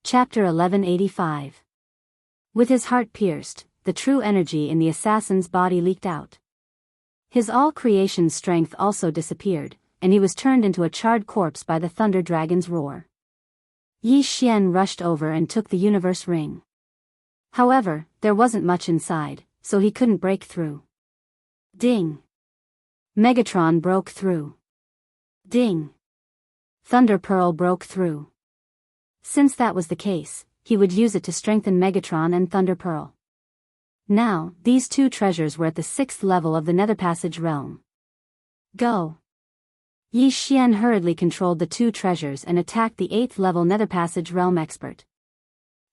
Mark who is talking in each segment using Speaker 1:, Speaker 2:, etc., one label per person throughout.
Speaker 1: Chapter 1185. With his heart pierced, the true energy in the assassin's body leaked out. His all-creation strength also disappeared, and he was turned into a charred corpse by the thunder dragon's roar. Yi Xian rushed over and took the universe ring. However, there wasn't much inside, so he couldn't break through. Ding! Megatron broke through. Ding! Thunder Pearl broke through. Since that was the case, he would use it to strengthen Megatron and Thunder Pearl. Now, these two treasures were at the 6th level of the Nether Passage realm. Go! Yi Xian hurriedly controlled the two treasures and attacked the 8th level Nether Passage realm expert.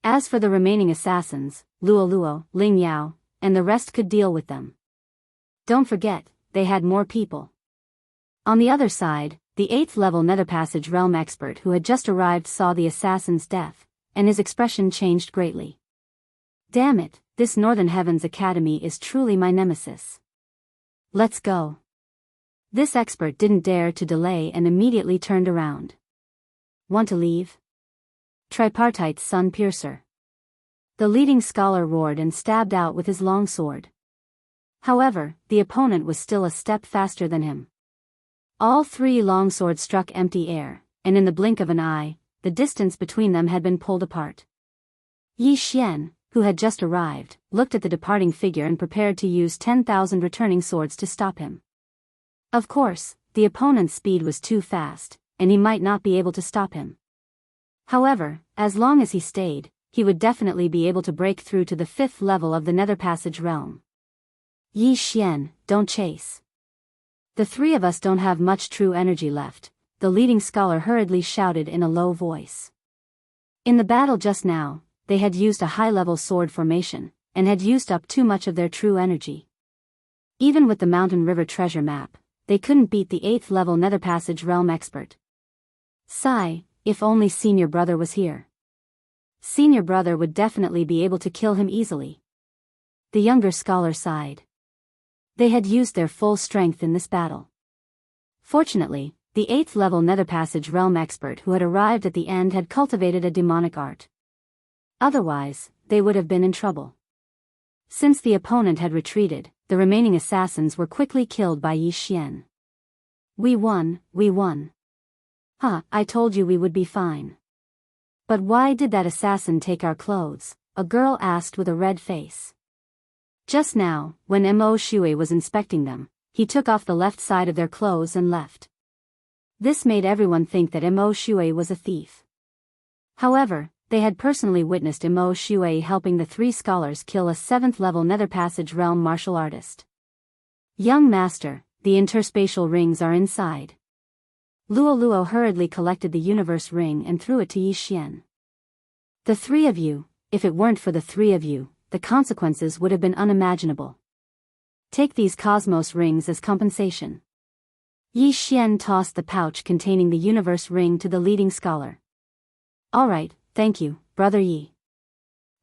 Speaker 1: As for the remaining assassins, Luo Luo, Ling Yao, and the rest could deal with them. Don't forget, they had more people. On the other side, the 8th level Nether Passage realm expert who had just arrived saw the assassin's death, and his expression changed greatly. Damn it, this Northern Heavens Academy is truly my nemesis. Let's go. This expert didn't dare to delay and immediately turned around. Want to leave? Tripartite Sun Piercer. The leading scholar roared and stabbed out with his long sword. However, the opponent was still a step faster than him. All three longswords struck empty air, and in the blink of an eye, the distance between them had been pulled apart. Yi Xian, who had just arrived, looked at the departing figure and prepared to use 10,000 returning swords to stop him. Of course, the opponent's speed was too fast, and he might not be able to stop him. However, as long as he stayed, he would definitely be able to break through to the 5th level of the Nether Passage realm. Yi Xian, don't chase. The three of us don't have much true energy left, the leading scholar hurriedly shouted in a low voice. In the battle just now, they had used a high-level sword formation, and had used up too much of their true energy. Even with the Mountain River treasure map, they couldn't beat the 8th level Nether Passage realm expert. Sigh, if only Senior Brother was here. Senior Brother would definitely be able to kill him easily. The younger scholar sighed. They had used their full strength in this battle. Fortunately, the 8th level Nether Passage realm expert who had arrived at the end had cultivated a demonic art. Otherwise, they would have been in trouble. Since the opponent had retreated, the remaining assassins were quickly killed by Yi Xian. We won, we won. I told you we would be fine. But why did that assassin take our clothes? A girl asked with a red face. Just now, when Mo Shui was inspecting them, he took off the left side of their clothes and left. This made everyone think that Mo Shui was a thief. However, they had personally witnessed Mo Shui helping the three scholars kill a 7th level Nether Passage realm martial artist. Young master, the interspatial rings are inside. Luo Luo hurriedly collected the universe ring and threw it to Yi Xian. The three of you, if it weren't for the three of you, the consequences would have been unimaginable. Take these cosmos rings as compensation. Yi Xian tossed the pouch containing the universe ring to the leading scholar. All right, thank you, Brother Yi.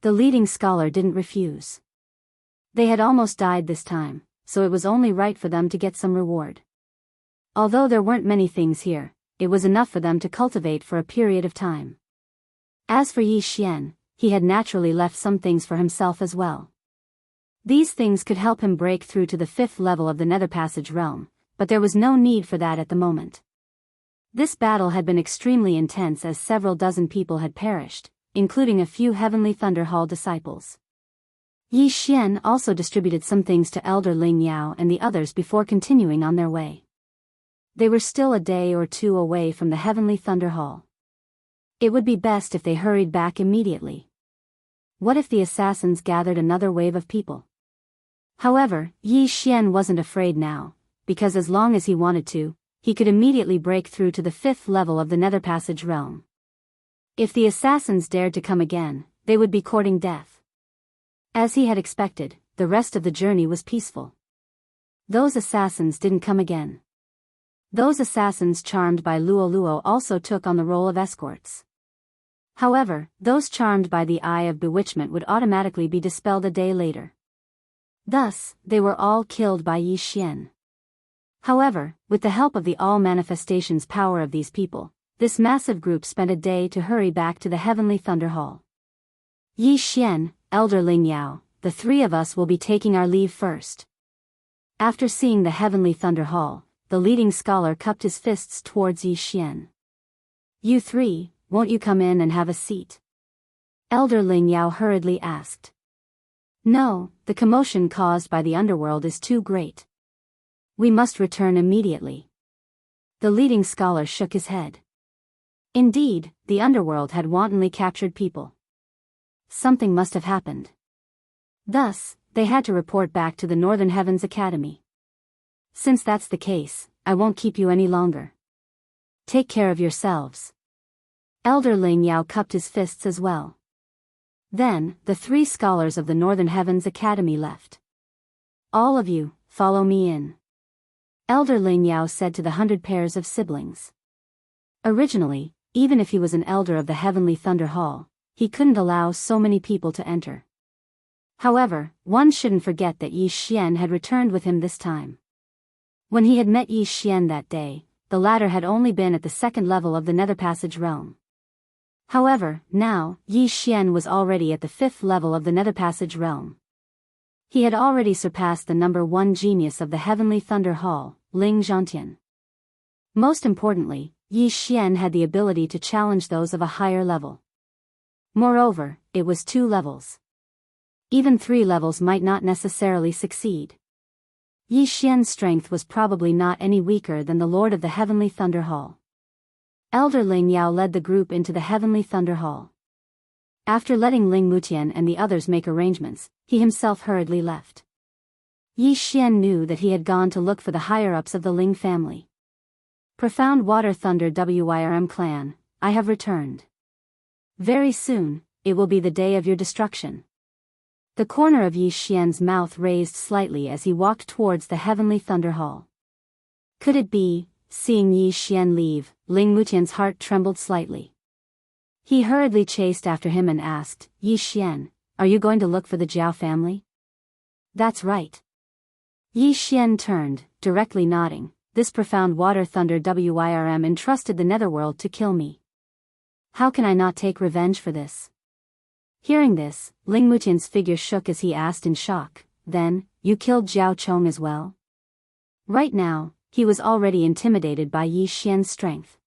Speaker 1: The leading scholar didn't refuse. They had almost died this time, so it was only right for them to get some reward. Although there weren't many things here, it was enough for them to cultivate for a period of time. As for Yi Xian, he had naturally left some things for himself as well. These things could help him break through to the 5th level of the Nether Passage realm, but there was no need for that at the moment. This battle had been extremely intense as several dozen people had perished, including a few Heavenly Thunder Hall disciples. Yi Xian also distributed some things to Elder Ling Yao and the others before continuing on their way. They were still a day or two away from the Heavenly Thunder Hall. It would be best if they hurried back immediately. What if the assassins gathered another wave of people? However, Yi Xian wasn't afraid now, because as long as he wanted to, he could immediately break through to the 5th level of the Nether Passage realm. If the assassins dared to come again, they would be courting death. As he had expected, the rest of the journey was peaceful. Those assassins didn't come again. Those assassins charmed by Luo Luo also took on the role of escorts. However, those charmed by the Eye of Bewitchment would automatically be dispelled a day later. Thus, they were all killed by Yi Xian. However, with the help of the All Manifestations power of these people, this massive group spent a day to hurry back to the Heavenly Thunder Hall. Yi Xian, Elder Ling Yao, the three of us will be taking our leave first. After seeing the Heavenly Thunder Hall, the leading scholar cupped his fists towards Yi Xian. You three, won't you come in and have a seat? Elder Ling Yao hurriedly asked. No, the commotion caused by the underworld is too great. We must return immediately. The leading scholar shook his head. Indeed, the underworld had wantonly captured people. Something must have happened. Thus, they had to report back to the Northern Heavens Academy. Since that's the case, I won't keep you any longer. Take care of yourselves. Elder Ling Yao cupped his fists as well. Then, the three scholars of the Northern Heavens Academy left. All of you, follow me in. Elder Ling Yao said to the 100 pairs of siblings. Originally, even if he was an elder of the Heavenly Thunder Hall, he couldn't allow so many people to enter. However, one shouldn't forget that Yi Xian had returned with him this time. When he had met Yi Xian that day, the latter had only been at the second level of the Nether Passage realm. However, now, Yi Xian was already at the 5th level of the Nether Passage realm. He had already surpassed the number 1 genius of the Heavenly Thunder Hall, Ling Zhantian. Most importantly, Yi Xian had the ability to challenge those of a higher level. Moreover, it was 2 levels. Even 3 levels might not necessarily succeed. Yi Xian's strength was probably not any weaker than the Lord of the Heavenly Thunder Hall. Elder Ling Yao led the group into the Heavenly Thunder Hall. After letting Ling Mutian and the others make arrangements, he himself hurriedly left. Yi Xian knew that he had gone to look for the higher-ups of the Ling family. Profound Water Thunder Wyrm clan, I have returned. Very soon, it will be the day of your destruction. The corner of Yi Xian's mouth raised slightly as he walked towards the Heavenly Thunder Hall. Could it be, seeing Yi Xian leave, Ling Mutian's heart trembled slightly. He hurriedly chased after him and asked, Yi Xian, are you going to look for the Jiao family? That's right. Yi Xian turned, directly nodding. This profound water thunder Wyrm entrusted the netherworld to kill me. How can I not take revenge for this? Hearing this, Ling Mutian's figure shook as he asked in shock, then, you killed Jiao Chong as well? Right now, he was already intimidated by Yi Xian's strength.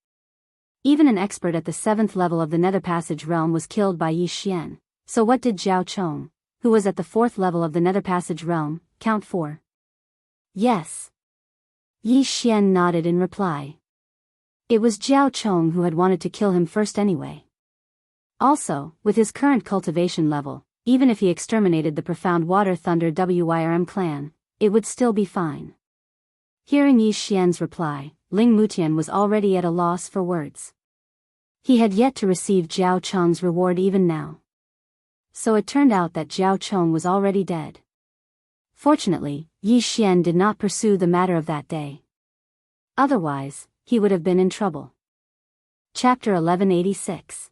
Speaker 1: Even an expert at the 7th level of the Nether Passage realm was killed by Yi Xian, so what did Jiao Chong, who was at the 4th level of the Nether Passage realm, count for? Yes. Yi Xian nodded in reply. It was Jiao Chong who had wanted to kill him first anyway. Also, with his current cultivation level, even if he exterminated the profound water thunder Wyrm clan, it would still be fine. Hearing Yi Xian's reply, Ling Mutian was already at a loss for words. He had yet to receive Jiao Chong's reward even now. So it turned out that Jiao Chong was already dead. Fortunately, Yi Xian did not pursue the matter of that day. Otherwise, he would have been in trouble. Chapter 1186.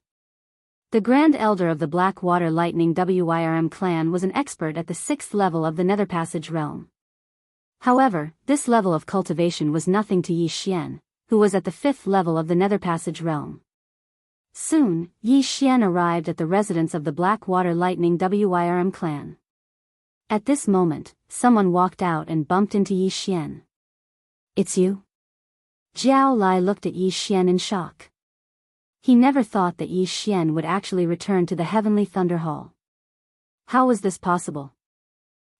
Speaker 1: The Grand Elder of the Black Water Lightning Wyrm clan was an expert at the 6th level of the Nether Passage realm. However, this level of cultivation was nothing to Yi Xian, who was at the 5th level of the Nether Passage realm. Soon, Yi Xian arrived at the residence of the Black Water Lightning Wyrm clan. At this moment, someone walked out and bumped into Yi Xian. It's you? Jiao Lai looked at Yi Xian in shock. He never thought that Yi Xian would actually return to the Heavenly Thunder Hall. How was this possible?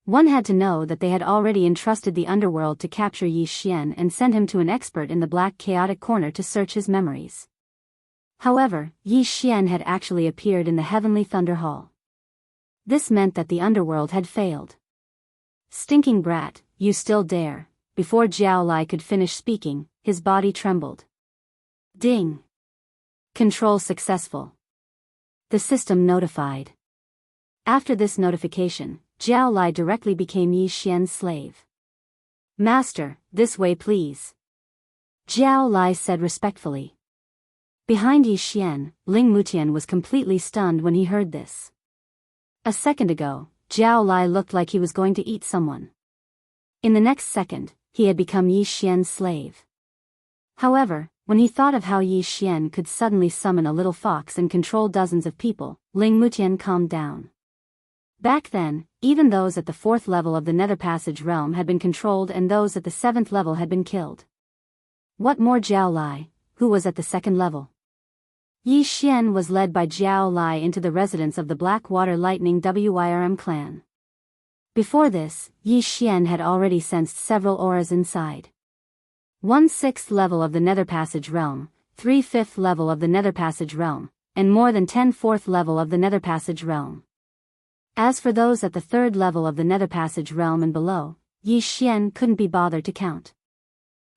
Speaker 1: One had to know that they had already entrusted the underworld to capture Yi Xian and send him to an expert in the Black Chaotic Corner to search his memories. However, Yi Xian had actually appeared in the Heavenly Thunder Hall. This meant that the underworld had failed. Stinking brat, you still dare. Before Jiao Lai could finish speaking, his body trembled. Ding! Control successful. The system notified. After this notification, Jiao Lai directly became Yi Xian's slave. Master, this way please. Jiao Lai said respectfully. Behind Yi Xian, Ling Mutian was completely stunned when he heard this. A second ago, Jiao Lai looked like he was going to eat someone. In the next second, he had become Yi Xian's slave. However, When he thought of how Yi Xian could suddenly summon a little fox and control dozens of people, Ling Mutian calmed down. Back then, even those at the 4th level of the Nether Passage realm had been controlled and those at the 7th level had been killed. What more Jiao Lai, who was at the 2nd level? Yi Xian was led by Jiao Lai into the residence of the Blackwater Lightning Wyrm clan. Before this, Yi Xian had already sensed several auras inside. 1/6 level of the Nether Passage realm, 3/5 level of the Nether Passage realm, and more than 10/4 level of the Nether Passage realm. As for those at the 3rd level of the Nether Passage realm and below, Yi Xian couldn't be bothered to count.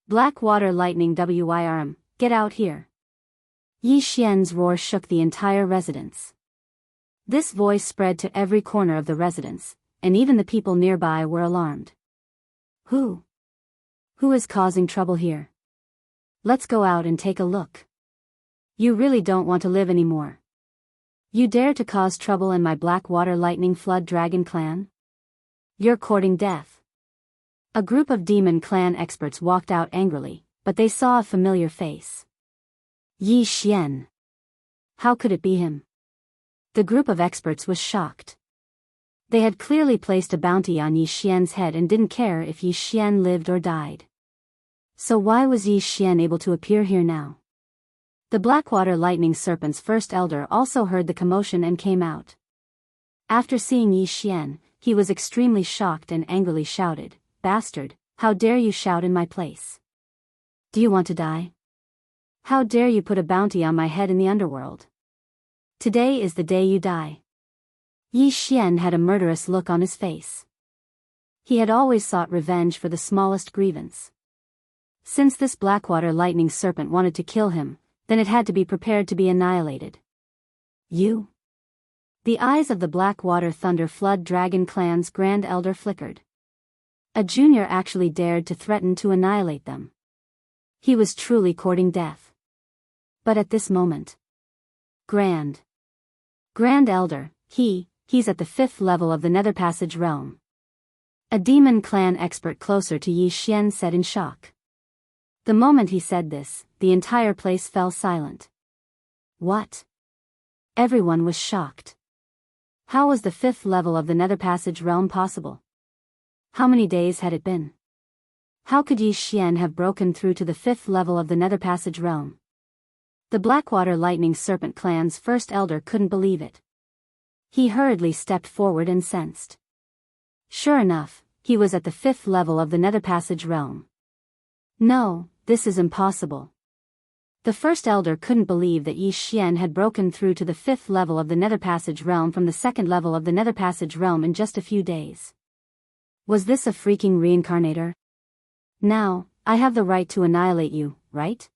Speaker 1: Blackwater Lightning Wyrm, get out here. Yi Xian's roar shook the entire residence. This voice spread to every corner of the residence, and even the people nearby were alarmed. Who is causing trouble here? Let's go out and take a look. You really don't want to live anymore. You dare to cause trouble in my Blackwater Lightning Flood Dragon clan? You're courting death. A group of demon clan experts walked out angrily, but they saw a familiar face. Yi Xian. How could it be him? The group of experts was shocked. They had clearly placed a bounty on Yi Xian's head and didn't care if Yi Xian lived or died. So why was Yi Xian able to appear here now? The Blackwater Lightning Serpent's first elder also heard the commotion and came out. After seeing Yi Xian, he was extremely shocked and angrily shouted, "Bastard, how dare you shout in my place? Do you want to die? How dare you put a bounty on my head in the underworld? Today is the day you die." Yi Xian had a murderous look on his face. He had always sought revenge for the smallest grievance. Since this Blackwater Lightning Serpent wanted to kill him, then it had to be prepared to be annihilated. You? The eyes of the Blackwater Thunder Flood Dragon clan's Grand Elder flickered. A junior actually dared to threaten to annihilate them. He was truly courting death. But at this moment, Grand Elder, he's at the 5th level of the Nether Passage realm. A demon clan expert closer to Yi Xian said in shock. The moment he said this, the entire place fell silent. What? Everyone was shocked. How was the 5th level of the Nether Passage realm possible? How many days had it been? How could Yi Xian have broken through to the 5th level of the Nether Passage realm? The Blackwater Lightning Serpent clan's first elder couldn't believe it. He hurriedly stepped forward and sensed. Sure enough, he was at the 5th level of the Nether Passage realm. No, this is impossible. The first elder couldn't believe that Yi Xian had broken through to the 5th level of the Nether Passage realm from the 2nd level of the Nether Passage realm in just a few days. Was this a freaking reincarnator? Now, I have the right to annihilate you, right?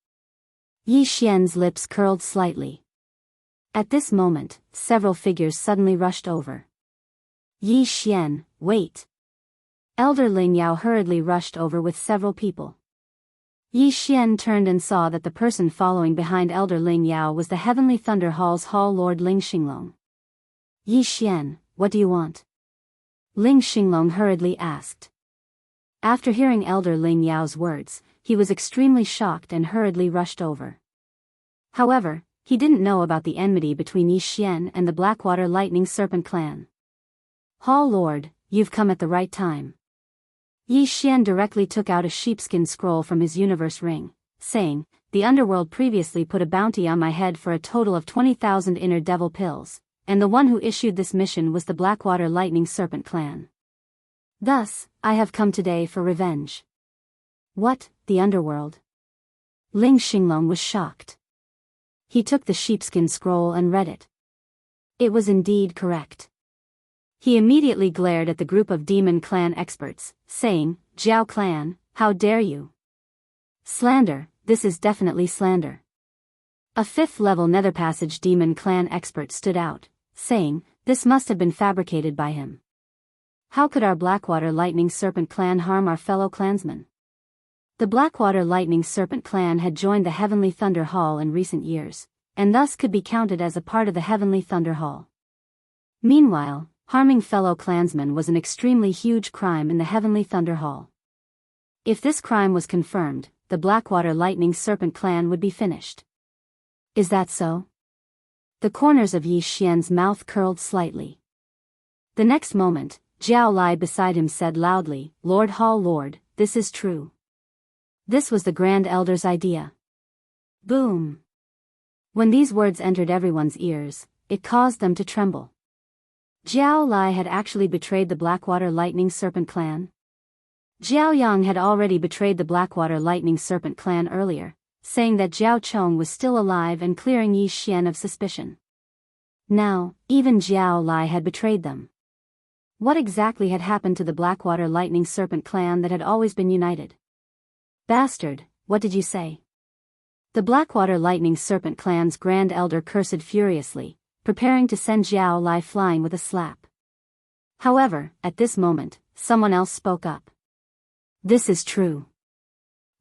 Speaker 1: Yi Xian's lips curled slightly. At this moment, several figures suddenly rushed over. Yi Xian, wait. Elder Ling Yao hurriedly rushed over with several people. Yi Xian turned and saw that the person following behind Elder Ling Yao was the Heavenly Thunder Hall's Hall Lord Ling Xinglong. Yi Xian, what do you want? Ling Xinglong hurriedly asked. After hearing Elder Ling Yao's words, he was extremely shocked and hurriedly rushed over. However, he didn't know about the enmity between Yi Xian and the Blackwater Lightning Serpent clan. Hall Lord, you've come at the right time. Yi Xian directly took out a sheepskin scroll from his universe ring, saying, "The underworld previously put a bounty on my head for a total of 20,000 inner devil pills, and the one who issued this mission was the Blackwater Lightning Serpent clan. Thus, I have come today for revenge." What, the underworld? Ling Xinglong was shocked. He took the sheepskin scroll and read it. It was indeed correct. He immediately glared at the group of demon clan experts, saying, "Jiao clan, how dare you? Slander, this is definitely slander." A 5th level Nether Passage demon clan expert stood out, saying, "This must have been fabricated by him. How could our Blackwater Lightning Serpent clan harm our fellow clansmen?" The Blackwater Lightning Serpent clan had joined the Heavenly Thunder Hall in recent years, and thus could be counted as a part of the Heavenly Thunder Hall. Meanwhile, harming fellow clansmen was an extremely huge crime in the Heavenly Thunder Hall. If this crime was confirmed, the Blackwater Lightning Serpent clan would be finished. Is that so? The corners of Yi Xian's mouth curled slightly. The next moment, Jiao Lai beside him said loudly, "Lord Hall Lord, this is true." This was the Grand Elder's idea. Boom! When these words entered everyone's ears, it caused them to tremble. Jiao Lai had actually betrayed the Blackwater Lightning Serpent clan. Jiao Yang had already betrayed the Blackwater Lightning Serpent clan earlier, saying that Jiao Chong was still alive and clearing Yi Xian of suspicion. Now, even Jiao Lai had betrayed them. What exactly had happened to the Blackwater Lightning Serpent clan that had always been united? Bastard, what did you say? The Blackwater Lightning Serpent clan's Grand Elder cursed furiously, preparing to send Jiao Lai flying with a slap. However, at this moment, someone else spoke up. "This is true.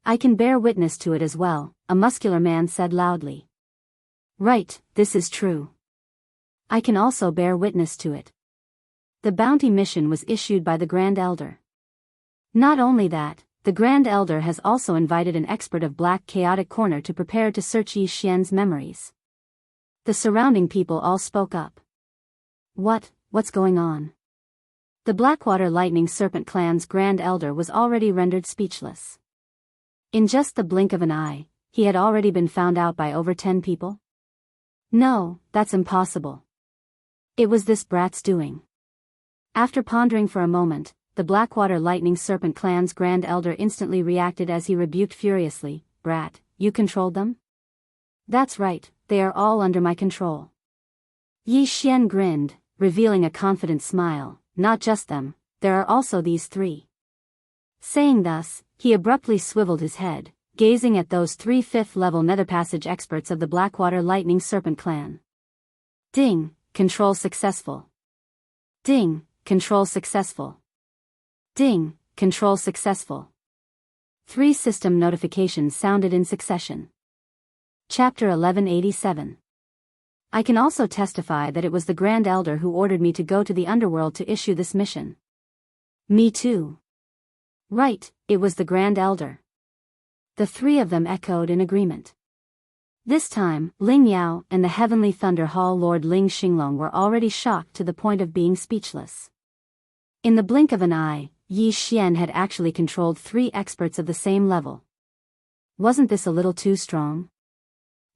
Speaker 1: I can bear witness to it as well," a muscular man said loudly. "Right, this is true. I can also bear witness to it." The bounty mission was issued by the Grand Elder. Not only that, the Grand Elder has also invited an expert of Black Chaotic Corner to prepare to search Yi Xian's memories. The surrounding people all spoke up. What's going on? The Blackwater Lightning Serpent clan's Grand Elder was already rendered speechless. In just the blink of an eye, he had already been found out by over 10 people? No, that's impossible. It was this brat's doing. After pondering for a moment, the Blackwater Lightning Serpent clan's Grand Elder instantly reacted as he rebuked furiously, "Brat, you controlled them?" "That's right, they are all under my control." Yi Xian grinned, revealing a confident smile. "Not just them, there are also these three." Saying thus, he abruptly swiveled his head, gazing at those 3 fifth-level netherpassage experts of the Blackwater Lightning Serpent clan. Ding, control successful. Ding, control successful. Ding, control successful. 3 system notifications sounded in succession. Chapter 1187. I can also testify that it was the Grand Elder who ordered me to go to the underworld to issue this mission. Me too. Right, it was the Grand Elder. The 3 of them echoed in agreement. This time, Ling Yao and the Heavenly Thunder Hall Lord Ling Xinglong were already shocked to the point of being speechless. In the blink of an eye, Yi Xian had actually controlled 3 experts of the same level. Wasn't this a little too strong?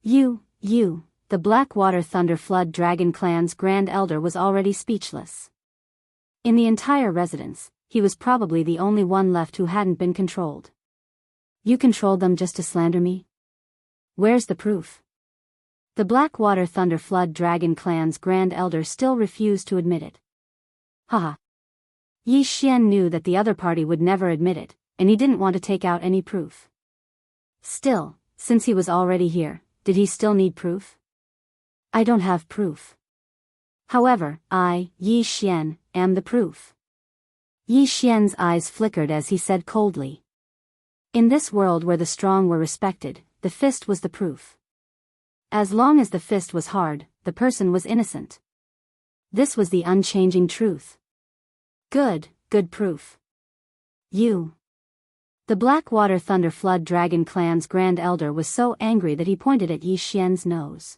Speaker 1: The Blackwater Thunder Flood Dragon clan's Grand Elder was already speechless. In the entire residence, he was probably the only one left who hadn't been controlled. You controlled them just to slander me? Where's the proof? The Blackwater Thunder Flood Dragon clan's Grand Elder still refused to admit it. Haha. Yi Xian knew that the other party would never admit it, and he didn't want to take out any proof. Still, since he was already here, did he still need proof? I don't have proof. However, I, Yi Xian, am the proof. Yi Xian's eyes flickered as he said coldly. In this world where the strong were respected, the fist was the proof. As long as the fist was hard, the person was innocent. This was the unchanging truth. Good proof. You. The Blackwater Thunder Flood Dragon clan's Grand Elder was so angry that he pointed at Yi Xian's nose.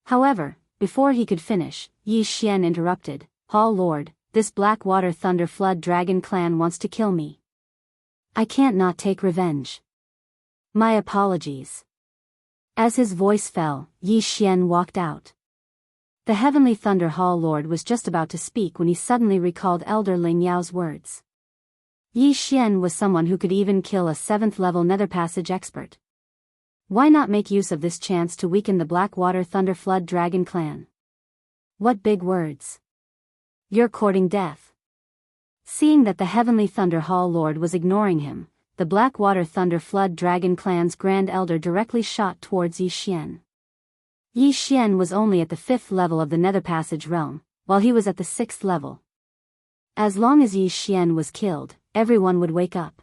Speaker 1: However, before he could finish, Yi Xian interrupted, Hall Lord, this Blackwater Thunder Flood Dragon clan wants to kill me. I can't not take revenge. My apologies. As his voice fell, Yi Xian walked out. The Heavenly Thunder Hall Lord was just about to speak when he suddenly recalled Elder Ling Yao's words. Yi Xian was someone who could even kill a 7th-level netherpassage expert. Why not make use of this chance to weaken the Blackwater Thunder Flood Dragon clan? What big words. You're courting death. Seeing that the Heavenly Thunder Hall Lord was ignoring him, the Blackwater Thunder Flood Dragon clan's Grand Elder directly shot towards Yi Xian. Yi Xian was only at the 5th level of the netherpassage realm, while he was at the 6th level. As long as Yi Xian was killed, everyone would wake up.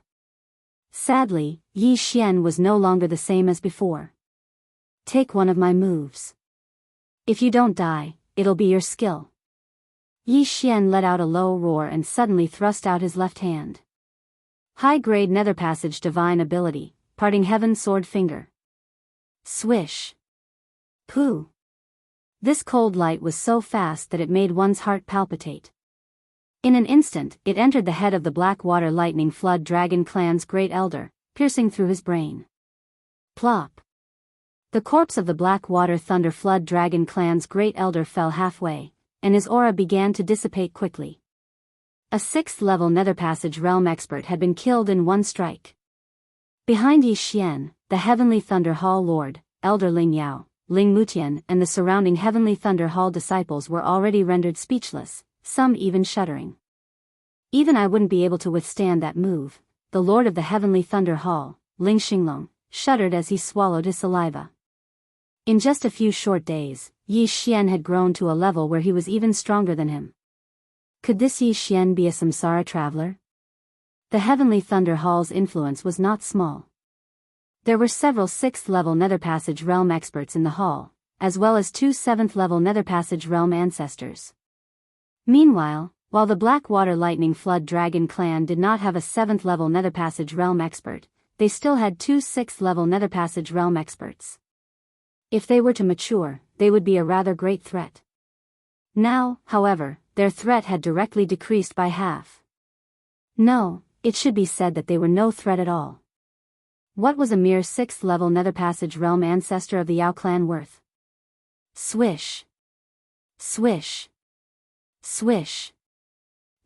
Speaker 1: Sadly, Yi Xian was no longer the same as before. Take one of my moves. If you don't die, it'll be your skill. Yi Xian let out a low roar and suddenly thrust out his left hand. High-grade netherpassage divine ability, parting heaven's sword finger. Swish. Pooh. This cold light was so fast that it made one's heart palpitate. In an instant, it entered the head of the Blackwater Lightning Flood Dragon Clan's great elder, piercing through his brain. Plop. The corpse of the Blackwater Thunder Flood Dragon Clan's great elder fell halfway, and his aura began to dissipate quickly. A 6th-level Nether Passage Realm expert had been killed in one strike. Behind Yi Xian, the Heavenly Thunder Hall Lord, Elder Ling Yao, Ling Mutian and the surrounding Heavenly Thunder Hall disciples were already rendered speechless, some even shuddering. Even I wouldn't be able to withstand that move, the Lord of the Heavenly Thunder Hall, Ling Xinglong, shuddered as he swallowed his saliva. In just a few short days, Yi Xian had grown to a level where he was even stronger than him. Could this Yi Xian be a samsara traveler? The Heavenly Thunder Hall's influence was not small. There were several 6th-level Nether Passage Realm experts in the hall, as well as 2 7th-level Nether Passage Realm ancestors. Meanwhile, while the Blackwater Lightning Flood Dragon Clan did not have a 7th-level Nether Passage Realm expert, they still had 2 6th-level Nether Passage Realm experts. If they were to mature, they would be a rather great threat. Now, however, their threat had directly decreased by half. No, it should be said that they were no threat at all. What was a mere 6th-level Nether Passage Realm ancestor of the Yao clan worth? Swish. Swish. Swish.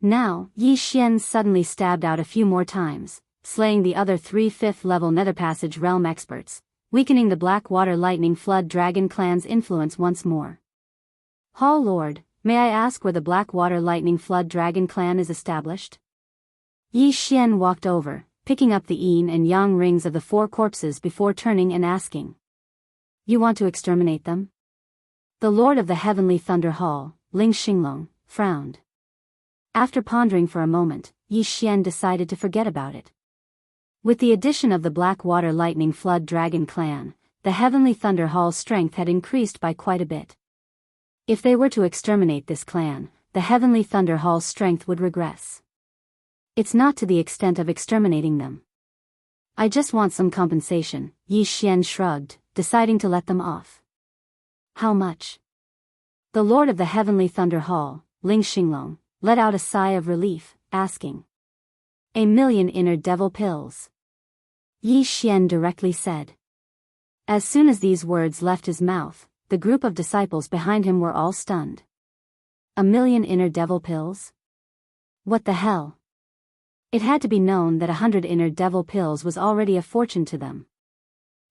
Speaker 1: Now, Yi Xian suddenly stabbed out a few more times, slaying the other 3 5th-level Nether Passage Realm experts, weakening the Blackwater Lightning Flood Dragon Clan's influence once more. Hall Lord, may I ask where the Blackwater Lightning Flood Dragon Clan is established? Yi Xian walked over, picking up the yin and yang rings of the 4 corpses before turning and asking. You want to exterminate them? The Lord of the Heavenly Thunder Hall, Ling Xinglong, frowned. After pondering for a moment, Yi Xian decided to forget about it. With the addition of the Blackwater Lightning Flood Dragon Clan, the Heavenly Thunder Hall's strength had increased by quite a bit. If they were to exterminate this clan, the Heavenly Thunder Hall's strength would regress. It's not to the extent of exterminating them. I just want some compensation, Yi Xian shrugged, deciding to let them off. How much? The Lord of the Heavenly Thunder Hall, Ling Xinglong, let out a sigh of relief, asking. 1,000,000 inner devil pills. Yi Xian directly said. As soon as these words left his mouth, the group of disciples behind him were all stunned. 1,000,000 inner devil pills? What the hell? It had to be known that 100 inner devil pills was already a fortune to them.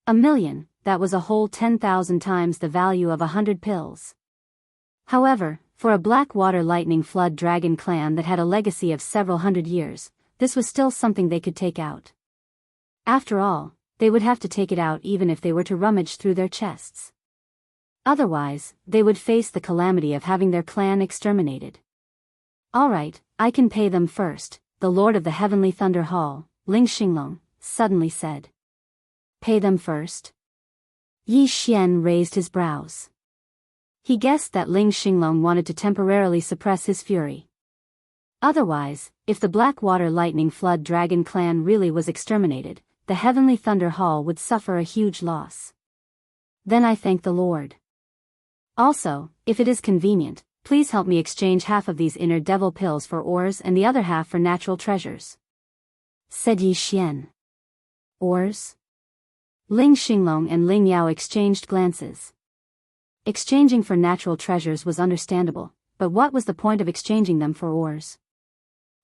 Speaker 1: 1,000,000, that was a whole 10,000 times the value of 100 pills. However, for a Blackwater Lightning Flood Dragon clan that had a legacy of several hundred years, this was still something they could take out. After all, they would have to take it out even if they were to rummage through their chests. Otherwise, they would face the calamity of having their clan exterminated. All right, I can pay them first, the Lord of the Heavenly Thunder Hall, Ling Xinglong, suddenly said. Pay them first? Yi Xian raised his brows. He guessed that Ling Xinglong wanted to temporarily suppress his fury. Otherwise, if the Blackwater Lightning Flood Dragon clan really was exterminated, the Heavenly Thunder Hall would suffer a huge loss. Then I thank the Lord. Also, if it is convenient, please help me exchange half of these inner devil pills for ores and the other half for natural treasures. Said Yi Xian. Ores? Ling Xinglong and Ling Yao exchanged glances. Exchanging for natural treasures was understandable, but what was the point of exchanging them for ores?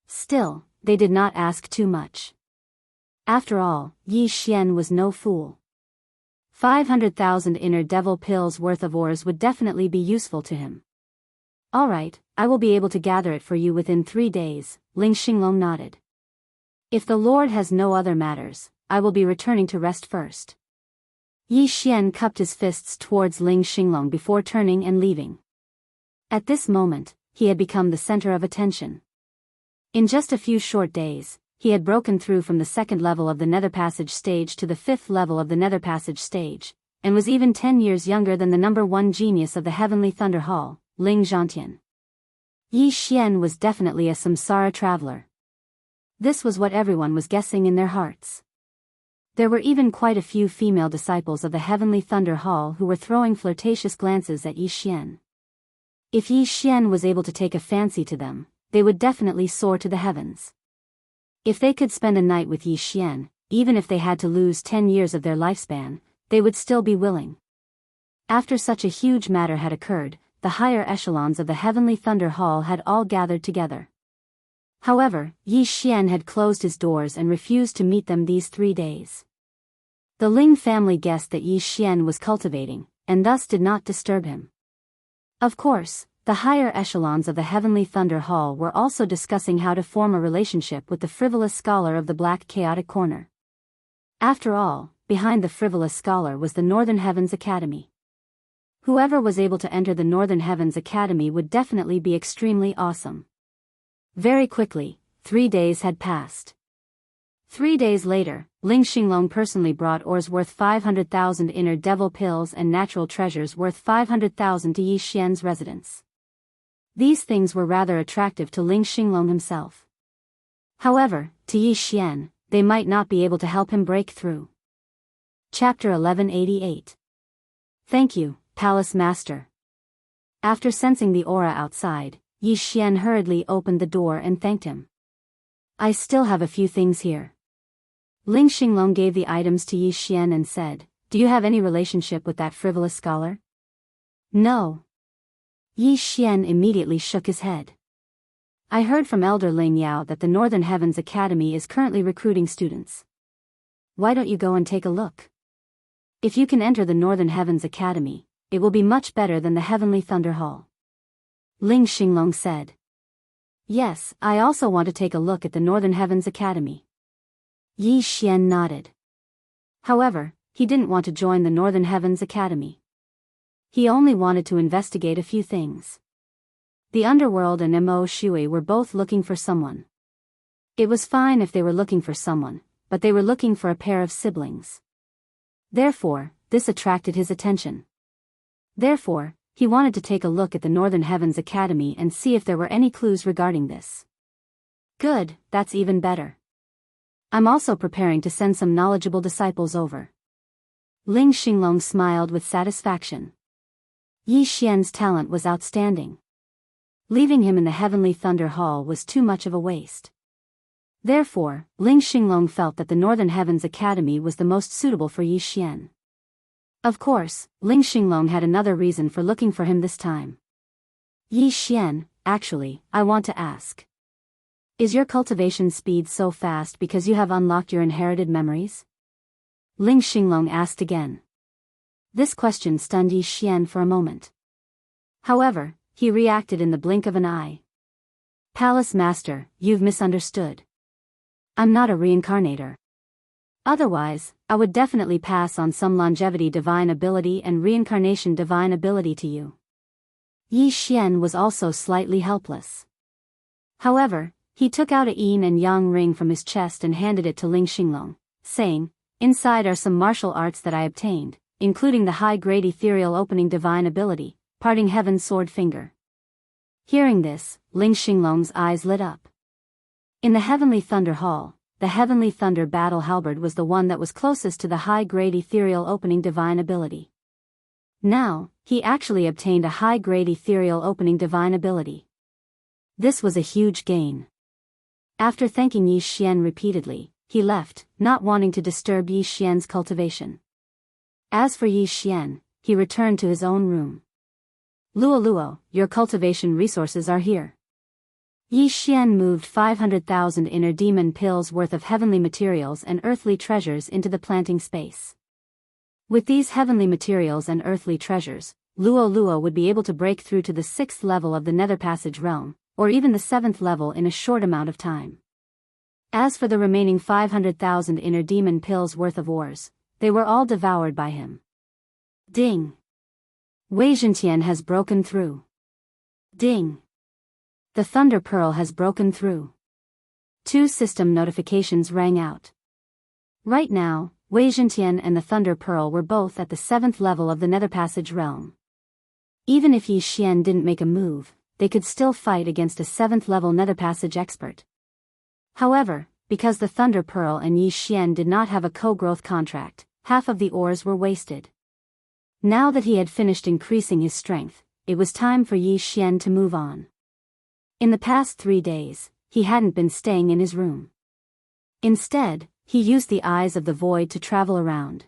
Speaker 1: Still, they did not ask too much. After all, Yi Xian was no fool. 500,000 inner devil pills worth of ores would definitely be useful to him. All right, I will be able to gather it for you within 3 days, Ling Xinglong nodded. If the Lord has no other matters, I will be returning to rest first. Yi Xian cupped his fists towards Ling Xinglong before turning and leaving. At this moment, he had become the center of attention. In just a few short days, he had broken through from the 2nd level of the Nether Passage stage to the 5th level of the Nether Passage stage, and was even 10 years younger than the number 1 genius of the Heavenly Thunder Hall, Ling Zhantian. Yi Xian was definitely a samsara traveler. This was what everyone was guessing in their hearts. There were even quite a few female disciples of the Heavenly Thunder Hall who were throwing flirtatious glances at Yi Xian. If Yi Xian was able to take a fancy to them, they would definitely soar to the heavens. If they could spend a night with Yi Xian, even if they had to lose 10 years of their lifespan, they would still be willing. After such a huge matter had occurred, the higher echelons of the Heavenly Thunder Hall had all gathered together. However, Yi Xian had closed his doors and refused to meet them these 3 days. The Ling family guessed that Yi Xian was cultivating, and thus did not disturb him. Of course, the higher echelons of the Heavenly Thunder Hall were also discussing how to form a relationship with the frivolous scholar of the Black Chaotic Corner. After all, behind the frivolous scholar was the Northern Heavens Academy. Whoever was able to enter the Northern Heavens Academy would definitely be extremely awesome. Very quickly, 3 days had passed. 3 days later, Ling Xinglong personally brought ores worth 500,000 inner devil pills and natural treasures worth 500,000 to Yi Xian's residence. These things were rather attractive to Ling Xinglong himself. However, to Yi Xian, they might not be able to help him break through. Chapter 1188. Thank you, Palace Master. After sensing the aura outside, Yi Xian hurriedly opened the door and thanked him. I still have a few things here. Ling Xinglong gave the items to Yi Xian and said, Do you have any relationship with that frivolous scholar? No. Yi Xian immediately shook his head. I heard from Elder Ling Yao that the Northern Heavens Academy is currently recruiting students. Why don't you go and take a look? If you can enter the Northern Heavens Academy, it will be much better than the Heavenly Thunder Hall. Ling Xinglong said. Yes, I also want to take a look at the Northern Heavens Academy. Yi Xian nodded. However, he didn't want to join the Northern Heavens Academy. He only wanted to investigate a few things. The underworld and Mo Shui were both looking for someone. It was fine if they were looking for someone, but they were looking for a pair of siblings. Therefore, this attracted his attention. Therefore, he wanted to take a look at the Northern Heavens Academy and see if there were any clues regarding this. Good, that's even better. I'm also preparing to send some knowledgeable disciples over. Ling Xinglong smiled with satisfaction. Yi Xian's talent was outstanding. Leaving him in the Heavenly Thunder Hall was too much of a waste. Therefore, Ling Xinglong felt that the Northern Heavens Academy was the most suitable for Yi Xian. Of course, Ling Xinglong had another reason for looking for him this time. Yi Xian, actually, I want to ask. Is your cultivation speed so fast because you have unlocked your inherited memories? Ling Xinglong asked again. This question stunned Yi Xian for a moment. However, he reacted in the blink of an eye. Palace Master, you've misunderstood. I'm not a reincarnator. Otherwise, I would definitely pass on some longevity divine ability and reincarnation divine ability to you. Yi Xian was also slightly helpless. However, he took out a yin and yang ring from his chest and handed it to Ling Xinglong, saying, Inside are some martial arts that I obtained, including the high-grade ethereal opening divine ability, parting heaven's sword finger. Hearing this, Ling Xinglong's eyes lit up. In the Heavenly Thunder Hall, the Heavenly Thunder Battle Halberd was the one that was closest to the high-grade ethereal opening divine ability. Now, he actually obtained a high-grade ethereal opening divine ability. This was a huge gain. After thanking Yi Xian repeatedly, he left, not wanting to disturb Yi Xian's cultivation. As for Yi Xian, he returned to his own room. Luo Luo, your cultivation resources are here. Yi Xian moved 500,000 inner demon pills worth of heavenly materials and earthly treasures into the planting space. With these heavenly materials and earthly treasures, Luo Luo would be able to break through to the 6th level of the Nether Passage realm, or even the 7th level in a short amount of time. As for the remaining 500,000 inner demon pills worth of ores, they were all devoured by him. Ding! Wei Zhentian has broken through. Ding! The Thunder Pearl has broken through. 2 system notifications rang out. Right now, Wei Zhentian and the Thunder Pearl were both at the 7th level of the Nether Passage realm. Even if Yi Xian didn't make a move, they could still fight against a 7th level Nether Passage expert. However, because the Thunder Pearl and Yi Xian did not have a co-growth contract, half of the ores were wasted. Now that he had finished increasing his strength, it was time for Yi Xian to move on. In the past 3 days, he hadn't been staying in his room. Instead, he used the eyes of the void to travel around.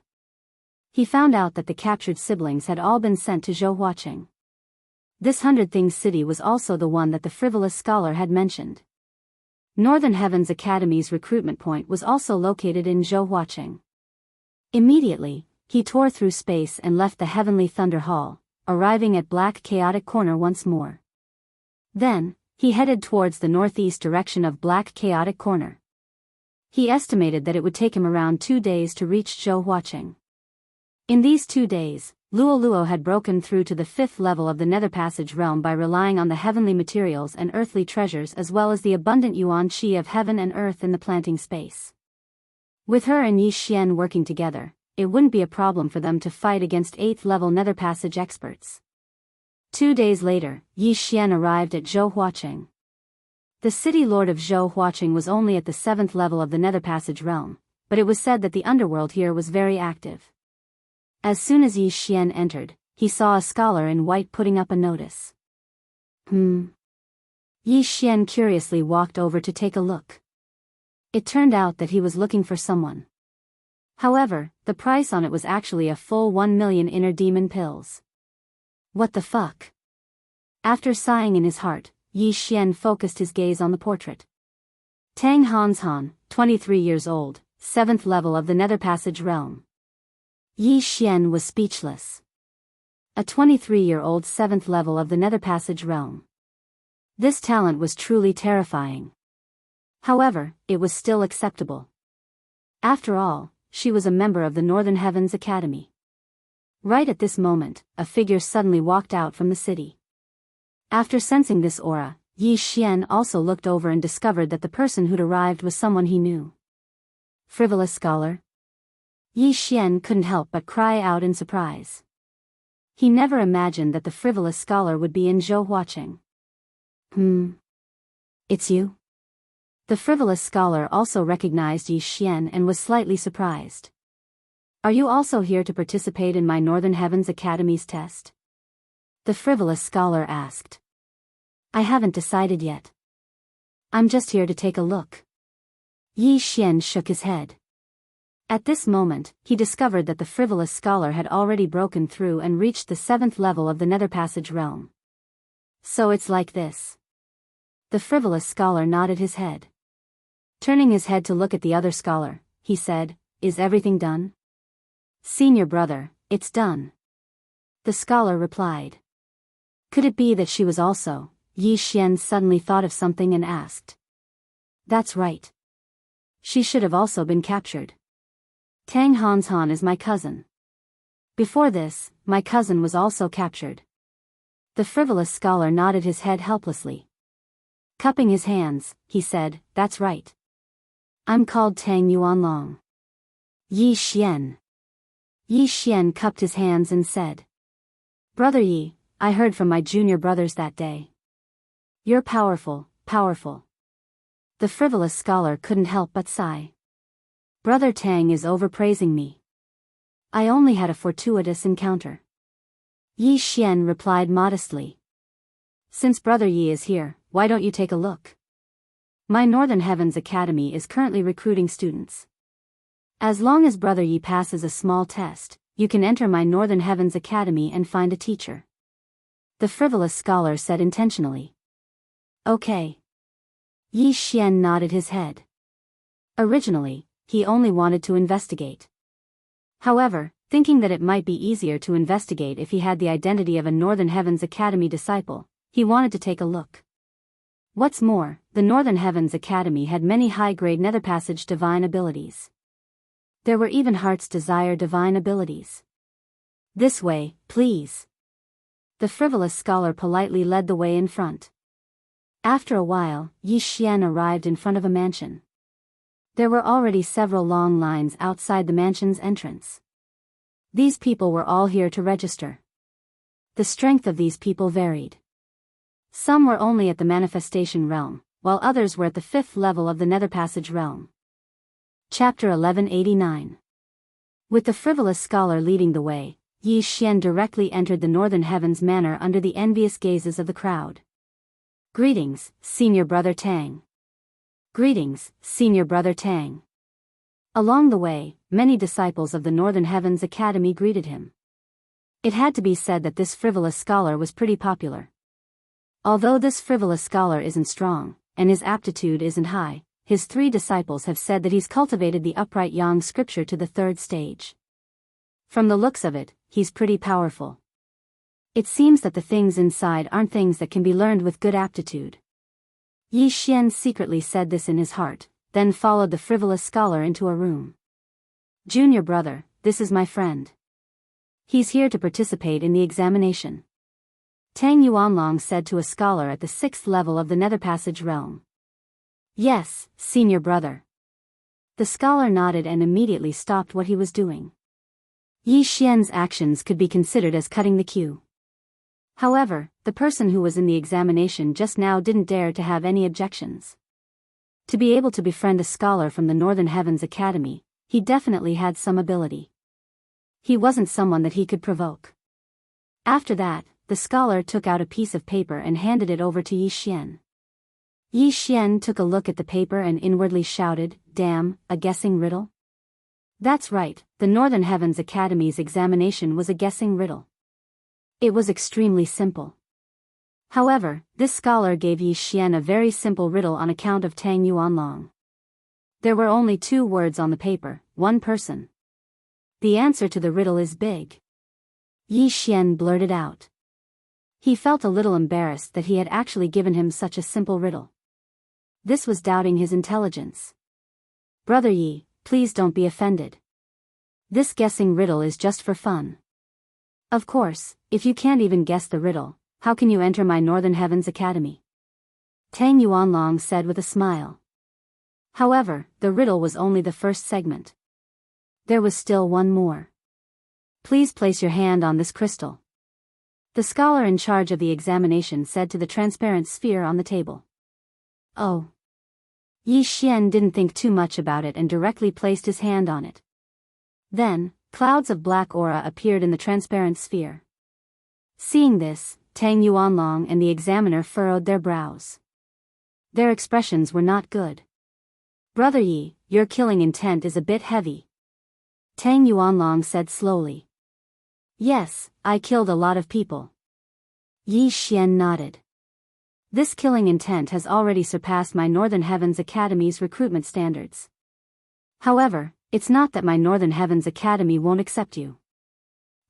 Speaker 1: He found out that the captured siblings had all been sent to Zhouhuaqing. This 100 Things city was also the one that the frivolous scholar had mentioned. Northern Heavens Academy's recruitment point was also located in Zhouhuaqing. Immediately, he tore through space and left the Heavenly Thunder Hall, arriving at Black Chaotic Corner once more. Then, he headed towards the northeast direction of Black Chaotic Corner. He estimated that it would take him around 2 days to reach Zhouhuaqing. In these 2 days, Luo had broken through to the 5th level of the Nether Passage realm by relying on the heavenly materials and earthly treasures as well as the abundant yuan qi of heaven and earth in the planting space. With her and Yi Xian working together, it wouldn't be a problem for them to fight against 8th level Nether Passage experts. 2 days later, Yi Xian arrived at Zhouhuaqing. The city lord of Zhouhuaqing was only at the 7th level of the Nether Passage realm, but it was said that the underworld here was very active. As soon as Yi Xian entered, he saw a scholar in white putting up a notice. Yi Xian curiously walked over to take a look. It turned out that he was looking for someone. However, the price on it was actually a full 1 million inner demon pills. What the fuck? After sighing in his heart, Yi Xian focused his gaze on the portrait. Tang Hanshan, 23 years old, 7th level of the Nether Passage realm. Yi Xian was speechless. A 23-year-old 7th level of the Nether Passage realm. This talent was truly terrifying. However, it was still acceptable. After all, she was a member of the Northern Heavens Academy. Right at this moment, a figure suddenly walked out from the city. After sensing this aura, Yi Xian also looked over and discovered that the person who'd arrived was someone he knew. Frivolous scholar? Yi Xian couldn't help but cry out in surprise. He never imagined that the frivolous scholar would be in Zhouhuaqing. It's you? The frivolous scholar also recognized Yi Xian and was slightly surprised. Are you also here to participate in my Northern Heavens Academy's test? The frivolous scholar asked. I haven't decided yet. I'm just here to take a look. Yi Xian shook his head. At this moment, he discovered that the frivolous scholar had already broken through and reached the 7th level of the Nether Passage realm. So it's like this. The frivolous scholar nodded his head. Turning his head to look at the other scholar, he said, Is everything done? Senior brother, it's done. The scholar replied. Could it be that she was also? Yi Xian suddenly thought of something and asked. That's right. She should have also been captured. Tang Hanshan is my cousin. Before this, my cousin was also captured. The frivolous scholar nodded his head helplessly. Cupping his hands, he said, That's right. I'm called Tang Yuanlong. Yi Xian. Yi Xian cupped his hands and said. Brother Yi, I heard from my junior brothers that day. You're powerful, powerful. The frivolous scholar couldn't help but sigh. Brother Tang is overpraising me. I only had a fortuitous encounter. Yi Xian replied modestly. Since Brother Yi is here, why don't you take a look? My Northern Heavens Academy is currently recruiting students. As long as Brother Yi passes a small test, you can enter my Northern Heavens Academy and find a teacher. The frivolous scholar said intentionally. Okay. Yi Xian nodded his head. Originally, he only wanted to investigate. However, thinking that it might be easier to investigate if he had the identity of a Northern Heavens Academy disciple, he wanted to take a look. What's more, the Northern Heavens Academy had many high-grade Nether Passage divine abilities. There were even Heart's Desire divine abilities. This way, please. The frivolous scholar politely led the way in front. After a while, Yi Xian arrived in front of a mansion. There were already several long lines outside the mansion's entrance. These people were all here to register. The strength of these people varied. Some were only at the manifestation realm, while others were at the 5th level of the Nether Passage realm. Chapter 1189. With the frivolous scholar leading the way, Yi Xian directly entered the Northern Heavens Manor under the envious gazes of the crowd. Greetings, Senior Brother Tang. Greetings, Senior Brother Tang. Along the way, many disciples of the Northern Heavens Academy greeted him. It had to be said that this frivolous scholar was pretty popular. Although this frivolous scholar isn't strong, and his aptitude isn't high, his 3 disciples have said that he's cultivated the upright yang scripture to the 3rd stage. From the looks of it, he's pretty powerful. It seems that the things inside aren't things that can be learned with good aptitude. Yi Xian secretly said this in his heart, then followed the frivolous scholar into a room. Junior brother, this is my friend. He's here to participate in the examination. Tang Yuanlong said to a scholar at the 6th level of the Nether Passage realm. Yes, senior brother. The scholar nodded and immediately stopped what he was doing. Yi Xian's actions could be considered as cutting the queue. However, the person who was in the examination just now didn't dare to have any objections. To be able to befriend a scholar from the Northern Heavens Academy, he definitely had some ability. He wasn't someone that he could provoke. After that, the scholar took out a piece of paper and handed it over to Yi Xian. Yi Xian took a look at the paper and inwardly shouted, "Damn, a guessing riddle?" That's right, the Northern Heavens Academy's examination was a guessing riddle. It was extremely simple. However, this scholar gave Yi Xian a very simple riddle on account of Tang Yuanlong. There were only 2 words on the paper, 1 person. The answer to the riddle is big. Yi Xian blurted out. He felt a little embarrassed that he had actually given him such a simple riddle. This was doubting his intelligence. Brother Yi, please don't be offended. This guessing riddle is just for fun. Of course, if you can't even guess the riddle, how can you enter my Northern Heavens Academy? Tang Yuanlong said with a smile. However, the riddle was only the first segment. There was still one more. Please place your hand on this crystal. The scholar in charge of the examination said to the transparent sphere on the table. Oh. Yi Xian didn't think too much about it and directly placed his hand on it. Then, clouds of black aura appeared in the transparent sphere. Seeing this, Tang Yuanlong and the examiner furrowed their brows. Their expressions were not good. Brother Yi, your killing intent is a bit heavy. Tang Yuanlong said slowly. Yes, I killed a lot of people. Yi Xian nodded. This killing intent has already surpassed my Northern Heavens Academy's recruitment standards. However, it's not that my Northern Heavens Academy won't accept you.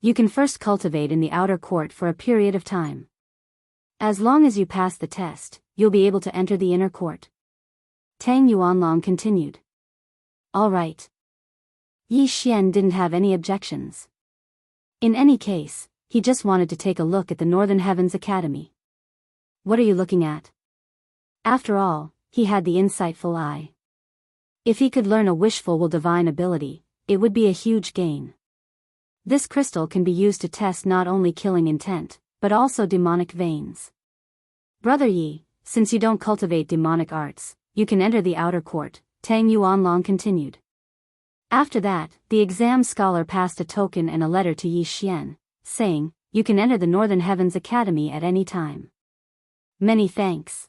Speaker 1: You can first cultivate in the outer court for a period of time. As long as you pass the test, you'll be able to enter the inner court. Tang Yuanlong continued. All right. Yi Xian didn't have any objections. In any case, he just wanted to take a look at the Northern Heavens Academy. What are you looking at? After all, he had the insightful eye. If he could learn a wishful divine ability, it would be a huge gain. This crystal can be used to test not only killing intent, but also demonic veins. Brother Yi, since you don't cultivate demonic arts, you can enter the outer court, Tang Yuanlong continued. After that, the exam scholar passed a token and a letter to Yi Xian, saying, you can enter the Northern Heavens Academy at any time. Many thanks.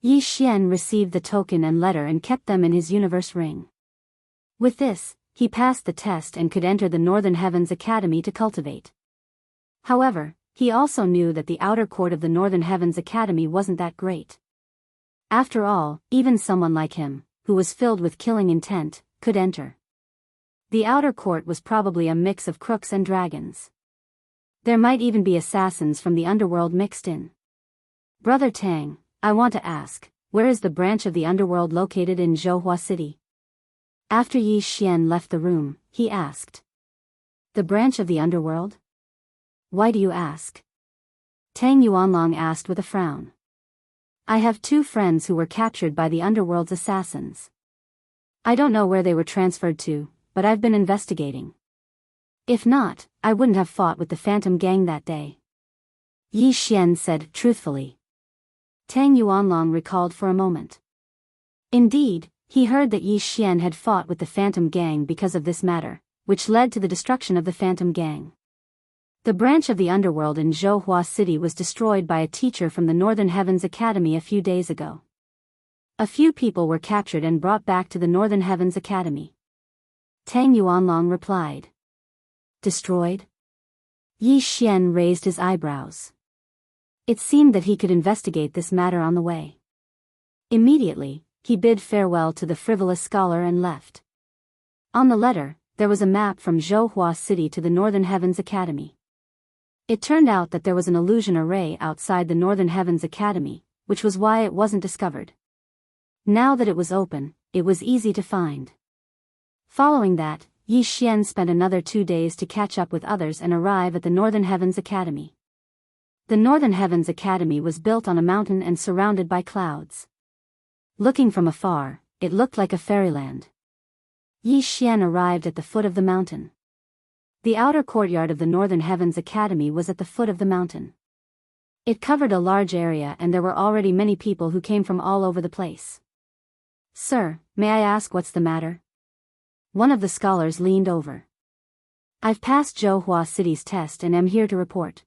Speaker 1: Yi Xian received the token and letter and kept them in his universe ring. With this, he passed the test and could enter the Northern Heavens Academy to cultivate. However, he also knew that the outer court of the Northern Heavens Academy wasn't that great. After all, even someone like him, who was filled with killing intent, could enter. The outer court was probably a mix of crooks and dragons. There might even be assassins from the underworld mixed in. Brother Tang, I want to ask, where is the branch of the underworld located in Zhouhua City? After Yi Xian left the room, he asked. The branch of the underworld? Why do you ask? Tang Yuanlong asked with a frown. I have 2 friends who were captured by the underworld's assassins. I don't know where they were transferred to, but I've been investigating. If not, I wouldn't have fought with the Phantom Gang that day. Yi Xian said truthfully. Tang Yuanlong recalled for a moment. Indeed, he heard that Yi Xian had fought with the Phantom Gang because of this matter, which led to the destruction of the Phantom Gang. The branch of the underworld in Zhouhua City was destroyed by a teacher from the Northern Heavens Academy a few days ago. A few people were captured and brought back to the Northern Heavens Academy. Tang Yuanlong replied. Destroyed? Yi Xian raised his eyebrows. It seemed that he could investigate this matter on the way. Immediately, he bid farewell to the frivolous scholar and left. On the letter, there was a map from Zhouhua City to the Northern Heavens Academy. It turned out that there was an illusion array outside the Northern Heavens Academy, which was why it wasn't discovered. Now that it was open, it was easy to find. Following that, Yi Xian spent another 2 days to catch up with others and arrive at the Northern Heavens Academy. The Northern Heavens Academy was built on a mountain and surrounded by clouds. Looking from afar, it looked like a fairyland. Yi Xian arrived at the foot of the mountain. The outer courtyard of the Northern Heavens Academy was at the foot of the mountain. It covered a large area and there were already many people who came from all over the place. Sir, may I ask what's the matter? One of the scholars leaned over. I've passed Zhouhua City's test and am here to report.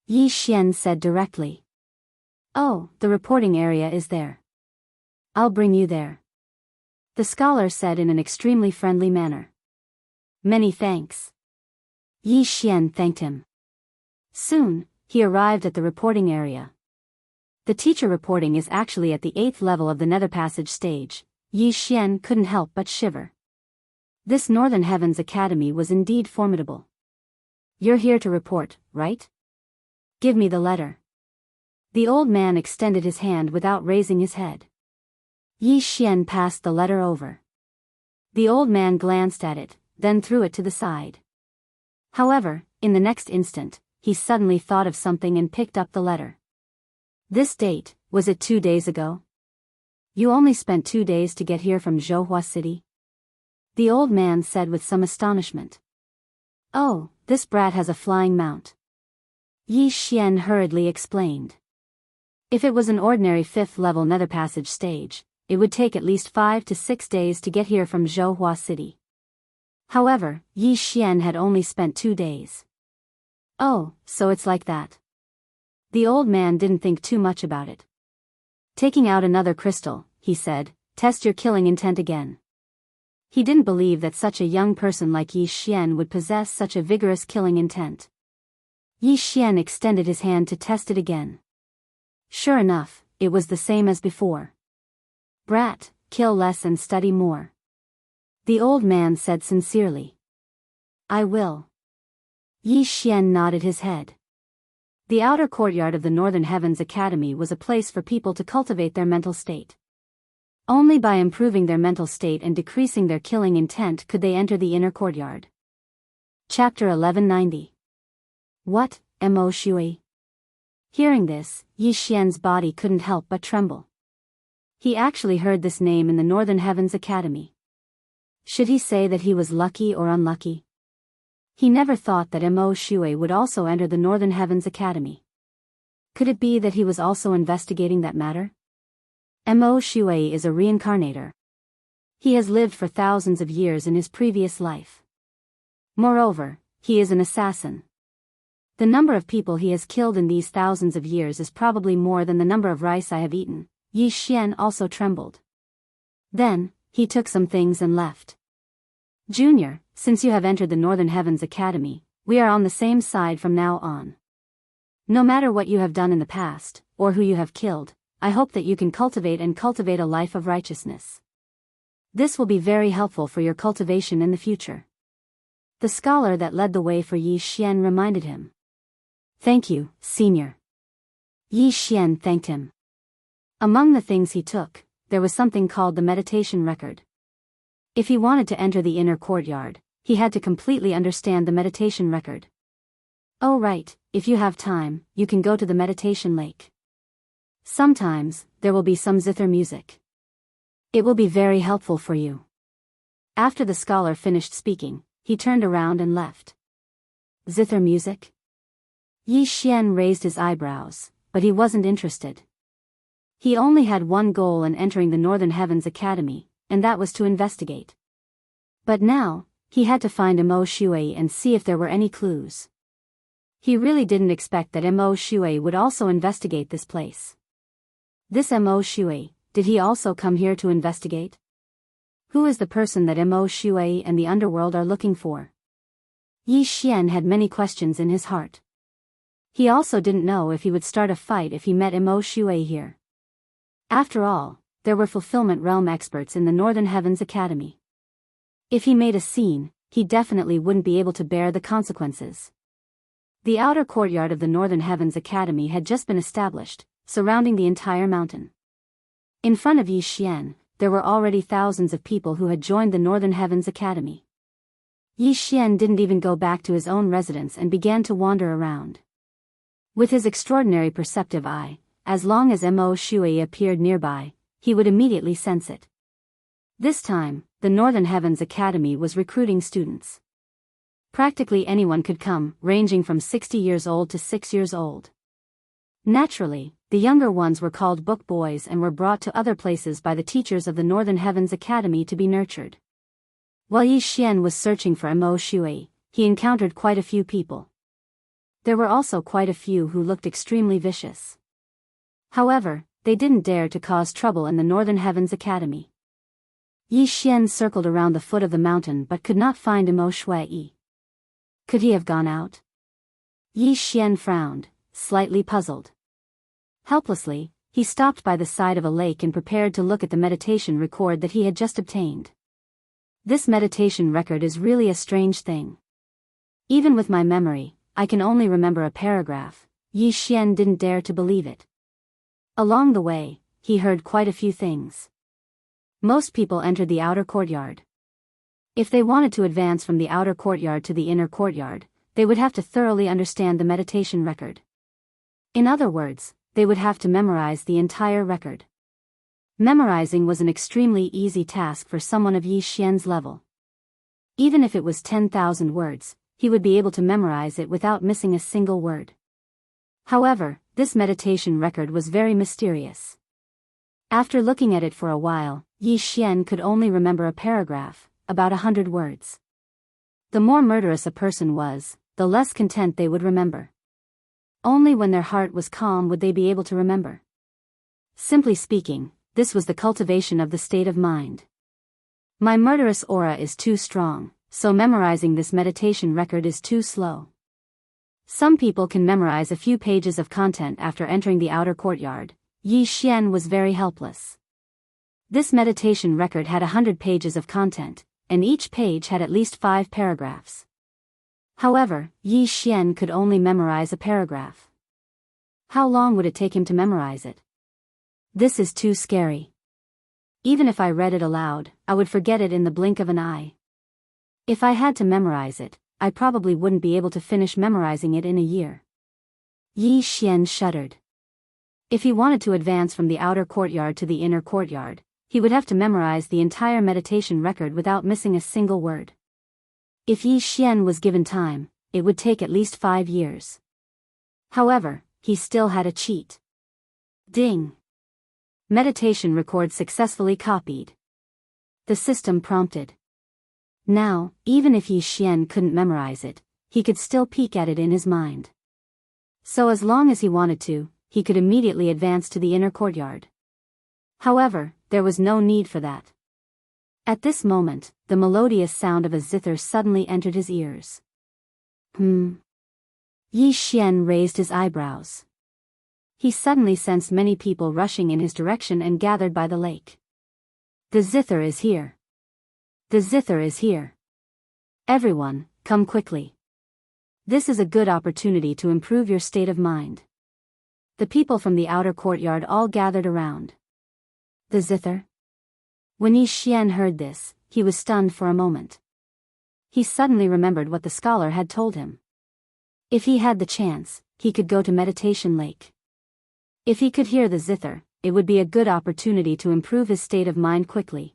Speaker 1: Yi Xian said directly. Oh, the reporting area is there. I'll bring you there. The scholar said in an extremely friendly manner. Many thanks. Yi Xian thanked him. Soon, he arrived at the reporting area. The teacher reporting is actually at the 8th level of the Nether Passage stage. Yi Xian couldn't help but shiver. This Northern Heavens Academy was indeed formidable. You're here to report, right? Give me the letter. The old man extended his hand without raising his head. Yi Xian passed the letter over. The old man glanced at it, then threw it to the side. However, in the next instant, he suddenly thought of something and picked up the letter. This date, was it 2 days ago? You only spent 2 days to get here from Zhouhua City? The old man said with some astonishment. Oh, this brat has a flying mount. Yi Xian hurriedly explained. If it was an ordinary 5th level Nether Passage stage, it would take at least 5 to 6 days to get here from Zhouhua City. However, Yi Xian had only spent 2 days. Oh, so it's like that. The old man didn't think too much about it. Taking out another crystal, he said, test your killing intent again. He didn't believe that such a young person like Yi Xian would possess such a vigorous killing intent. Yi Xian extended his hand to test it again. Sure enough, it was the same as before. Brat, kill less and study more. The old man said sincerely. I will. Yi Xian nodded his head. The outer courtyard of the Northern Heavens Academy was a place for people to cultivate their mental state. Only by improving their mental state and decreasing their killing intent could they enter the inner courtyard. Chapter 1190. What, Mo Shui? Hearing this, Yi Xian's body couldn't help but tremble. He actually heard this name in the Northern Heavens Academy. Should he say that he was lucky or unlucky? He never thought that Mo Shui would also enter the Northern Heavens Academy. Could it be that he was also investigating that matter? Mo Shui is a reincarnator. He has lived for thousands of years in his previous life. Moreover, he is an assassin. The number of people he has killed in these thousands of years is probably more than the number of rice I have eaten. Yi Xian also trembled. Then, he took some things and left. Junior, since you have entered the Northern Heavens Academy, we are on the same side from now on. No matter what you have done in the past, or who you have killed, I hope that you can cultivate a life of righteousness. This will be very helpful for your cultivation in the future. The scholar that led the way for Yi Xian reminded him. Thank you, senior. Yi Xian thanked him. Among the things he took, there was something called the meditation record. If he wanted to enter the inner courtyard, he had to completely understand the meditation record. Oh right, if you have time, you can go to the meditation lake. Sometimes, there will be some zither music. It will be very helpful for you. After the scholar finished speaking, he turned around and left. Zither music? Yi Xian raised his eyebrows, but he wasn't interested. He only had one goal in entering the Northern Heavens Academy, and that was to investigate. But now, he had to find Mo Shui and see if there were any clues. He really didn't expect that Mo Shui would also investigate this place. This Mo Shui, did he also come here to investigate? Who is the person that Mo Shui and the underworld are looking for? Yi Xian had many questions in his heart. He also didn't know if he would start a fight if he met Mo Shui here. After all, there were fulfillment realm experts in the Northern Heavens Academy. If he made a scene, he definitely wouldn't be able to bear the consequences. The outer courtyard of the Northern Heavens Academy had just been established, surrounding the entire mountain. In front of Yi Xian, there were already thousands of people who had joined the Northern Heavens Academy. Yi Xian didn't even go back to his own residence and began to wander around. With his extraordinary perceptive eye, as long as Mo Shui appeared nearby, he would immediately sense it. This time, the Northern Heavens Academy was recruiting students. Practically anyone could come, ranging from 60 years old to 6 years old. Naturally, the younger ones were called book boys and were brought to other places by the teachers of the Northern Heavens Academy to be nurtured. While Yi Xian was searching for Mo Shui, he encountered quite a few people. There were also quite a few who looked extremely vicious. However, they didn't dare to cause trouble in the Northern Heavens Academy. Yi Xian circled around the foot of the mountain but could not find Mo Shui. Could he have gone out? Yi Xian frowned, slightly puzzled. Helplessly, he stopped by the side of a lake and prepared to look at the meditation record that he had just obtained. This meditation record is really a strange thing. Even with my memory, I can only remember a paragraph. Yi Xian didn't dare to believe it. Along the way, he heard quite a few things. Most people entered the outer courtyard. If they wanted to advance from the outer courtyard to the inner courtyard, they would have to thoroughly understand the meditation record. In other words, they would have to memorize the entire record. Memorizing was an extremely easy task for someone of Yi Xian's level. Even if it was 10,000 words, he would be able to memorize it without missing a single word. However, this meditation record was very mysterious. After looking at it for a while, Yi Xian could only remember a paragraph, about 100 words. The more murderous a person was, the less content they would remember. Only when their heart was calm would they be able to remember. Simply speaking, this was the cultivation of the state of mind. My murderous aura is too strong, so memorizing this meditation record is too slow. Some people can memorize a few pages of content after entering the outer courtyard. Yi Xian was very helpless. This meditation record had 100 pages of content, and each page had at least 5 paragraphs. However, Yi Xian could only memorize a paragraph. How long would it take him to memorize it? This is too scary. Even if I read it aloud, I would forget it in the blink of an eye. If I had to memorize it, I probably wouldn't be able to finish memorizing it in a year. Yi Xian shuddered. If he wanted to advance from the outer courtyard to the inner courtyard, he would have to memorize the entire meditation record without missing a single word. If Yi Xian was given time, it would take at least 5 years. However, he still had a cheat. Ding! Meditation record successfully copied. The system prompted. Now, even if Yi Xian couldn't memorize it, he could still peek at it in his mind. So as long as he wanted to, he could immediately advance to the inner courtyard. However, there was no need for that. At this moment, the melodious sound of a zither suddenly entered his ears. Yi Xian raised his eyebrows. He suddenly sensed many people rushing in his direction and gathered by the lake. The zither is here. The zither is here. Everyone, come quickly. This is a good opportunity to improve your state of mind. The people from the outer courtyard all gathered around. The zither? When Yi Xian heard this, he was stunned for a moment. He suddenly remembered what the scholar had told him. If he had the chance, he could go to Meditation Lake. If he could hear the zither, it would be a good opportunity to improve his state of mind quickly.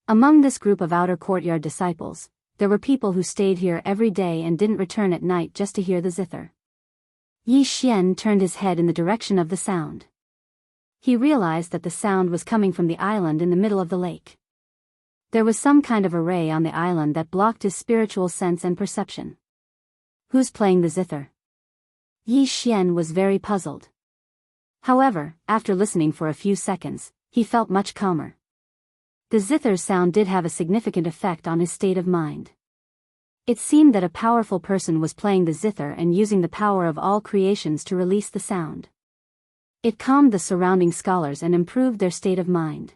Speaker 1: Among this group of outer courtyard disciples, there were people who stayed here every day and didn't return at night just to hear the zither. Yi Xian turned his head in the direction of the sound. He realized that the sound was coming from the island in the middle of the lake. There was some kind of array on the island that blocked his spiritual sense and perception. Who's playing the zither? Yi Xian was very puzzled. However, after listening for a few seconds, he felt much calmer. The zither's sound did have a significant effect on his state of mind. It seemed that a powerful person was playing the zither and using the power of all creations to release the sound. It calmed the surrounding scholars and improved their state of mind.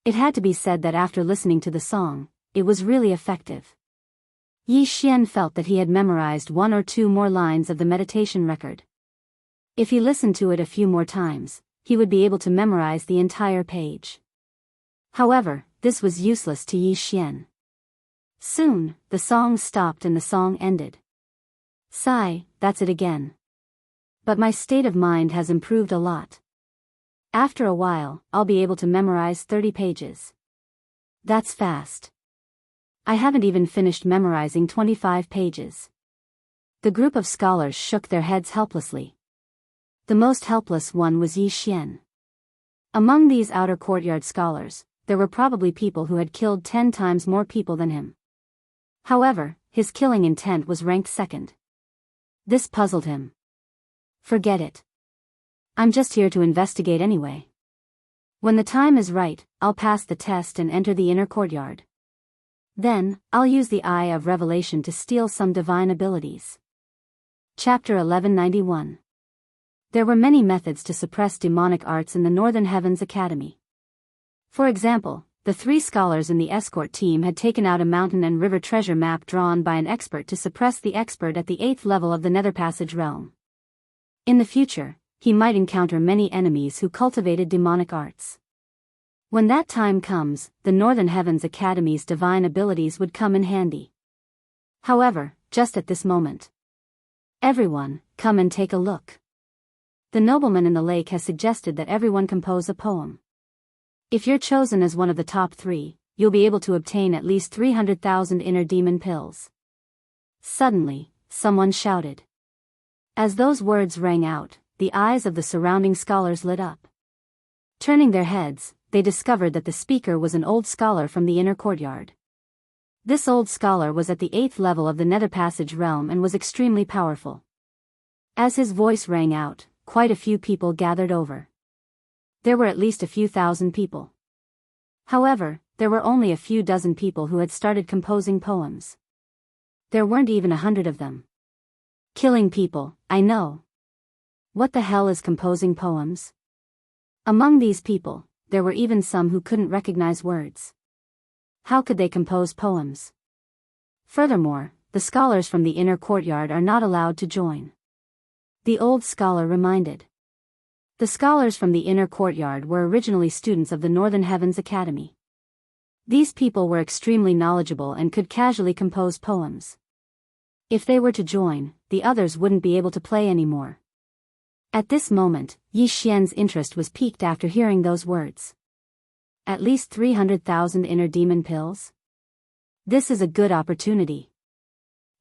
Speaker 1: It had to be said that after listening to the song, it was really effective. Yi Xian felt that he had memorized one or two more lines of the meditation record. If he listened to it a few more times, he would be able to memorize the entire page. However, this was useless to Yi Xian. Soon, the song stopped and the song ended. Sigh, that's it again. But my state of mind has improved a lot. After a while, I'll be able to memorize 30 pages. That's fast. I haven't even finished memorizing 25 pages. The group of scholars shook their heads helplessly. The most helpless one was Yi Xian. Among these outer courtyard scholars, there were probably people who had killed 10 times more people than him. However, his killing intent was ranked second. This puzzled him. Forget it. I'm just here to investigate anyway. When the time is right, I'll pass the test and enter the inner courtyard. Then, I'll use the Eye of Revelation to steal some divine abilities. Chapter 1191. There were many methods to suppress demonic arts in the Northern Heavens Academy. For example, the 3 scholars in the escort team had taken out a mountain and river treasure map drawn by an expert to suppress the expert at the 8th level of the Nether Passage realm. In the future, he might encounter many enemies who cultivated demonic arts. When that time comes, the Northern Heavens Academy's divine abilities would come in handy. However, just at this moment. Everyone, come and take a look. The nobleman in the lake has suggested that everyone compose a poem. If you're chosen as one of the top 3, you'll be able to obtain at least 300,000 inner demon pills. Suddenly, someone shouted. As those words rang out, the eyes of the surrounding scholars lit up. Turning their heads, they discovered that the speaker was an old scholar from the inner courtyard. This old scholar was at the 8th level of the Nether Passage realm and was extremely powerful. As his voice rang out, quite a few people gathered over. There were at least a few thousand people. However, there were only a few dozen people who had started composing poems. There weren't even 100 of them. Killing people, I know. What the hell is composing poems? Among these people, there were even some who couldn't recognize words. How could they compose poems? Furthermore, the scholars from the inner courtyard are not allowed to join. The old scholar reminded. The scholars from the inner courtyard were originally students of the Northern Heavens Academy. These people were extremely knowledgeable and could casually compose poems. If they were to join, the others wouldn't be able to play anymore. At this moment, Yi Xian's interest was piqued after hearing those words. At least 300,000 inner demon pills? This is a good opportunity.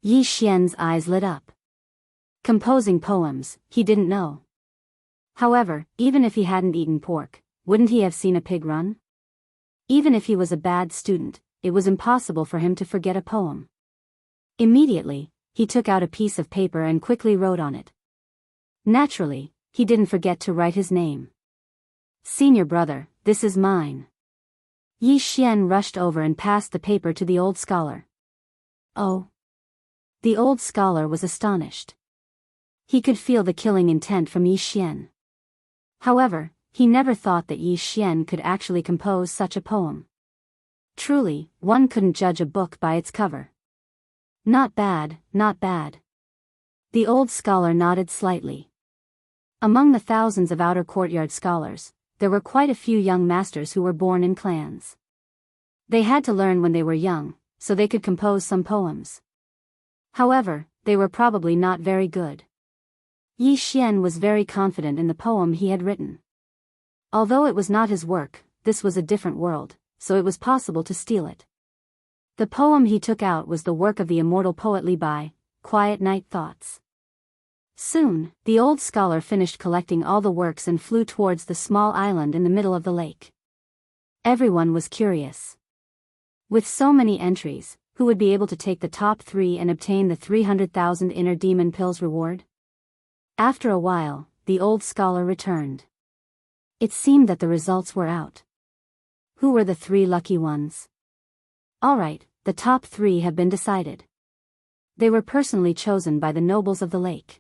Speaker 1: Yi Xian's eyes lit up. Composing poems, he didn't know. However, even if he hadn't eaten pork, wouldn't he have seen a pig run? Even if he was a bad student, it was impossible for him to forget a poem. Immediately, he took out a piece of paper and quickly wrote on it. Naturally, he didn't forget to write his name. Senior brother, this is mine. Yi Xian rushed over and passed the paper to the old scholar. Oh. The old scholar was astonished. He could feel the killing intent from Yi Xian. However, he never thought that Yi Xian could actually compose such a poem. Truly, one couldn't judge a book by its cover. Not bad, not bad. The old scholar nodded slightly. Among the thousands of outer courtyard scholars, there were quite a few young masters who were born in clans. They had to learn when they were young, so they could compose some poems. However, they were probably not very good. Yi Xian was very confident in the poem he had written. Although it was not his work, this was a different world, so it was possible to steal it. The poem he took out was the work of the immortal poet Li Bai, Quiet Night Thoughts. Soon, the old scholar finished collecting all the works and flew towards the small island in the middle of the lake. Everyone was curious. With so many entries, who would be able to take the top 3 and obtain the 300,000 inner demon pills reward? After a while, the old scholar returned. It seemed that the results were out. Who were the 3 lucky ones? Alright, the top 3 have been decided. They were personally chosen by the nobles of the lake.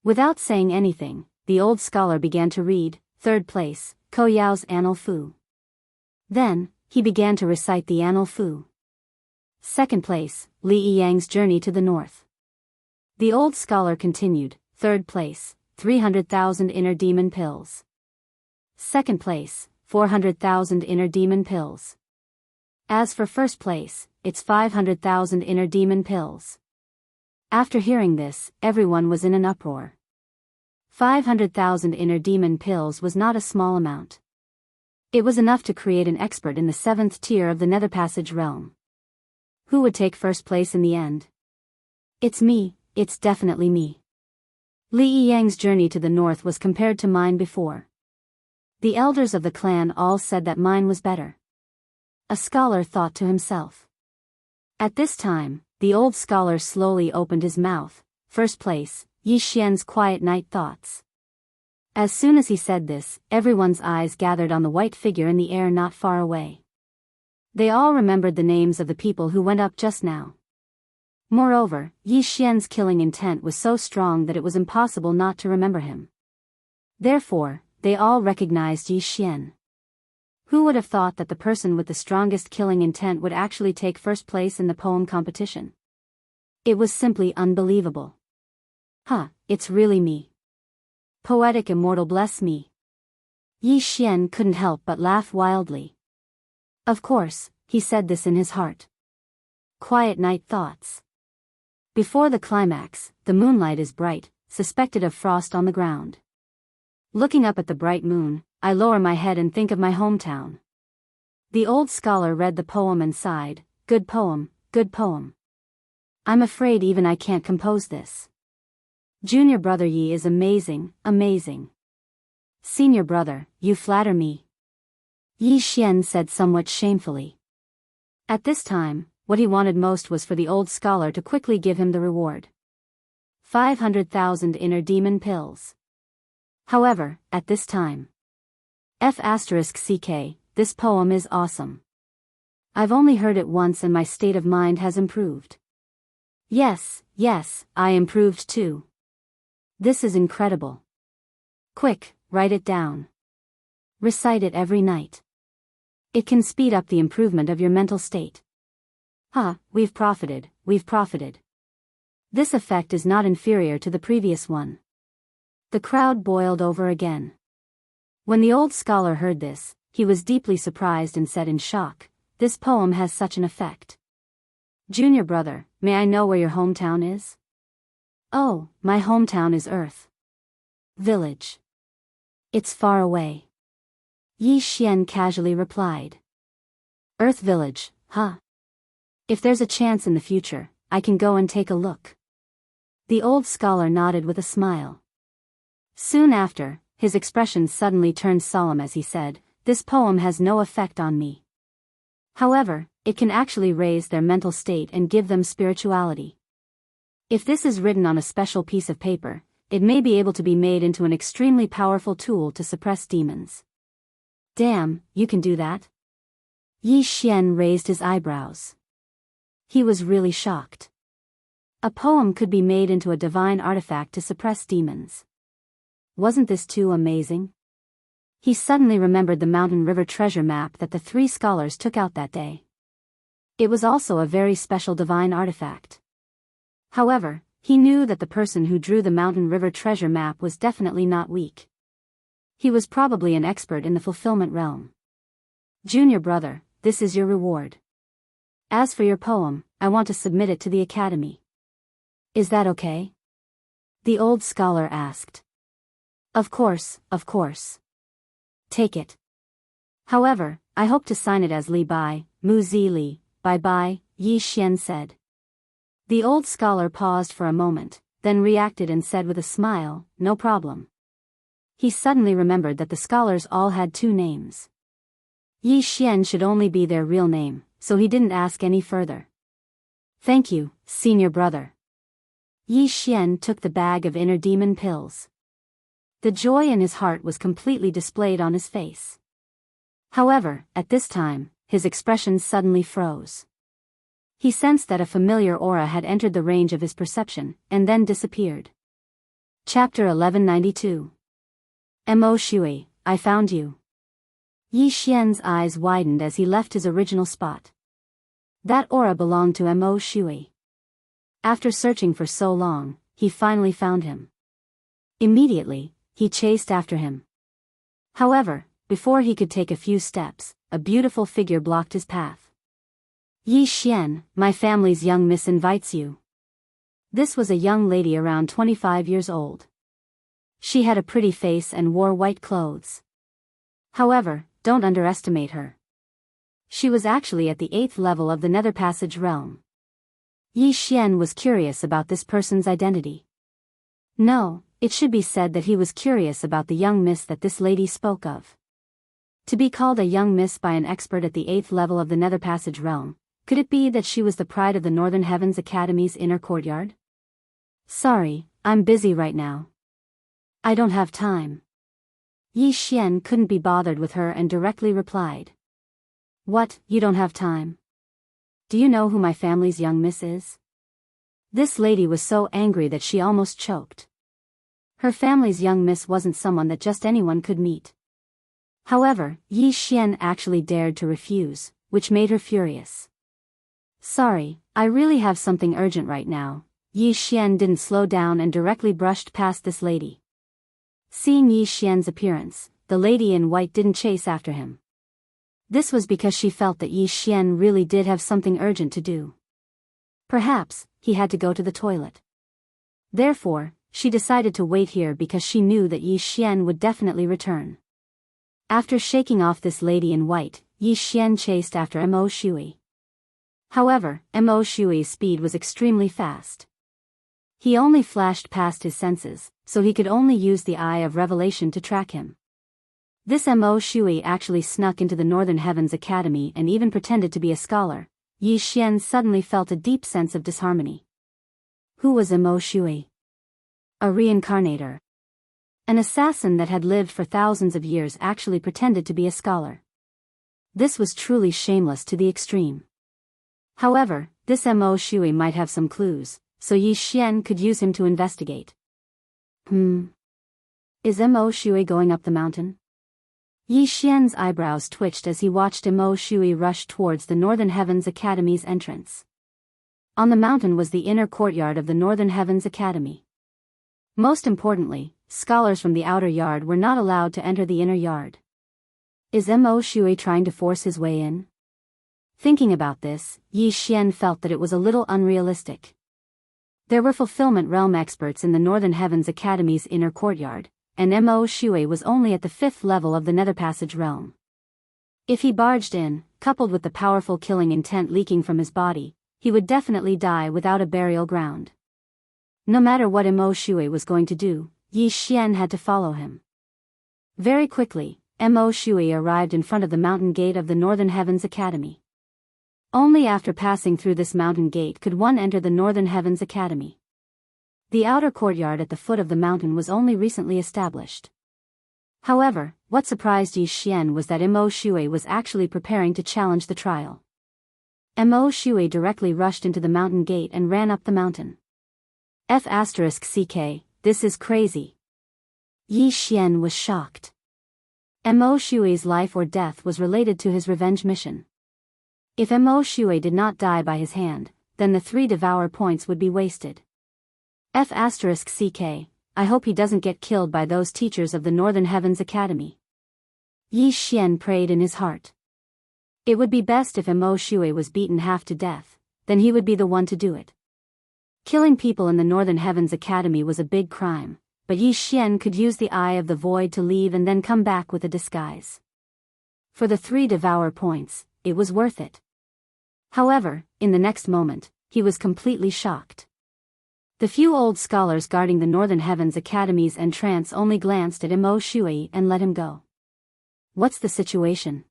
Speaker 1: Without saying anything, the old scholar began to read, 3rd place, Ko Yao's Annal Fu. Then, he began to recite the Annal Fu. 2nd place, Li Yiyang's Journey to the North. The old scholar continued, 3rd place, 300,000 inner demon pills. 2nd place, 400,000 inner demon pills. As for 1st place, it's 500,000 inner demon pills. After hearing this, everyone was in an uproar. 500,000 inner demon pills was not a small amount. It was enough to create an expert in the 7th tier of the Nether Passage realm. Who would take 1st place in the end? It's me, it's definitely me. Li Yiyang's Journey to the North was compared to mine before. The elders of the clan all said that mine was better. A scholar thought to himself. At this time, the old scholar slowly opened his mouth. 1st place, Yi Xian's Quiet Night Thoughts. As soon as he said this, everyone's eyes gathered on the white figure in the air not far away. They all remembered the names of the people who went up just now. Moreover, Yi Xian's killing intent was so strong that it was impossible not to remember him. Therefore, they all recognized Yi Xian. Who would have thought that the person with the strongest killing intent would actually take 1st place in the poem competition? It was simply unbelievable. It's really me. Poetic immortal bless me. Yi Xian couldn't help but laugh wildly. Of course, he said this in his heart. Quiet Night Thoughts. Before the climax, the moonlight is bright, suspected of frost on the ground. Looking up at the bright moon, I lower my head and think of my hometown. The old scholar read the poem and sighed, good poem, good poem. I'm afraid even I can't compose this. Junior brother Yi is amazing, amazing. Senior brother, you flatter me. Yi Xian said somewhat shamefully. At this time, what he wanted most was for the old scholar to quickly give him the reward. 500,000 inner demon pills. However, at this time. *CK, this poem is awesome. I've only heard it once and my state of mind has improved. Yes, I improved too. This is incredible. Quick, write it down. Recite it every night. It can speed up the improvement of your mental state. We've profited. This effect is not inferior to the previous one. The crowd boiled over again. When the old scholar heard this, he was deeply surprised and said in shock, this poem has such an effect. Junior brother, may I know where your hometown is? Oh, my hometown is Earth Village. It's far away. Yi Xian casually replied. Earth Village, If there's a chance in the future, I can go and take a look. The old scholar nodded with a smile. Soon after, his expression suddenly turned solemn as he said, this poem has no effect on me. However, it can actually raise their mental state and give them spirituality. If this is written on a special piece of paper, it may be able to be made into an extremely powerful tool to suppress demons. Damn, you can do that? Yi Xian raised his eyebrows. He was really shocked. A poem could be made into a divine artifact to suppress demons. Wasn't this too amazing? He suddenly remembered the mountain river treasure map that the 3 scholars took out that day. It was also a very special divine artifact. However, he knew that the person who drew the mountain river treasure map was definitely not weak. He was probably an expert in the fulfillment realm. Junior brother, this is your reward. As for your poem, I want to submit it to the academy. Is that okay? The old scholar asked. Of course. Take it. However, I hope to sign it as Li Bai, Mu Zi Li, bye, Yi Xian said. The old scholar paused for a moment, then reacted and said with a smile, "No problem." He suddenly remembered that the scholars all had two names. Yi Xian should only be their real name, so he didn't ask any further. "Thank you, senior brother." Yi Xian took the bag of inner demon pills. The joy in his heart was completely displayed on his face. However, at this time, his expression suddenly froze. He sensed that a familiar aura had entered the range of his perception, and then disappeared. Chapter 1192. Mo Shui, I found you. Yi Xian's eyes widened as he left his original spot. That aura belonged to Mo Shui. After searching for so long, he finally found him. Immediately, he chased after him. However, before he could take a few steps, a beautiful figure blocked his path. "Yi Xian, my family's young miss invites you." This was a young lady around 25 years old. She had a pretty face and wore white clothes. However, don't underestimate her. She was actually at the 8th level of the Nether Passage realm. Yi Xian was curious about this person's identity. No, it should be said that he was curious about the young miss that this lady spoke of. To be called a young miss by an expert at the 8th level of the Nether Passage realm, could it be that she was the pride of the Northern Heavens Academy's inner courtyard? "Sorry, I'm busy right now. I don't have time." Yi Xian couldn't be bothered with her and directly replied. "What, you don't have time? Do you know who my family's young miss is?" This lady was so angry that she almost choked. Her family's young miss wasn't someone that just anyone could meet. However, Yi Xian actually dared to refuse, which made her furious. "Sorry, I really have something urgent right now." Yi Xian didn't slow down and directly brushed past this lady. Seeing Yi Xian's appearance, the lady in white didn't chase after him. This was because she felt that Yi Xian really did have something urgent to do. Perhaps, he had to go to the toilet. Therefore, she decided to wait here because she knew that Yi Xian would definitely return. After shaking off this lady in white, Yi Xian chased after Mo Shui. However, Mo Shui's speed was extremely fast. He only flashed past his senses, so he could only use the Eye of Revelation to track him. This Mo Shui actually snuck into the Northern Heavens Academy and even pretended to be a scholar. Yi Xian suddenly felt a deep sense of disharmony. Who was Mo Shui? A reincarnator. An assassin that had lived for thousands of years actually pretended to be a scholar. This was truly shameless to the extreme. However, this Mo Shui might have some clues, so Yi Xian could use him to investigate. Is Mo Shui going up the mountain? Yi Xian's eyebrows twitched as he watched Mo Shui rush towards the Northern Heavens Academy's entrance. On the mountain was the inner courtyard of the Northern Heavens Academy. Most importantly, scholars from the outer yard were not allowed to enter the inner yard. Is Mo Shui trying to force his way in? Thinking about this, Yi Xian felt that it was a little unrealistic. There were fulfillment realm experts in the Northern Heavens Academy's inner courtyard, and Mo Shui was only at the 5th level of the Nether Passage realm. If he barged in, coupled with the powerful killing intent leaking from his body, he would definitely die without a burial ground. No matter what Mo Shui was going to do, Yi Xian had to follow him. Very quickly, Mo Shui arrived in front of the mountain gate of the Northern Heavens Academy. Only after passing through this mountain gate could one enter the Northern Heavens Academy. The outer courtyard at the foot of the mountain was only recently established. However, what surprised Yi Xian was that Mo Shui was actually preparing to challenge the trial. Mo Shui directly rushed into the mountain gate and ran up the mountain. F***ck, this is crazy. Yi Xian was shocked. Mo Shui's life or death was related to his revenge mission. If Mo Shui did not die by his hand, then the 3 devour points would be wasted. F***ck, I hope he doesn't get killed by those teachers of the Northern Heavens Academy. Yi Xian prayed in his heart. It would be best if Mo Shui was beaten half to death, then he would be the one to do it. Killing people in the Northern Heavens Academy was a big crime, but Yi Xian could use the Eye of the Void to leave and then come back with a disguise. For the 3 devour points, it was worth it. However, in the next moment, he was completely shocked. The few old scholars guarding the Northern Heavens Academy's entrance only glanced at Mo Shui and let him go. What's the situation?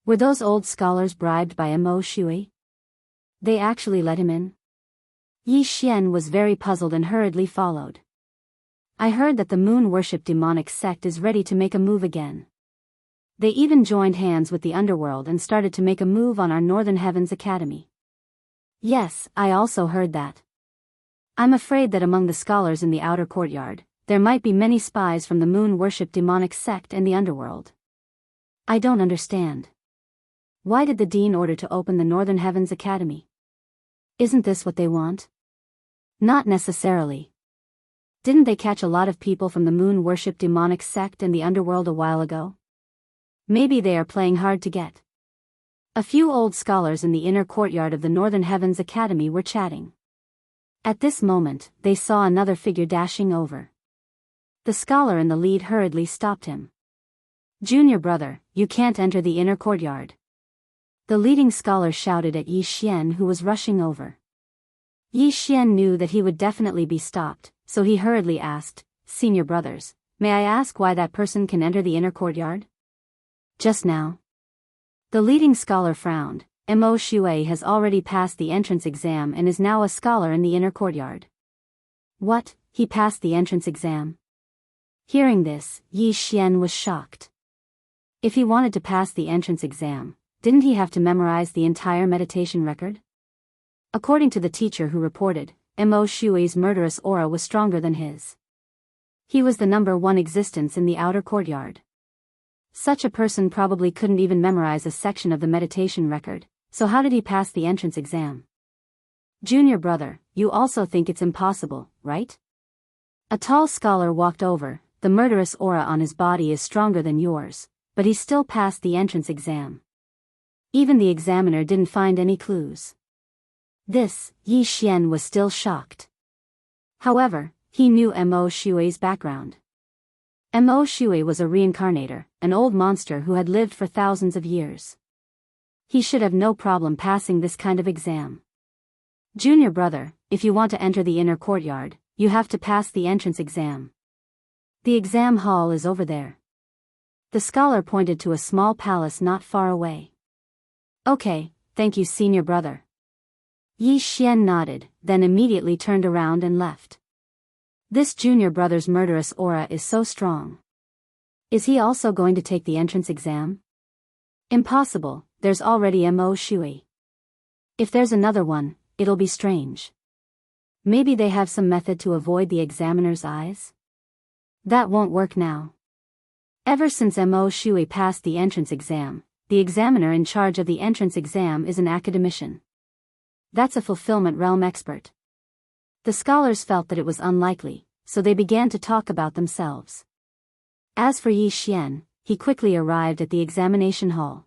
Speaker 1: Were those old scholars bribed by Mo Shui? They actually let him in? Yi Xian was very puzzled and hurriedly followed. I heard that the moon-worship demonic sect is ready to make a move again. They even joined hands with the underworld and started to make a move on our Northern Heavens Academy. Yes, I also heard that. I'm afraid that among the scholars in the outer courtyard, there might be many spies from the moon-worship demonic sect and the underworld. I don't understand. Why did the dean order to open the Northern Heavens Academy? Isn't this what they want? Not necessarily. Didn't they catch a lot of people from the moon-worship demonic sect and the underworld a while ago? Maybe they are playing hard to get. A few old scholars in the inner courtyard of the Northern Heavens Academy were chatting. At this moment, they saw another figure dashing over. The scholar in the lead hurriedly stopped him. "Junior brother, you can't enter the inner courtyard." The leading scholar shouted at Yi Xian, who was rushing over. Yi Xian knew that he would definitely be stopped, so he hurriedly asked, "Senior brothers, may I ask why that person can enter the inner courtyard?" "Just now." The leading scholar frowned. Mo Shui has already passed the entrance exam and is now a scholar in the inner courtyard. What, he passed the entrance exam? Hearing this, Yi Xian was shocked. If he wanted to pass the entrance exam, didn't he have to memorize the entire meditation record? According to the teacher who reported, Mo Shui's murderous aura was stronger than his. He was the #1 existence in the outer courtyard. Such a person probably couldn't even memorize a section of the meditation record, so how did he pass the entrance exam? "Junior brother, you also think it's impossible, right?" A tall scholar walked over. "The murderous aura on his body is stronger than yours, but he still passed the entrance exam. Even the examiner didn't find any clues." This, Yi Xian was still shocked. However, he knew Mo Shui's background. Mo Shui was a reincarnator, an old monster who had lived for thousands of years. He should have no problem passing this kind of exam. "Junior brother, if you want to enter the inner courtyard, you have to pass the entrance exam. The exam hall is over there." The scholar pointed to a small palace not far away. "Okay, thank you, senior brother." Yi Xian nodded, then immediately turned around and left. This junior brother's murderous aura is so strong. Is he also going to take the entrance exam? Impossible, there's already Mo Shui. If there's another one, it'll be strange. Maybe they have some method to avoid the examiner's eyes? That won't work now. Ever since Mo Shui passed the entrance exam, the examiner in charge of the entrance exam is an academician. That's a fulfillment realm expert. The scholars felt that it was unlikely, so they began to talk about themselves. As for Yi Xian, he quickly arrived at the examination hall.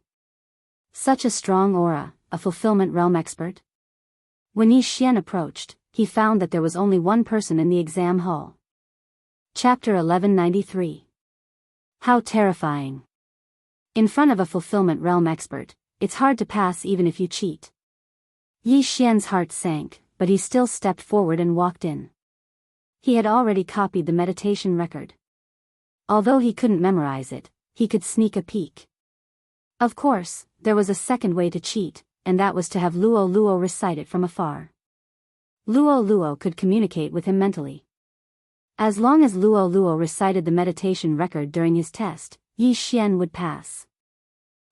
Speaker 1: Such a strong aura, a fulfillment realm expert? When Yi Xian approached, he found that there was only one person in the exam hall. Chapter 1193. How terrifying. In front of a fulfillment realm expert, it's hard to pass even if you cheat. Yi Xian's heart sank, but he still stepped forward and walked in. He had already copied the meditation record. Although he couldn't memorize it, he could sneak a peek. Of course, there was a second way to cheat, and that was to have Luo Luo recite it from afar. Luo Luo could communicate with him mentally. As long as Luo Luo recited the meditation record during his test, Yi Xian would pass.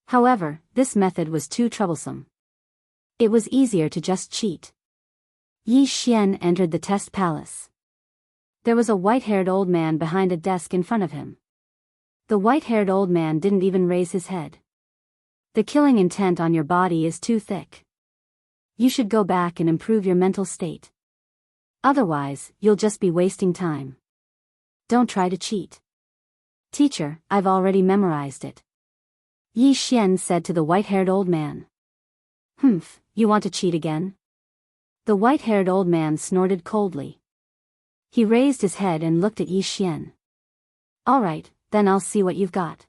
Speaker 1: However, this method was too troublesome. It was easier to just cheat. Yi Xian entered the test palace. There was a white-haired old man behind a desk in front of him. The white-haired old man didn't even raise his head. "The killing intent on your body is too thick. You should go back and improve your mental state. Otherwise, you'll just be wasting time. Don't try to cheat." "Teacher, I've already memorized it," Yi Xian said to the white-haired old man. "Humph, you want to cheat again?" The white-haired old man snorted coldly. He raised his head and looked at Yi Xian. "All right, then I'll see what you've got."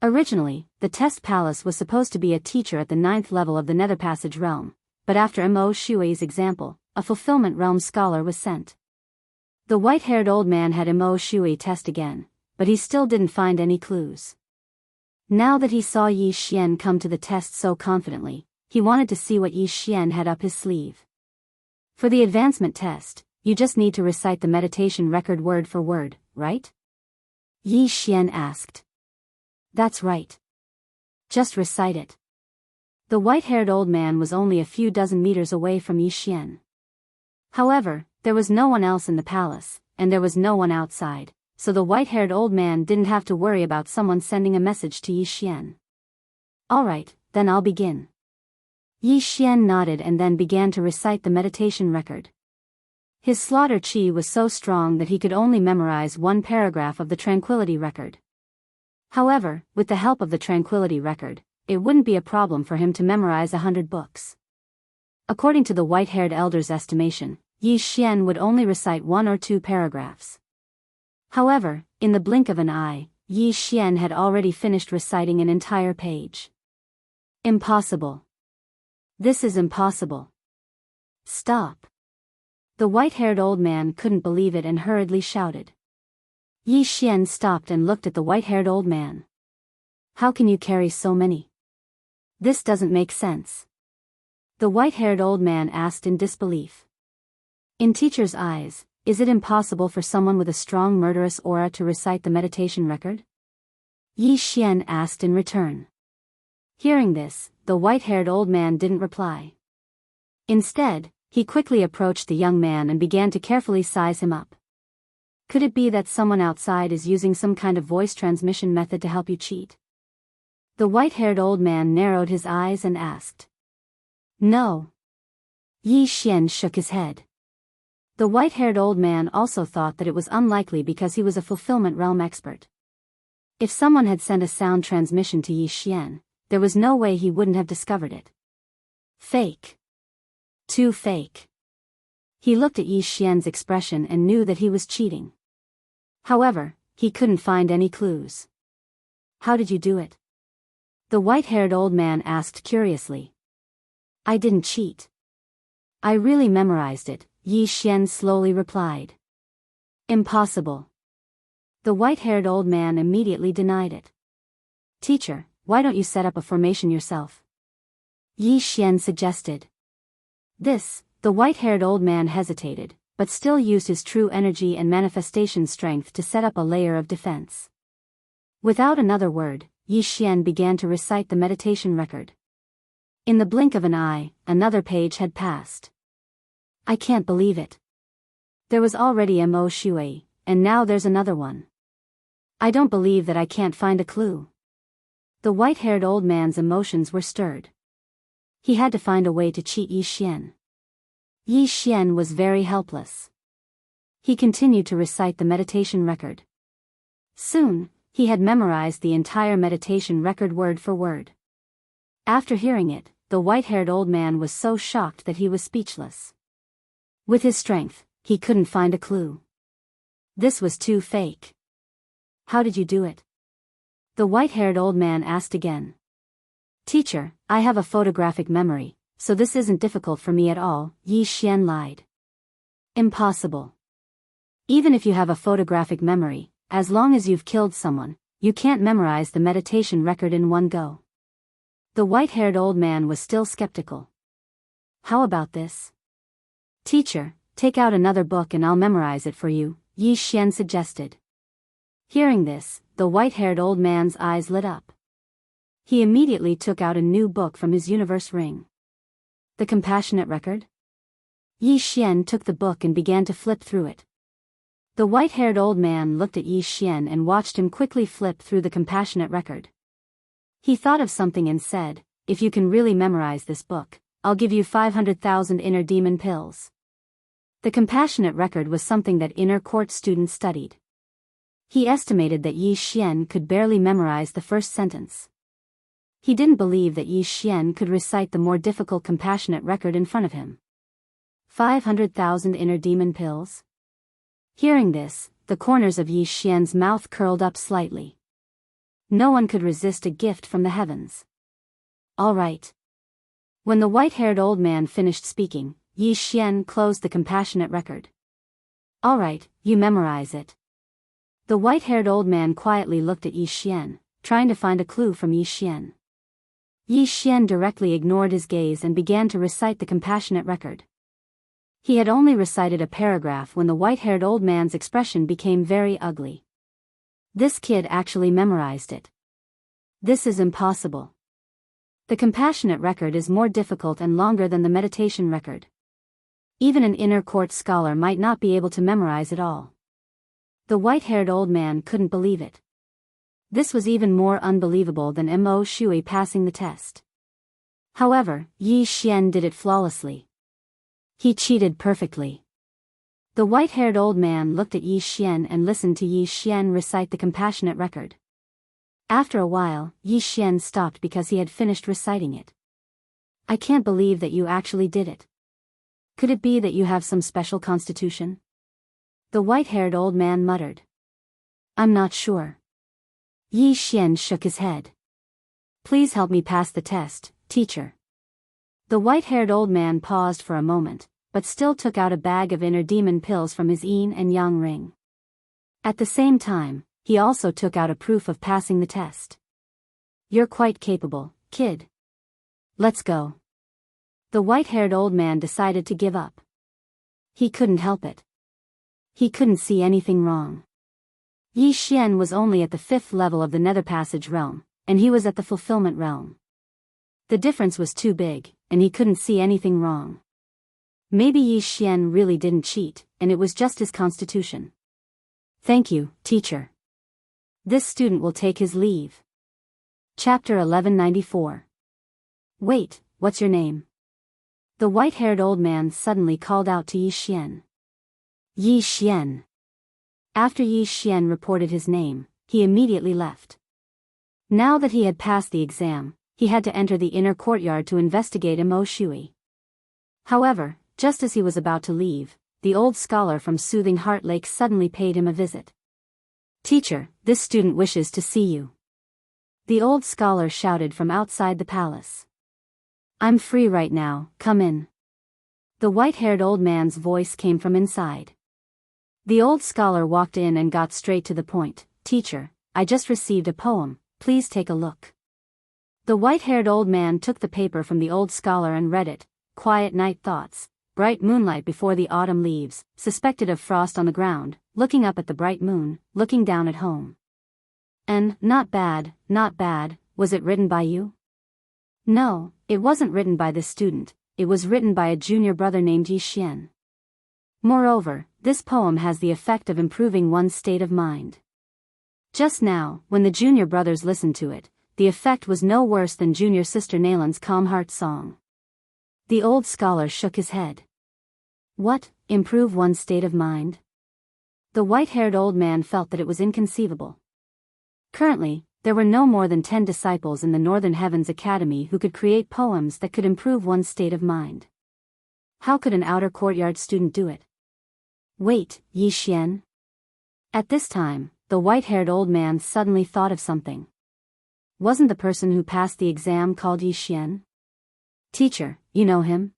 Speaker 1: Originally, the test palace was supposed to be a teacher at the 9th level of the Nether Passage realm, but after Mo Shui's example, a fulfillment realm scholar was sent. The white-haired old man had Imo Shui test again, but he still didn't find any clues. Now that he saw Yi Xian come to the test so confidently, he wanted to see what Yi Xian had up his sleeve. For the advancement test, you just need to recite the meditation record word for word, right? Yi Xian asked. That's right. Just recite it. The white-haired old man was only a few dozen meters away from Yi Xian. However, there was no one else in the palace, and there was no one outside, so the white-haired old man didn't have to worry about someone sending a message to Yi Xian. Alright, then I'll begin. Yi Xian nodded and then began to recite the meditation record. His slaughter chi was so strong that he could only memorize one paragraph of the tranquility record. However, with the help of the tranquility record, it wouldn't be a problem for him to memorize 100 books. According to the white-haired elder's estimation, Yi Xian would only recite 1 or 2 paragraphs. However, in the blink of an eye, Yi Xian had already finished reciting an entire page. Impossible. This is impossible. Stop. The white-haired old man couldn't believe it and hurriedly shouted. Yi Xian stopped and looked at the white-haired old man. How can you carry so many? This doesn't make sense. The white-haired old man asked in disbelief. In teacher's eyes, is it impossible for someone with a strong murderous aura to recite the meditation record? Yi Xian asked in return. Hearing this, the white-haired old man didn't reply. Instead, he quickly approached the young man and began to carefully size him up. Could it be that someone outside is using some kind of voice transmission method to help you cheat? The white-haired old man narrowed his eyes and asked. No. Yi Xian shook his head. The white-haired old man also thought that it was unlikely because he was a fulfillment realm expert. If someone had sent a sound transmission to Yi Xian, there was no way he wouldn't have discovered it. Fake. Too fake. He looked at Yi Xian's expression and knew that he was cheating. However, he couldn't find any clues. How did you do it? The white-haired old man asked curiously. I didn't cheat. I really memorized it, Yi Xian slowly replied. Impossible. The white-haired old man immediately denied it. Teacher, why don't you set up a formation yourself? Yi Xian suggested. The white-haired old man hesitated, but still used his true energy and manifestation strength to set up a layer of defense. Without another word, Yi Xian began to recite the meditation record. In the blink of an eye, another page had passed. I can't believe it. There was already a Mo Shui, and now there's another one. I don't believe that I can't find a clue. The white-haired old man's emotions were stirred. He had to find a way to cheat Yi Xian. Yi Xian was very helpless. He continued to recite the meditation record. Soon, he had memorized the entire meditation record word for word. After hearing it, the white-haired old man was so shocked that he was speechless. With his strength, he couldn't find a clue. This was too fake. How did you do it? The white-haired old man asked again. Teacher, I have a photographic memory, so this isn't difficult for me at all, Yi Xian lied. Impossible. Even if you have a photographic memory, as long as you've killed someone, you can't memorize the meditation record in one go. The white-haired old man was still skeptical. How about this? Teacher, take out another book and I'll memorize it for you, Yi Xian suggested. Hearing this, the white-haired old man's eyes lit up. He immediately took out a new book from his universe ring. The Compassionate Record? Yi Xian took the book and began to flip through it. The white-haired old man looked at Yi Xian and watched him quickly flip through the Compassionate Record. He thought of something and said, if you can really memorize this book, I'll give you 500,000 inner demon pills. The Compassionate Record was something that inner court students studied. He estimated that Yi Xian could barely memorize the first sentence. He didn't believe that Yi Xian could recite the more difficult Compassionate Record in front of him. 500,000 inner demon pills? Hearing this, the corners of Yi Xian's mouth curled up slightly. No one could resist a gift from the heavens. All right. When the white-haired old man finished speaking, Yi Xian closed the compassionate record. All right, you memorize it. The white-haired old man quietly looked at Yi Xian, trying to find a clue from Yi Xian. Yi Xian directly ignored his gaze and began to recite the compassionate record. He had only recited a paragraph when the white-haired old man's expression became very ugly. This kid actually memorized it. This is impossible. The compassionate record is more difficult and longer than the meditation record. Even an inner court scholar might not be able to memorize it all. The white-haired old man couldn't believe it. This was even more unbelievable than Mo Shui passing the test. However, Yi Xian did it flawlessly. He cheated perfectly. The white-haired old man looked at Yi Xian and listened to Yi Xian recite the compassionate record. After a while, Yi Xian stopped because he had finished reciting it. I can't believe that you actually did it. Could it be that you have some special constitution? The white-haired old man muttered. I'm not sure. Yi Xian shook his head. Please help me pass the test, teacher. The white-haired old man paused for a moment, but still took out a bag of inner demon pills from his yin and yang ring. At the same time, he also took out a proof of passing the test. You're quite capable, kid. Let's go. The white-haired old man decided to give up. He couldn't help it. He couldn't see anything wrong. Yi Xian was only at the 5th level of the Nether Passage realm, and he was at the Fulfillment realm. The difference was too big, and he couldn't see anything wrong. Maybe Yi Xian really didn't cheat, and it was just his constitution. Thank you, teacher. This student will take his leave. Chapter 1194. Wait, what's your name? The white-haired old man suddenly called out to Yi Xian. Yi Xian. After Yi Xian reported his name, he immediately left. Now that he had passed the exam, he had to enter the inner courtyard to investigate Mo Shui. However, just as he was about to leave, the old scholar from Soothing Heart Lake suddenly paid him a visit. Teacher, this student wishes to see you. The old scholar shouted from outside the palace. I'm free right now, come in. The white-haired old man's voice came from inside. The old scholar walked in and got straight to the point. Teacher, I just received a poem, please take a look. The white-haired old man took the paper from the old scholar and read it. Quiet night thoughts, bright moonlight before the autumn leaves, suspected of frost on the ground, looking up at the bright moon, looking down at home. And, not bad, was it written by you? No, it wasn't written by this student, it was written by a junior brother named Yi Xian. Moreover, this poem has the effect of improving one's state of mind. Just now, when the junior brothers listened to it, the effect was no worse than junior sister Nalan's Calm Heart song. The old scholar shook his head. What, improve one's state of mind? The white-haired old man felt that it was inconceivable. Currently, there were no more than 10 disciples in the Northern Heavens Academy who could create poems that could improve one's state of mind. How could an outer courtyard student do it? Wait, Yi Xian? At this time, the white-haired old man suddenly thought of something. Wasn't the person who passed the exam called Yi Xian? Teacher, you know him?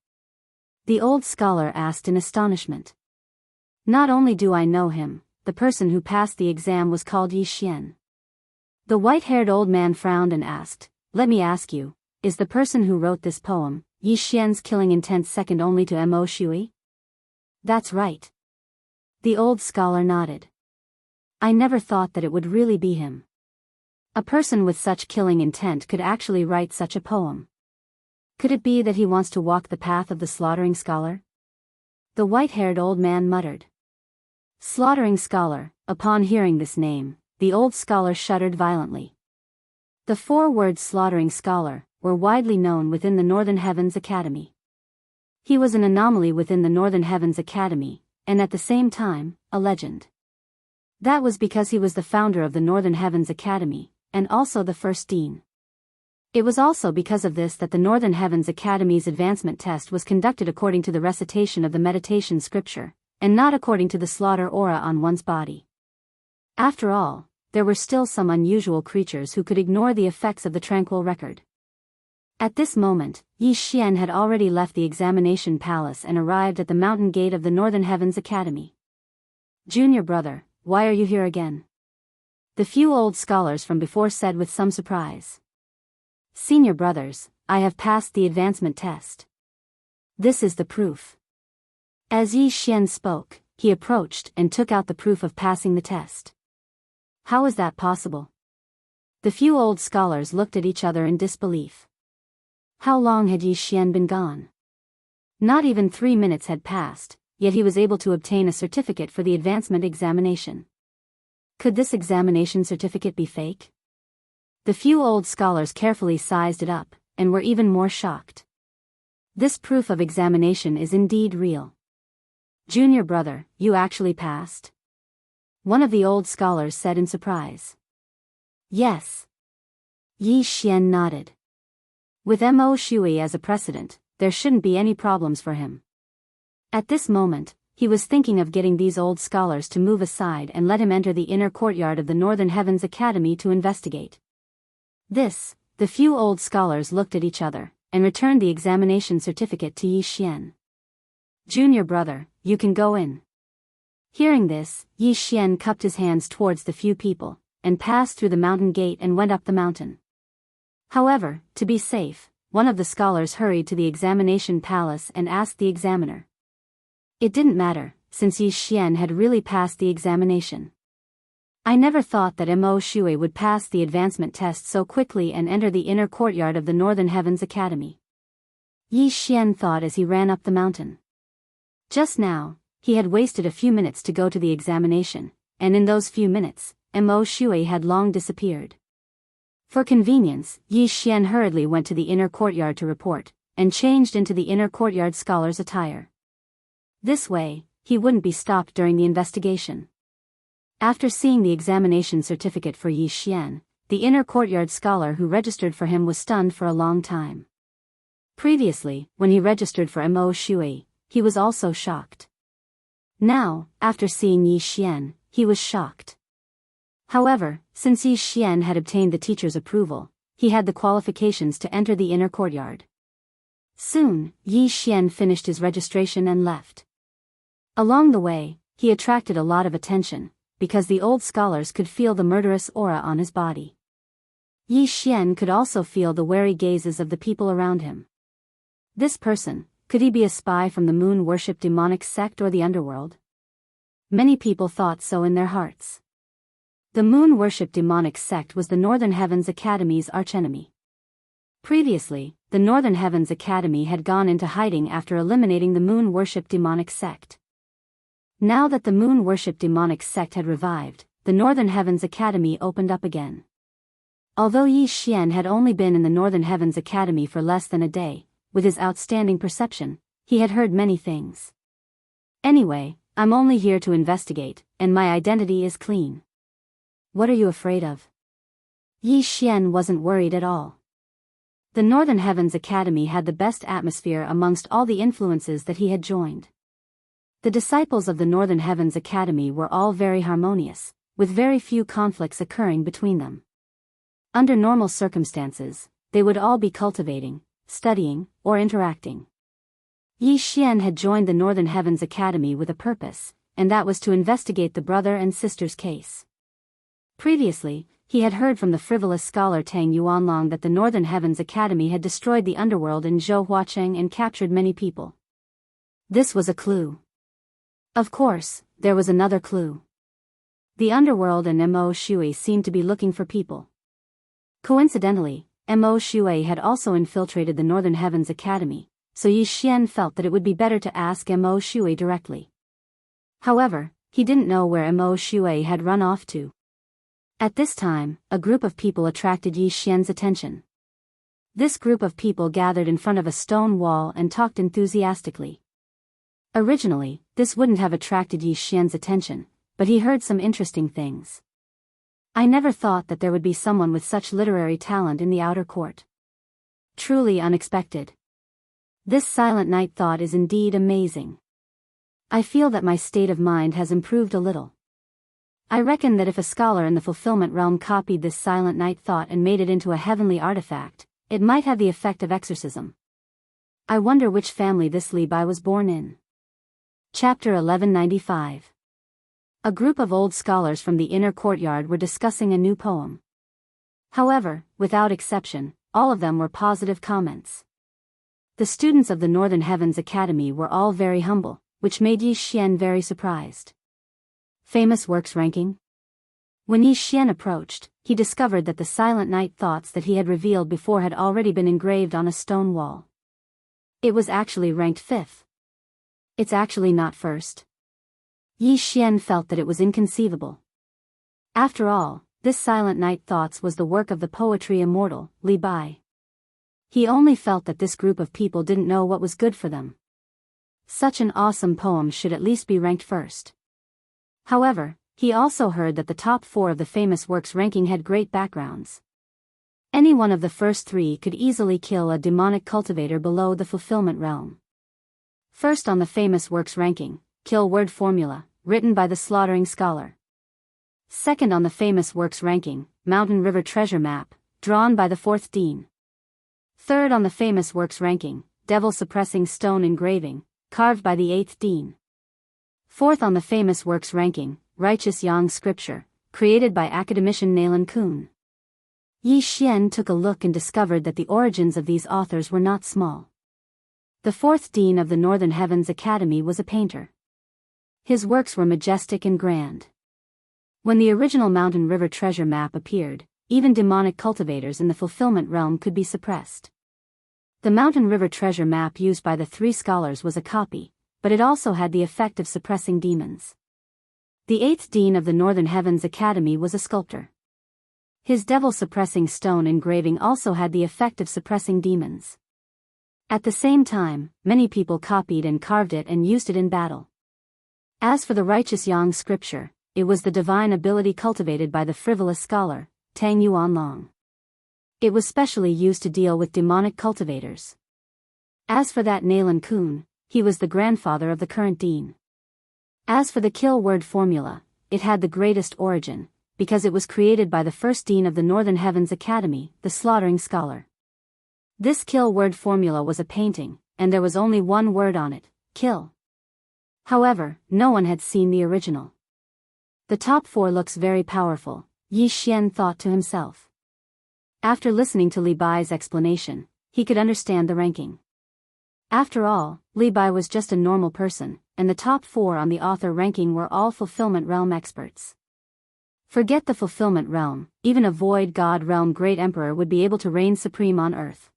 Speaker 1: The old scholar asked in astonishment. Not only do I know him, the person who passed the exam was called Yi Xian. The white-haired old man frowned and asked, let me ask you, is the person who wrote this poem, Yi Xian's killing intent second only to Mo Shui? That's right. The old scholar nodded. I never thought that it would really be him. A person with such killing intent could actually write such a poem. Could it be that he wants to walk the path of the slaughtering scholar? The white-haired old man muttered. Slaughtering scholar, upon hearing this name, the old scholar shuddered violently. The 4 words slaughtering scholar were widely known within the Northern Heavens Academy. He was an anomaly within the Northern Heavens Academy, and at the same time, a legend. That was because he was the founder of the Northern Heavens Academy, and also the first dean. It was also because of this that the Northern Heavens Academy's advancement test was conducted according to the recitation of the meditation scripture, and not according to the slaughter aura on one's body. After all, there were still some unusual creatures who could ignore the effects of the tranquil record. At this moment, Yi Xian had already left the examination palace and arrived at the mountain gate of the Northern Heavens Academy. "Junior brother, why are you here again?" the few old scholars from before said with some surprise. "Senior brothers, I have passed the advancement test. This is the proof." As Yi Xian spoke, he approached and took out the proof of passing the test. "How is that possible?" The few old scholars looked at each other in disbelief. How long had Yi Xian been gone? Not even 3 minutes had passed, yet he was able to obtain a certificate for the advancement examination. Could this examination certificate be fake? The few old scholars carefully sized it up, and were even more shocked. This proof of examination is indeed real. "Junior brother, you actually passed?" one of the old scholars said in surprise. "Yes." Yi Xian nodded. With Mo Shui as a precedent, there shouldn't be any problems for him. At this moment, he was thinking of getting these old scholars to move aside and let him enter the inner courtyard of the Northern Heavens Academy to investigate. The few old scholars looked at each other, and returned the examination certificate to Yi Xian. "Junior brother, you can go in." Hearing this, Yi Xian cupped his hands towards the few people, and passed through the mountain gate and went up the mountain. However, to be safe, one of the scholars hurried to the examination palace and asked the examiner. It didn't matter, since Yi Xian had really passed the examination. "I never thought that Mo Shui would pass the advancement test so quickly and enter the inner courtyard of the Northern Heavens Academy," Yi Xian thought as he ran up the mountain. Just now, he had wasted a few minutes to go to the examination, and in those few minutes, Mo Shui had long disappeared. For convenience, Yi Xian hurriedly went to the inner courtyard to report, and changed into the inner courtyard scholar's attire. This way, he wouldn't be stopped during the investigation. After seeing the examination certificate for Yi Xian, the inner courtyard scholar who registered for him was stunned for a long time. Previously, when he registered for Mo Shui, he was also shocked. Now, after seeing Yi Xian, he was shocked. However, since Yi Xian had obtained the teacher's approval, he had the qualifications to enter the inner courtyard. Soon, Yi Xian finished his registration and left. Along the way, he attracted a lot of attention, because the old scholars could feel the murderous aura on his body. Yi Xian could also feel the wary gazes of the people around him. This person, could he be a spy from the moon-worship demonic sect or the underworld? Many people thought so in their hearts. The moon-worship demonic sect was the Northern Heavens Academy's archenemy. Previously, the Northern Heavens Academy had gone into hiding after eliminating the moon-worship demonic sect. Now that the moon-worship demonic sect had revived, the Northern Heavens Academy opened up again. Although Yi Xian had only been in the Northern Heavens Academy for less than a day, with his outstanding perception, he had heard many things. "Anyway, I'm only here to investigate, and my identity is clean." "What are you afraid of?" Yi Xian wasn't worried at all. The Northern Heavens Academy had the best atmosphere amongst all the influences that he had joined. The disciples of the Northern Heavens Academy were all very harmonious, with very few conflicts occurring between them. Under normal circumstances, they would all be cultivating, studying, or interacting. Yi Xian had joined the Northern Heavens Academy with a purpose, and that was to investigate the brother and sister's case. Previously, he had heard from the frivolous scholar Tang Yuanlong that the Northern Heavens Academy had destroyed the underworld in Zhou Huacheng and captured many people. This was a clue. Of course, there was another clue. The underworld and Mo Shui seemed to be looking for people. Coincidentally, Mo Shui had also infiltrated the Northern Heavens Academy, so Yi Xian felt that it would be better to ask Mo Shui directly. However, he didn't know where Mo Shui had run off to. At this time, a group of people attracted Yi Xian's attention. This group of people gathered in front of a stone wall and talked enthusiastically. Originally, this wouldn't have attracted Yi Xian's attention, but he heard some interesting things. "I never thought that there would be someone with such literary talent in the outer court. Truly unexpected. This silent night thought is indeed amazing. I feel that my state of mind has improved a little. I reckon that if a scholar in the fulfillment realm copied this silent night thought and made it into a heavenly artifact, it might have the effect of exorcism. I wonder which family this Li Bai was born in. Chapter 1195. A group of old scholars from the inner courtyard were discussing a new poem. However, without exception, all of them were positive comments. The students of the Northern Heavens Academy were all very humble, which made Yi Xian very surprised. Famous works ranking? When Yi Xian approached, he discovered that the silent night thoughts that he had revealed before had already been engraved on a stone wall. It was actually ranked 5th. It's actually not first. Yi Xian felt that it was inconceivable. After all, this silent night thoughts was the work of the poetry immortal, Li Bai. He only felt that this group of people didn't know what was good for them. Such an awesome poem should at least be ranked first. However, he also heard that the top 4 of the famous works ranking had great backgrounds. Any one of the first 3 could easily kill a demonic cultivator below the fulfillment realm. First on the famous works ranking, Kill Word Formula, written by the Slaughtering Scholar. Second on the famous works ranking, Mountain River Treasure Map, drawn by the 4th Dean. Third on the famous works ranking, Devil Suppressing Stone Engraving, carved by the 8th Dean. Fourth on the famous works ranking, Righteous Yang Scripture, created by academician Nalan Kun. Yi Xian took a look and discovered that the origins of these authors were not small. The 4th Dean of the Northern Heavens Academy was a painter. His works were majestic and grand. When the original Mountain River Treasure Map appeared, even demonic cultivators in the fulfillment realm could be suppressed. The Mountain River Treasure Map used by the 3 scholars was a copy, but it also had the effect of suppressing demons. The 8th Dean of the Northern Heavens Academy was a sculptor. His devil-suppressing stone engraving also had the effect of suppressing demons. At the same time, many people copied and carved it and used it in battle. As for the Righteous Yang Scripture, it was the divine ability cultivated by the frivolous scholar, Tang Yuanlong. It was specially used to deal with demonic cultivators. As for that Nalan Kun, he was the grandfather of the current dean. As for the Kill Word Formula, it had the greatest origin, because it was created by the 1st Dean of the Northern Heavens Academy, the Slaughtering Scholar. This Kill Word Formula was a painting, and there was only one word on it, kill. However, no one had seen the original. The top 4 looks very powerful, Yi Xian thought to himself. After listening to Li Bai's explanation, he could understand the ranking. After all, Li Bai was just a normal person, and the top 4 on the author ranking were all fulfillment realm experts. Forget the fulfillment realm, even a void god realm great emperor would be able to reign supreme on earth.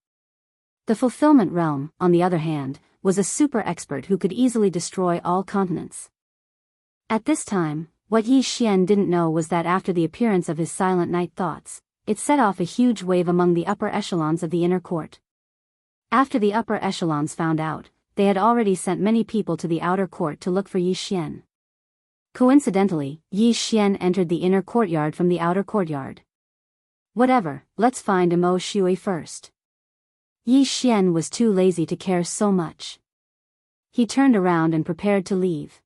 Speaker 1: The fulfillment realm, on the other hand, was a super expert who could easily destroy all continents. At this time, what Yi Xian didn't know was that after the appearance of his silent night thoughts, it set off a huge wave among the upper echelons of the inner court. After the upper echelons found out, they had already sent many people to the outer court to look for Yi Xian. Coincidentally, Yi Xian entered the inner courtyard from the outer courtyard. Whatever, let's find Mo Shui first. Yi Xian was too lazy to care so much. He turned around and prepared to leave.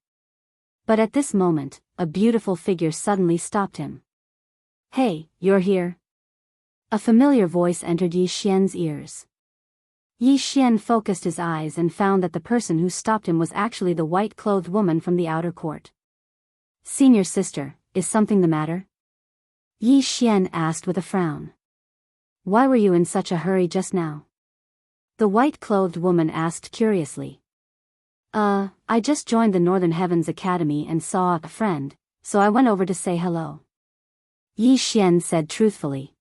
Speaker 1: But at this moment, a beautiful figure suddenly stopped him. Hey, you're here? A familiar voice entered Yi Xian's ears. Yi Xian focused his eyes and found that the person who stopped him was actually the white-clothed woman from the outer court. Senior sister, is something the matter? Yi Xian asked with a frown. Why were you in such a hurry just now? The white-clothed woman asked curiously. I just joined the Northern Heavens Academy and saw a friend, so I went over to say hello. Yi Xian said truthfully.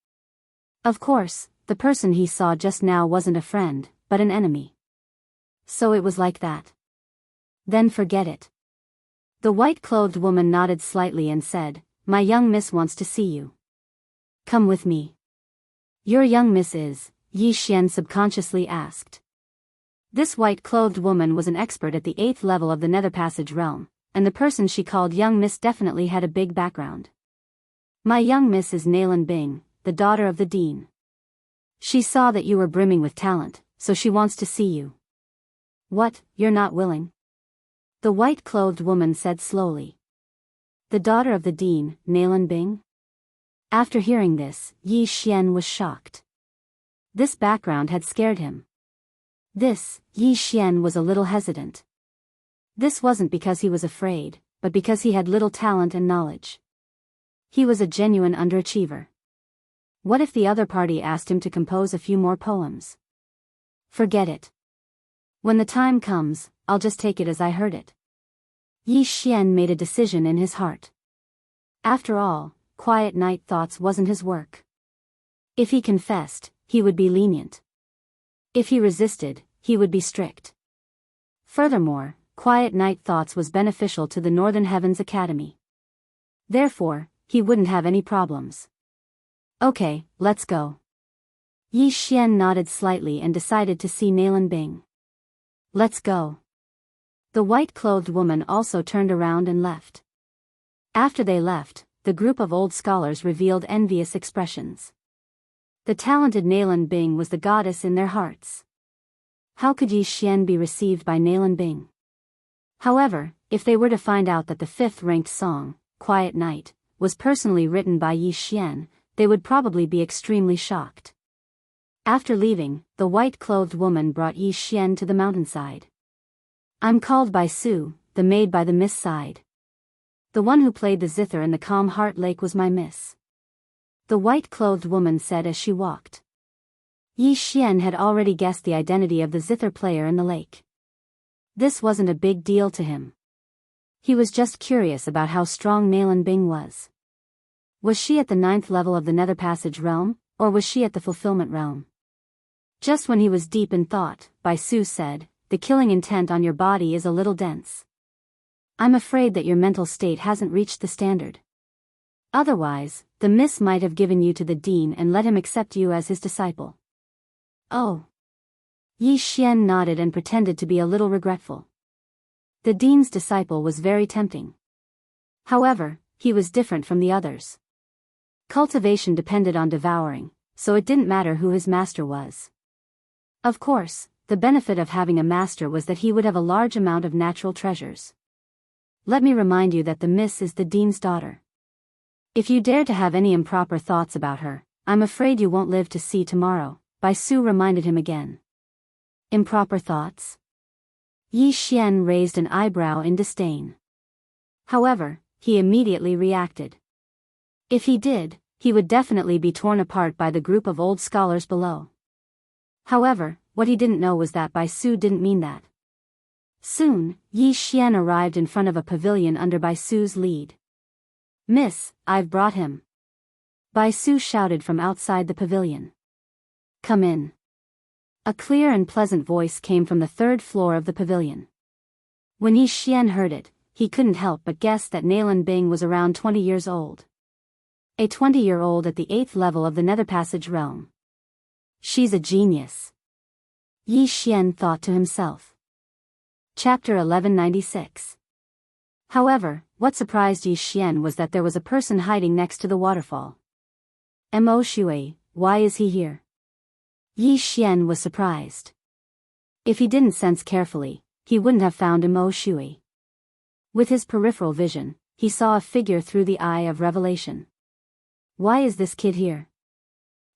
Speaker 1: Of course, the person he saw just now wasn't a friend, but an enemy. So it was like that. Then forget it. The white-clothed woman nodded slightly and said, My young miss wants to see you. Come with me. Your young miss is, Yi Xian subconsciously asked. This white-clothed woman was an expert at the 8th level of the Nether Passage realm, and the person she called young miss definitely had a big background. My young miss is Nalan Bing, the daughter of the dean. She saw that you were brimming with talent, so she wants to see you. What, you're not willing? The white-clothed woman said slowly. The daughter of the dean, Nalan Bing? After hearing this, Yi Xian was shocked. This background had scared him. Yi Xian was a little hesitant. This wasn't because he was afraid, but because he had little talent and knowledge. He was a genuine underachiever. What if the other party asked him to compose a few more poems? Forget it. When the time comes, I'll just take it as I heard it. Yi Xian made a decision in his heart. After all, quiet night thoughts wasn't his work. If he confessed, he would be lenient. If he resisted, he would be strict. Furthermore, quiet night thoughts was beneficial to the Northern Heavens Academy. Therefore, he wouldn't have any problems. Okay, let's go. Yi Xian nodded slightly and decided to see Nalan Bing. Let's go. The white-clothed woman also turned around and left. After they left, the group of old scholars revealed envious expressions. The talented Nalan Bing was the goddess in their hearts. How could Yi Xian be received by Nalan Bing? However, if they were to find out that the fifth-ranked song, Quiet Night, was personally written by Yi Xian, they would probably be extremely shocked. After leaving, the white-clothed woman brought Yi Xian to the mountainside. I'm called by Su, the maid by the mist side. The one who played the zither in the calm heart lake was my miss. The white-clothed woman said as she walked. Yi Xian had already guessed the identity of the zither player in the lake. This wasn't a big deal to him. He was just curious about how strong Nalan Bing was. Was she at the 9th level of the Nether Passage realm, or was she at the Fulfillment realm? Just when he was deep in thought, Bai Su said, "The killing intent on your body is a little dense. I'm afraid that your mental state hasn't reached the standard. Otherwise, the miss might have given you to the dean and let him accept you as his disciple." Oh. Yi Xian nodded and pretended to be a little regretful. The dean's disciple was very tempting. However, he was different from the others. Cultivation depended on devouring, so it didn't matter who his master was. Of course, the benefit of having a master was that he would have a large amount of natural treasures. Let me remind you that the miss is the dean's daughter. If you dare to have any improper thoughts about her, I'm afraid you won't live to see tomorrow, Bai Su reminded him again. Improper thoughts? Yi Xian raised an eyebrow in disdain. However, he immediately reacted. If he did, he would definitely be torn apart by the group of old scholars below. However, what he didn't know was that Bai Su didn't mean that. Soon, Yi Xian arrived in front of a pavilion under Bai Su's lead. "Miss, I've brought him." Bai Su shouted from outside the pavilion. "Come in." A clear and pleasant voice came from the 3rd floor of the pavilion. When Yi Xian heard it, he couldn't help but guess that Nalan Bing was around 20 years old. A 20-year-old at the 8th level of the Nether Passage realm. She's a genius. Yi Xian thought to himself. Chapter 1196. However, what surprised Yi Xian was that there was a person hiding next to the waterfall. Mo Shui, why is he here? Yi Xian was surprised. If he didn't sense carefully, he wouldn't have found Mo Shui. With his peripheral vision, he saw a figure through the eye of revelation. Why is this kid here?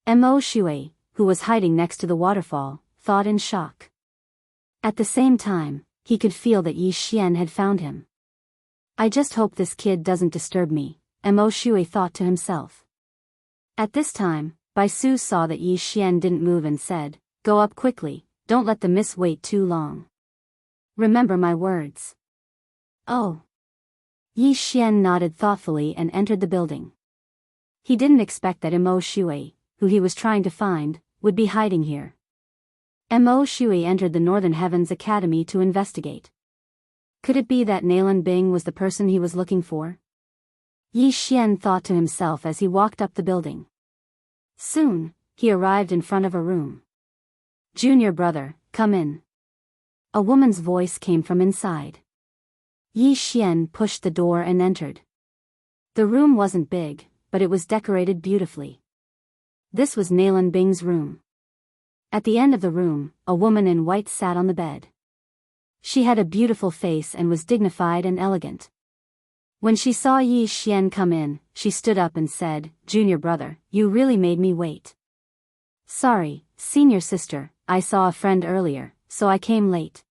Speaker 1: Mo Shui, who was hiding next to the waterfall, thought in shock. At the same time, he could feel that Yi Xian had found him. I just hope this kid doesn't disturb me, Mo Shui thought to himself. At this time, Bai Su saw that Yi Xian didn't move and said, "Go up quickly, don't let the miss wait too long. Remember my words." Oh. Yi Xian nodded thoughtfully and entered the building. He didn't expect that Mo Shui, who he was trying to find, would be hiding here. Mo Shui entered the Northern Heavens Academy to investigate. Could it be that Nalan Bing was the person he was looking for? Yi Xian thought to himself as he walked up the building. Soon, he arrived in front of a room. "Junior brother, come in." A woman's voice came from inside. Yi Xian pushed the door and entered. The room wasn't big, but it was decorated beautifully. This was Nalan Bing's room. At the end of the room, a woman in white sat on the bed. She had a beautiful face and was dignified and elegant. When she saw Yi Xian come in, she stood up and said, "Junior brother, you really made me wait." "Sorry, senior sister, I saw a friend earlier, so I came late.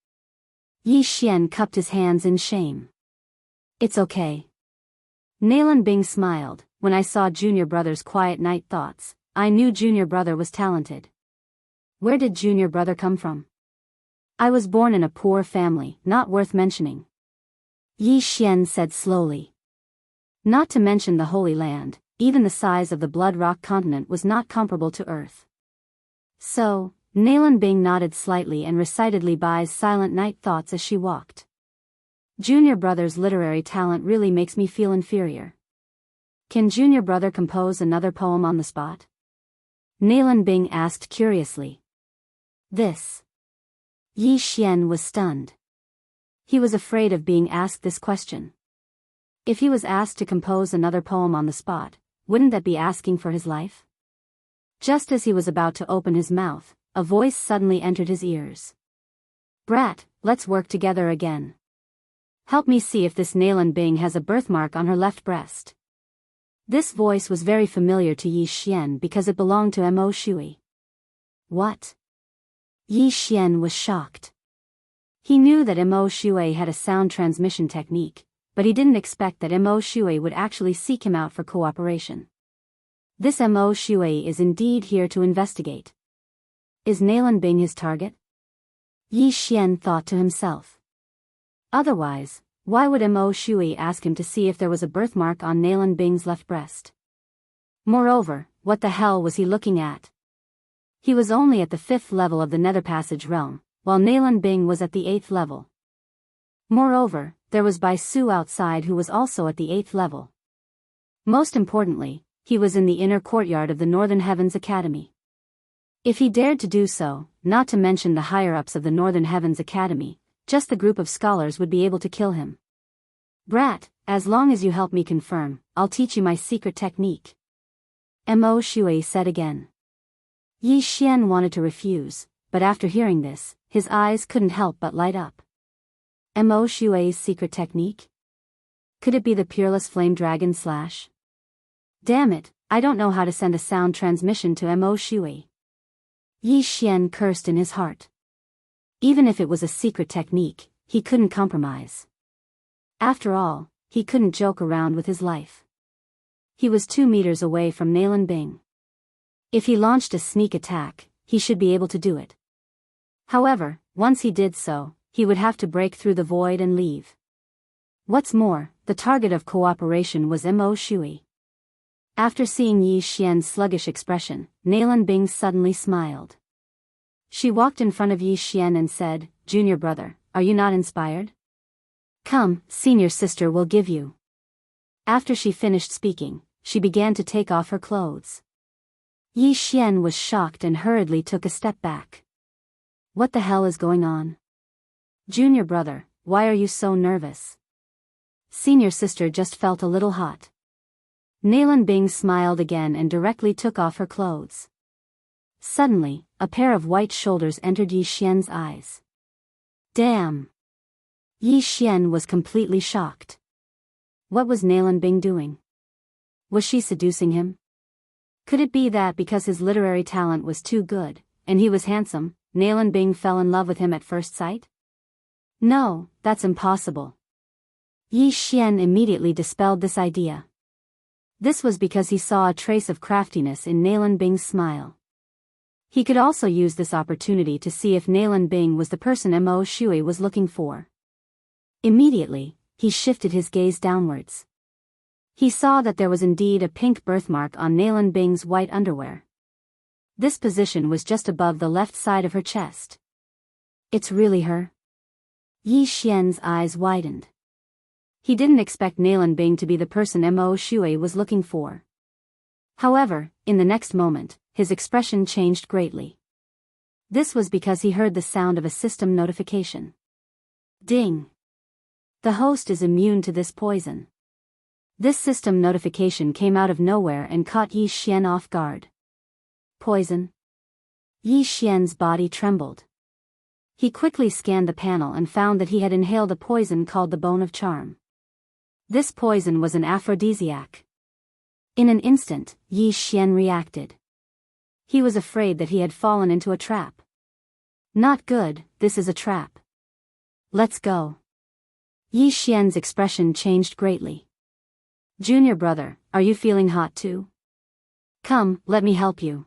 Speaker 1: Yi Xian cupped his hands in shame. It's okay. Nalan Bing smiled. When I saw Junior Brother's quiet night thoughts, I knew Junior Brother was talented. Where did Junior Brother come from? I was born in a poor family, not worth mentioning. Yi Xian said slowly. Not to mention the Holy Land, even the size of the Blood Rock continent was not comparable to Earth. So, Nalan Bing nodded slightly and recited Li Bai's silent night thoughts as she walked. Junior Brother's literary talent really makes me feel inferior. Can Junior Brother compose another poem on the spot? Nalan Bing asked curiously. This. Yi Xian was stunned. He was afraid of being asked this question. If he was asked to compose another poem on the spot, wouldn't that be asking for his life? Just as he was about to open his mouth, a voice suddenly entered his ears. Brat, let's work together again. Help me see if this Nalan Bing has a birthmark on her left breast. This voice was very familiar to Yi Xian because it belonged to Mo Shui. What? Yi Xian was shocked. He knew that Mo Shui had a sound transmission technique, but he didn't expect that Mo Shui would actually seek him out for cooperation. This Mo Shui is indeed here to investigate. Is Nalan Bing his target? Yi Xian thought to himself. Otherwise, why would Mo Shui ask him to see if there was a birthmark on Nalan Bing's left breast? Moreover, what the hell was he looking at? He was only at the 5th level of the Nether Passage realm, while Nalan Bing was at the 8th level. Moreover, there was Bai Su outside who was also at the 8th level. Most importantly, he was in the inner courtyard of the Northern Heavens Academy. If he dared to do so, not to mention the higher-ups of the Northern Heavens Academy, just the group of scholars would be able to kill him. Brat, as long as you help me confirm, I'll teach you my secret technique. Mo Shui said again. Yi Xian wanted to refuse, but after hearing this, his eyes couldn't help but light up. Mo Shui's secret technique? Could it be the Peerless Flame Dragon Slash? Damn it, I don't know how to send a sound transmission to Mo Shui. Yi Xian cursed in his heart. Even if it was a secret technique, he couldn't compromise. After all, he couldn't joke around with his life. He was 2 meters away from Nalan Bing. If he launched a sneak attack, he should be able to do it. However, once he did so, he would have to break through the void and leave. What's more, the target of cooperation was Mo Shui. After seeing Yi Xian's sluggish expression, Nalan Bing suddenly smiled. She walked in front of Yi Xian and said, Junior Brother, are you not inspired? Come, senior sister will give you. After she finished speaking, she began to take off her clothes. Yi Xian was shocked and hurriedly took a step back. What the hell is going on? Junior Brother, why are you so nervous? Senior sister just felt a little hot. Nalan Bing smiled again and directly took off her clothes. Suddenly, a pair of white shoulders entered Yi Xian's eyes. Damn! Yi Xian was completely shocked. What was Nalan Bing doing? Was she seducing him? Could it be that because his literary talent was too good, and he was handsome, Nalan Bing fell in love with him at first sight? No, that's impossible. Yi Xian immediately dispelled this idea. This was because he saw a trace of craftiness in Nalan Bing's smile. He could also use this opportunity to see if Nalan Bing was the person Mo Shui was looking for. Immediately, he shifted his gaze downwards. He saw that there was indeed a pink birthmark on Nalan Bing's white underwear. This position was just above the left side of her chest. It's really her? Yi Xian's eyes widened. He didn't expect Nalan Bing to be the person Mo Shui was looking for. However, in the next moment, his expression changed greatly. This was because he heard the sound of a system notification. Ding! The host is immune to this poison. This system notification came out of nowhere and caught Yi Xian off guard. Poison? Yi Xian's body trembled. He quickly scanned the panel and found that he had inhaled a poison called the Bone of Charm. This poison was an aphrodisiac. In an instant, Yi Xian reacted. He was afraid that he had fallen into a trap. Not good, this is a trap. Let's go. Yi Xian's expression changed greatly. Junior brother, are you feeling hot too? Come, let me help you.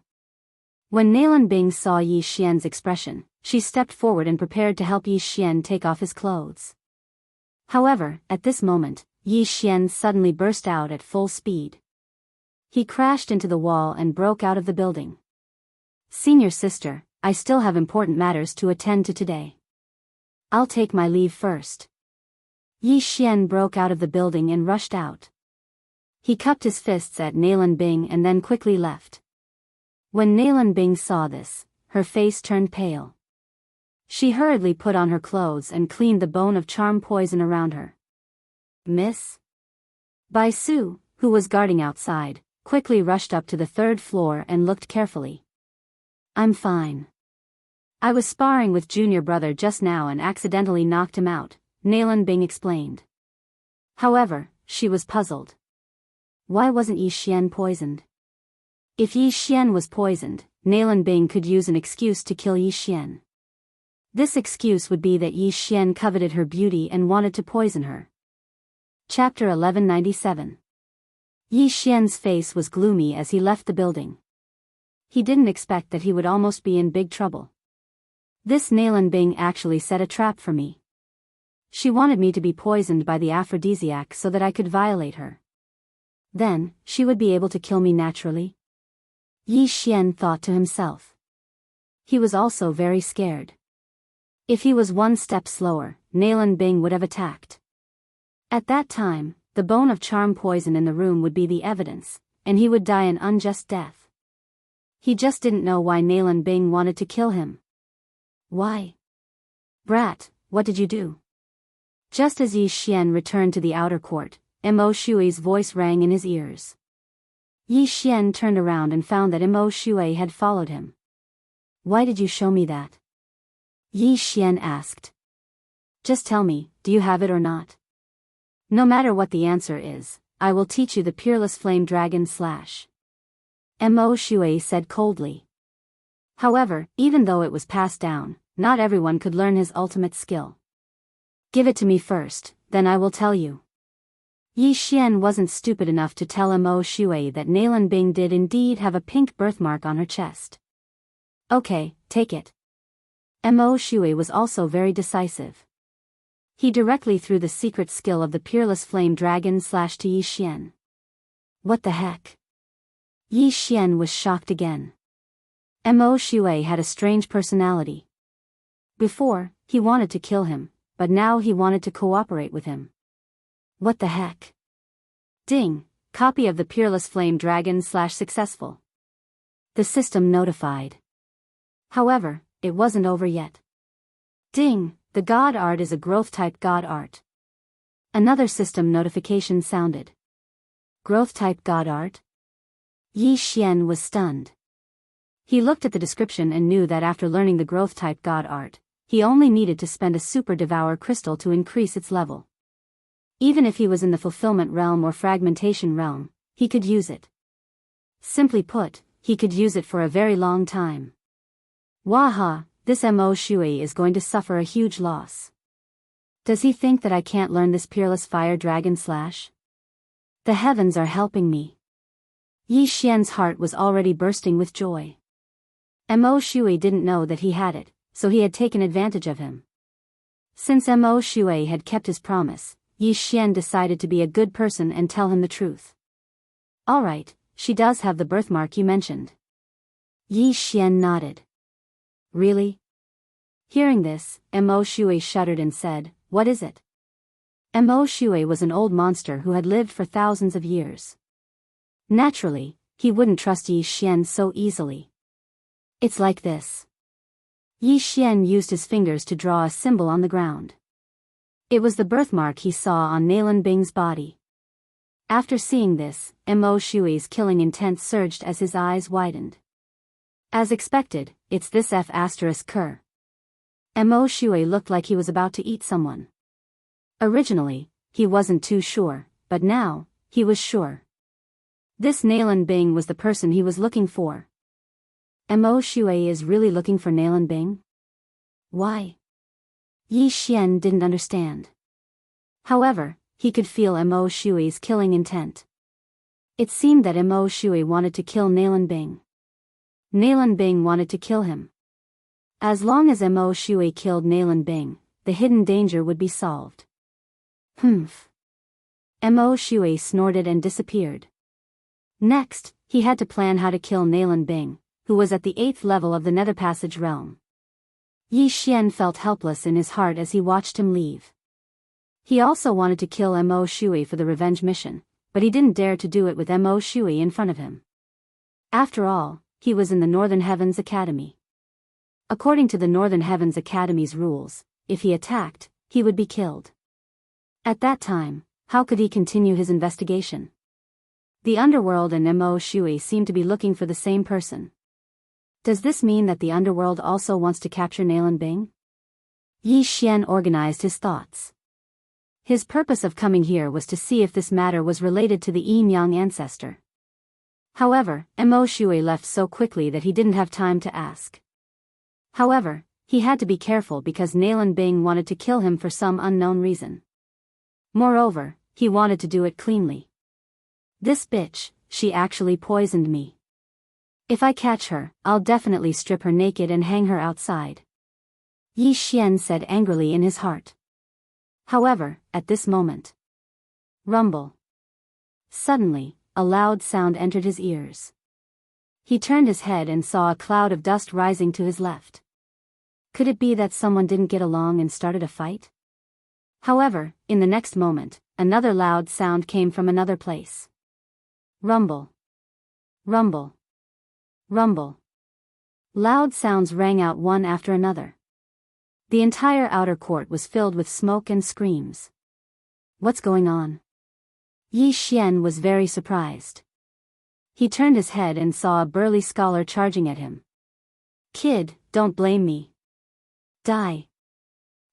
Speaker 1: When Nalan Bing saw Yi Xian's expression, she stepped forward and prepared to help Yi Xian take off his clothes. However, at this moment, Yi Xian suddenly burst out at full speed. He crashed into the wall and broke out of the building. Senior sister, I still have important matters to attend to today. I'll take my leave first. Yi Xian broke out of the building and rushed out. He cupped his fists at Nalan Bing and then quickly left. When Nalan Bing saw this, her face turned pale. She hurriedly put on her clothes and cleaned the bone of charm poison around her. Miss? Bai Su, who was guarding outside, quickly rushed up to the third floor and looked carefully. I'm fine. I was sparring with junior brother just now and accidentally knocked him out, Nalan Bing explained. However, she was puzzled. Why wasn't Yi Xian poisoned? If Yi Xian was poisoned, Nalan Bing could use an excuse to kill Yi Xian. This excuse would be that Yi Xian coveted her beauty and wanted to poison her. Chapter 1197. Yi Xian's face was gloomy as he left the building. He didn't expect that he would almost be in big trouble. This Nalan Bing actually set a trap for me. She wanted me to be poisoned by the aphrodisiac so that I could violate her. Then, she would be able to kill me naturally. Yi Xian thought to himself. He was also very scared. If he was one step slower, Nalan Bing would have attacked. At that time, the bone of charm poison in the room would be the evidence, and he would die an unjust death. He just didn't know why Nalan Bing wanted to kill him. Why? Brat, what did you do? Just as Yi Xian returned to the outer court, Mo Shui's voice rang in his ears. Yi Xian turned around and found that Mo Shui had followed him. Why did you show me that? Yi Xian asked. Just tell me, do you have it or not? No matter what the answer is, I will teach you the peerless flame dragon slash. Mo Shui said coldly. However, even though it was passed down, not everyone could learn his ultimate skill. Give it to me first, then I will tell you. Yi Xian wasn't stupid enough to tell Mo Shui that Nalan Bing did indeed have a pink birthmark on her chest. Okay, take it. Mo Shui was also very decisive. He directly threw the secret skill of the peerless flame dragon slash to Yi Xian. What the heck? Yi Xian was shocked again. Mo Shui had a strange personality. Before, he wanted to kill him, but now he wanted to cooperate with him. What the heck? Ding, copy of the peerless flame dragon slash successful. The system notified. However, it wasn't over yet. Ding, the god art is a growth type god art. Another system notification sounded. Growth type god art? Yi Xian was stunned. He looked at the description and knew that after learning the growth type god art, he only needed to spend a super devour crystal to increase its level. Even if he was in the fulfillment realm or fragmentation realm, he could use it. Simply put, he could use it for a very long time. Waha, this Mo Shui is going to suffer a huge loss. Does he think that I can't learn this peerless fire dragon slash? The heavens are helping me. Yi Xian's heart was already bursting with joy. Mo Shui didn't know that he had it, so he had taken advantage of him. Since Mo Shui had kept his promise, Yi Xian decided to be a good person and tell him the truth. Alright, she does have the birthmark you mentioned. Yi Xian nodded. Really? Hearing this, Mo Shui shuddered and said, what is it? Mo Shui was an old monster who had lived for thousands of years. Naturally, he wouldn't trust Yi Xian so easily. It's like this. Yi Xian used his fingers to draw a symbol on the ground. It was the birthmark he saw on Nalan Bing's body. After seeing this, Mo Shui's killing intent surged as his eyes widened. As expected, it's this F***er. Mo Shui looked like he was about to eat someone. Originally, he wasn't too sure, but now, he was sure. This Nalan Bing was the person he was looking for. Mo Shui is really looking for Nalan Bing? Why? Yi Xian didn't understand. However, he could feel Mo Shui's killing intent. It seemed that Mo Shui wanted to kill Nalan Bing. Nalan Bing wanted to kill him. As long as Mo Shui killed Nalan Bing, the hidden danger would be solved. Humph. Mo Shui snorted and disappeared. Next, he had to plan how to kill Nalan Bing, who was at the 8th level of the Nether Passage realm. Yi Xian felt helpless in his heart as he watched him leave. He also wanted to kill Mo Shui for the revenge mission, but he didn't dare to do it with Mo Shui in front of him. After all, he was in the Northern Heavens Academy. According to the Northern Heavens Academy's rules, if he attacked, he would be killed. At that time, how could he continue his investigation? The underworld and Mo Shui seem to be looking for the same person. Does this mean that the underworld also wants to capture Nalan Bing? Yi Xian organized his thoughts. His purpose of coming here was to see if this matter was related to the Yin-Yang ancestor. However, Mo Shui left so quickly that he didn't have time to ask. However, he had to be careful because Nalan Bing wanted to kill him for some unknown reason. Moreover, he wanted to do it cleanly. This bitch, she actually poisoned me. If I catch her, I'll definitely strip her naked and hang her outside. Yi Xian said angrily in his heart. However, at this moment. Rumble. Suddenly, a loud sound entered his ears. He turned his head and saw a cloud of dust rising to his left. Could it be that someone didn't get along and started a fight? However, in the next moment, another loud sound came from another place. Rumble. Rumble. Rumble. Loud sounds rang out one after another. The entire outer court was filled with smoke and screams. What's going on? Yi Xian was very surprised. He turned his head and saw a burly scholar charging at him. Kid, don't blame me. Die.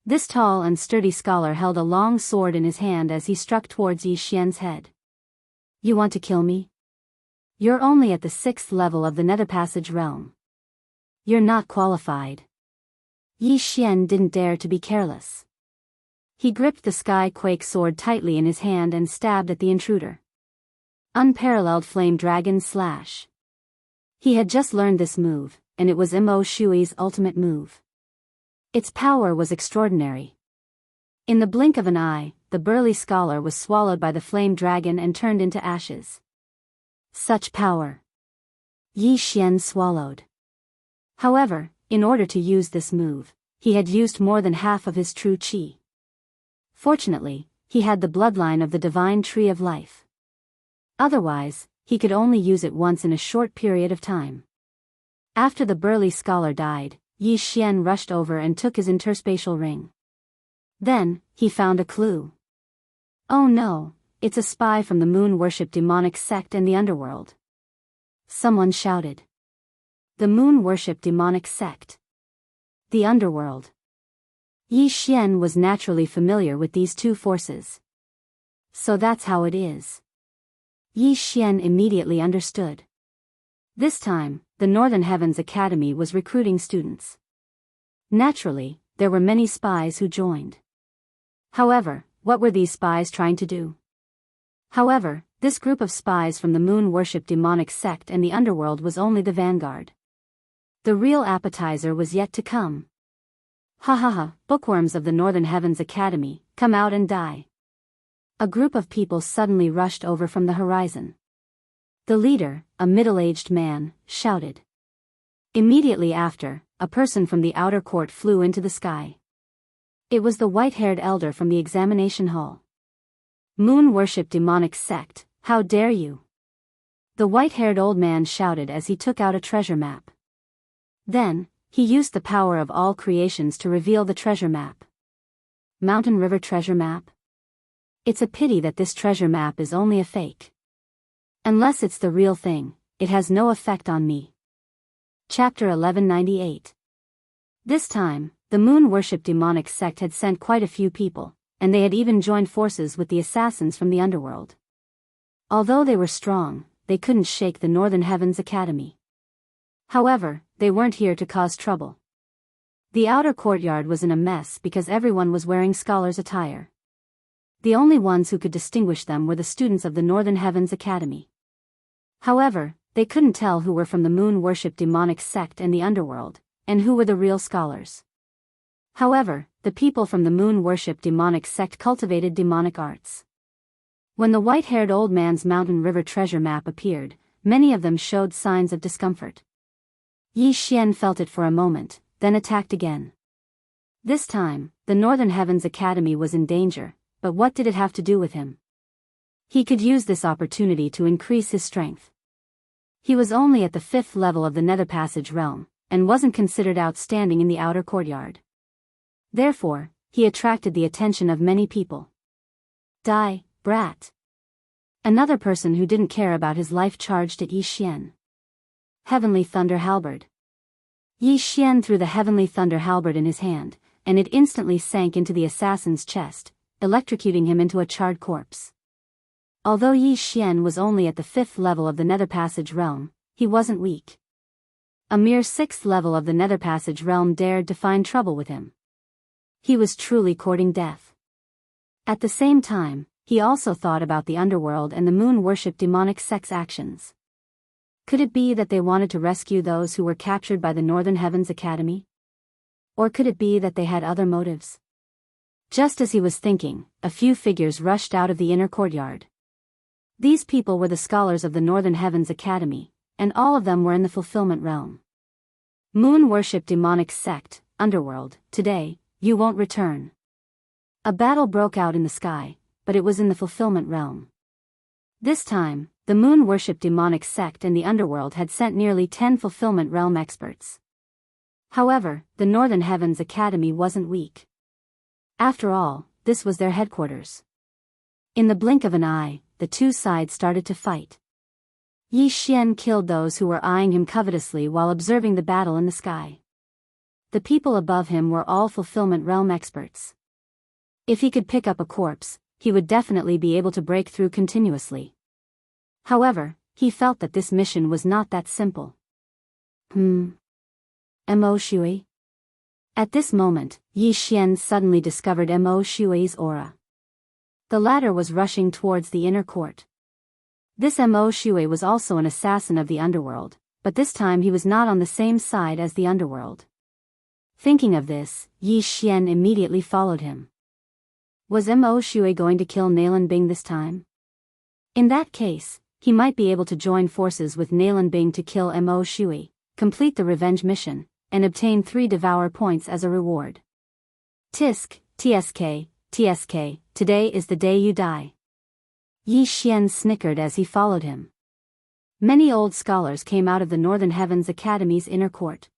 Speaker 1: This tall and sturdy scholar held a long sword in his hand as he struck towards Yi Xian's head. You want to kill me? You're only at the 6th level of the Nether Passage realm. You're not qualified. Yi Xian didn't dare to be careless. He gripped the Sky Quake sword tightly in his hand and stabbed at the intruder. Unparalleled Flame Dragon Slash. He had just learned this move, and it was Mo Shui's ultimate move. Its power was extraordinary. In the blink of an eye, the burly scholar was swallowed by the flame dragon and turned into ashes. Such power. Yi Xian swallowed. However, in order to use this move, he had used more than half of his true qi. Fortunately, he had the bloodline of the divine tree of life. Otherwise, he could only use it once in a short period of time. After the burly scholar died, Yi Xian rushed over and took his interspatial ring. Then, he found a clue. Oh no, it's a spy from the moon-worship demonic sect and the underworld. Someone shouted. The moon-worship demonic sect. The underworld. Yi Xian was naturally familiar with these two forces. So that's how it is. Yi Xian immediately understood. This time, the Northern Heavens Academy was recruiting students. Naturally, there were many spies who joined. However, what were these spies trying to do? However, this group of spies from the moon-worship demonic sect and the underworld was only the vanguard. The real appetizer was yet to come. Ha ha ha, bookworms of the Northern Heavens Academy, come out and die. A group of people suddenly rushed over from the horizon. The leader, a middle-aged man, shouted. Immediately after, a person from the outer court flew into the sky. It was the white-haired elder from the examination hall. Moon-worship demonic sect, how dare you? The white-haired old man shouted as he took out a treasure map. Then, he used the power of all creations to reveal the treasure map. Mountain River treasure map? It's a pity that this treasure map is only a fake. Unless it's the real thing, it has no effect on me. Chapter 1198. This time, the moon-worship demonic sect had sent quite a few people, and they had even joined forces with the assassins from the underworld. Although they were strong, they couldn't shake the Northern Heavens Academy. However, they weren't here to cause trouble. The outer courtyard was in a mess because everyone was wearing scholars' attire. The only ones who could distinguish them were the students of the Northern Heavens Academy. However, they couldn't tell who were from the moon-worship demonic sect and the underworld, and who were the real scholars. However, the people from the moon-worship demonic sect cultivated demonic arts. When the white-haired old man's mountain river treasure map appeared, many of them showed signs of discomfort. Yi Xian felt it for a moment, then attacked again. This time, the Northern Heavens Academy was in danger, but what did it have to do with him? He could use this opportunity to increase his strength. He was only at the 5th level of the Nether Passage realm, and wasn't considered outstanding in the outer courtyard. Therefore, he attracted the attention of many people. Die, brat. Another person who didn't care about his life charged at Yi Xian. Heavenly Thunder Halberd. Yi Xian threw the Heavenly Thunder Halberd in his hand, and it instantly sank into the assassin's chest, electrocuting him into a charred corpse. Although Yi Xian was only at the 5th level of the Nether Passage realm, he wasn't weak. A mere 6th level of the Nether Passage realm dared to find trouble with him. He was truly courting death. At the same time, he also thought about the underworld and the moon-worship demonic sect's actions. Could it be that they wanted to rescue those who were captured by the Northern Heavens Academy? Or could it be that they had other motives? Just as he was thinking, a few figures rushed out of the inner courtyard. These people were the scholars of the Northern Heavens Academy, and all of them were in the fulfillment realm. Moon-worship demonic sect, underworld, today, you won't return. A battle broke out in the sky, but it was in the fulfillment realm. This time, the moon-worship demonic sect and the underworld had sent nearly 10 fulfillment realm experts. However, the Northern Heavens Academy wasn't weak. After all, this was their headquarters. In the blink of an eye, the two sides started to fight. Yi Xian killed those who were eyeing him covetously while observing the battle in the sky. The people above him were all fulfillment realm experts. If he could pick up a corpse, he would definitely be able to break through continuously. However, he felt that this mission was not that simple. Mo Shui? At this moment, Yi Xian suddenly discovered Mo Shui's aura. The latter was rushing towards the inner court. This Mo Shui was also an assassin of the underworld, but this time he was not on the same side as the underworld. Thinking of this, Yi Xian immediately followed him. Was Mo Shui going to kill Nalan Bing this time? In that case, he might be able to join forces with Nalan Bing to kill Mo Shui, complete the revenge mission, and obtain 3 devour points as a reward. Tisk, TSK, TSK, today is the day you die. Yi Xian snickered as he followed him. Many old scholars came out of the Northern Heavens Academy's inner court.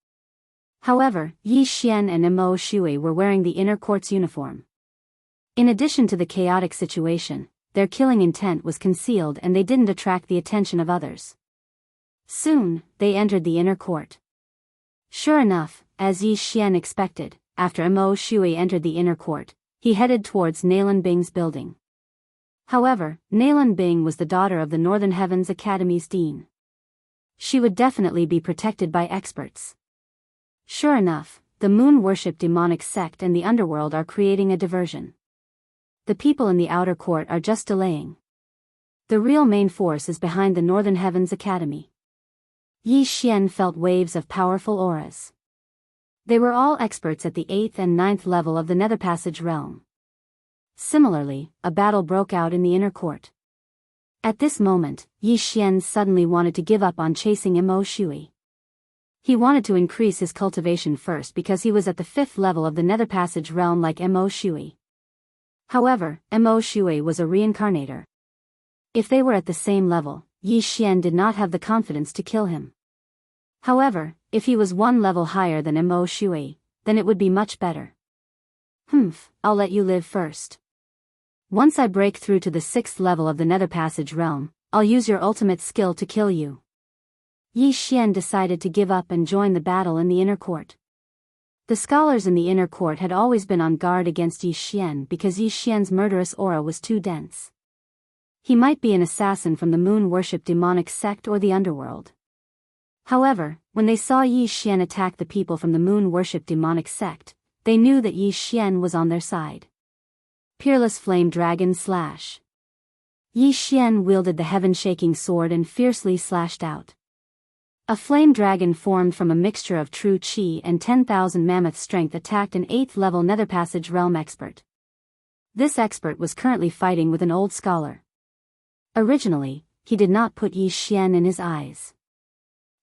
Speaker 1: However, Yi Xian and Mo Shui were wearing the inner court's uniform. In addition to the chaotic situation, their killing intent was concealed and they didn't attract the attention of others. Soon, they entered the inner court. Sure enough, as Yi Xian expected, after Mo Shui entered the inner court, he headed towards Nalan Bing's building. However, Nalan Bing was the daughter of the Northern Heavens Academy's dean. She would definitely be protected by experts. Sure enough, the moon-worship demonic sect and the underworld are creating a diversion. The people in the outer court are just delaying. The real main force is behind the Northern Heavens Academy. Yi Xian felt waves of powerful auras. They were all experts at the 8th and 9th level of the Nether Passage realm. Similarly, a battle broke out in the inner court. At this moment, Yi Xian suddenly wanted to give up on chasing Mo Shui. He wanted to increase his cultivation first because he was at the 5th level of the Nether Passage realm like Mo Shui. However, Mo Shui was a reincarnator. If they were at the same level, Yi Xian did not have the confidence to kill him. However, if he was 1 level higher than Mo Shui, then it would be much better. I'll let you live first. Once I break through to the 6th level of the Nether Passage realm, I'll use your ultimate skill to kill you. Yi Xian decided to give up and join the battle in the inner court. The scholars in the inner court had always been on guard against Yi Xian because Yi Xian's murderous aura was too dense. He might be an assassin from the moon-worship demonic sect or the underworld. However, when they saw Yi Xian attack the people from the moon-worship demonic sect, they knew that Yi Xian was on their side. Peerless Flame Dragon Slash. Yi Xian wielded the heaven-shaking sword and fiercely slashed out. A flame dragon formed from a mixture of true qi and 10,000 mammoth strength attacked an 8th level Nether Passage realm expert. This expert was currently fighting with an old scholar. Originally, he did not put Yi Xian in his eyes.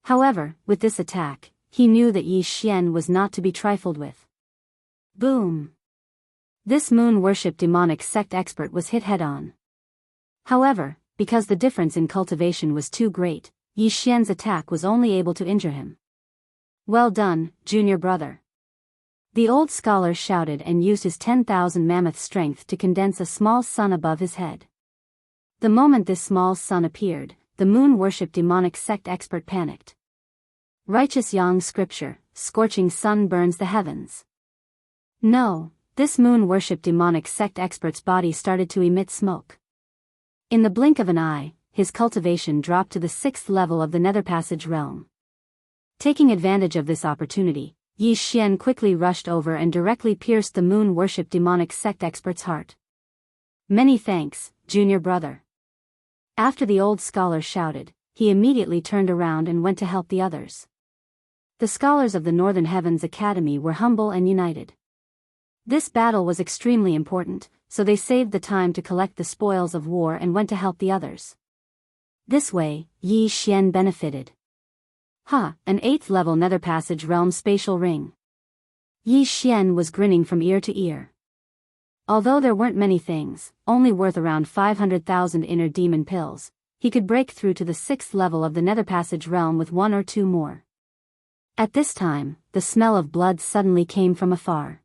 Speaker 1: However, with this attack, he knew that Yi Xian was not to be trifled with. Boom! This moon-worship demonic sect expert was hit head-on. However, because the difference in cultivation was too great, Yi Xian's attack was only able to injure him. Well done, junior brother. The old scholar shouted and used his 10,000 mammoth strength to condense a small sun above his head. The moment this small sun appeared, the moon-worship demonic sect expert panicked. Righteous Yang scripture, scorching sun burns the heavens. No, this moon-worship demonic sect expert's body started to emit smoke. In the blink of an eye, his cultivation dropped to the 6th level of the Nether Passage realm. Taking advantage of this opportunity, Yi Xian quickly rushed over and directly pierced the moon-worship demonic sect expert's heart. Many thanks, junior brother. After the old scholar shouted, he immediately turned around and went to help the others. The scholars of the Northern Heavens Academy were humble and united. This battle was extremely important, so they saved the time to collect the spoils of war and went to help the others. This way, Yi Xian benefited. An 8th level Nether Passage realm spatial ring. Yi Xian was grinning from ear to ear. Although there weren't many things, only worth around 500,000 inner demon pills, he could break through to the 6th level of the Nether Passage realm with 1 or 2 more. At this time, the smell of blood suddenly came from afar.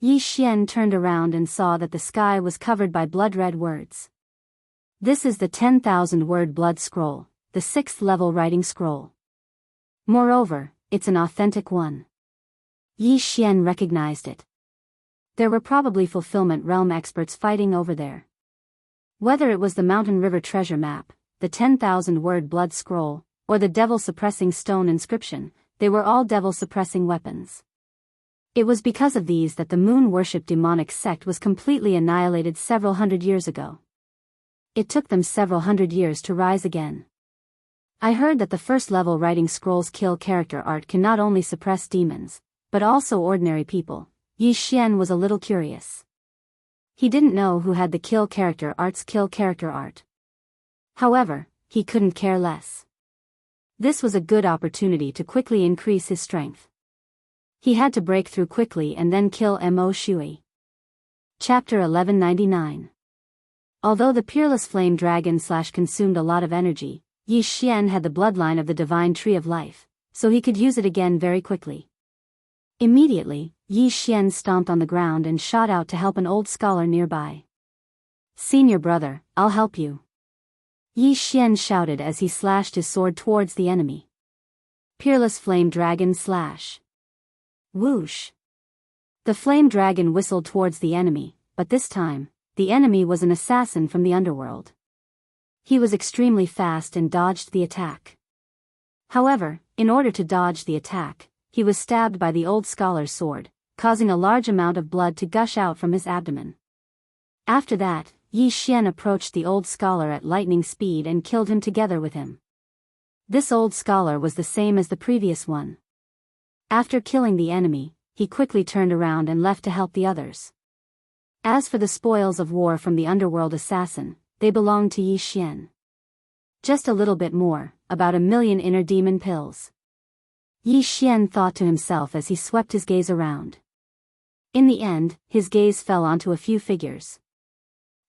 Speaker 1: Yi Xian turned around and saw that the sky was covered by blood-red words. This is the 10,000-word blood scroll, the 6th level writing scroll. Moreover, it's an authentic one. Yi Xian recognized it. There were probably fulfillment realm experts fighting over there. Whether it was the Mountain River treasure map, the 10,000-word blood scroll, or the devil-suppressing stone inscription, they were all devil-suppressing weapons. It was because of these that the moon-worship demonic sect was completely annihilated several hundred years ago. It took them several hundred years to rise again. I heard that the first-level writing scrolls kill character art can not only suppress demons, but also ordinary people. Yi Xian was a little curious. He didn't know who had the kill character art. However, he couldn't care less. This was a good opportunity to quickly increase his strength. He had to break through quickly and then kill Mo Shui. Chapter 1199. Although the Peerless Flame Dragon consumed a lot of energy, Yi Xian had the bloodline of the Divine Tree of Life, so he could use it again very quickly. Immediately, Yi Xian stomped on the ground and shot out to help an old scholar nearby. Senior brother, I'll help you. Yi Xian shouted as he slashed his sword towards the enemy. Peerless Flame Dragon Slash. Whoosh. The flame dragon whistled towards the enemy, but this time, the enemy was an assassin from the underworld. He was extremely fast and dodged the attack. However, in order to dodge the attack, he was stabbed by the old scholar's sword, causing a large amount of blood to gush out from his abdomen. After that, Yi Xian approached the old scholar at lightning speed and killed him together with him. This old scholar was the same as the previous one. After killing the enemy, he quickly turned around and left to help the others. As for the spoils of war from the underworld assassin, they belonged to Yi Xian. Just a little bit more, about 1,000,000 inner demon pills. Yi Xian thought to himself as he swept his gaze around. In the end, his gaze fell onto a few figures.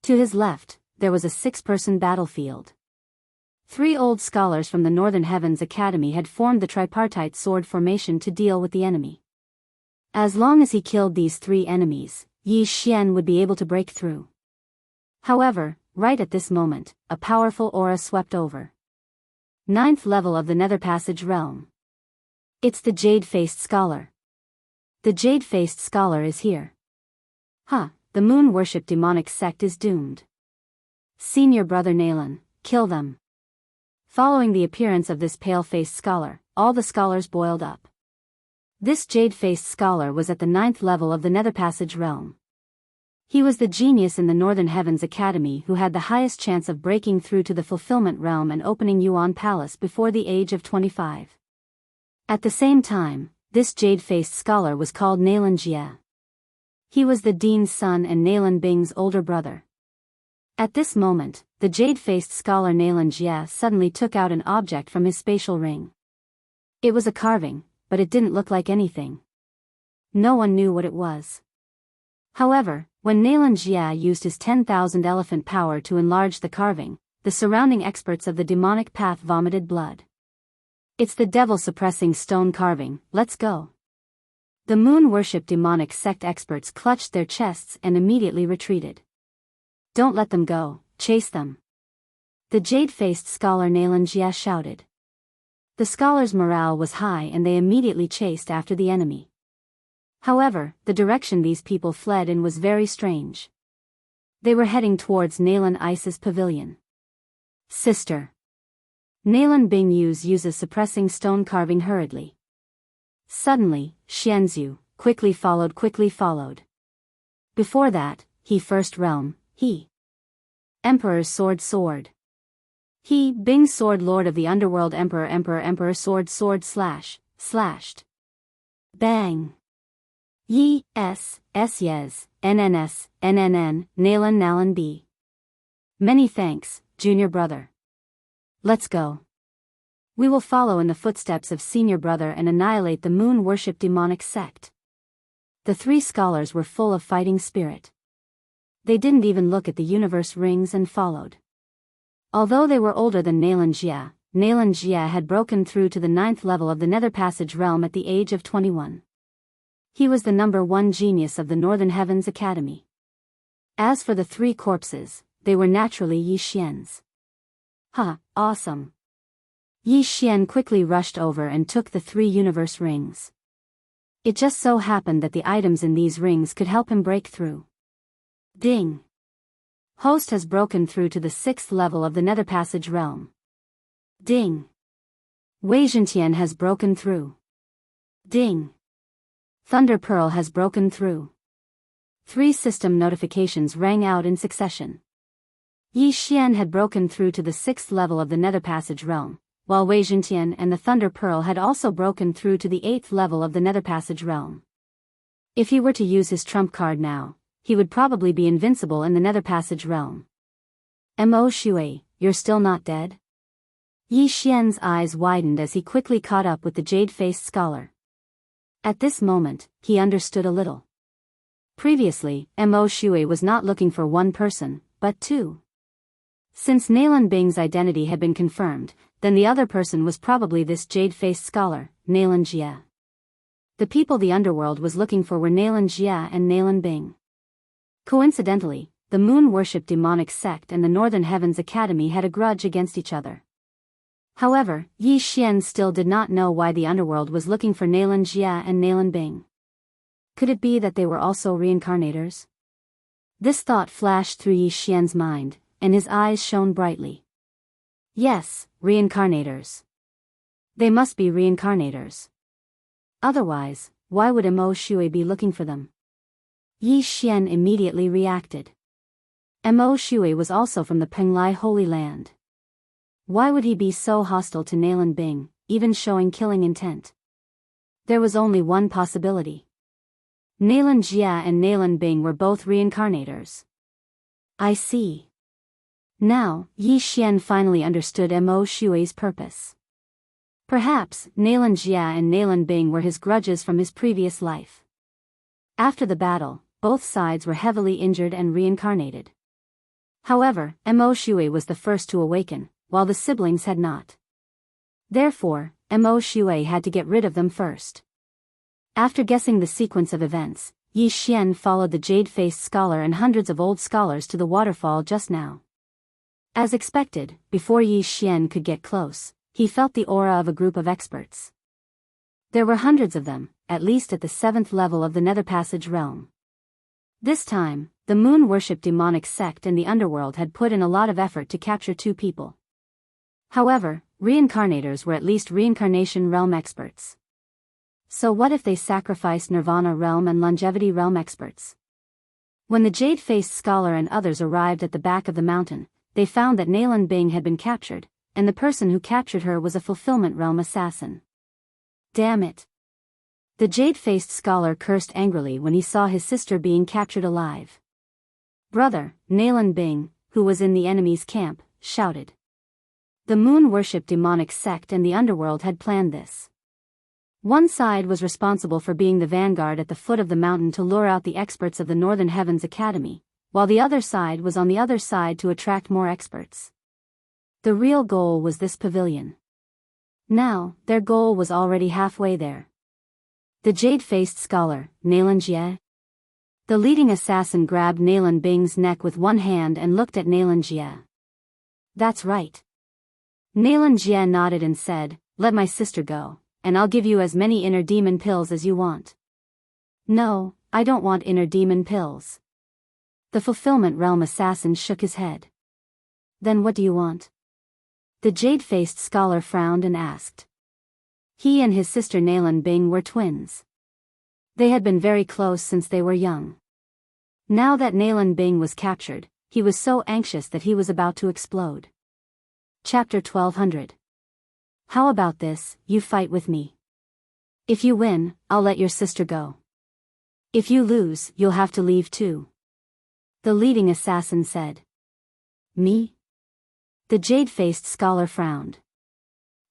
Speaker 1: To his left, there was a 6-person battlefield. 3 old scholars from the Northern Heavens Academy had formed the tripartite sword formation to deal with the enemy. As long as he killed these 3 enemies, Yi Xian would be able to break through. However, right at this moment, a powerful aura swept over. 9th level of the Nether Passage realm. It's the Jade-Faced Scholar. The Jade-Faced Scholar is here. The moon-worship demonic sect is doomed. Senior brother Nalan, kill them. Following the appearance of this pale-faced scholar, all the scholars boiled up. This jade-faced scholar was at the 9th level of the Nether Passage realm. He was the genius in the Northern Heavens Academy who had the highest chance of breaking through to the Fulfillment Realm and opening Yuan Palace before the age of 25. At the same time, this jade-faced scholar was called Nalan Jie. He was the dean's son and Nalan Bing's older brother. At this moment, the jade-faced scholar Nalan Jie suddenly took out an object from his spatial ring. It was a carving, but it didn't look like anything. No one knew what it was. However, when Nalan Jie used his 10,000 elephant power to enlarge the carving, the surrounding experts of the demonic path vomited blood. It's the devil-suppressing stone carving, let's go. The moon-worship demonic sect experts clutched their chests and immediately retreated. Don't let them go, chase them. The jade-faced scholar Nalan Jie shouted. The scholars' morale was high and they immediately chased after the enemy. However, the direction these people fled in was very strange. They were heading towards Nalan Ice's pavilion. Sister. Nalan Bing uses suppressing stone carving hurriedly. Suddenly, Xianzhu quickly followed. Before that, he first realm, he. Emperor's sword. He, Bing's sword lord of the underworld emperor sword slashed. Bang. Yi, S, yes, NNS, NNN, Nalan B. Many thanks, junior brother. Let's go. We will follow in the footsteps of senior brother and annihilate the moon worship demonic sect. The 3 scholars were full of fighting spirit. They didn't even look at the universe rings and followed. Although they were older than Nalan Jie had broken through to the 9th level of the Nether Passage realm at the age of 21. He was the number 1 genius of the Northern Heavens Academy. As for the 3 corpses, they were naturally Yi Xian's. Awesome. Yi Xian quickly rushed over and took the 3 universe rings. It just so happened that the items in these rings could help him break through. Ding. Host has broken through to the 6th level of the Nether Passage realm. Ding. Wei Zhentian has broken through. Ding. Thunder Pearl has broken through. 3 system notifications rang out in succession. Yi Xian had broken through to the 6th level of the Nether Passage realm, while Wei Zhentian and the Thunder Pearl had also broken through to the 8th level of the Nether Passage realm. If he were to use his trump card now, he would probably be invincible in the Nether Passage realm. Mo Shui, you're still not dead? Yi Xian's eyes widened as he quickly caught up with the jade-faced scholar. At this moment, he understood a little. Previously, Mo Shui was not looking for 1 person, but 2. Since Nalan Bing's identity had been confirmed, then the other person was probably this jade-faced scholar, Nalan Jie. The people the underworld was looking for were Nalan Jie and Nalan Bing. Coincidentally, the moon worship demonic sect and the Northern Heavens Academy had a grudge against each other. However, Yi Xian still did not know why the underworld was looking for Nalan Jie and Nalan Bing. Could it be that they were also reincarnators? This thought flashed through Yi Xian's mind, and his eyes shone brightly. Yes, reincarnators. They must be reincarnators. Otherwise, why would Mo Shui be looking for them? Yi Xian immediately reacted. Mo Shui was also from the Penglai Holy Land. Why would he be so hostile to Nalan Bing, even showing killing intent? There was only one possibility. Nalan Jie and Nalan Bing were both reincarnators. I see. Now, Yi Xian finally understood Mo Shui's purpose. Perhaps, Nalan Jie and Nalan Bing were his grudges from his previous life. After the battle, both sides were heavily injured and reincarnated. However, Mo Shui was the first to awaken, while the siblings had not. Therefore, Mo Shui had to get rid of them first. After guessing the sequence of events, Yi Xian followed the jade-faced scholar and hundreds of old scholars to the waterfall just now. As expected, before Yi Xian could get close, he felt the aura of a group of experts. There were hundreds of them, at least at the 7th level of the Nether Passage realm. This time, the moon worship demonic sect and the underworld had put in a lot of effort to capture 2 people. However, reincarnators were at least reincarnation realm experts. So what if they sacrificed Nirvana realm and longevity realm experts? When the jade-faced scholar and others arrived at the back of the mountain, they found that Nalan Bing had been captured, and the person who captured her was a fulfillment realm assassin. Damn it. The jade-faced scholar cursed angrily when he saw his sister being captured alive. Brother, Nalan Bing, who was in the enemy's camp, shouted. The moon-worship demonic sect and the underworld had planned this. One side was responsible for being the vanguard at the foot of the mountain to lure out the experts of the Northern Heavens Academy, while the other side was on the other side to attract more experts. The real goal was this pavilion. Now, their goal was already halfway there. The jade-faced scholar, Nalan Jie. The leading assassin grabbed Nalan Bing's neck with one hand and looked at Nalan Jie. That's right. Nalan Jie nodded and said, let my sister go, and I'll give you as many inner demon pills as you want. No, I don't want inner demon pills. The fulfillment realm assassin shook his head. Then what do you want? The jade-faced scholar frowned and asked. He and his sister Nalan Bing were twins. They had been very close since they were young. Now that Nalan Bing was captured, he was so anxious that he was about to explode. Chapter 1200. How about this, you fight with me. If you win, I'll let your sister go. If you lose, you'll have to leave too. The leading assassin said. Me? The jade-faced scholar frowned.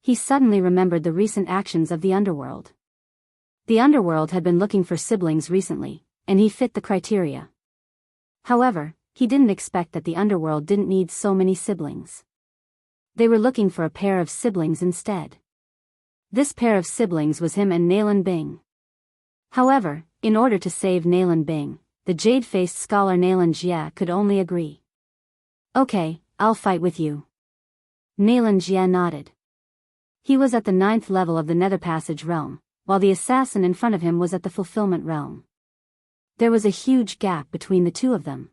Speaker 1: He suddenly remembered the recent actions of the underworld. The underworld had been looking for siblings recently, and he fit the criteria. However, he didn't expect that the underworld didn't need so many siblings. They were looking for a pair of siblings instead. This pair of siblings was him and Nalan Bing. However, in order to save Nalan Bing, the jade-faced scholar Nalan Jie could only agree. Okay, I'll fight with you. Nalan Jie nodded. He was at the 9th level of the Nether Passage realm, while the assassin in front of him was at the fulfillment realm. There was a huge gap between the two of them.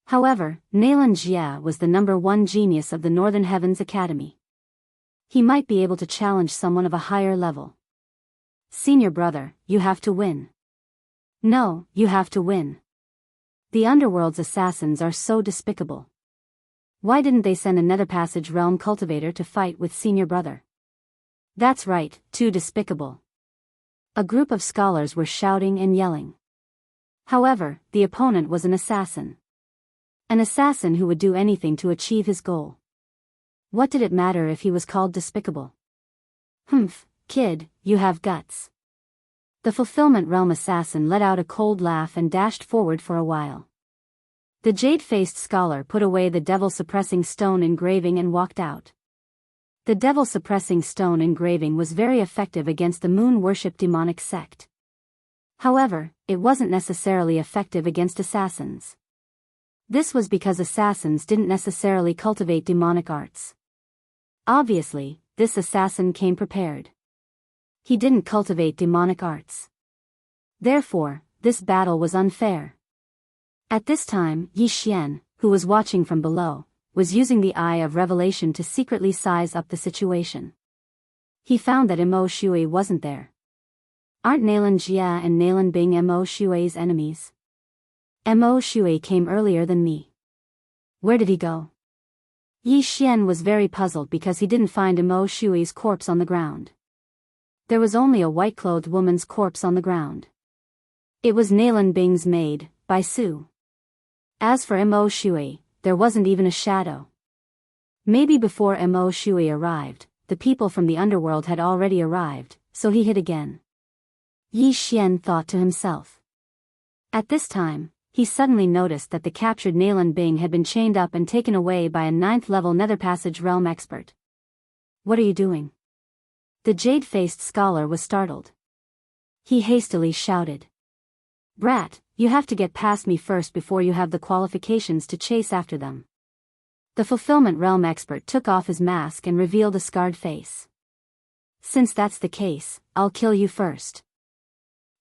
Speaker 1: However, Nalan Jie was the #1 genius of the Northern Heavens Academy. He might be able to challenge someone of a higher level. Senior brother, you have to win. No, you have to win. The underworld's assassins are so despicable. Why didn't they send a Nether Passage realm cultivator to fight with senior brother? That's right, too despicable. A group of scholars were shouting and yelling. However, the opponent was an assassin. An assassin who would do anything to achieve his goal. What did it matter if he was called despicable? Humph, kid, you have guts. The fulfillment realm assassin let out a cold laugh and dashed forward for a while. The jade-faced scholar put away the devil-suppressing stone engraving and walked out. The devil-suppressing stone engraving was very effective against the moon-worship demonic sect. However, it wasn't necessarily effective against assassins. This was because assassins didn't necessarily cultivate demonic arts. Obviously, this assassin came prepared. He didn't cultivate demonic arts. Therefore, this battle was unfair. At this time, Yi Xian, who was watching from below, was using the Eye of Revelation to secretly size up the situation. He found that Mo Shui wasn't there. Aren't Nalan Jie and Nalan Bing Mo Shui's enemies? Mo Shui came earlier than me. Where did he go? Yi Xian was very puzzled because he didn't find Mo Shui's corpse on the ground. There was only a white-clothed woman's corpse on the ground. It was Nalan Bing's maid, Bai Su. As for Mo Shui, there wasn't even a shadow. Maybe before Mo Shui arrived, the people from the underworld had already arrived, so he hid again. Yi Xian thought to himself. At this time, he suddenly noticed that the captured Nalan Bing had been chained up and taken away by a 9th-level Nether Passage realm expert. What are you doing? The jade-faced scholar was startled. He hastily shouted. Brat, you have to get past me first before you have the qualifications to chase after them. The fulfillment realm expert took off his mask and revealed a scarred face. Since that's the case, I'll kill you first.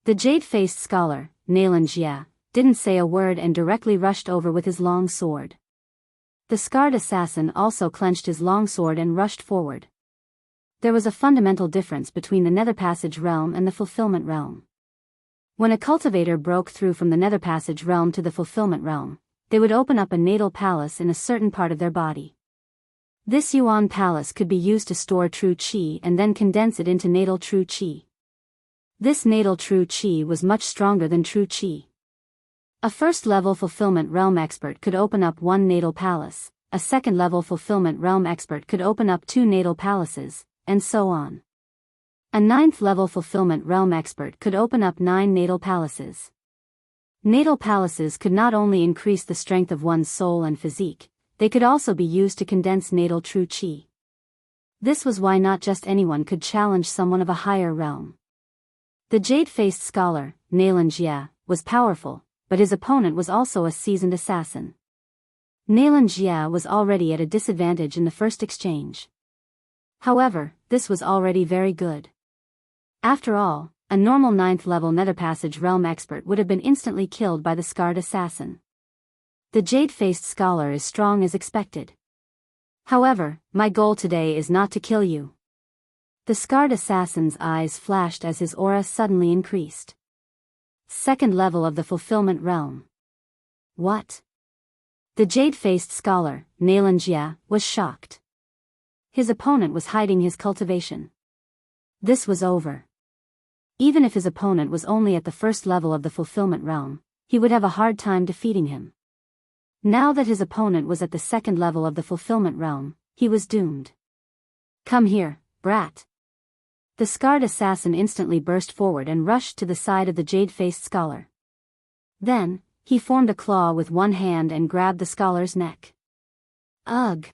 Speaker 1: The jade-faced scholar, Nalan Jie, didn't say a word and directly rushed over with his long sword. The scarred assassin also clenched his long sword and rushed forward. There was a fundamental difference between the Nether Passage realm and the Fulfillment realm. When a cultivator broke through from the Nether Passage realm to the Fulfillment realm, they would open up a natal palace in a certain part of their body. This Yuan palace could be used to store true qi and then condense it into natal true qi. This natal true qi was much stronger than true qi. A first-level Fulfillment realm expert could open up one natal palace, a second-level Fulfillment realm expert could open up two natal palaces, and so on. A ninth-level Fulfillment realm expert could open up 9 natal palaces. Natal palaces could not only increase the strength of one's soul and physique, they could also be used to condense natal true qi. This was why not just anyone could challenge someone of a higher realm. The jade-faced scholar, Nalan Jia, was powerful, but his opponent was also a seasoned assassin. Nalan Jia was already at a disadvantage in the first exchange. However, this was already very good. After all, a normal 9th-level Nether Passage realm expert would have been instantly killed by the scarred assassin. The jade-faced scholar is strong as expected. However, my goal today is not to kill you. The scarred assassin's eyes flashed as his aura suddenly increased. Second level of the Fulfillment realm. What? The jade-faced scholar, Nalan Jia, was shocked. His opponent was hiding his cultivation. This was over. Even if his opponent was only at the first level of the Fulfillment realm, he would have a hard time defeating him. Now that his opponent was at the second level of the Fulfillment realm, he was doomed. Come here, brat. The scarred assassin instantly burst forward and rushed to the side of the jade-faced scholar. Then, he formed a claw with one hand and grabbed the scholar's neck. Ugh!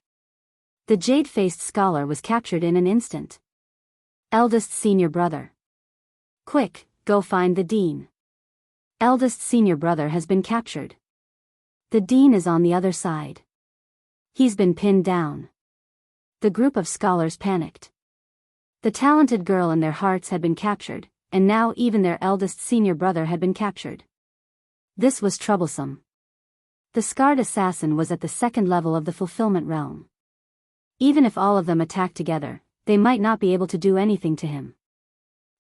Speaker 1: The jade-faced scholar was captured in an instant. Eldest senior brother. Quick, go find the dean. Eldest senior brother has been captured. The dean is on the other side. He's been pinned down. The group of scholars panicked. The talented girl in their hearts had been captured, and now even their eldest senior brother had been captured. This was troublesome. The scarred assassin was at the second level of the Fulfillment realm. Even if all of them attacked together, they might not be able to do anything to him.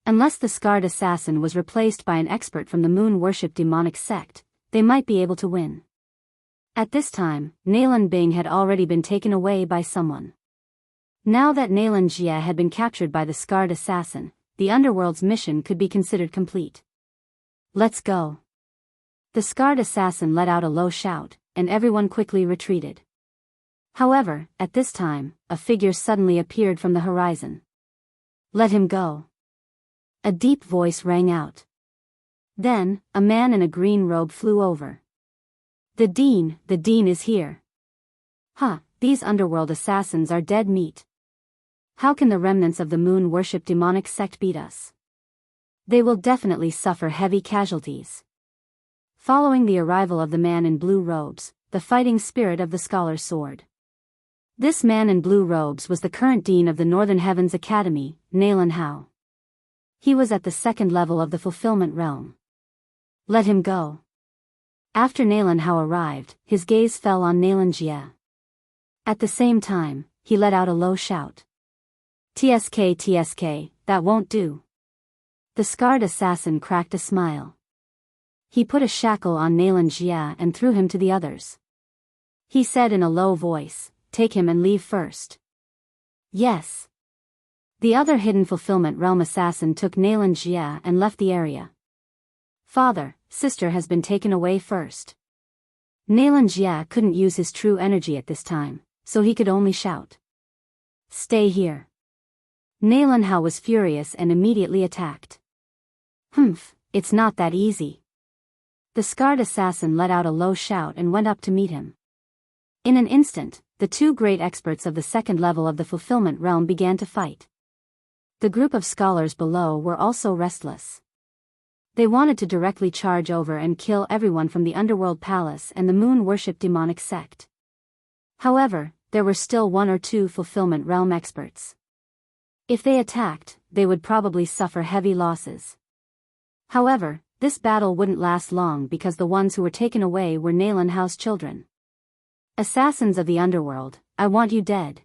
Speaker 1: Unless the scarred assassin was replaced by an expert from the moon worship demonic sect, they might be able to win. At this time, Nalan Bing had already been taken away by someone. Now that Nalan Jia had been captured by the scarred assassin, the underworld's mission could be considered complete. Let's go. The scarred assassin let out a low shout, and everyone quickly retreated. However, at this time, a figure suddenly appeared from the horizon. Let him go. A deep voice rang out. Then, a man in a green robe flew over. The dean is here. Huh, these underworld assassins are dead meat. How can the remnants of the moon worship demonic sect beat us? They will definitely suffer heavy casualties. Following the arrival of the man in blue robes, the fighting spirit of the scholar's sword. This man in blue robes was the current dean of the Northern Heavens Academy, Nalan Hao. He was at the second level of the Fulfillment realm. Let him go. After Nalan Hao arrived, his gaze fell on Nalan Jia. At the same time, he let out a low shout. TSK, that won't do. The scarred assassin cracked a smile. He put a shackle on Nalan Jia and threw him to the others. He said in a low voice, take him and leave first. Yes. The other hidden Fulfillment realm assassin took Nalan Jia and left the area. Father, sister has been taken away first. Nalan Jia couldn't use his true energy at this time, so he could only shout. Stay here. Nalan Hao was furious and immediately attacked. It's not that easy. The scarred assassin let out a low shout and went up to meet him. In an instant, the two great experts of the second level of the Fulfillment realm began to fight. The group of scholars below were also restless. They wanted to directly charge over and kill everyone from the Underworld Palace and the Moon Worship Demonic Sect. However, there were still one or two Fulfillment realm experts. If they attacked, they would probably suffer heavy losses. However, this battle wouldn't last long because the ones who were taken away were Nalan Hao's children. Assassins of the underworld, I want you dead.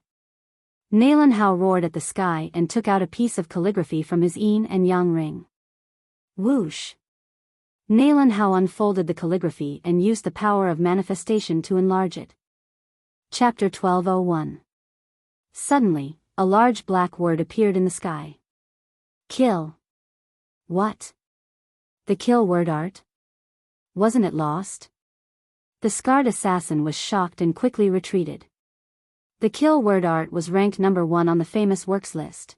Speaker 1: Nalan Hao roared at the sky and took out a piece of calligraphy from his yin and yang ring. Whoosh! Nalan Hao unfolded the calligraphy and used the power of manifestation to enlarge it. Chapter 1201. Suddenly, a large black word appeared in the sky. Kill. What? The kill word art? Wasn't it lost? The scarred assassin was shocked and quickly retreated. The kill word art was ranked number 1 on the famous works list.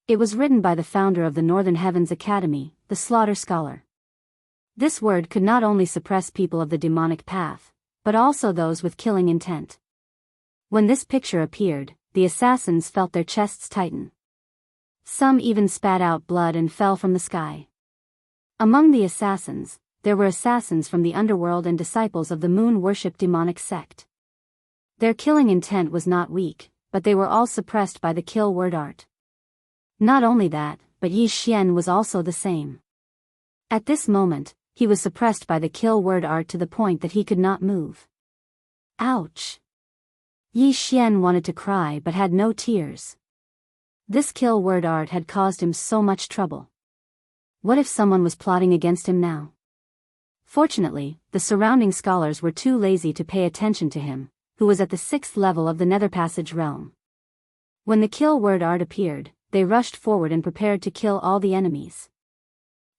Speaker 1: It was written by the founder of the Northern Heavens Academy, the Slaughter Scholar. This word could not only suppress people of the demonic path, but also those with killing intent. When this picture appeared, the assassins felt their chests tighten. Some even spat out blood and fell from the sky. Among the assassins, there were assassins from the underworld and disciples of the moon-worship demonic sect. Their killing intent was not weak, but they were all suppressed by the kill word art. Not only that, but Yi Xian was also the same. At this moment, he was suppressed by the kill word art to the point that he could not move. Ouch! Yi Xian wanted to cry but had no tears. This kill word art had caused him so much trouble. What if someone was plotting against him now? Fortunately, the surrounding scholars were too lazy to pay attention to him, who was at the 6th level of the Nether Passage realm. When the kill word art appeared, they rushed forward and prepared to kill all the enemies.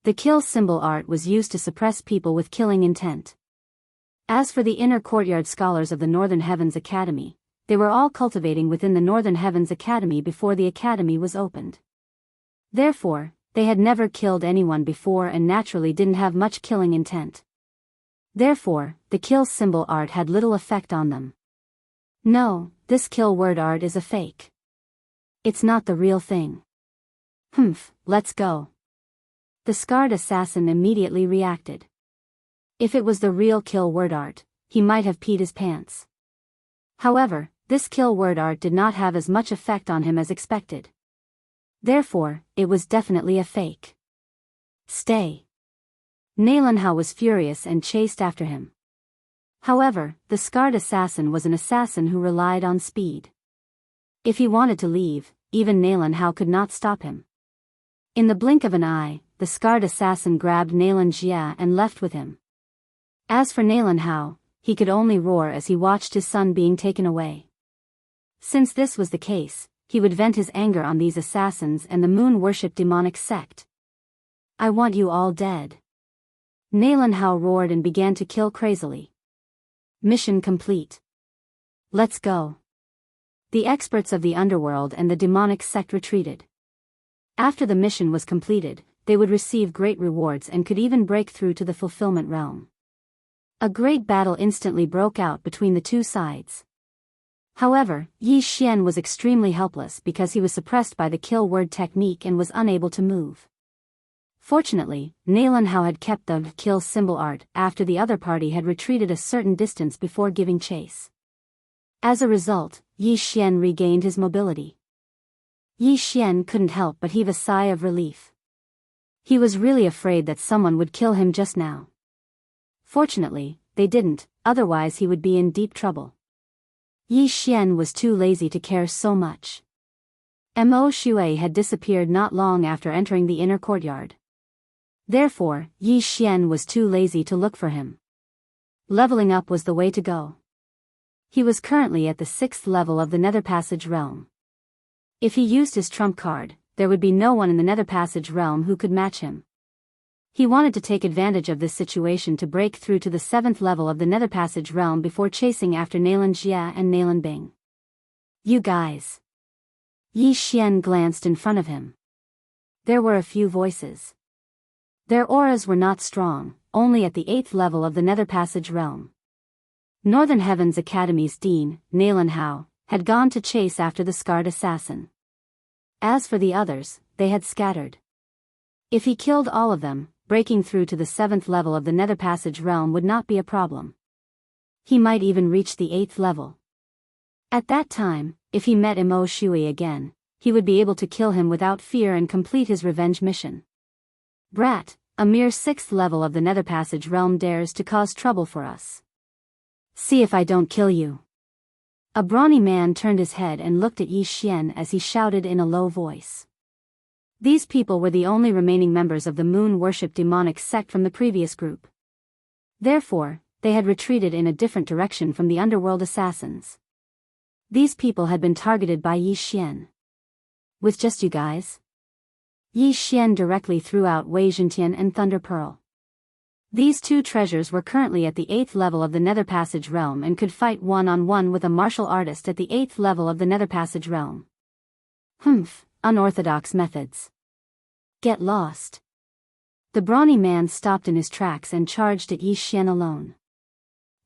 Speaker 1: The kill symbol art was used to suppress people with killing intent. As for the inner courtyard scholars of the Northern Heavens Academy, they were all cultivating within the Northern Heavens Academy before the academy was opened. Therefore, they had never killed anyone before and naturally didn't have much killing intent. Therefore, the kill symbol art had little effect on them. No, this kill word art is a fake. It's not the real thing. Let's go. The scarred assassin immediately reacted. If it was the real kill word art, he might have peed his pants. However, this kill word art did not have as much effect on him as expected. Therefore, it was definitely a fake. Stay. Nalan Hao was furious and chased after him. However, the scarred assassin was an assassin who relied on speed. If he wanted to leave, even Nalan Hao could not stop him. In the blink of an eye, the scarred assassin grabbed Nalan Jia and left with him. As for Nalan Hao, he could only roar as he watched his son being taken away. Since this was the case, he would vent his anger on these assassins and the moon-worship demonic sect. I want you all dead. Nalan Hao roared and began to kill crazily. Mission complete. Let's go. The experts of the underworld and the demonic sect retreated. After the mission was completed, they would receive great rewards and could even break through to the fulfillment realm. A great battle instantly broke out between the two sides. However, Yi Xian was extremely helpless because he was suppressed by the kill word technique and was unable to move. Fortunately, Nalan Hao had kept the kill symbol art after the other party had retreated a certain distance before giving chase. As a result, Yi Xian regained his mobility. Yi Xian couldn't help but heave a sigh of relief. He was really afraid that someone would kill him just now. Fortunately, they didn't, otherwise he would be in deep trouble. Yi Xian was too lazy to care so much. Mo Shui had disappeared not long after entering the inner courtyard. Therefore, Yi Xian was too lazy to look for him. Leveling up was the way to go. He was currently at the 6th level of the Nether Passage realm. If he used his trump card, there would be no one in the Nether Passage realm who could match him. He wanted to take advantage of this situation to break through to the 7th level of the Nether Passage realm before chasing after Nalan Jia and Nalan Bing. You guys. Yi Xian glanced in front of him. There were a few voices. Their auras were not strong, only at the 8th level of the Nether Passage realm. Northern Heavens Academy's dean, Nalan Hao, had gone to chase after the scarred assassin. As for the others, they had scattered. If he killed all of them, breaking through to the 7th level of the Nether Passage realm would not be a problem. He might even reach the 8th level. At that time, if he met Mo Shui again, he would be able to kill him without fear and complete his revenge mission. Brat, a mere 6th level of the Nether Passage realm dares to cause trouble for us. See if I don't kill you. A brawny man turned his head and looked at Yi Xian as he shouted in a low voice. These people were the only remaining members of the moon-worship demonic sect from the previous group. Therefore, they had retreated in a different direction from the underworld assassins. These people had been targeted by Yi Xian. With just you guys? Yi Xian directly threw out Wei Zhentian and Thunder Pearl. These two treasures were currently at the 8th level of the Nether Passage realm and could fight one-on-one with a martial artist at the 8th level of the Nether Passage realm. Unorthodox methods. Get lost. The brawny man stopped in his tracks and charged at Yi Xian alone.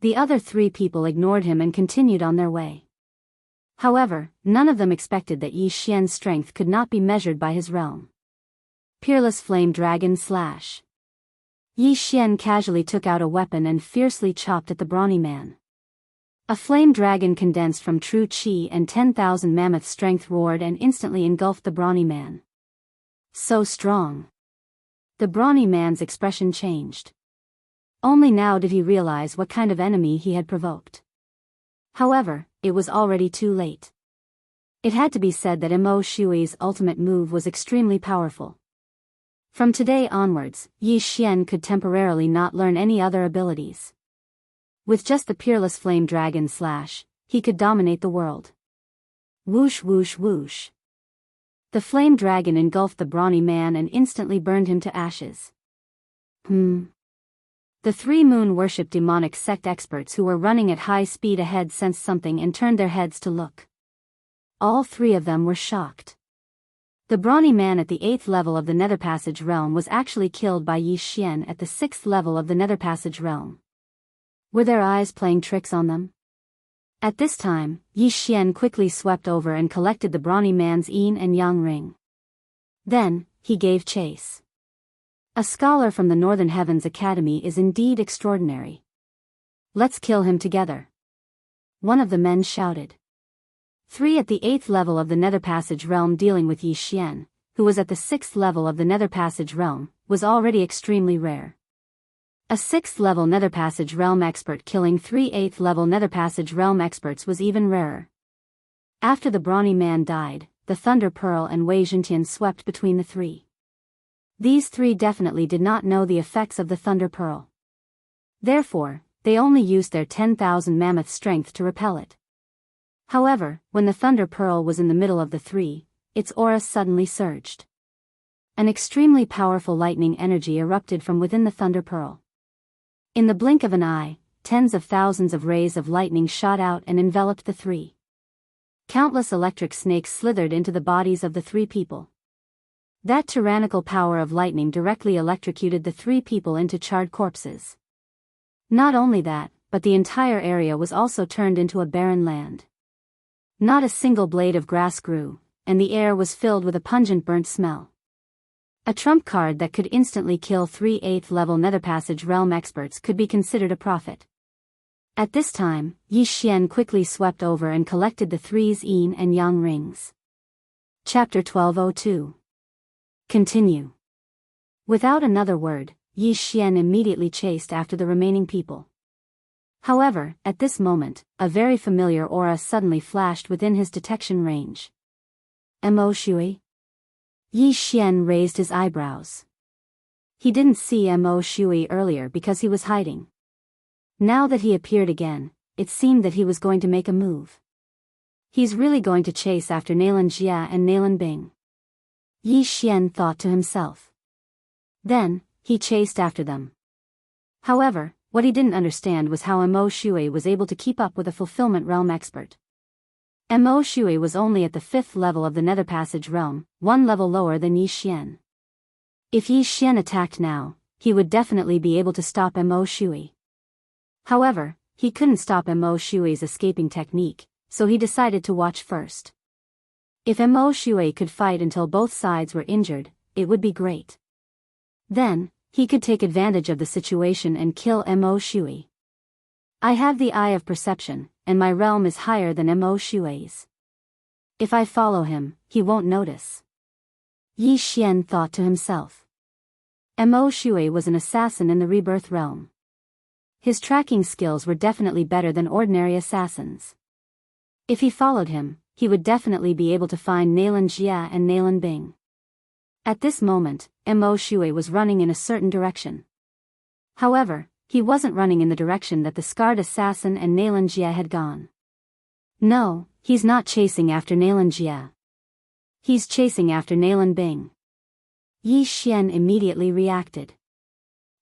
Speaker 1: The other three people ignored him and continued on their way. However, none of them expected that Yi Xian's strength could not be measured by his realm. Peerless Flame Dragon Slash. Yi Xian casually took out a weapon and fiercely chopped at the brawny man. A flame dragon condensed from true chi and 10,000 mammoth strength roared and instantly engulfed the brawny man. So strong. The brawny man's expression changed. Only now did he realize what kind of enemy he had provoked. However, it was already too late. It had to be said that Mo Shui's ultimate move was extremely powerful. From today onwards, Yi Xian could temporarily not learn any other abilities. With just the Peerless Flame Dragon Slash, he could dominate the world. Whoosh whoosh whoosh. The flame dragon engulfed the brawny man and instantly burned him to ashes. The three moon-worship demonic sect experts who were running at high speed ahead sensed something and turned their heads to look. All three of them were shocked. The brawny man at the 8th level of the Nether Passage realm was actually killed by Yi Xian at the 6th level of the Nether Passage realm. Were their eyes playing tricks on them? At this time, Yi Xian quickly swept over and collected the brawny man's yin and yang ring. Then, he gave chase. A scholar from the Northern Heavens Academy is indeed extraordinary. Let's kill him together. One of the men shouted. 3 at the 8th level of the Nether Passage realm dealing with Yi Xian, who was at the 6th level of the Nether Passage realm, was already extremely rare. A 6th level Nether Passage realm expert killing 3 8th level Nether Passage realm experts was even rarer. After the brawny man died, the Thunder Pearl and Wei Zhentian swept between the three. These three definitely did not know the effects of the Thunder Pearl. Therefore, they only used their 10,000 mammoth strength to repel it. However, when the Thunder Pearl was in the middle of the three, its aura suddenly surged. An extremely powerful lightning energy erupted from within the Thunder Pearl. In the blink of an eye, tens of thousands of rays of lightning shot out and enveloped the three. Countless electric snakes slithered into the bodies of the three people. That tyrannical power of lightning directly electrocuted the three people into charred corpses. Not only that, but the entire area was also turned into a barren land. Not a single blade of grass grew, and the air was filled with a pungent burnt smell. A trump card that could instantly kill 3 8th level Nether Passage realm experts could be considered a prophet. At this time, Yi Xian quickly swept over and collected the three's yin and yang rings. Chapter 1202. Continue. Without another word, Yi Xian immediately chased after the remaining people. However, at this moment, a very familiar aura suddenly flashed within his detection range. Mo Shui? Yi Xian raised his eyebrows. He didn't see Mo Shui earlier because he was hiding. Now that he appeared again, it seemed that he was going to make a move. He's really going to chase after Nalan Jia and Nalan Bing. Yi Xian thought to himself. Then, he chased after them. However, what he didn't understand was how Mo Shui was able to keep up with a fulfillment realm expert. Mo Shui was only at the 5th level of the Nether Passage realm, one level lower than Yi Xian. If Yi Xian attacked now, he would definitely be able to stop Mo Shui. However, he couldn't stop Mo Shui's escaping technique, so he decided to watch first. If Mo Shui could fight until both sides were injured, it would be great. Then, he could take advantage of the situation and kill Mo Shui. I have the eye of perception, and my realm is higher than Mo Shui's. If I follow him, he won't notice. Yi Xian thought to himself. Mo Shui was an assassin in the rebirth realm. His tracking skills were definitely better than ordinary assassins. If he followed him, he would definitely be able to find Nalan Jia and Nalan Bing. At this moment, Mo Shui was running in a certain direction. However, he wasn't running in the direction that the scarred assassin and Nalan Jia had gone. No, he's not chasing after Nalan Jia. He's chasing after Nalan Bing. Yi Xian immediately reacted.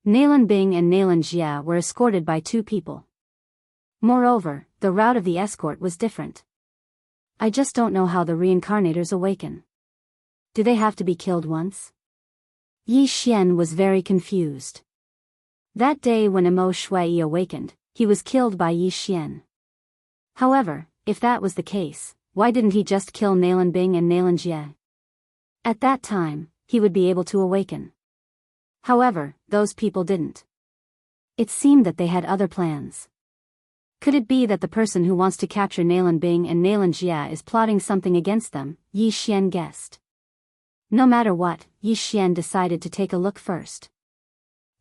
Speaker 1: Nalan Bing and Nalan Jia were escorted by two people. Moreover, the route of the escort was different. I just don't know how the reincarnators awaken. Do they have to be killed once? Yi Xian was very confused. That day when Mo Shui awakened, he was killed by Yi Xian. However, if that was the case, why didn't he just kill Nalan Bing and Nalan Jia? At that time, he would be able to awaken. However, those people didn't. It seemed that they had other plans. Could it be that the person who wants to capture Nalan Bing and Nalan Jia is plotting something against them? Yi Xian guessed. No matter what, Yi Xian decided to take a look first.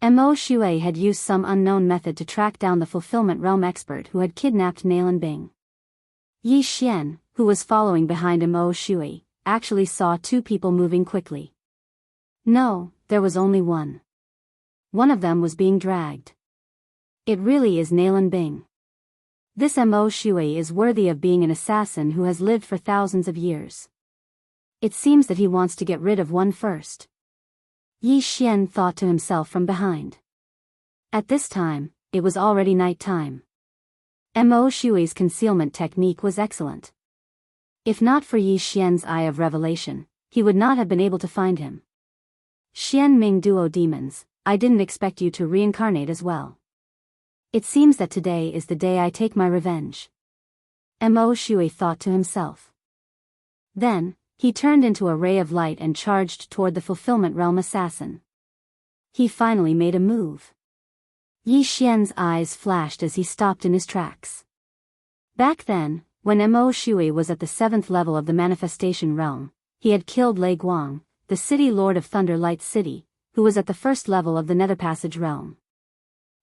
Speaker 1: Mo Shui had used some unknown method to track down the fulfillment realm expert who had kidnapped Nalan Bing. Yi Xian, who was following behind Mo Shui, actually saw two people moving quickly. No, there was only one. One of them was being dragged. It really is Nalan Bing. This Mo Shui is worthy of being an assassin who has lived for thousands of years. It seems that he wants to get rid of one first. Yi Xian thought to himself from behind. At this time, it was already night time. Mo Shui's concealment technique was excellent. If not for Yi Xian's eye of revelation, he would not have been able to find him. Xian Ming Duo Demons, I didn't expect you to reincarnate as well. It seems that today is the day I take my revenge. Mo Shui thought to himself. Then, he turned into a ray of light and charged toward the fulfillment realm assassin. He finally made a move. Yi Xian's eyes flashed as he stopped in his tracks. Back then, when Mo Shui was at the 7th level of the manifestation realm, he had killed Lei Guang, the city lord of Thunder Light City, who was at the 1st level of the Nether Passage realm.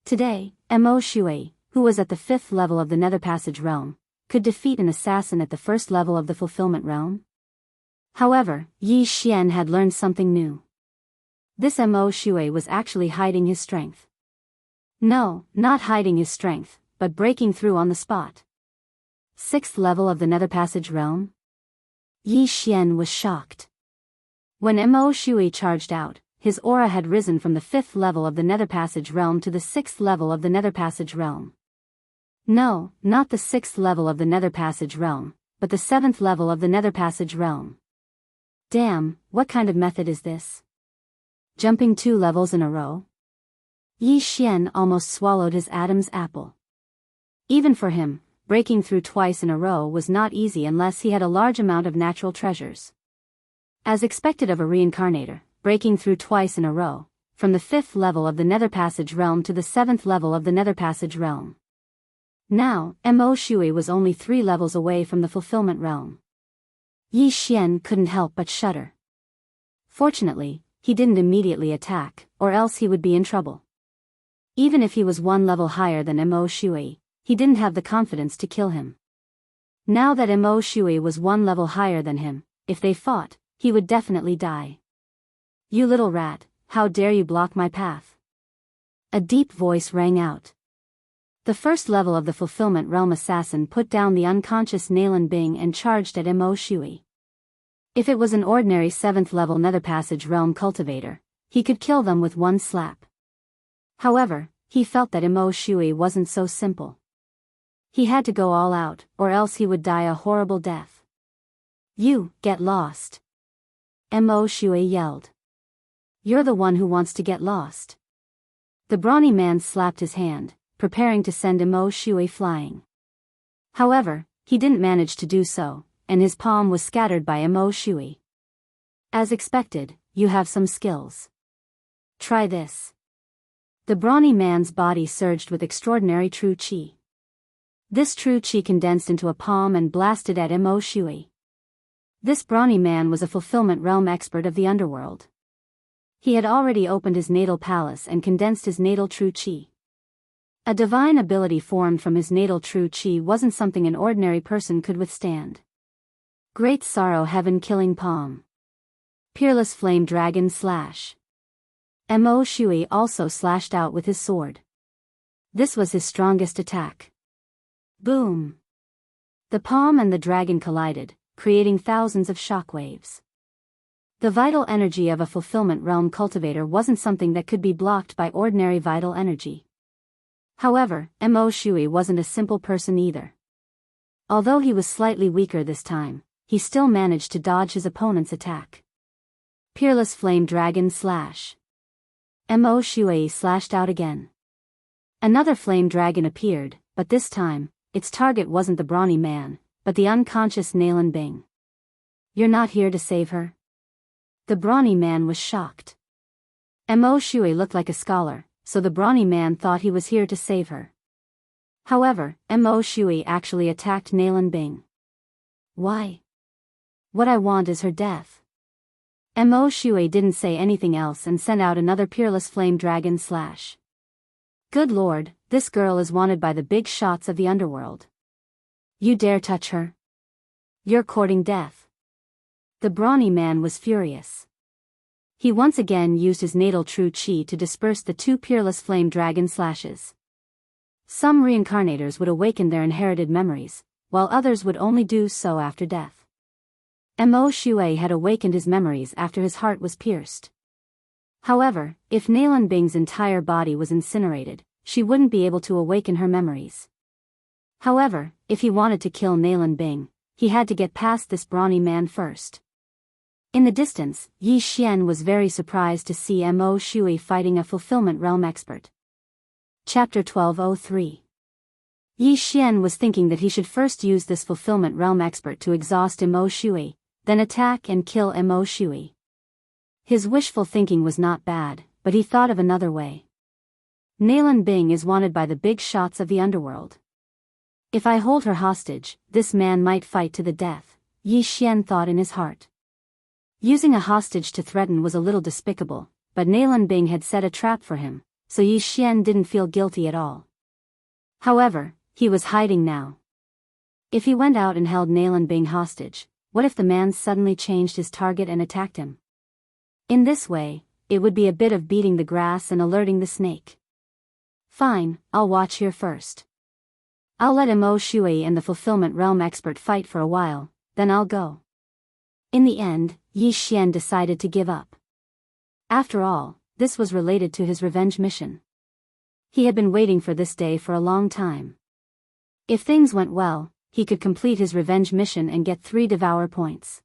Speaker 1: Today, Mo Shui, who was at the 5th level of the Nether Passage realm, could defeat an assassin at the 1st level of the fulfillment realm. However, Yi Xian had learned something new. This Mo Shui was actually hiding his strength. No, not hiding his strength, but breaking through on the spot. 6th level of the Nether Passage realm? Yi Xian was shocked. When Mo Shui charged out, his aura had risen from the 5th level of the Nether Passage realm to the 6th level of the Nether Passage realm. No, not the 6th level of the Nether Passage realm, but the 7th level of the Nether Passage realm. Damn, what kind of method is this? Jumping 2 levels in a row? Yi Xian almost swallowed his Adam's apple. Even for him, breaking through twice in a row was not easy unless he had a large amount of natural treasures. As expected of a reincarnator, breaking through twice in a row, from the 5th level of the Nether Passage realm to the 7th level of the Nether Passage realm. Now, Mo Shui was only 3 levels away from the fulfillment realm. Yi Xian couldn't help but shudder. Fortunately, he didn't immediately attack, or else he would be in trouble. Even if he was 1 level higher than Mo Shui, he didn't have the confidence to kill him. Now that Mo Shui was 1 level higher than him, if they fought, he would definitely die. You little rat, how dare you block my path? A deep voice rang out. The 1st level of the fulfillment realm assassin put down the unconscious Nalan Bing and charged at Mo Shui. If it was an ordinary 7th level Nether Passage realm cultivator, he could kill them with one slap. However, he felt that Mo Shui wasn't so simple. He had to go all out, or else he would die a horrible death. You, get lost. Mo Shui yelled. You're the one who wants to get lost. The brawny man slapped his hand, preparing to send Mo Shui flying. However, he didn't manage to do so, and his palm was scattered by Mo Shui. As expected, you have some skills. Try this. The brawny man's body surged with extraordinary true qi. This true qi condensed into a palm and blasted at Mo Shui. This brawny man was a fulfillment realm expert of the underworld. He had already opened his natal palace and condensed his natal true qi. A divine ability formed from his natal true chi wasn't something an ordinary person could withstand. Great sorrow heaven killing palm. Peerless flame dragon slash. Mo Shui also slashed out with his sword. This was his strongest attack. Boom! The palm and the dragon collided, creating thousands of shockwaves. The vital energy of a fulfillment realm cultivator wasn't something that could be blocked by ordinary vital energy. However, Mo Shui wasn't a simple person either. Although he was slightly weaker this time, he still managed to dodge his opponent's attack. Peerless flame dragon slash. Mo Shui slashed out again. Another flame dragon appeared, but this time, its target wasn't the brawny man, but the unconscious Nalan Bing. You're not here to save her? The brawny man was shocked. Mo Shui looked like a scholar, so the brawny man thought he was here to save her. However, Mo Shui actually attacked Nalan Bing. Why? What I want is her death. Mo Shui didn't say anything else and sent out another peerless flame dragon slash. Good lord, this girl is wanted by the big shots of the underworld. You dare touch her? You're courting death. The brawny man was furious. He once again used his natal true chi to disperse the two peerless flame dragon slashes. Some reincarnators would awaken their inherited memories, while others would only do so after death. Mo Shui had awakened his memories after his heart was pierced. However, if Nalan Bing's entire body was incinerated, she wouldn't be able to awaken her memories. However, if he wanted to kill Nalan Bing, he had to get past this brawny man first. In the distance, Yi Xian was very surprised to see Mo Shui fighting a fulfillment realm expert. Chapter 1203. Yi Xian was thinking that he should first use this fulfillment realm expert to exhaust Mo Shui, then attack and kill Mo Shui. His wishful thinking was not bad, but he thought of another way. Nalan Bing is wanted by the big shots of the underworld. If I hold her hostage, this man might fight to the death, Yi Xian thought in his heart. Using a hostage to threaten was a little despicable, but Nalan Bing had set a trap for him, so Yi Xian didn't feel guilty at all. However, he was hiding now. If he went out and held Nalan Bing hostage, what if the man suddenly changed his target and attacked him? In this way, it would be a bit of beating the grass and alerting the snake. Fine, I'll watch here first. I'll let Mo Shui and the fulfillment realm expert fight for a while, then I'll go. In the end, Yi Xian decided to give up. After all, this was related to his revenge mission. He had been waiting for this day for a long time. If things went well, he could complete his revenge mission and get 3 Devour points.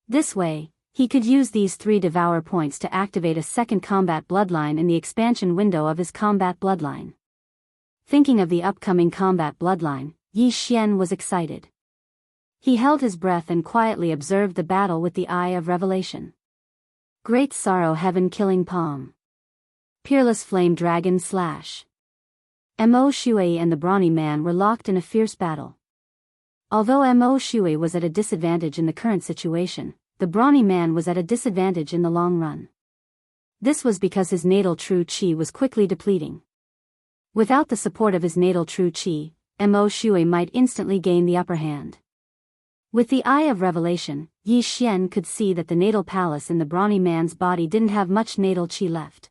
Speaker 1: This way, he could use these 3 Devour points to activate a second combat bloodline in the expansion window of his combat bloodline. Thinking of the upcoming combat bloodline, Yi Xian was excited. He held his breath and quietly observed the battle with the eye of revelation. Great sorrow heaven killing palm. Peerless flame dragon slash. Mo Shui and the brawny man were locked in a fierce battle. Although Mo Shui was at a disadvantage in the current situation, the brawny man was at a disadvantage in the long run. This was because his natal true chi was quickly depleting. Without the support of his natal true chi, Mo Shui might instantly gain the upper hand. With the eye of revelation, Yi Xian could see that the natal palace in the brawny man's body didn't have much natal chi left.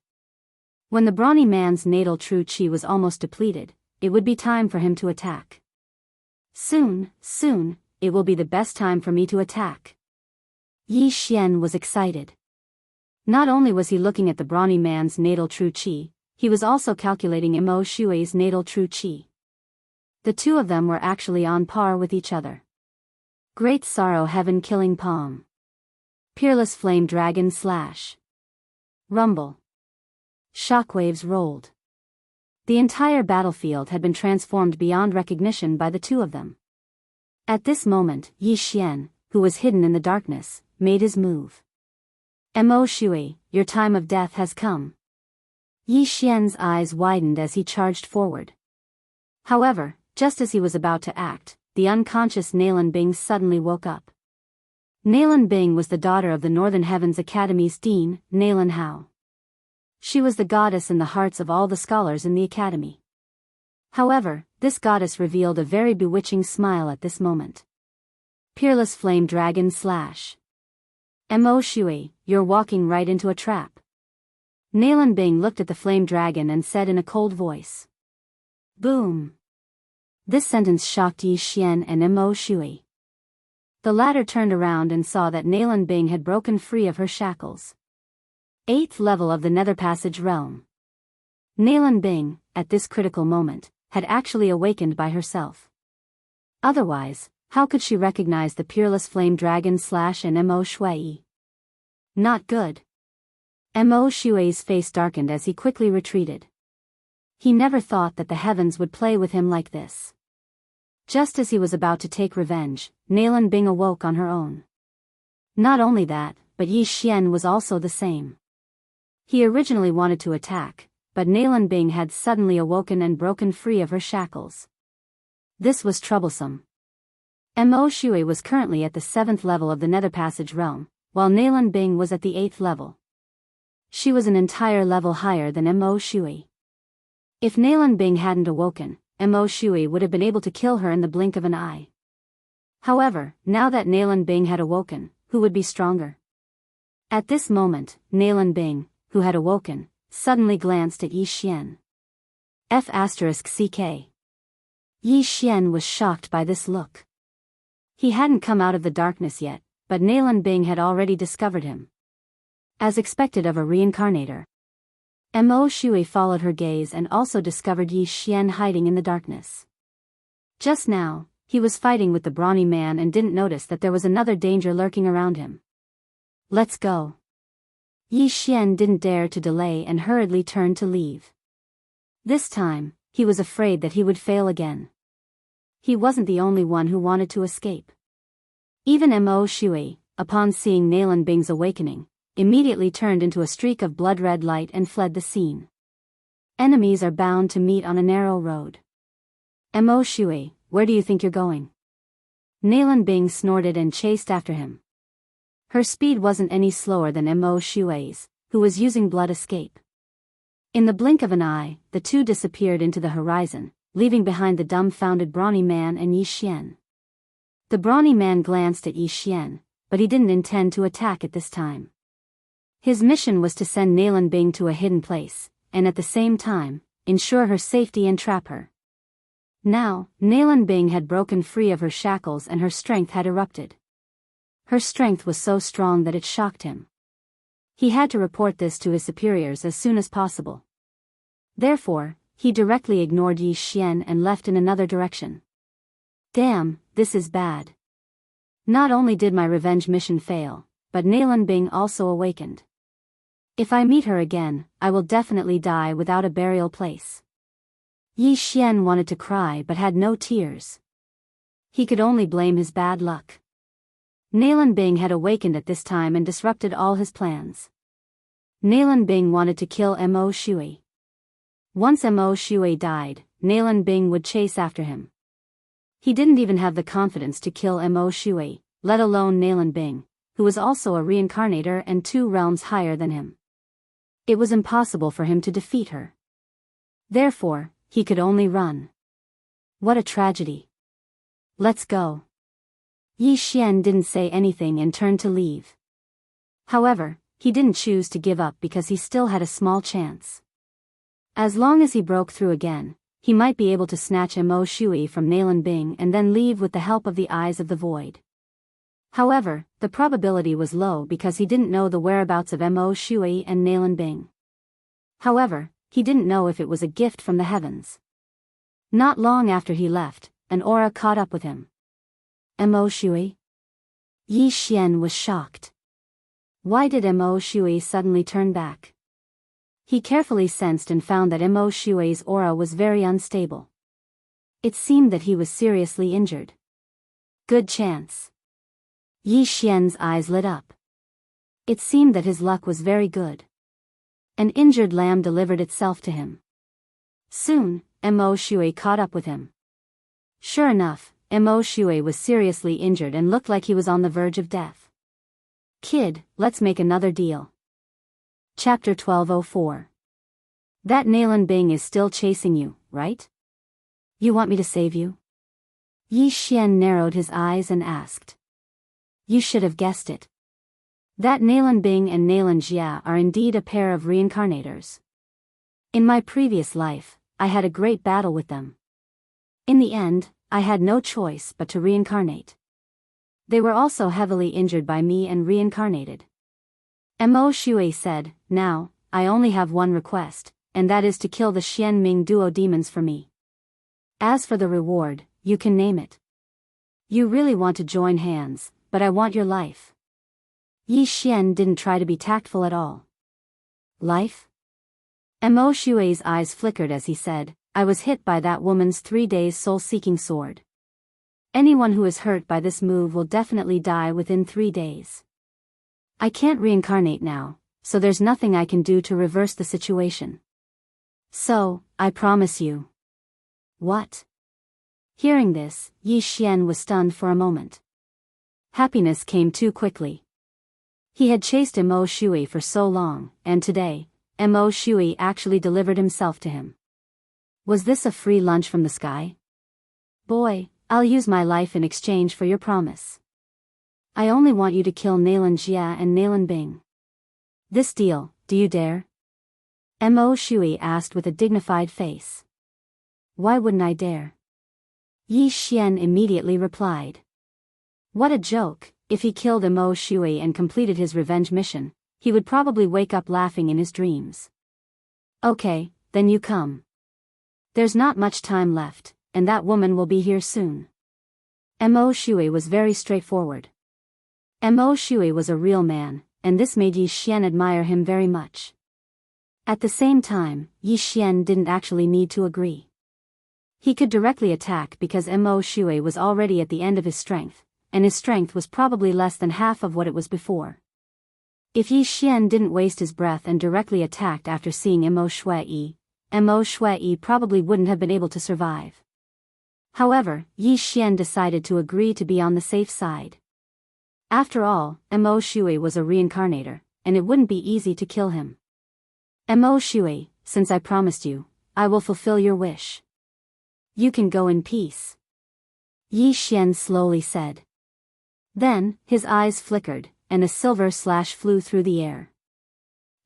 Speaker 1: When the brawny man's natal true chi was almost depleted, it would be time for him to attack. Soon, it will be the best time for me to attack. Yi Xian was excited. Not only was he looking at the brawny man's natal true chi, he was also calculating Mo Shui's natal true chi. The two of them were actually on par with each other. Great sorrow heaven killing palm. Peerless flame dragon slash. Rumble. Shockwaves rolled. The entire battlefield had been transformed beyond recognition by the two of them. At this moment, Yi Xian, who was hidden in the darkness, made his move. Mo Shui, your time of death has come. Yi Xian's eyes widened as he charged forward. However, just as he was about to act, the unconscious Nalan Bing suddenly woke up. Nalan Bing was the daughter of the Northern Heavens Academy's dean, Nalan Hao. She was the goddess in the hearts of all the scholars in the academy. However, this goddess revealed a very bewitching smile at this moment. Peerless Flame Dragon slash. Mo Shui, you're walking right into a trap. Nalan Bing looked at the flame dragon and said in a cold voice. Boom. This sentence shocked Yi Xian and Mo Shui. The latter turned around and saw that Nalan Bing had broken free of her shackles. 8th level of the Nether Passage realm. Nalan Bing, at this critical moment, had actually awakened by herself. Otherwise, how could she recognize the Peerless Flame Dragon slash and Mo Shui? Not good. Mo Shui's face darkened as he quickly retreated. He never thought that the heavens would play with him like this. Just as he was about to take revenge, Nalan Bing awoke on her own. Not only that, but Yi Xian was also the same. He originally wanted to attack, but Nalan Bing had suddenly awoken and broken free of her shackles. This was troublesome. Mo Shui was currently at the 7th level of the Nether Passage realm, while Nalan Bing was at the 8th level. She was an entire level higher than Mo Shui. If Nalan Bing hadn't awoken, Mo Shui would have been able to kill her in the blink of an eye. However, now that Nalan Bing had awoken, who would be stronger? At this moment, Nalan Bing, who had awoken, suddenly glanced at Yi Xian. F***CK. Yi Xian was shocked by this look. He hadn't come out of the darkness yet, but Nalan Bing had already discovered him. As expected of a reincarnator. Mo Shui followed her gaze and also discovered Yi Xian hiding in the darkness. Just now, he was fighting with the brawny man and didn't notice that there was another danger lurking around him. Let's go. Yi Xian didn't dare to delay and hurriedly turned to leave. This time, he was afraid that he would fail again. He wasn't the only one who wanted to escape. Even Mo Shui, upon seeing Nalan Bing's awakening, immediately turned into a streak of blood-red light and fled the scene. Enemies are bound to meet on a narrow road. Mo Shui, where do you think you're going? Nalan Bing snorted and chased after him. Her speed wasn't any slower than Mo Shui's, who was using blood escape. In the blink of an eye, the two disappeared into the horizon, leaving behind the dumbfounded brawny man and Yi Xian. The brawny man glanced at Yi Xian, but he didn't intend to attack at this time. His mission was to send Nalan Bing to a hidden place, and at the same time, ensure her safety and trap her. Now, Nalan Bing had broken free of her shackles and her strength had erupted. Her strength was so strong that it shocked him. He had to report this to his superiors as soon as possible. Therefore, he directly ignored Yi Xian and left in another direction. Damn, this is bad. Not only did my revenge mission fail, but Nalan Bing also awakened. If I meet her again, I will definitely die without a burial place. Yi Xian wanted to cry but had no tears. He could only blame his bad luck. Nalan Bing had awakened at this time and disrupted all his plans. Nalan Bing wanted to kill Mo Shui. Once Mo Shui died, Nalan Bing would chase after him. He didn't even have the confidence to kill Mo Shui, let alone Nalan Bing, who was also a reincarnator and 2 realms higher than him. It was impossible for him to defeat her. Therefore, he could only run. What a tragedy. Let's go. Yi Xian didn't say anything and turned to leave. However, he didn't choose to give up because he still had a small chance. As long as he broke through again, he might be able to snatch Mo Shui from Nalan Bing and then leave with the help of the Eyes of the Void. However, the probability was low because he didn't know the whereabouts of Mo Shui and Nalan Bing. However, he didn't know if it was a gift from the heavens. Not long after he left, an aura caught up with him. Mo Shui? Yi Xian was shocked. Why did Mo Shui suddenly turn back? He carefully sensed and found that Mo Shui's aura was very unstable. It seemed that he was seriously injured. Good chance. Yi Xian's eyes lit up. It seemed that his luck was very good. An injured lamb delivered itself to him. Soon, Mo Shui caught up with him. Sure enough, Mo Shui was seriously injured and looked like he was on the verge of death. Kid, let's make another deal. Chapter 1204. That Nalan Bing is still chasing you, right? You want me to save you? Yi Xian narrowed his eyes and asked. You should have guessed it. That Nalan Bing and Nalan Jia are indeed a pair of reincarnators. In my previous life, I had a great battle with them. In the end, I had no choice but to reincarnate. They were also heavily injured by me and reincarnated. Mo Shui said, Now, I only have one request, and that is to kill the Xian Ming duo demons for me. As for the reward, you can name it. You really want to join hands, but I want your life. Yi Xian didn't try to be tactful at all. Life? Mo Shui's eyes flickered as he said, I was hit by that woman's 3 days soul-seeking sword. Anyone who is hurt by this move will definitely die within 3 days. I can't reincarnate now, so there's nothing I can do to reverse the situation. So, I promise you. What? Hearing this, Yi Xian was stunned for a moment. Happiness came too quickly. He had chased Mo Shui for so long, and today, Mo Shui actually delivered himself to him. Was this a free lunch from the sky? Boy, I'll use my life in exchange for your promise. I only want you to kill Nalan Jia and Nalan Bing. This deal, do you dare? Mo Shui asked with a dignified face. Why wouldn't I dare? Yi Xian immediately replied. What a joke, if he killed Mo Shui and completed his revenge mission, he would probably wake up laughing in his dreams. Okay, then you come. There's not much time left, and that woman will be here soon. Mo Shui was very straightforward. Mo Shui was a real man, and this made Yi Xian admire him very much. At the same time, Yi Xian didn't actually need to agree. He could directly attack because Mo Shui was already at the end of his strength, and his strength was probably less than half of what it was before. If Yi Xian didn't waste his breath and directly attacked after seeing Mo Shui probably wouldn't have been able to survive. However, Yi Xian decided to agree to be on the safe side. After all, Mo Shui was a reincarnator, and it wouldn't be easy to kill him. Mo Shui, since I promised you, I will fulfill your wish. You can go in peace. Yi Xian slowly said. Then, his eyes flickered, and a silver slash flew through the air.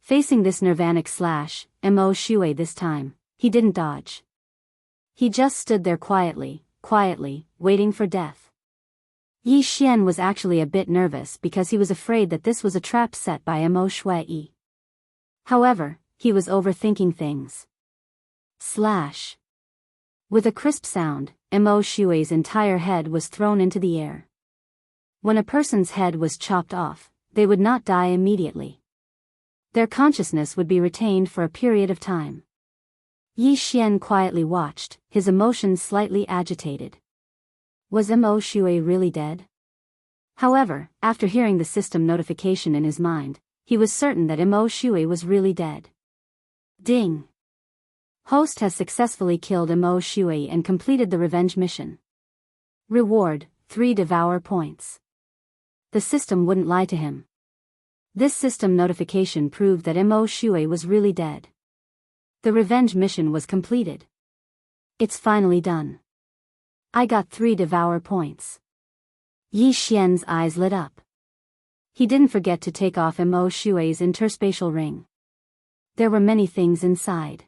Speaker 1: Facing this nirvanic slash, Mo Shui this time, he didn't dodge. He just stood there quietly, waiting for death. Yi Xian was actually a bit nervous because he was afraid that this was a trap set by Mo Shui. However, he was overthinking things. Slash. With a crisp sound, Mo Shui's entire head was thrown into the air. When a person's head was chopped off, they would not die immediately. Their consciousness would be retained for a period of time. Yi Xian quietly watched, his emotions slightly agitated. Was Mo Shui really dead? However, after hearing the system notification in his mind, he was certain that Mo Shui was really dead. Ding! Host has successfully killed Mo Shui and completed the revenge mission. Reward, 3 Devour points. The system wouldn't lie to him. This system notification proved that Mo Shui was really dead. The revenge mission was completed. It's finally done. I got 3 Devour points. Yi Xian's eyes lit up. He didn't forget to take off Mo Shui's interspatial ring. There were many things inside.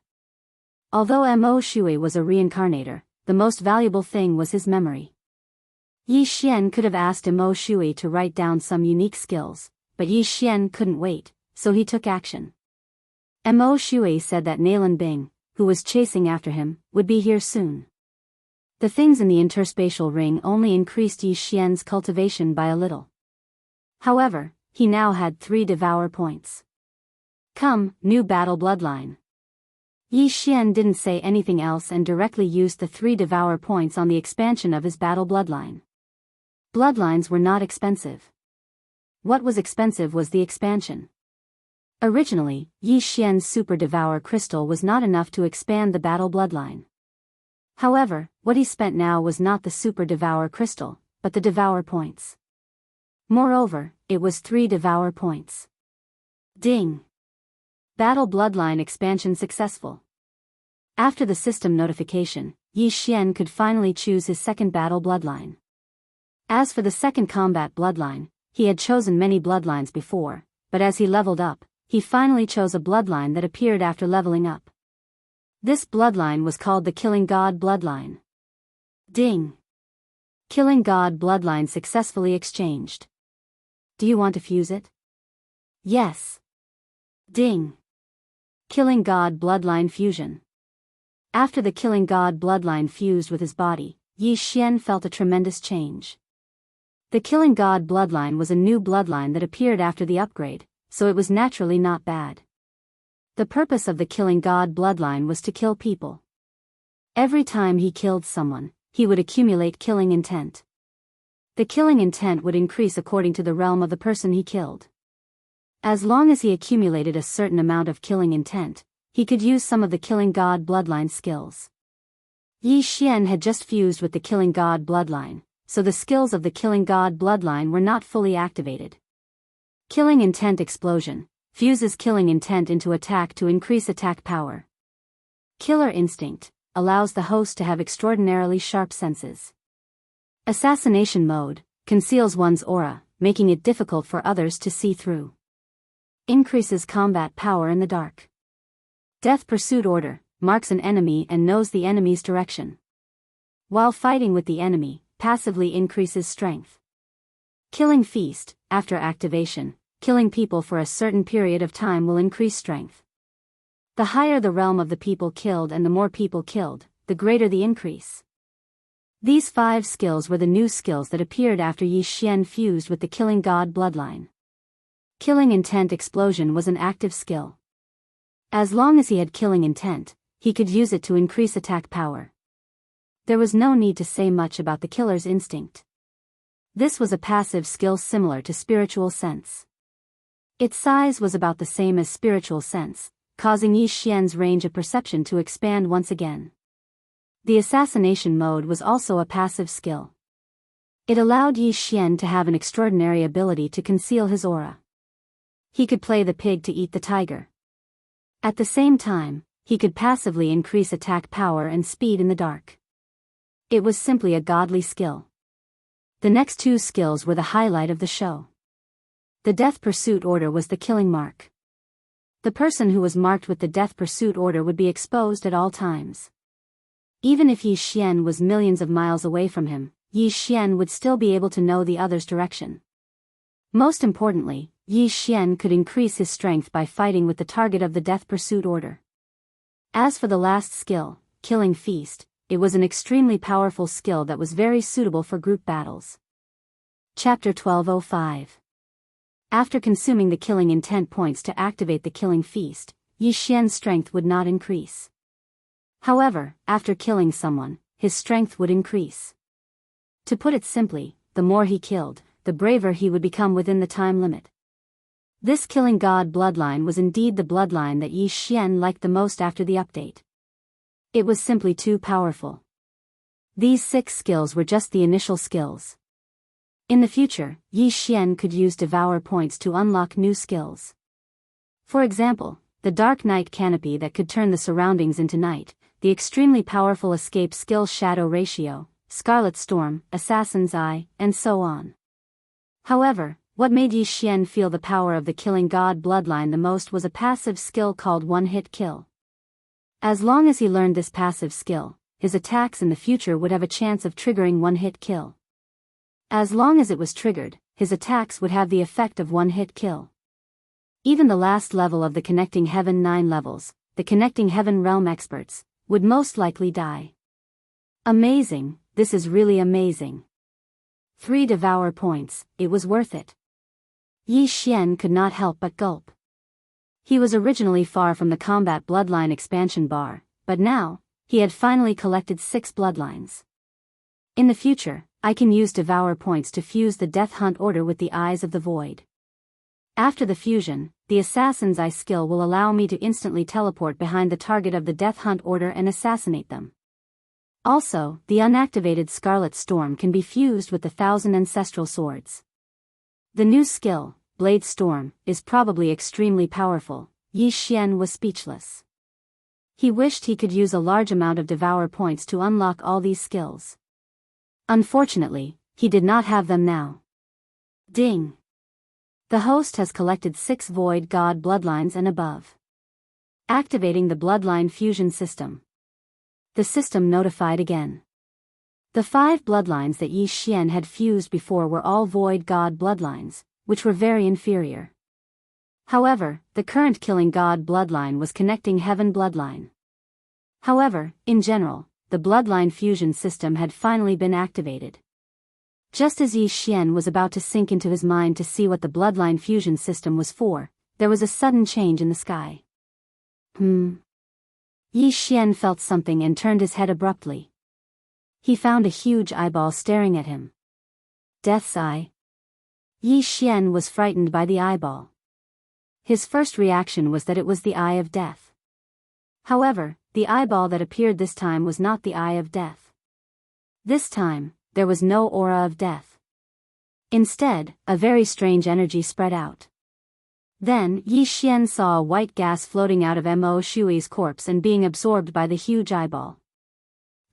Speaker 1: Although Mo Shui was a reincarnator, the most valuable thing was his memory. Yi Xian could have asked Mo Shui to write down some unique skills, but Yi Xian couldn't wait, so he took action. Mo Shui said that Nalan Bing, who was chasing after him, would be here soon. The things in the interspatial ring only increased Yi Xian's cultivation by a little. However, he now had 3 Devour points. Come, new battle bloodline. Yi Xian didn't say anything else and directly used the 3 Devour points on the expansion of his battle bloodline. Bloodlines were not expensive. What was expensive was the expansion. Originally, Yi Xian's Super Devour Crystal was not enough to expand the battle bloodline. However, what he spent now was not the Super Devour Crystal, but the Devour points. Moreover, it was 3 Devour points. Ding! Battle bloodline expansion successful. After the system notification, Yi Xian could finally choose his second battle bloodline. As for the second combat bloodline, he had chosen many bloodlines before, but as he leveled up, he finally chose a bloodline that appeared after leveling up. This bloodline was called the Killing God bloodline. Ding! Killing God bloodline successfully exchanged. Do you want to fuse it? Yes. Ding! Killing God bloodline fusion. After the Killing God bloodline fused with his body, Yi Xian felt a tremendous change. The Killing God bloodline was a new bloodline that appeared after the upgrade, so it was naturally not bad. The purpose of the Killing God bloodline was to kill people. Every time he killed someone, he would accumulate killing intent. The killing intent would increase according to the realm of the person he killed. As long as he accumulated a certain amount of killing intent, he could use some of the Killing God bloodline skills. Yi Xian had just fused with the Killing God bloodline, so the skills of the Killing God bloodline were not fully activated. Killing Intent Explosion fuses killing intent into attack to increase attack power. Killer Instinct allows the host to have extraordinarily sharp senses. Assassination Mode conceals one's aura, making it difficult for others to see through. Increases combat power in the dark. Death Pursuit Order marks an enemy and knows the enemy's direction. While fighting with the enemy, passively increases strength. Killing Feast after activation, killing people for a certain period of time will increase strength. The higher the realm of the people killed and the more people killed, the greater the increase. These 5 skills were the new skills that appeared after Yi Xian fused with the Killing God bloodline. Killing Intent Explosion was an active skill. As long as he had killing intent, he could use it to increase attack power. There was no need to say much about the killer's instinct. This was a passive skill similar to Spiritual Sense. Its size was about the same as Spiritual Sense, causing Yi Xian's range of perception to expand once again. The Assassination Mode was also a passive skill. It allowed Yi Xian to have an extraordinary ability to conceal his aura. He could play the pig to eat the tiger. At the same time, he could passively increase attack power and speed in the dark. It was simply a godly skill. The next 2 skills were the highlight of the show. The Death Pursuit Order was the killing mark. The person who was marked with the Death Pursuit Order would be exposed at all times. Even if Yi Xian was millions of miles away from him, Yi Xian would still be able to know the other's direction. Most importantly, Yi Xian could increase his strength by fighting with the target of the Death Pursuit Order. As for the last skill, Killing Feast, it was an extremely powerful skill that was very suitable for group battles. Chapter 1205. After consuming the killing intent points to activate the Killing Feast, Yi Xian's strength would not increase. However, after killing someone, his strength would increase. To put it simply, the more he killed, the braver he would become within the time limit. This Killing God bloodline was indeed the bloodline that Yi Xian liked the most after the update. It was simply too powerful. These 6 skills were just the initial skills. In the future, Yi Xian could use Devour points to unlock new skills. For example, the Dark Night Canopy that could turn the surroundings into night, the extremely powerful Escape skill Shadow Ratio, Scarlet Storm, Assassin's Eye, and so on. However, what made Yi Xian feel the power of the Killing God bloodline the most was a passive skill called One-Hit Kill. As long as he learned this passive skill, his attacks in the future would have a chance of triggering One-Hit Kill. As long as it was triggered, his attacks would have the effect of One-Hit Kill. Even the last level of the Connecting Heaven 9 levels, the Connecting Heaven Realm experts, would most likely die. Amazing, this is really amazing. 3 Devour points, it was worth it. Yi Xian could not help but gulp. He was originally far from the Combat Bloodline expansion bar, but now, he had finally collected 6 bloodlines. In the future, I can use Devour points to fuse the Death Hunt Order with the Eyes of the Void. After the fusion, the Assassin's Eye skill will allow me to instantly teleport behind the target of the Death Hunt Order and assassinate them. Also, the unactivated Scarlet Storm can be fused with the 1,000 Ancestral Swords. The new skill, Blade Storm, is probably extremely powerful. Yi Xian was speechless. He wished he could use a large amount of Devour points to unlock all these skills. Unfortunately, he did not have them now. Ding! The host has collected 6 Void God bloodlines and above. Activating the bloodline fusion system. The system notified again. The 5 bloodlines that Yi Xian had fused before were all Void God bloodlines, which were very inferior. However, the current Killing God bloodline was connecting Heaven bloodline. However, in general, the bloodline fusion system had finally been activated. Just as Yi Xian was about to sink into his mind to see what the bloodline fusion system was for, there was a sudden change in the sky. Yi Xian felt something and turned his head abruptly. He found a huge eyeball staring at him. Death's eye. Yi Xian was frightened by the eyeball. His first reaction was that it was the eye of death. However, the eyeball that appeared this time was not the eye of death. This time, there was no aura of death. Instead, a very strange energy spread out. Then, Yi Xian saw a white gas floating out of Mo Shui's corpse and being absorbed by the huge eyeball.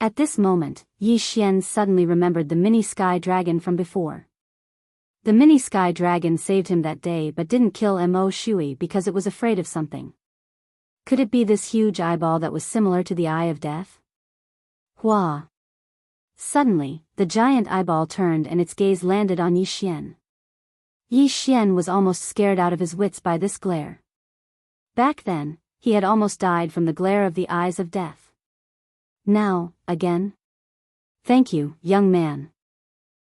Speaker 1: At this moment, Yi Xian suddenly remembered the mini sky dragon from before. The mini sky dragon saved him that day but didn't kill Mo Shui because it was afraid of something. Could it be this huge eyeball that was similar to the eye of death? Hua! Suddenly, the giant eyeball turned and its gaze landed on Yi Xian. Yi Xian was almost scared out of his wits by this glare. Back then, he had almost died from the glare of the eyes of death. Now, again? Thank you, young man.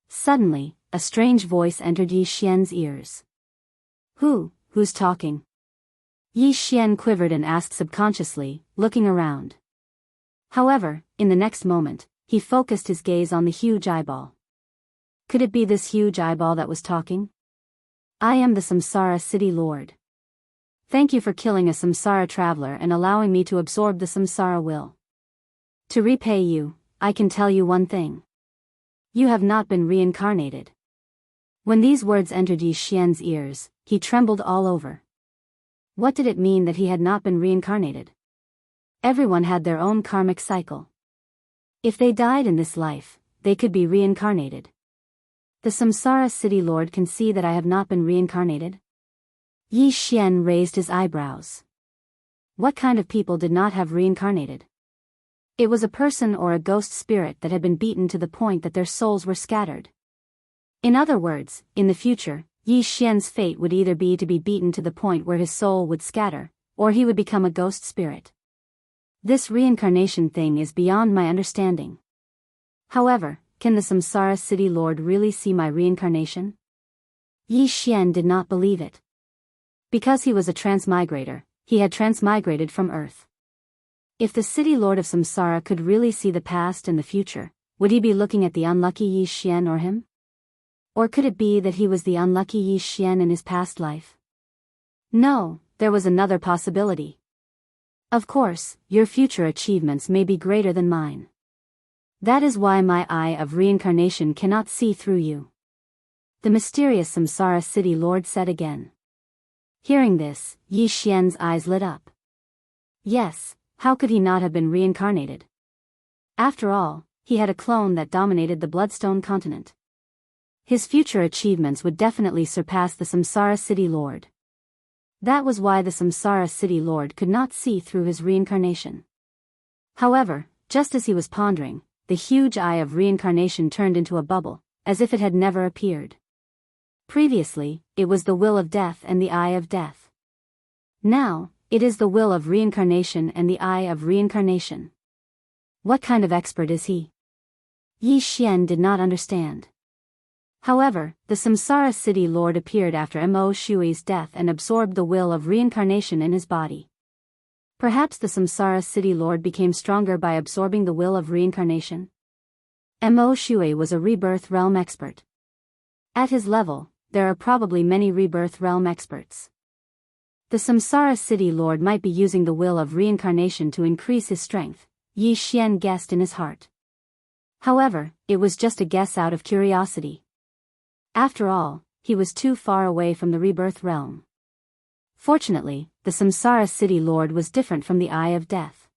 Speaker 1: Suddenly, a strange voice entered Yi Xian's ears. Who's talking? Yi Xian quivered and asked subconsciously, looking around. However, in the next moment, he focused his gaze on the huge eyeball. Could it be this huge eyeball that was talking? I am the Samsara City Lord. Thank you for killing a Samsara traveler and allowing me to absorb the Samsara will. To repay you, I can tell you one thing. You have not been reincarnated. When these words entered Yi Xian's ears, he trembled all over. What did it mean that he had not been reincarnated? Everyone had their own karmic cycle. If they died in this life, they could be reincarnated. The Samsara City Lord can see that I have not been reincarnated? Yi Xian raised his eyebrows. What kind of people did not have reincarnated? It was a person or a ghost spirit that had been beaten to the point that their souls were scattered. In other words, in the future, Yi Xian's fate would either be to be beaten to the point where his soul would scatter, or he would become a ghost spirit. This reincarnation thing is beyond my understanding. However, can the Samsara City Lord really see my reincarnation? Yi Xian did not believe it. Because he was a transmigrator, he had transmigrated from Earth. If the City Lord of Samsara could really see the past and the future, would he be looking at the unlucky Yi Xian or him? Or could it be that he was the unlucky Yi Xian in his past life? No, there was another possibility. Of course, your future achievements may be greater than mine. That is why my eye of reincarnation cannot see through you. The mysterious Samsara City Lord said again. Hearing this, Yi Xian's eyes lit up. Yes, how could he not have been reincarnated? After all, he had a clone that dominated the Bloodstone continent. His future achievements would definitely surpass the Samsara City Lord. That was why the Samsara City Lord could not see through his reincarnation. However, just as he was pondering, the huge eye of reincarnation turned into a bubble, as if it had never appeared. Previously, it was the will of death and the eye of death. Now, it is the will of reincarnation and the eye of reincarnation. What kind of expert is he? Yi Xian did not understand. However, the Samsara City Lord appeared after Mo Shui's death and absorbed the will of reincarnation in his body. Perhaps the Samsara City Lord became stronger by absorbing the will of reincarnation? Mo Shui was a rebirth realm expert. At his level, there are probably many rebirth realm experts. The Samsara City Lord might be using the will of reincarnation to increase his strength, Yi Xian guessed in his heart. However, it was just a guess out of curiosity. After all, he was too far away from the rebirth realm. Fortunately, the Samsara City Lord was different from the Eye of Death.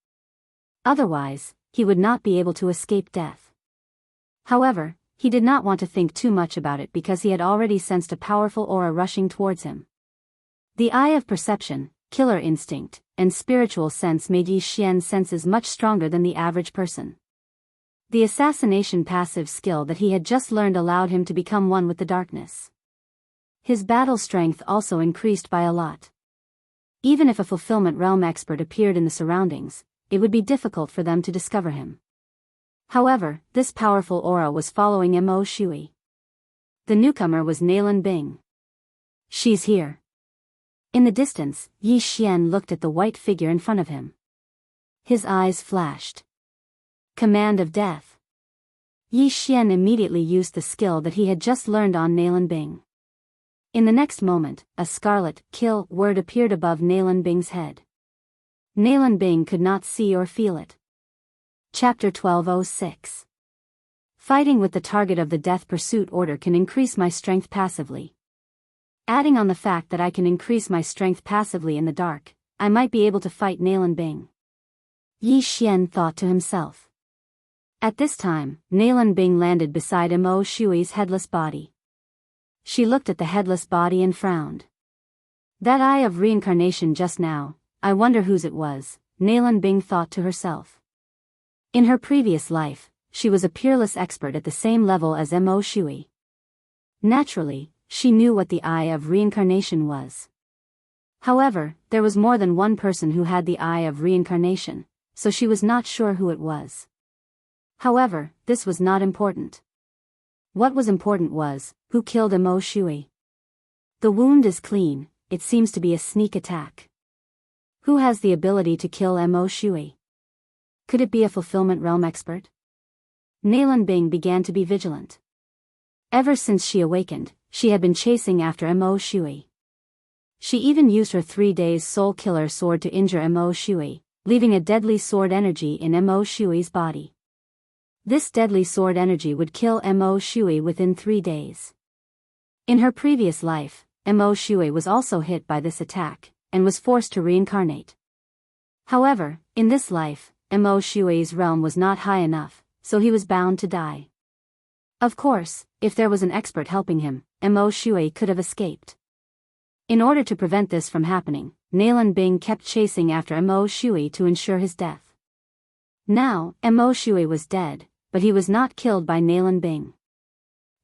Speaker 1: Otherwise, he would not be able to escape death. However, he did not want to think too much about it because he had already sensed a powerful aura rushing towards him. The eye of perception, killer instinct, and spiritual sense made Yi Xian's senses much stronger than the average person. The assassination passive skill that he had just learned allowed him to become one with the darkness. His battle strength also increased by a lot. Even if a fulfillment realm expert appeared in the surroundings, it would be difficult for them to discover him. However, this powerful aura was following Mo Shui. The newcomer was Nalan Bing. She's here. In the distance, Yi Xian looked at the white figure in front of him. His eyes flashed. Command of death. Yi Xian immediately used the skill that he had just learned on Nalan Bing. In the next moment, a scarlet kill word appeared above Nalan Bing's head. Nalan Bing could not see or feel it. Chapter 1206. Fighting with the target of the death pursuit order can increase my strength passively. Adding on the fact that I can increase my strength passively in the dark, I might be able to fight Nalan Bing. Yi Xian thought to himself. At this time, Nalan Bing landed beside Mo Shui's headless body. She looked at the headless body and frowned. That eye of reincarnation just now, I wonder whose it was, Nalan Bing thought to herself. In her previous life, she was a peerless expert at the same level as Mo Shui. Naturally, she knew what the eye of reincarnation was. However, there was more than one person who had the eye of reincarnation, so she was not sure who it was. However, this was not important. What was important was, who killed Mo Shui. The wound is clean, it seems to be a sneak attack. Who has the ability to kill Mo Shui? Could it be a fulfillment realm expert? Nalan Bing began to be vigilant. Ever since she awakened, she had been chasing after Mo Shui. She even used her 3 days soul killer sword to injure Mo Shui, leaving a deadly sword energy in Mo Shui's body. This deadly sword energy would kill Mo Shui within 3 days. In her previous life, Mo Shui was also hit by this attack, and was forced to reincarnate. However, in this life, Mo Shui's realm was not high enough, so he was bound to die. Of course, if there was an expert helping him, Mo Shui could have escaped. In order to prevent this from happening, Nalan Bing kept chasing after Mo Shui to ensure his death. Now, Mo Shui was dead, but he was not killed by Nalan Bing.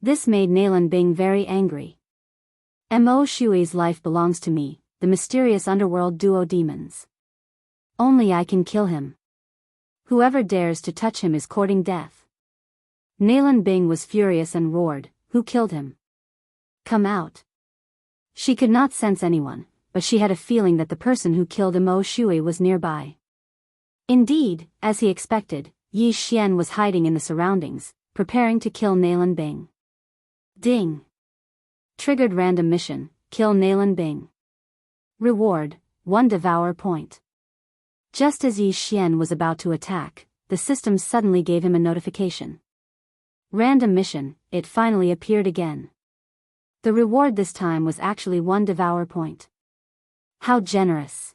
Speaker 1: This made Nalan Bing very angry. Mo Shui's life belongs to me, the mysterious underworld duo demons. Only I can kill him. Whoever dares to touch him is courting death. Nalan Bing was furious and roared, "Who killed him? Come out." She could not sense anyone, but she had a feeling that the person who killed Mo Shui was nearby. Indeed, as he expected, Yi Xian was hiding in the surroundings, preparing to kill Nalan Bing. Ding! Triggered random mission, kill Nalan Bing. Reward, 1 devour point. Just as Yi Xian was about to attack, the system suddenly gave him a notification. Random mission, it finally appeared again. The reward this time was actually 1 devour point. How generous!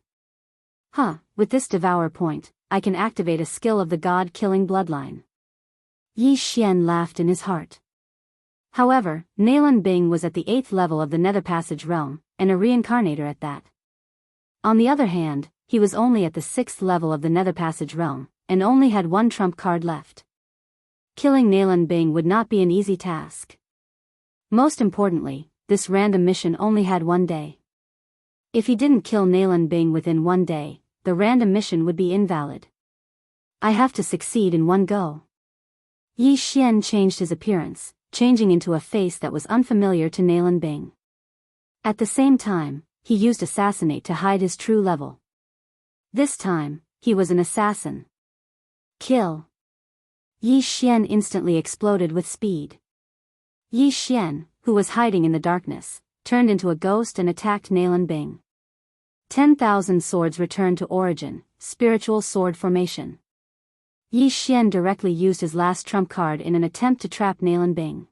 Speaker 1: With this devour point, I can activate a skill of the god-killing bloodline. Yi Xian laughed in his heart. However, Nalan Bing was at the 8th level of the Nether Passage realm, and a reincarnator at that. On the other hand, he was only at the 6th level of the Nether Passage realm, and only had 1 trump card left. Killing Nalan Bing would not be an easy task. Most importantly, this random mission only had 1 day. If he didn't kill Nalan Bing within 1 day, the random mission would be invalid. I have to succeed in 1 go. Yi Xian changed his appearance, changing into a face that was unfamiliar to Nalan Bing. At the same time, he used Assassinate to hide his true level. This time, he was an assassin. Kill! Yi Xian instantly exploded with speed. Yi Xian, who was hiding in the darkness, turned into a ghost and attacked Nalan Bing. 10,000 swords returned to origin, spiritual sword formation. Yi Xian directly used his last trump card in an attempt to trap Nalan Bing.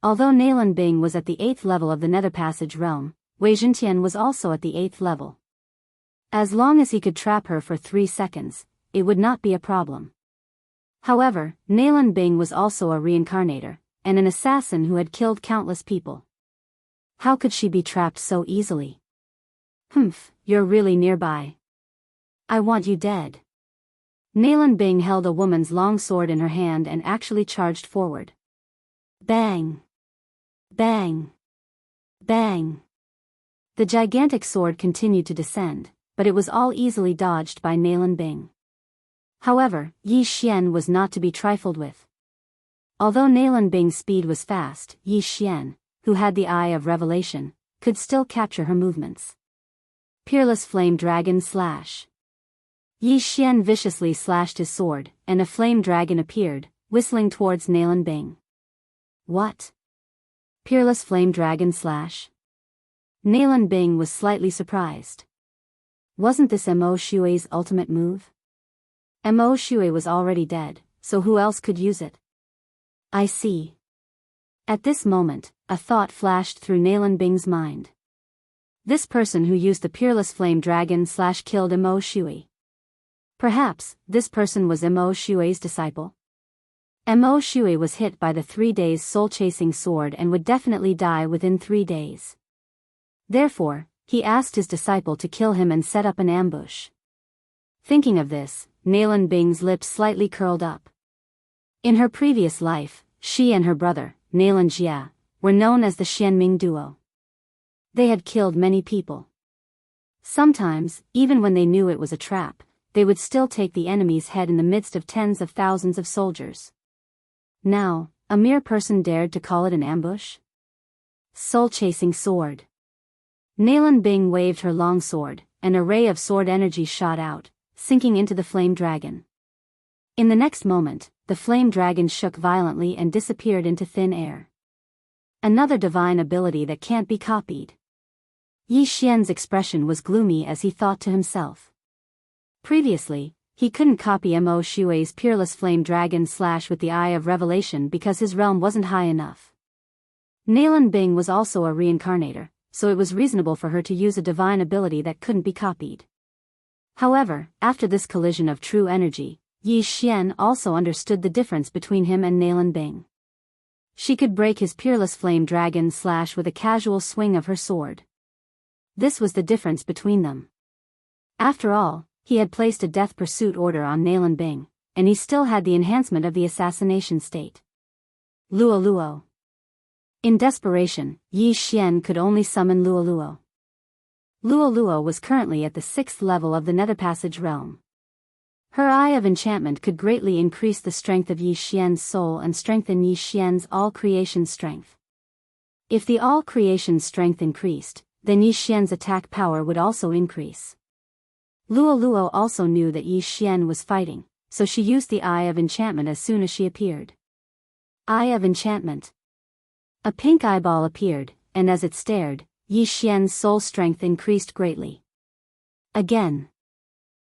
Speaker 1: Although Nalan Bing was at the 8th level of the Nether Passage realm, Wei Zhentian was also at the 8th level. As long as he could trap her for 3 seconds, it would not be a problem. However, Nalan Bing was also a reincarnator, and an assassin who had killed countless people. How could she be trapped so easily? Humph, you're really nearby. I want you dead. Nalan Bing held a woman's long sword in her hand and actually charged forward. Bang! Bang! Bang! The gigantic sword continued to descend, but it was all easily dodged by Nalan Bing. However, Yi Xian was not to be trifled with. Although Nalan Bing's speed was fast, Yi Xian, who had the Eye of Revelation, could still capture her movements. Peerless Flame Dragon Slash. Yi Xian viciously slashed his sword, and a flame dragon appeared, whistling towards Nalan Bing. What? Peerless Flame Dragon Slash? Nalan Bing was slightly surprised. Wasn't this Mo Shui's ultimate move? Mo Shui was already dead, so who else could use it? I see. At this moment, a thought flashed through Nalan Bing's mind. This person who used the Peerless Flame Dragon Slash killed Mo Shui. Perhaps, this person was Mo Shui's disciple? Mo Shui was hit by the 3 days soul-chasing sword and would definitely die within 3 days. Therefore, he asked his disciple to kill him and set up an ambush. Thinking of this, Nalan Bing's lips slightly curled up. In her previous life, she and her brother, Nalan Jia, were known as the Xianming duo. They had killed many people. Sometimes, even when they knew it was a trap, they would still take the enemy's head in the midst of tens of thousands of soldiers. Now, a mere person dared to call it an ambush? Soul-chasing sword. Nalan Bing waved her long sword, an array of sword energy shot out, sinking into the flame dragon. In the next moment, the flame dragon shook violently and disappeared into thin air. Another divine ability that can't be copied. Yi Xian's expression was gloomy as he thought to himself. Previously, he couldn't copy Mo Shui's Peerless Flame Dragon Slash with the Eye of Revelation because his realm wasn't high enough. Nalan Bing was also a reincarnator, so it was reasonable for her to use a divine ability that couldn't be copied. However, after this collision of true energy, Yi Xian also understood the difference between him and Nalan Bing. She could break his Peerless Flame Dragon Slash with a casual swing of her sword. This was the difference between them. After all, he had placed a death pursuit order on Nalan Bing, and he still had the enhancement of the assassination state. Luo Luo. In desperation, Yi Xian could only summon Luo Luo. Luo Luo was currently at the 6th level of the Nether Passage realm. Her Eye of Enchantment could greatly increase the strength of Yi Xian's soul and strengthen Yi Xian's all-creation strength. If the all-creation strength increased, then Yi Xian's attack power would also increase. Luo Luo also knew that Yi Xian was fighting, so she used the Eye of Enchantment as soon as she appeared. Eye of Enchantment. A pink eyeball appeared, and as it stared, Yi Xian's soul strength increased greatly. Again.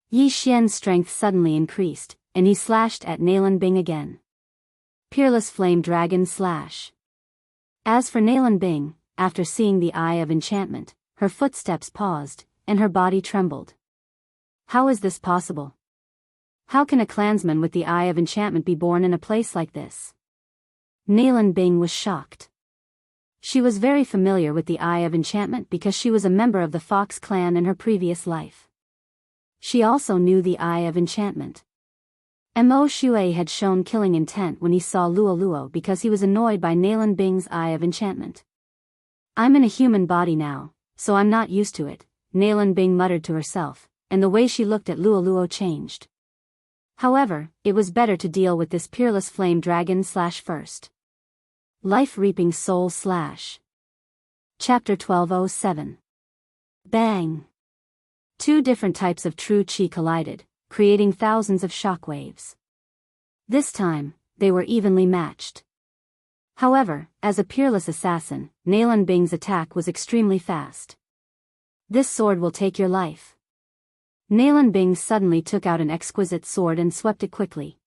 Speaker 1: Yi Xian's strength suddenly increased, and he slashed at Nalan Bing again. Peerless Flame Dragon Slash. As for Nalan Bing, after seeing the Eye of Enchantment, her footsteps paused, and her body trembled. How is this possible? How can a clansman with the Eye of Enchantment be born in a place like this? Nalan Bing was shocked. She was very familiar with the Eye of Enchantment because she was a member of the Fox clan in her previous life. She also knew the Eye of Enchantment. Mo Shui had shown killing intent when he saw Luo Luo because he was annoyed by Nalan Bing's Eye of Enchantment. I'm in a human body now, so I'm not used to it, Nalan Bing muttered to herself, and the way she looked at Luo Luo changed. However, it was better to deal with this Peerless Flame Dragon Slash first. Life Reaping Soul Slash. Chapter 1207. Bang! Two different types of true chi collided, creating thousands of shockwaves. This time, they were evenly matched. However, as a peerless assassin, Nalan Bing's attack was extremely fast. This sword will take your life. Nalan Bing suddenly took out an exquisite sword and swept it quickly.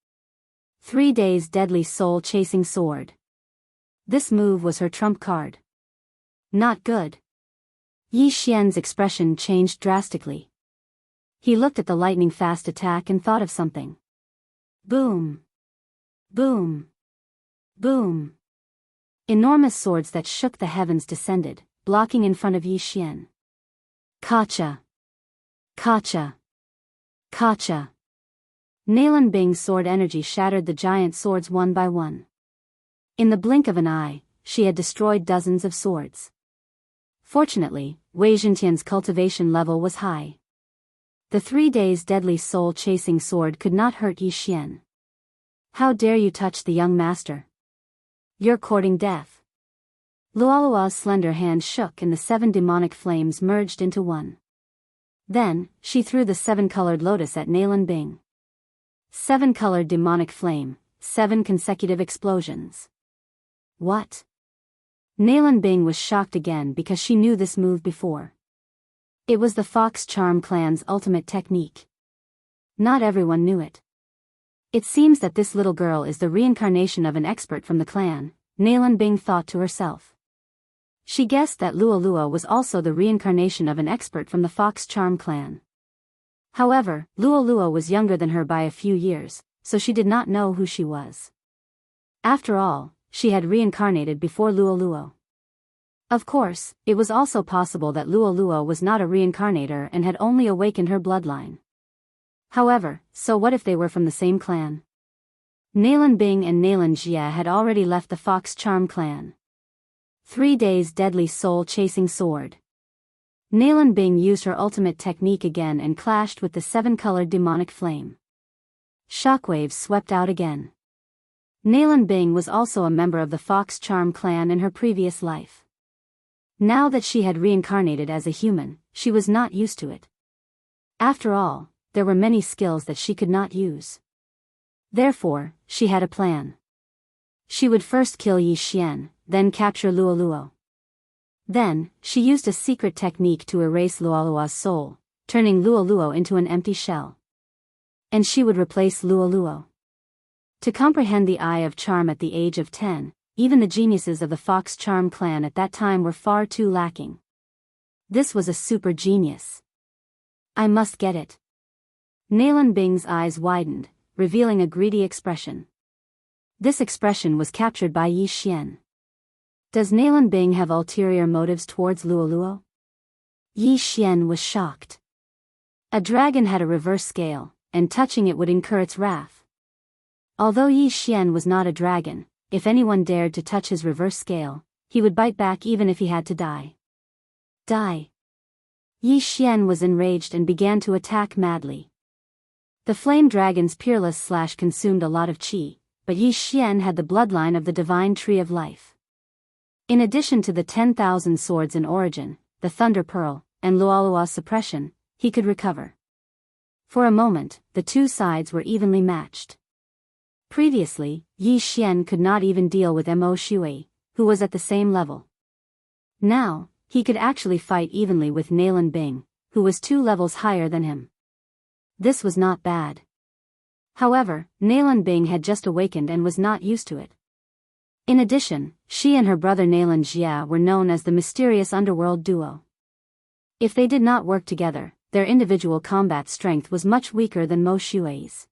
Speaker 1: 3 days deadly soul-chasing sword. This move was her trump card. Not good. Yi Xian's expression changed drastically. He looked at the lightning-fast attack and thought of something. Boom! Boom! Boom! Enormous swords that shook the heavens descended, blocking in front of Yi Xian. Kacha! Kacha! Kacha! Nalan Bing's sword energy shattered the giant swords one by one. In the blink of an eye, she had destroyed dozens of swords. Fortunately, Wei Zhentian's cultivation level was high. The 3 days' deadly soul-chasing sword could not hurt Yi Xian. How dare you touch the young master? You're courting death. Luolua's slender hand shook and the 7 demonic flames merged into one. Then, she threw the 7-colored lotus at Nalan Bing. 7-colored demonic flame, 7 consecutive explosions. What? Nalan Bing was shocked again because she knew this move before. It was the Fox Charm clan's ultimate technique. Not everyone knew it. It seems that this little girl is the reincarnation of an expert from the clan, Nalan Bing thought to herself. She guessed that Luolua was also the reincarnation of an expert from the Fox Charm clan. However, Luolua was younger than her by a few years, so she did not know who she was. After all, she had reincarnated before Luolua. Of course, it was also possible that Luolua was not a reincarnator and had only awakened her bloodline. However, so what if they were from the same clan? Nalan Bing and Nalan Jia had already left the Fox Charm clan. 3 days deadly soul-chasing sword. Nalan Bing used her ultimate technique again and clashed with the 7-colored demonic flame. Shockwaves swept out again. Nalan Bing was also a member of the Fox Charm clan in her previous life. Now that she had reincarnated as a human, she was not used to it. After all, there were many skills that she could not use. Therefore, she had a plan. She would first kill Yi Xian, then capture Luoluo. Then, she used a secret technique to erase Luoluo's soul, turning Luoluo into an empty shell. And she would replace Luoluo. To comprehend the Eye of Charm at the age of 10, even the geniuses of the Fox Charm clan at that time were far too lacking. This was a super genius. I must get it. Nalan Bing's eyes widened, revealing a greedy expression. This expression was captured by Yi Xian. Does Nalan Bing have ulterior motives towards Luoluo? Yi Xian was shocked. A dragon had a reverse scale, and touching it would incur its wrath. Although Yi Xian was not a dragon, if anyone dared to touch his reverse scale, he would bite back even if he had to die. Die! Yi Xian was enraged and began to attack madly. The flame dragon's peerless slash consumed a lot of qi, but Yi Xian had the bloodline of the divine tree of life. In addition to the 10,000 swords in origin, the Thunder Pearl, and Luolua's suppression, he could recover. For a moment, the two sides were evenly matched. Previously, Yi Xian could not even deal with Mo Shui, who was at the same level. Now, he could actually fight evenly with Nalan Bing, who was 2 levels higher than him. This was not bad. However, Nalan Bing had just awakened and was not used to it. In addition, she and her brother Nalan Jia were known as the mysterious underworld duo. If they did not work together, their individual combat strength was much weaker than Mo Shui's.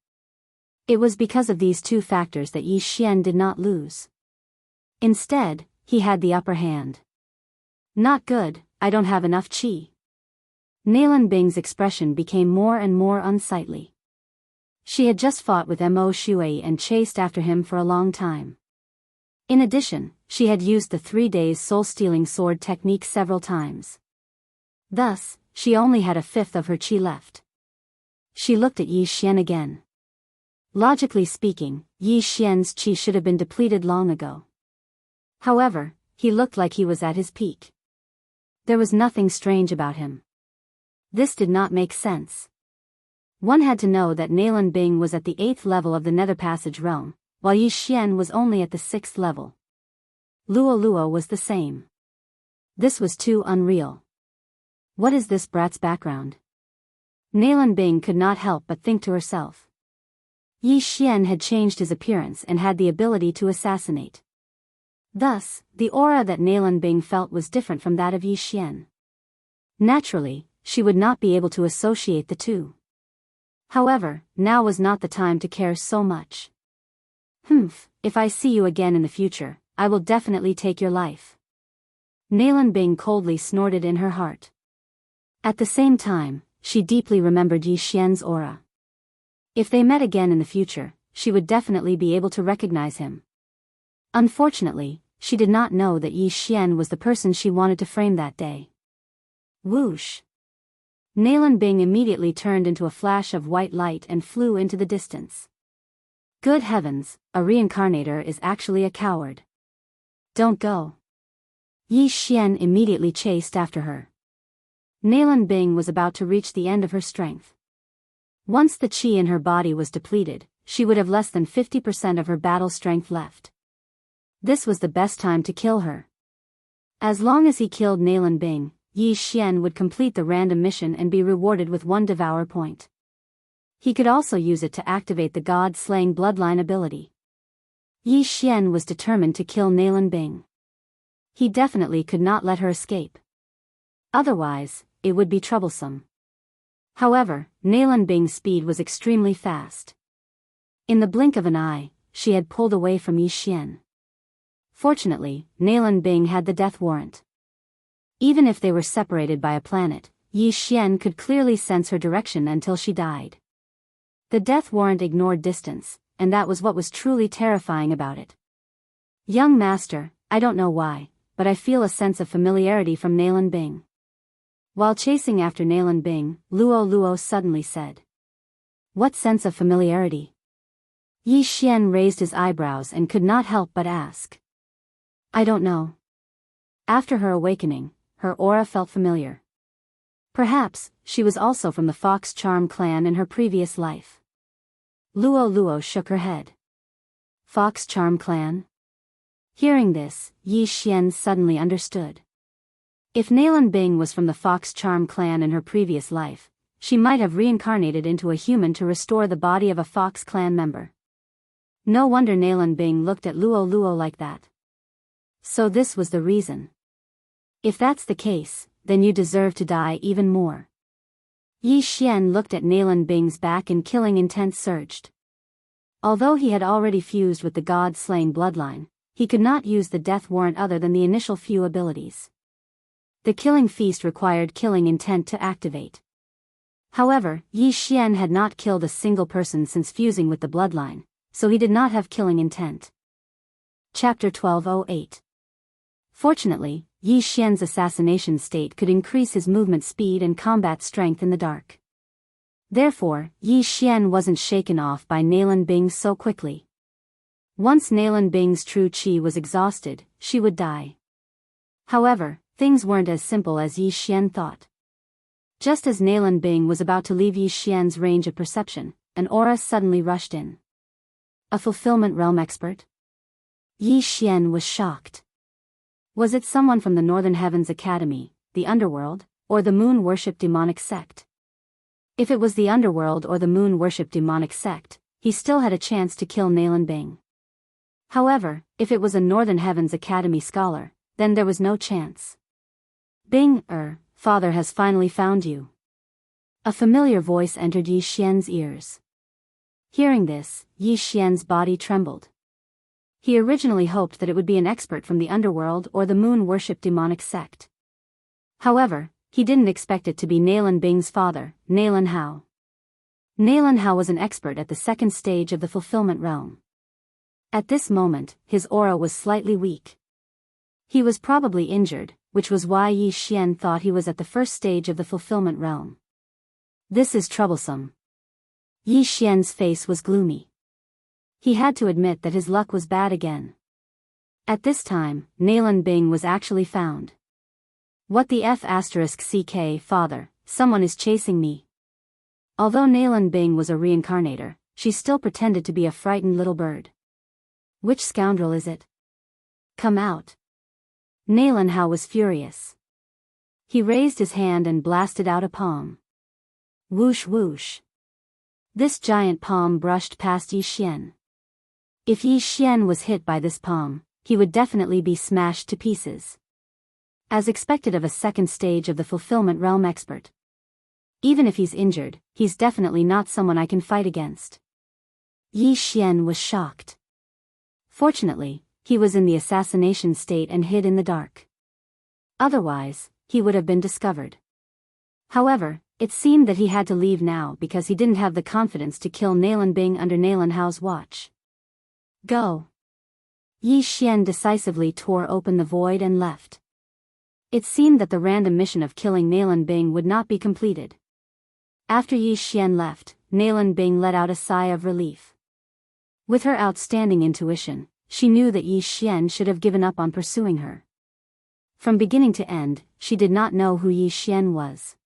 Speaker 1: It was because of these two factors that Yi Xian did not lose. Instead, he had the upper hand. Not good, I don't have enough qi. Nalan Bing's expression became more and more unsightly. She had just fought with Mo Shui and chased after him for a long time. In addition, she had used the 3 days soul-stealing sword technique several times. Thus, she only had a fifth of her qi left. She looked at Yi Xian again. Logically speaking, Yi Xian's qi should have been depleted long ago. However, he looked like he was at his peak. There was nothing strange about him. This did not make sense. One had to know that Nalan Bing was at the 8th level of the Nether Passage realm, while Yi Xian was only at the 6th level. Luoluo was the same. This was too unreal. What is this brat's background? Nalan Bing could not help but think to herself. Yi Xian had changed his appearance and had the ability to assassinate. Thus, the aura that Nalan Bing felt was different from that of Yi Xian. Naturally, she would not be able to associate the two. However, now was not the time to care so much. If I see you again in the future, I will definitely take your life. Nalan Bing coldly snorted in her heart. At the same time, she deeply remembered Yi Xian's aura. If they met again in the future, she would definitely be able to recognize him. Unfortunately, she did not know that Yi Xian was the person she wanted to frame that day. Whoosh! Nalan Bing immediately turned into a flash of white light and flew into the distance. Good heavens, a reincarnator is actually a coward. Don't go. Yi Xian immediately chased after her. Nalan Bing was about to reach the end of her strength. Once the qi in her body was depleted, she would have less than 50% of her battle strength left. This was the best time to kill her. As long as he killed Nalan Bing, Yi Xian would complete the random mission and be rewarded with 1 devour point. He could also use it to activate the god-slaying bloodline ability. Yi Xian was determined to kill Nalan Bing. He definitely could not let her escape. Otherwise, it would be troublesome. However, Nalan Bing's speed was extremely fast. In the blink of an eye, she had pulled away from Yi Xian. Fortunately, Nalan Bing had the death warrant. Even if they were separated by a planet, Yi Xian could clearly sense her direction until she died. The death warrant ignored distance, and that was what was truly terrifying about it. Young master, I don't know why, but I feel a sense of familiarity from Nalan Bing. While chasing after Nalan Bing, Luo suddenly said. What sense of familiarity? Yi Xian raised his eyebrows and could not help but ask. I don't know. After her awakening, her aura felt familiar. Perhaps, she was also from the Fox Charm clan in her previous life. Luo shook her head. Fox Charm clan? Hearing this, Yi Xian suddenly understood. If Nalan Bing was from the Fox Charm clan in her previous life, she might have reincarnated into a human to restore the body of a Fox clan member. No wonder Nalan Bing looked at Luo like that. So this was the reason. If that's the case, then you deserve to die even more. Yi Xian looked at Nalan Bing's back and killing intent surged. Although he had already fused with the god-slaying bloodline, he could not use the death warrant other than the initial few abilities. The killing feast required killing intent to activate. However, Yi Xian had not killed a single person since fusing with the bloodline, so he did not have killing intent. Chapter 1208. Fortunately, Yi Xian's assassination state could increase his movement speed and combat strength in the dark. Therefore, Yi Xian wasn't shaken off by Nalan Bing so quickly. Once Nalan Bing's true qi was exhausted, she would die. However, things weren't as simple as Yi Xian thought. Just as Nalan Bing was about to leave Yi Xian's range of perception, an aura suddenly rushed in. A fulfillment realm expert? Yi Xian was shocked. Was it someone from the Northern Heavens Academy, the underworld, or the moon-worship demonic sect? If it was the underworld or the moon-worship demonic sect, he still had a chance to kill Nalan Bing. However, if it was a Northern Heavens Academy scholar, then there was no chance. Bing, father has finally found you. A familiar voice entered Yi Xian's ears. Hearing this, Yi Xian's body trembled. He originally hoped that it would be an expert from the underworld or the moon-worship demonic sect. However, he didn't expect it to be Nalan Bing's father, Nalan Hao. Nalan Hao was an expert at the second stage of the fulfillment realm. At this moment, his aura was slightly weak. He was probably injured, which was why Yi Xian thought he was at the first stage of the fulfillment realm. This is troublesome. Yi Xian's face was gloomy. He had to admit that his luck was bad again. At this time, Nalan Bing was actually found. What the F***ck, father, someone is chasing me. Although Nalan Bing was a reincarnator, she still pretended to be a frightened little bird. Which scoundrel is it? Come out. Nalan Hao was furious. He raised his hand and blasted out a palm. Whoosh whoosh. This giant palm brushed past Yi Xian. If Yi Xian was hit by this palm, he would definitely be smashed to pieces. As expected of a second stage of the fulfillment realm expert. Even if he's injured, he's definitely not someone I can fight against. Yi Xian was shocked. Fortunately, he was in the assassination state and hid in the dark. Otherwise, he would have been discovered. However, it seemed that he had to leave now because he didn't have the confidence to kill Nalan Bing under Nalan Hao's watch. Go. Yi Xian decisively tore open the void and left. It seemed that the random mission of killing Nalan Bing would not be completed. After Yi Xian left, Nalan Bing let out a sigh of relief. With her outstanding intuition, she knew that Yi Xian should have given up on pursuing her. From beginning to end, she did not know who Yi Xian was.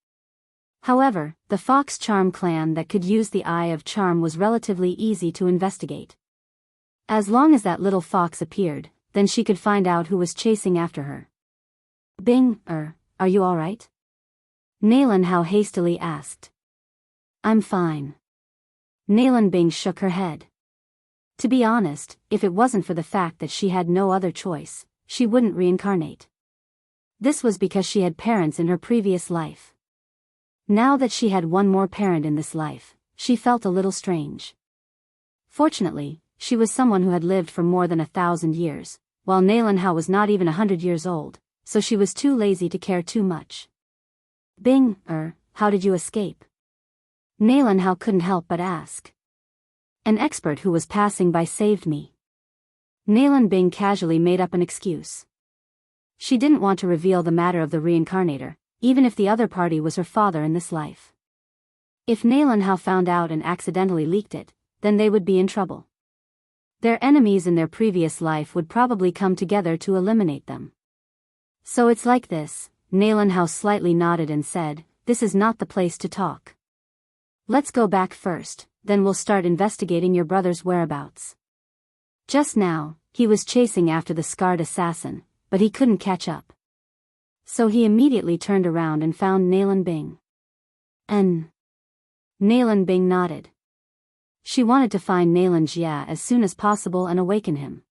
Speaker 1: However, the Fox Charm clan that could use the Eye of Charm was relatively easy to investigate. As long as that little fox appeared, then she could find out who was chasing after her. Bing, are you alright? Nalan Hao hastily asked. I'm fine. Nalan Bing shook her head. To be honest, if it wasn't for the fact that she had no other choice, she wouldn't reincarnate. This was because she had parents in her previous life. Now that she had one more parent in this life, she felt a little strange. Fortunately, she was someone who had lived for more than 1,000 years, while Nalan Hao was not even 100 years old, so she was too lazy to care too much. Bing, how did you escape? Nalan Hao couldn't help but ask. An expert who was passing by saved me. Nalan Bing casually made up an excuse. She didn't want to reveal the matter of the reincarnator, even if the other party was her father in this life. If Nalan Hao found out and accidentally leaked it, then they would be in trouble. Their enemies in their previous life would probably come together to eliminate them. So it's like this, Nalan Hao slightly nodded and said, this is not the place to talk. Let's go back first, then we'll start investigating your brother's whereabouts. Just now, he was chasing after the scarred assassin, but he couldn't catch up. So he immediately turned around and found Nalan Bing. Nalan Bing nodded. She wanted to find Nalan Jia as soon as possible and awaken him.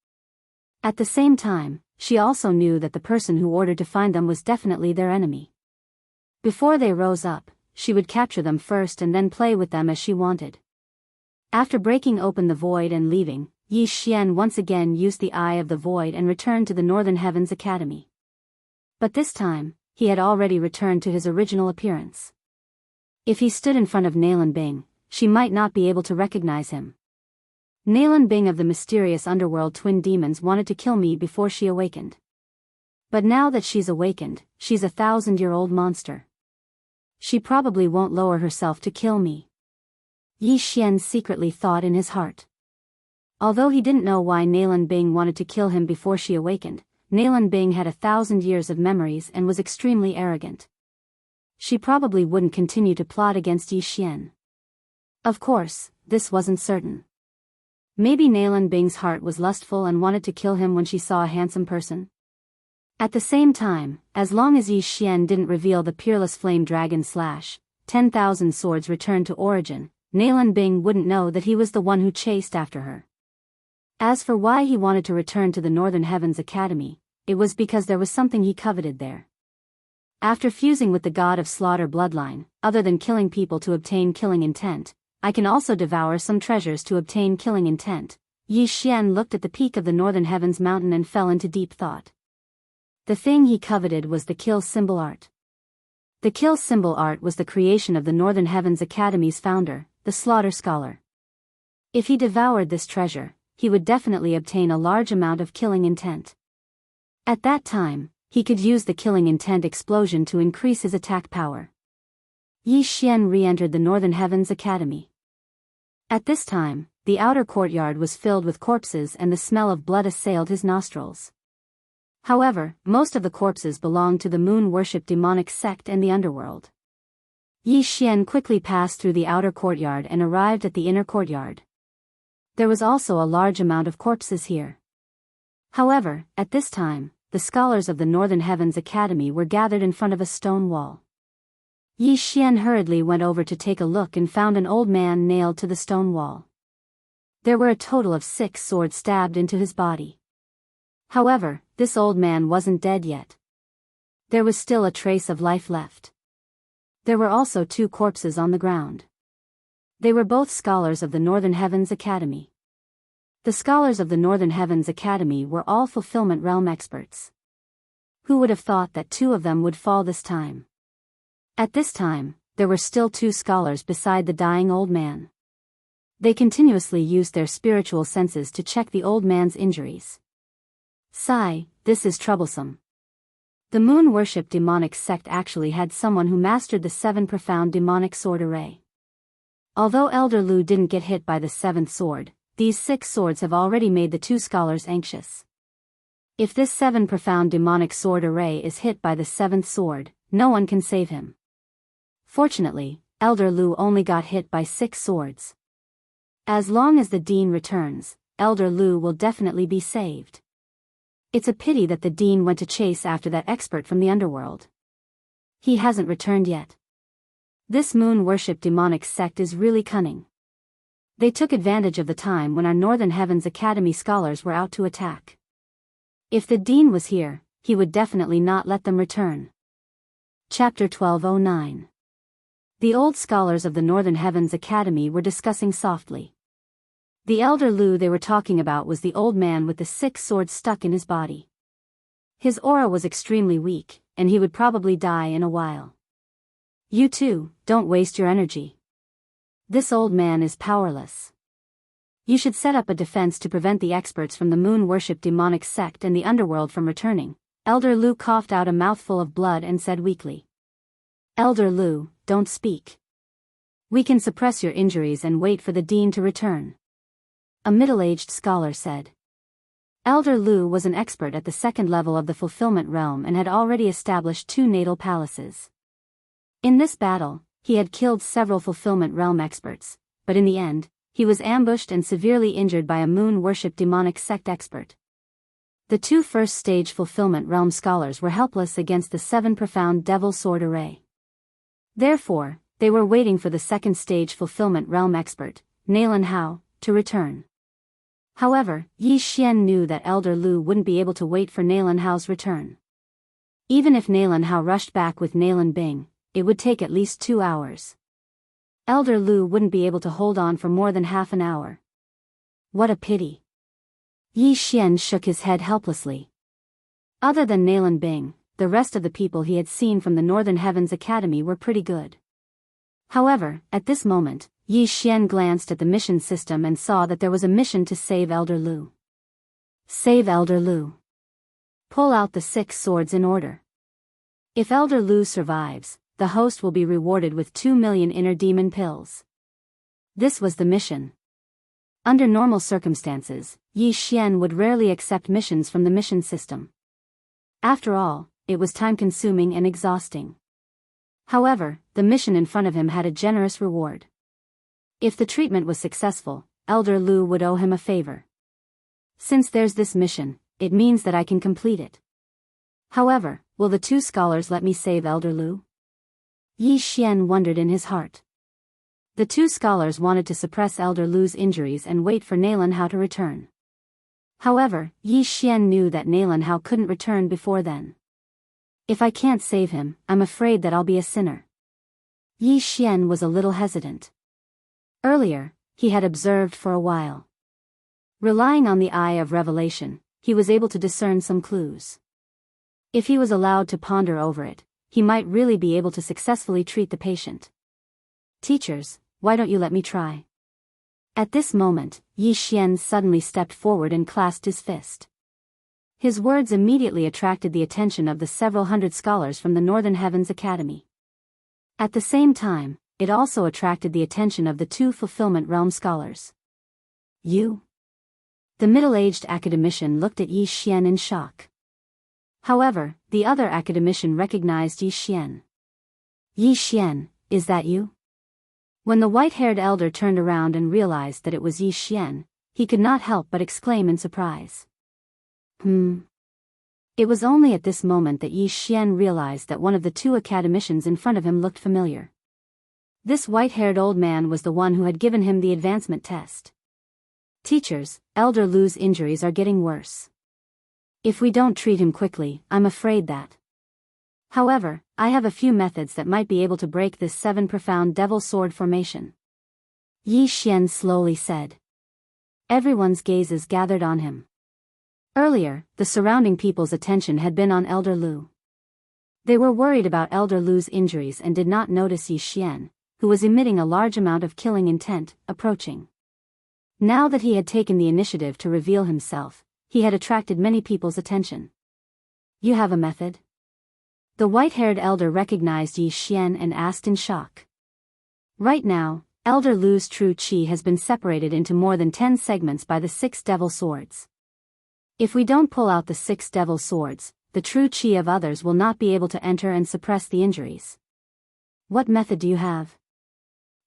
Speaker 1: At the same time, she also knew that the person who ordered to find them was definitely their enemy. Before they rose up, she would capture them first and then play with them as she wanted. After breaking open the void and leaving, Yi Xian once again used the Eye of the Void and returned to the Northern Heavens Academy. But this time, he had already returned to his original appearance. If he stood in front of Nalan Bing, she might not be able to recognize him. Nalan Bing of the mysterious underworld twin demons wanted to kill me before she awakened. But now that she's awakened, she's a 1,000-year-old monster. She probably won't lower herself to kill me. Yi Xian secretly thought in his heart. Although he didn't know why Nalan Bing wanted to kill him before she awakened, Nalan Bing had 1,000 years of memories and was extremely arrogant. She probably wouldn't continue to plot against Yi Xian. Of course, this wasn't certain. Maybe Nalan Bing's heart was lustful and wanted to kill him when she saw a handsome person. At the same time, as long as Yi Xian didn't reveal the peerless flame dragon / 10,000 swords returned to origin, Nalan Bing wouldn't know that he was the one who chased after her. As for why he wanted to return to the Northern Heavens Academy, it was because there was something he coveted there. After fusing with the god of slaughter bloodline, other than killing people to obtain killing intent, I can also devour some treasures to obtain killing intent. Yi Xian looked at the peak of the Northern Heavens mountain and fell into deep thought. The thing he coveted was the kill symbol art. The kill symbol art was the creation of the Northern Heavens Academy's founder, the Slaughter Scholar. If he devoured this treasure, he would definitely obtain a large amount of killing intent. At that time, he could use the killing intent explosion to increase his attack power. Yi Xian re-entered the Northern Heavens Academy. At this time, the outer courtyard was filled with corpses and the smell of blood assailed his nostrils. However, most of the corpses belonged to the moon-worship demonic sect and the underworld. Yi Xian quickly passed through the outer courtyard and arrived at the inner courtyard. There was also a large amount of corpses here. However, at this time, the scholars of the Northern Heavens Academy were gathered in front of a stone wall. Yi Xian hurriedly went over to take a look and found an old man nailed to the stone wall. There were a total of 6 swords stabbed into his body. However, this old man wasn't dead yet. There was still a trace of life left. There were also 2 corpses on the ground. They were both scholars of the Northern Heavens Academy. The scholars of the Northern Heavens Academy were all fulfillment realm experts. Who would have thought that 2 of them would fall this time? At this time, there were still 2 scholars beside the dying old man. They continuously used their spiritual senses to check the old man's injuries. Sigh, this is troublesome. The moon worship demonic sect actually had someone who mastered the 7 profound demonic sword array. Although Elder Lu didn't get hit by the 7th sword, these 6 swords have already made the 2 scholars anxious. If this 7 profound demonic sword array is hit by the 7th sword, no one can save him. Fortunately, Elder Lu only got hit by 6 swords. As long as the Dean returns, Elder Lu will definitely be saved. It's a pity that the Dean went to chase after that expert from the underworld. He hasn't returned yet. This moon worship demonic sect is really cunning. They took advantage of the time when our Northern Heavens Academy scholars were out to attack. If the Dean was here, he would definitely not let them return. Chapter 1209. The old scholars of the Northern Heavens Academy were discussing softly. The Elder Lu they were talking about was the old man with the 6 swords stuck in his body. His aura was extremely weak, and he would probably die in a while. You too, don't waste your energy. This old man is powerless. You should set up a defense to prevent the experts from the moon worship demonic sect and the underworld from returning. Elder Lu coughed out a mouthful of blood and said weakly. Elder Lu, don't speak. We can suppress your injuries and wait for the Dean to return. A middle-aged scholar said. Elder Lu was an expert at the 2nd level of the fulfillment realm and had already established 2 natal palaces. In this battle, he had killed several fulfillment realm experts, but in the end, he was ambushed and severely injured by a moon worship demonic sect expert. The 2 first-stage fulfillment realm scholars were helpless against the 7 profound devil sword array. Therefore, they were waiting for the 2nd-stage fulfillment realm expert, Nalan Hao, to return. However, Yi Xian knew that Elder Lu wouldn't be able to wait for Nalan Hao's return. Even if Nalan Hao rushed back with Nalan Bing, it would take at least 2 hours. Elder Lu wouldn't be able to hold on for more than half an hour. What a pity. Yi Xian shook his head helplessly. Other than Nalan Bing, the rest of the people he had seen from the Northern Heavens Academy were pretty good. However, at this moment, Yi Xian glanced at the mission system and saw that there was a mission to save Elder Lu. Save Elder Lu. Pull out the 6 swords in order. If Elder Lu survives, the host will be rewarded with 2 million inner demon pills. This was the mission. Under normal circumstances, Yi Xian would rarely accept missions from the mission system. After all, it was time-consuming and exhausting. However, the mission in front of him had a generous reward. If the treatment was successful, Elder Lu would owe him a favor. Since there's this mission, it means that I can complete it. However, will the 2 scholars let me save Elder Lu? Yi Xian wondered in his heart. The 2 scholars wanted to suppress Elder Lu's injuries and wait for Nalan Hao to return. However, Yi Xian knew that Nalan Hao couldn't return before then. If I can't save him, I'm afraid that I'll be a sinner. Yi Xian was a little hesitant. Earlier, he had observed for a while. Relying on the eye of revelation, he was able to discern some clues. If he was allowed to ponder over it, he might really be able to successfully treat the patient. Teachers, why don't you let me try? At this moment, Yi Xian suddenly stepped forward and clasped his fist. His words immediately attracted the attention of the several hundred scholars from the Northern Heavens Academy. At the same time, it also attracted the attention of the 2 fulfillment realm scholars. You? The middle-aged academician looked at Yi Xian in shock. However, the other academician recognized Yi Xian. Yi Xian, is that you? When the white-haired elder turned around and realized that it was Yi Xian, he could not help but exclaim in surprise. It was only at this moment that Yi Xian realized that one of the 2 academicians in front of him looked familiar. This white-haired old man was the one who had given him the advancement test. Teachers, Elder Lu's injuries are getting worse. If we don't treat him quickly, I'm afraid that. However, I have a few methods that might be able to break this 7 profound devil sword formation. Yi Xian slowly said. Everyone's gazes gathered on him. Earlier, the surrounding people's attention had been on Elder Lu. They were worried about Elder Lu's injuries and did not notice Yi Xian, who was emitting a large amount of killing intent, approaching. Now that he had taken the initiative to reveal himself, he had attracted many people's attention. You have a method? The white-haired elder recognized Yi Xian and asked in shock. Right now, Elder Lu's true qi has been separated into more than 10 segments by the 6 devil swords. If we don't pull out the 6 devil swords, the true qi of others will not be able to enter and suppress the injuries. What method do you have?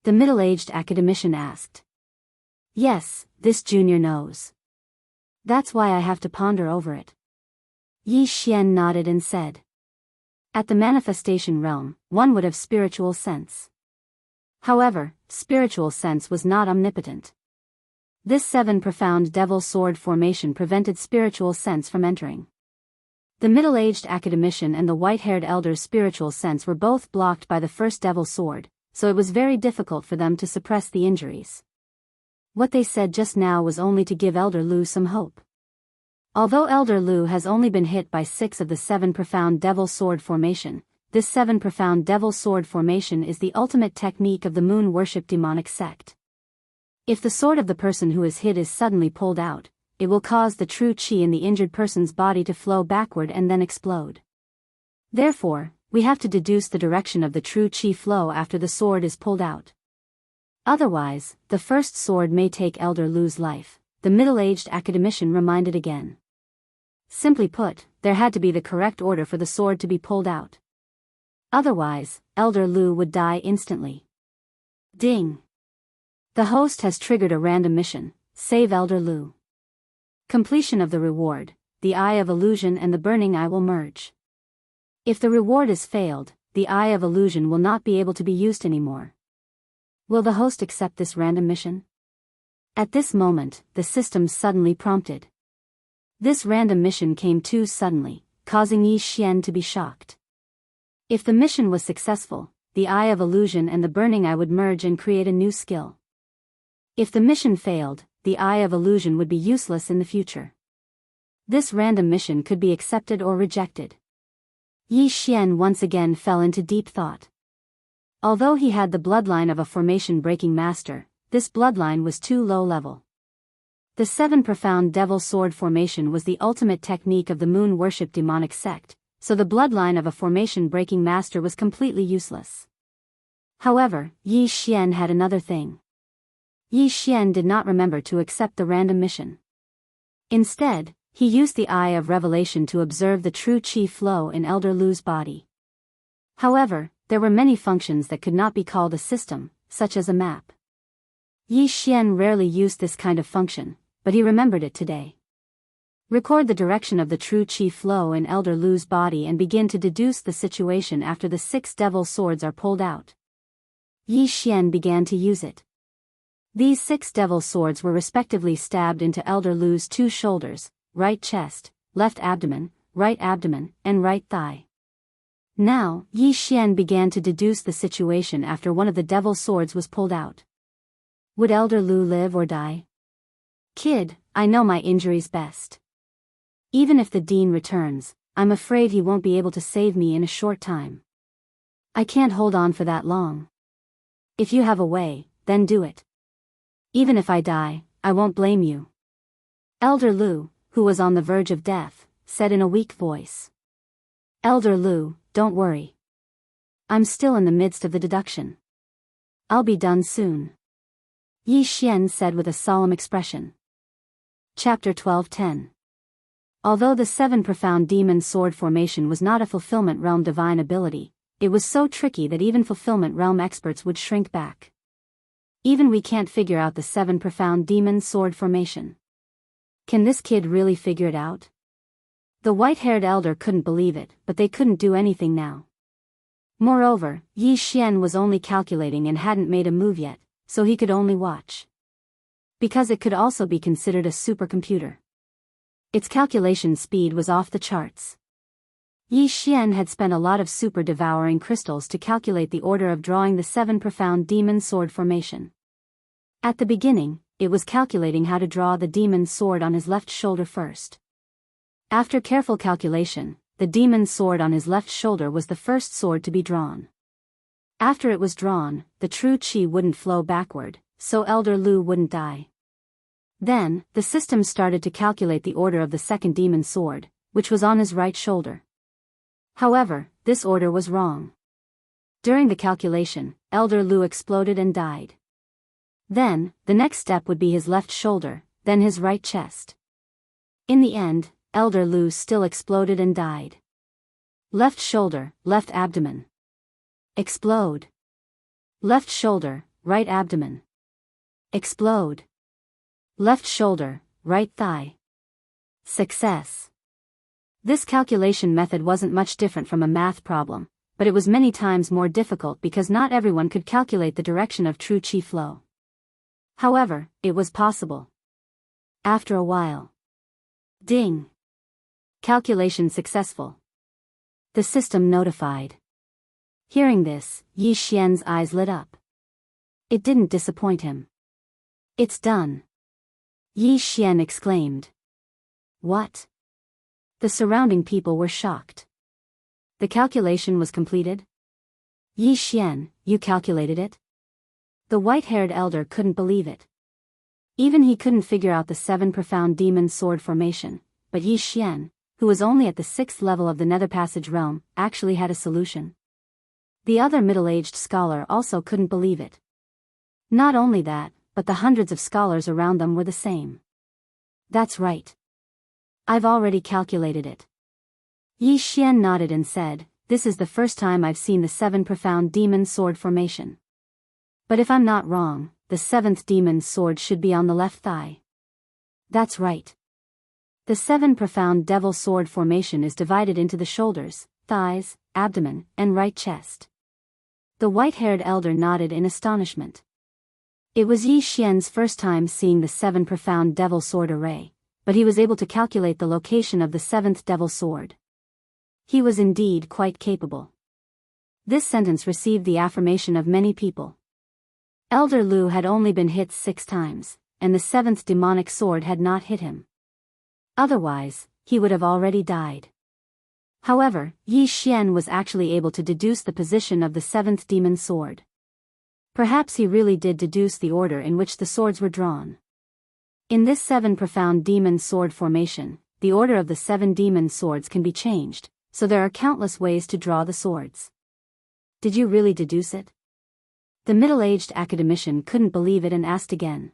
Speaker 1: The middle-aged academician asked. Yes, this junior knows. That's why I have to ponder over it. Yi Xian nodded and said. At the manifestation realm, one would have spiritual sense. However, spiritual sense was not omnipotent. This 7 profound devil sword formation prevented spiritual sense from entering. The middle-aged academician and the white-haired elder's spiritual sense were both blocked by the first devil sword, so it was very difficult for them to suppress the injuries. What they said just now was only to give Elder Lu some hope. Although Elder Lu has only been hit by 6 of the 7 profound devil sword formation, this 7 profound devil sword formation is the ultimate technique of the moon worship demonic sect. If the sword of the person who is hit is suddenly pulled out, it will cause the true qi in the injured person's body to flow backward and then explode. Therefore, we have to deduce the direction of the true qi flow after the sword is pulled out. Otherwise, the first sword may take Elder Lu's life, the middle-aged academician reminded again. Simply put, there had to be the correct order for the sword to be pulled out. Otherwise, Elder Lu would die instantly. Ding! The host has triggered a random mission, save Elder Lu. Completion of the reward, the Eye of Illusion and the Burning Eye will merge. If the reward is failed, the Eye of Illusion will not be able to be used anymore. Will the host accept this random mission? At this moment, the system suddenly prompted. This random mission came too suddenly, causing Yi Xian to be shocked. If the mission was successful, the Eye of Illusion and the Burning Eye would merge and create a new skill. If the mission failed, the Eye of Illusion would be useless in the future. This random mission could be accepted or rejected. Yi Xian once again fell into deep thought. Although he had the bloodline of a formation-breaking master, this bloodline was too low level. The 7 profound devil sword formation was the ultimate technique of the moon worship demonic sect, so the bloodline of a formation-breaking master was completely useless. However, Yi Xian had another thing. Yi Xian did not remember to accept the random mission. Instead, he used the Eye of Revelation to observe the true qi flow in Elder Lu's body. However, there were many functions that could not be called a system, such as a map. Yi Xian rarely used this kind of function, but he remembered it today. Record the direction of the true qi flow in Elder Lu's body and begin to deduce the situation after the 6 devil swords are pulled out. Yi Xian began to use it. These 6 devil swords were respectively stabbed into Elder Lu's 2 shoulders, right chest, left abdomen, and right thigh. Now, Yi Xian began to deduce the situation after one of the devil swords was pulled out. Would Elder Lu live or die? Kid, I know my injuries best. Even if the dean returns, I'm afraid he won't be able to save me in a short time. I can't hold on for that long. If you have a way, then do it. Even if I die, I won't blame you. Elder Lu, who was on the verge of death, said in a weak voice. Elder Lu, don't worry. I'm still in the midst of the deduction. I'll be done soon. Yi Xian said with a solemn expression. Chapter 12:10. Although the 7 profound demon sword formation was not a fulfillment realm divine ability, it was so tricky that even fulfillment realm experts would shrink back. Even we can't figure out the 7 profound demon sword formation. Can this kid really figure it out? The white-haired elder couldn't believe it, but they couldn't do anything now. Moreover, Yi Xian was only calculating and hadn't made a move yet, so he could only watch. Because it could also be considered a supercomputer. Its calculation speed was off the charts. Yi Xian had spent a lot of super-devouring crystals to calculate the order of drawing the 7 profound demon sword formation. At the beginning, it was calculating how to draw the demon's sword on his left shoulder first. After careful calculation, the demon's sword on his left shoulder was the first sword to be drawn. After it was drawn, the true qi wouldn't flow backward, so Elder Lu wouldn't die. Then, the system started to calculate the order of the second demon's sword, which was on his right shoulder. However, this order was wrong. During the calculation, Elder Lu exploded and died. Then, the next step would be his left shoulder, then his right chest. In the end, Elder Lu still exploded and died. Left shoulder, left abdomen. Explode. Left shoulder, right abdomen. Explode. Left shoulder, right thigh. Success. This calculation method wasn't much different from a math problem, but it was many times more difficult because not everyone could calculate the direction of true qi flow. However, it was possible. After a while. Ding. Calculation successful. The system notified. Hearing this, Yi Xian's eyes lit up. It didn't disappoint him. It's done. Yi Xian exclaimed. What? The surrounding people were shocked. The calculation was completed? Yi Xian, you calculated it? The white-haired elder couldn't believe it. Even he couldn't figure out the 7 profound demon sword formation, but Yi Xian, who was only at the 6th level of the Nether Passage realm, actually had a solution. The other middle-aged scholar also couldn't believe it. Not only that, but the hundreds of scholars around them were the same. That's right. I've already calculated it. Yi Xian nodded and said, this is the first time I've seen the 7 profound demon sword formation. But if I'm not wrong, the 7th demon's sword should be on the left thigh. That's right. The 7 profound devil sword formation is divided into the shoulders, thighs, abdomen, and right chest. The white-haired elder nodded in astonishment. It was Yi Xian's first time seeing the 7 profound devil sword array, but he was able to calculate the location of the 7th devil sword. He was indeed quite capable. This sentence received the affirmation of many people. Elder Lu had only been hit 6 times, and the 7th demonic sword had not hit him. Otherwise, he would have already died. However, Yi Xian was actually able to deduce the position of the 7th demon sword. Perhaps he really did deduce the order in which the swords were drawn. In this 7 profound demon sword formation, the order of the 7 demon swords can be changed, so there are countless ways to draw the swords. Did you really deduce it? The middle-aged academician couldn't believe it and asked again.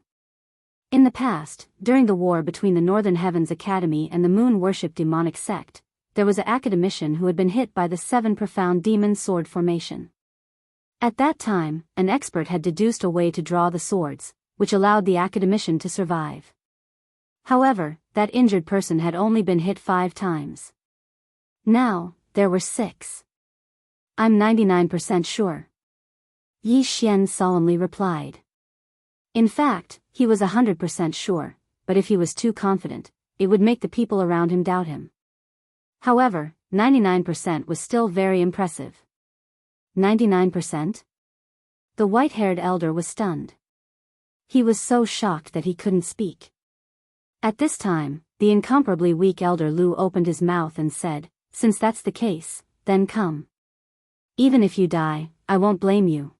Speaker 1: In the past, during the war between the Northern Heavens Academy and the moon-worship demonic sect, there was an academician who had been hit by the 7 profound demon sword formation. At that time, an expert had deduced a way to draw the swords, which allowed the academician to survive. However, that injured person had only been hit 5 times. Now, there were 6. I'm 99% sure. Yi Xian solemnly replied. In fact, he was 100% sure, but if he was too confident, it would make the people around him doubt him. However, 99% was still very impressive. 99%? The white-haired elder was stunned. He was so shocked that he couldn't speak. At this time, the incomparably weak Elder Lu opened his mouth and said, since that's the case, then come. Even if you die, I won't blame you.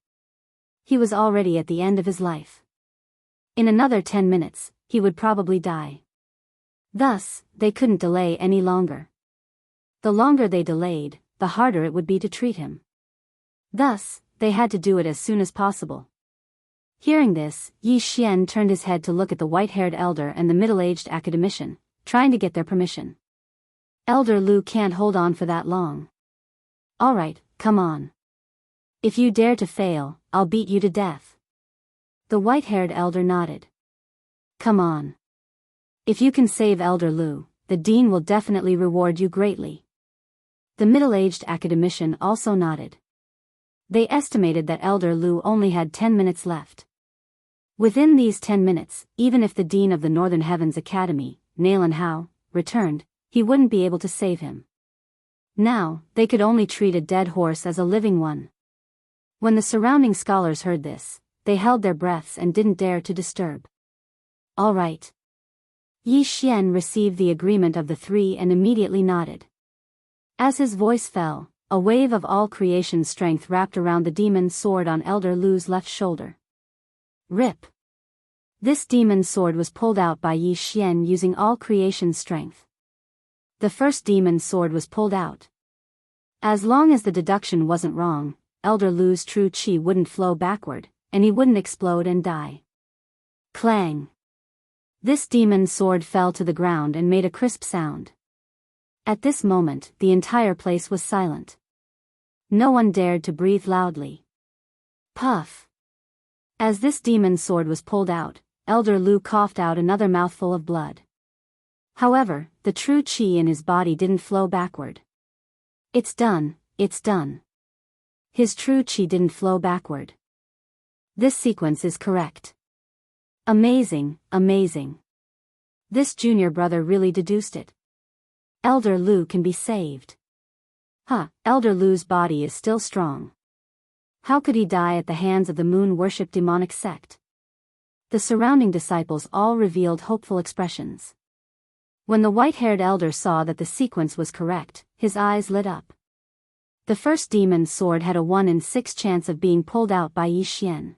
Speaker 1: He was already at the end of his life. In another 10 minutes, he would probably die. Thus, they couldn't delay any longer. The longer they delayed, the harder it would be to treat him. Thus, they had to do it as soon as possible. Hearing this, Yi Xian turned his head to look at the white-haired elder and the middle-aged academician, trying to get their permission. Elder Lu can't hold on for that long. All right, come on. If you dare to fail, I'll beat you to death. The white-haired elder nodded. Come on. If you can save Elder Lu, the dean will definitely reward you greatly. The middle-aged academician also nodded. They estimated that Elder Lu only had 10 minutes left. Within these 10 minutes, even if the dean of the Northern Heavens Academy, Nalan Hao, returned, he wouldn't be able to save him. Now, they could only treat a dead horse as a living one. When the surrounding scholars heard this, they held their breaths and didn't dare to disturb. All right. Yi Xian received the agreement of the three and immediately nodded. As his voice fell, a wave of all creation strength wrapped around the demon's sword on Elder Lu's left shoulder. Rip. This demon's sword was pulled out by Yi Xian using all creation strength. The first demon's sword was pulled out. As long as the deduction wasn't wrong, Elder Lu's true qi wouldn't flow backward, and he wouldn't explode and die. Clang. This demon's sword fell to the ground and made a crisp sound. At this moment, the entire place was silent. No one dared to breathe loudly. Puff. As this demon's sword was pulled out, Elder Lu coughed out another mouthful of blood. However, the true qi in his body didn't flow backward. It's done, it's done. His true qi didn't flow backward. This sequence is correct. Amazing, amazing. This junior brother really deduced it. Elder Lu can be saved. Elder Lu's body is still strong. How could he die at the hands of the moon-worship demonic sect? The surrounding disciples all revealed hopeful expressions. When the white-haired elder saw that the sequence was correct, his eyes lit up. The first demon's sword had a 1 in 6 chance of being pulled out by Yi Xian.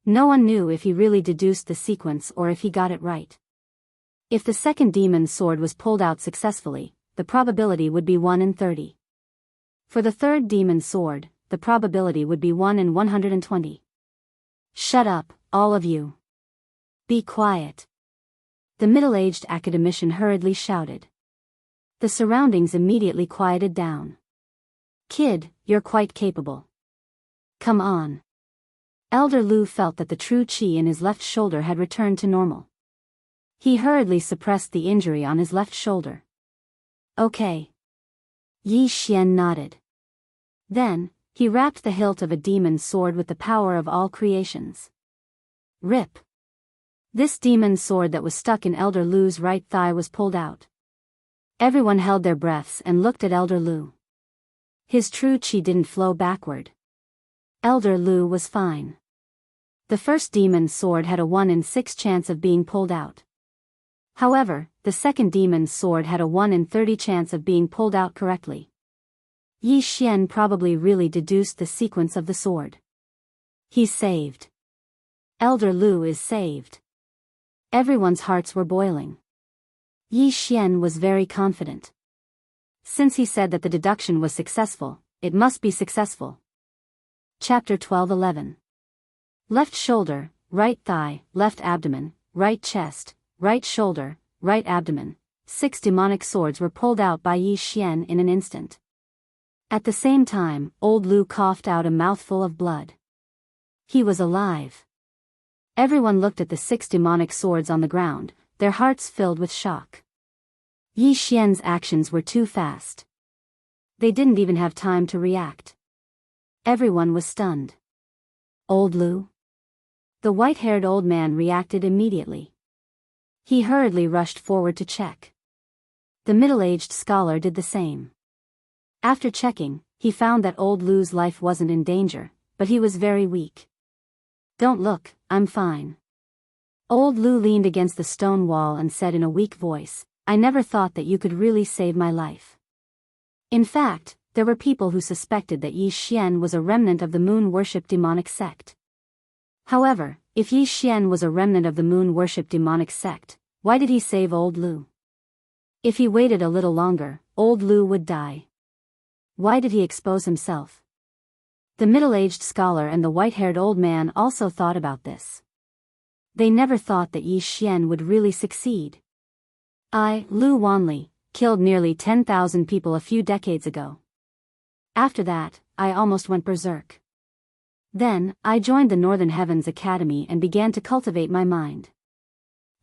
Speaker 1: No one knew if he really deduced the sequence or if he got it right. If the second demon's sword was pulled out successfully, the probability would be 1 in 30. For the third demon's sword, the probability would be 1 in 120. Shut up, all of you. Be quiet. The middle-aged academician hurriedly shouted. The surroundings immediately quieted down. Kid, you're quite capable. Come on. Elder Lu felt that the true qi in his left shoulder had returned to normal. He hurriedly suppressed the injury on his left shoulder. Okay. Yi Xian nodded. Then, he wrapped the hilt of a demon's sword with the power of all creations. Rip. This demon's sword that was stuck in Elder Lu's right thigh was pulled out. Everyone held their breaths and looked at Elder Lu. His true qi didn't flow backward. Elder Lu was fine. The first demon's sword had a 1 in 6 chance of being pulled out. However, the second demon's sword had a 1 in 30 chance of being pulled out correctly. Yi Xian probably really deduced the sequence of the sword. He's saved. Elder Lu is saved. Everyone's hearts were boiling. Yi Xian was very confident. Since he said that the deduction was successful, it must be successful. Chapter 12:11. Left shoulder, right thigh, left abdomen, right chest, right shoulder, right abdomen. 6 demonic swords were pulled out by Yi Xian in an instant. At the same time, old Lu coughed out a mouthful of blood. He was alive. Everyone looked at the 6 demonic swords on the ground, their hearts filled with shock. Yi Xian's actions were too fast. They didn't even have time to react. Everyone was stunned. Old Lu? The white-haired old man reacted immediately. He hurriedly rushed forward to check. The middle-aged scholar did the same. After checking, he found that old Lu's life wasn't in danger, but he was very weak. Don't look, I'm fine. Old Lu leaned against the stone wall and said in a weak voice, I never thought that you could really save my life. In fact, there were people who suspected that Yi Xian was a remnant of the moon-worship demonic sect. However, if Yi Xian was a remnant of the moon-worship demonic sect, why did he save old Lu? If he waited a little longer, old Lu would die. Why did he expose himself? The middle-aged scholar and the white-haired old man also thought about this. They never thought that Yi Xian would really succeed. I, Lu Wanli, killed nearly 10,000 people a few decades ago. After that, I almost went berserk. Then, I joined the Northern Heavens Academy and began to cultivate my mind.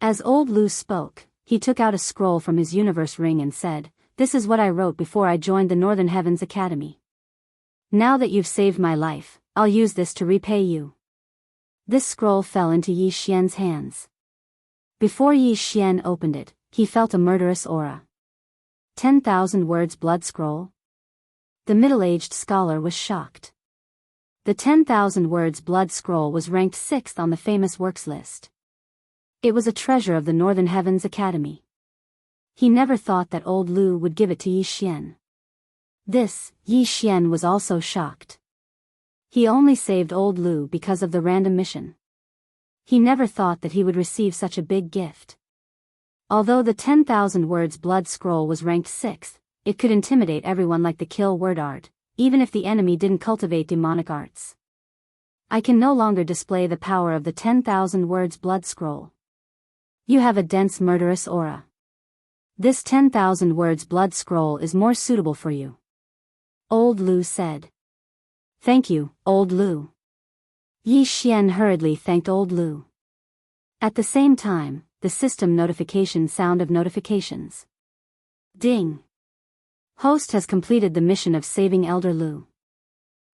Speaker 1: As old Lu spoke, he took out a scroll from his universe ring and said, This is what I wrote before I joined the Northern Heavens Academy. Now that you've saved my life, I'll use this to repay you. This scroll fell into Yi Xian's hands. Before Yi Xian opened it, he felt a murderous aura. 10,000 words blood scroll? The middle-aged scholar was shocked. The 10,000 words blood scroll was ranked 6th on the famous works list. It was a treasure of the Northern Heavens Academy. He never thought that old Lu would give it to Yi Xian. Yi Xian was also shocked. He only saved old Lu because of the random mission. He never thought that he would receive such a big gift. Although the 10,000 words blood scroll was ranked 6th, it could intimidate everyone like the kill word art, even if the enemy didn't cultivate demonic arts. I can no longer display the power of the 10,000 words blood scroll. You have a dense murderous aura. This 10,000 words blood scroll is more suitable for you. Old Lu said. Thank you, Old Lu. Yi Xian hurriedly thanked Old Lu. At the same time, the system notification sound of notifications. Ding. Host has completed the mission of saving Elder Lu.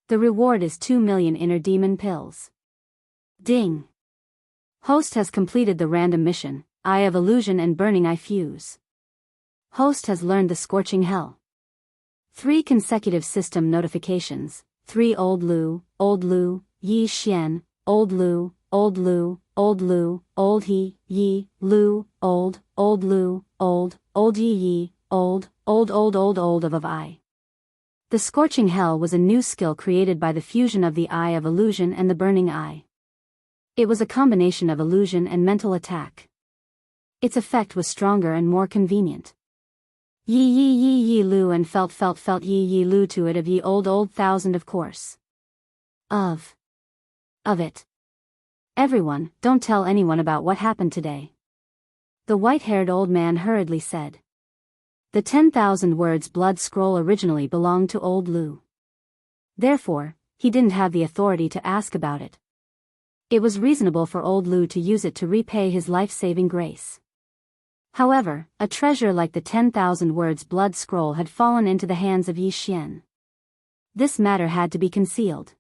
Speaker 1: The reward is 2 million inner demon pills. Ding. Host has completed the random mission, Eye of Illusion and Burning Eye Fuse. Host has learned the Scorching Hell. 3 consecutive system notifications, 3 Old Lu, Yi Xian, Old Lu, Old Lu, Old Lu, Old He, Yi, Lu, Old Lu, Old Yi, Old of I. The Scorching Hell was a new skill created by the fusion of the Eye of Illusion and the Burning Eye. It was a combination of illusion and mental attack. Its effect was stronger and more convenient. Yi Lu and felt Yi Lu to it of ye old thousand of course. Of it. Everyone, don't tell anyone about what happened today. The white-haired old man hurriedly said. The 10,000 words blood scroll originally belonged to Old Lu. Therefore, he didn't have the authority to ask about it. It was reasonable for Old Lu to use it to repay his life-saving grace. However, a treasure like the 10,000 words blood scroll had fallen into the hands of Yi Xian. This matter had to be concealed.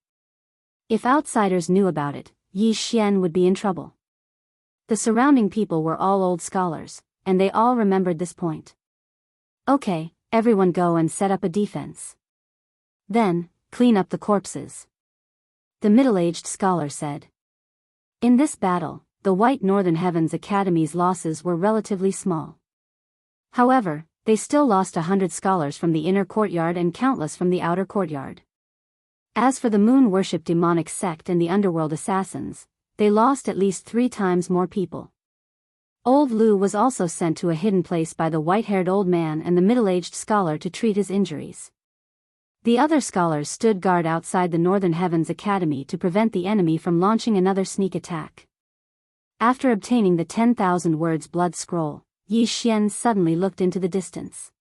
Speaker 1: If outsiders knew about it, Yi Xian would be in trouble. The surrounding people were all old scholars, and they all remembered this point. Okay, everyone go and set up a defense. Then, clean up the corpses. The middle-aged scholar said. In this battle, the White Northern Heavens Academy's losses were relatively small. However, they still lost 100 scholars from the inner courtyard and countless from the outer courtyard. As for the moon-worship demonic sect and the underworld assassins, they lost at least 3 times more people. Old Lu was also sent to a hidden place by the white-haired old man and the middle-aged scholar to treat his injuries. The other scholars stood guard outside the Northern Heavens Academy to prevent the enemy from launching another sneak attack. After obtaining the 10,000 words blood scroll, Yi Xian suddenly looked into the distance.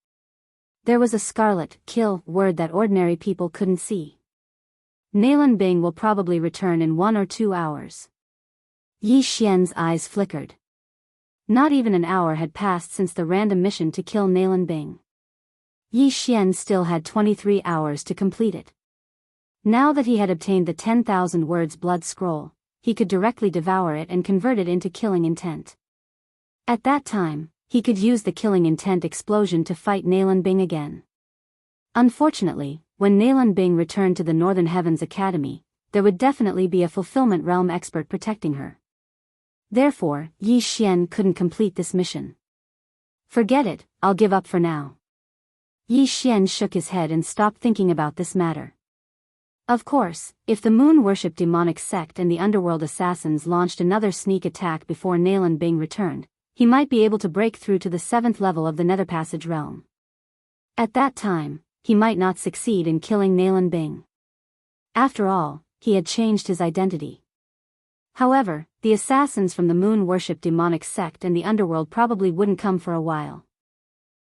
Speaker 1: There was a scarlet kill word that ordinary people couldn't see. Nalan Bing will probably return in 1 or 2 hours. Yi Xian's eyes flickered. Not even an hour had passed since the random mission to kill Nalan Bing. Yi Xian still had 23 hours to complete it. Now that he had obtained the 10,000 words blood scroll, he could directly devour it and convert it into killing intent. At that time, he could use the killing intent explosion to fight Nalan Bing again. Unfortunately, when Nalan Bing returned to the Northern Heavens Academy, there would definitely be a fulfillment realm expert protecting her. Therefore, Yi Xian couldn't complete this mission. Forget it, I'll give up for now. Yi Xian shook his head and stopped thinking about this matter. Of course, if the moon-worship demonic sect and the underworld assassins launched another sneak attack before Nalan Bing returned, he might be able to break through to the 7th level of the Nether Passage realm. At that time, he might not succeed in killing Nalan Bing. After all, he had changed his identity. However, the assassins from the moon-worship demonic sect and the underworld probably wouldn't come for a while.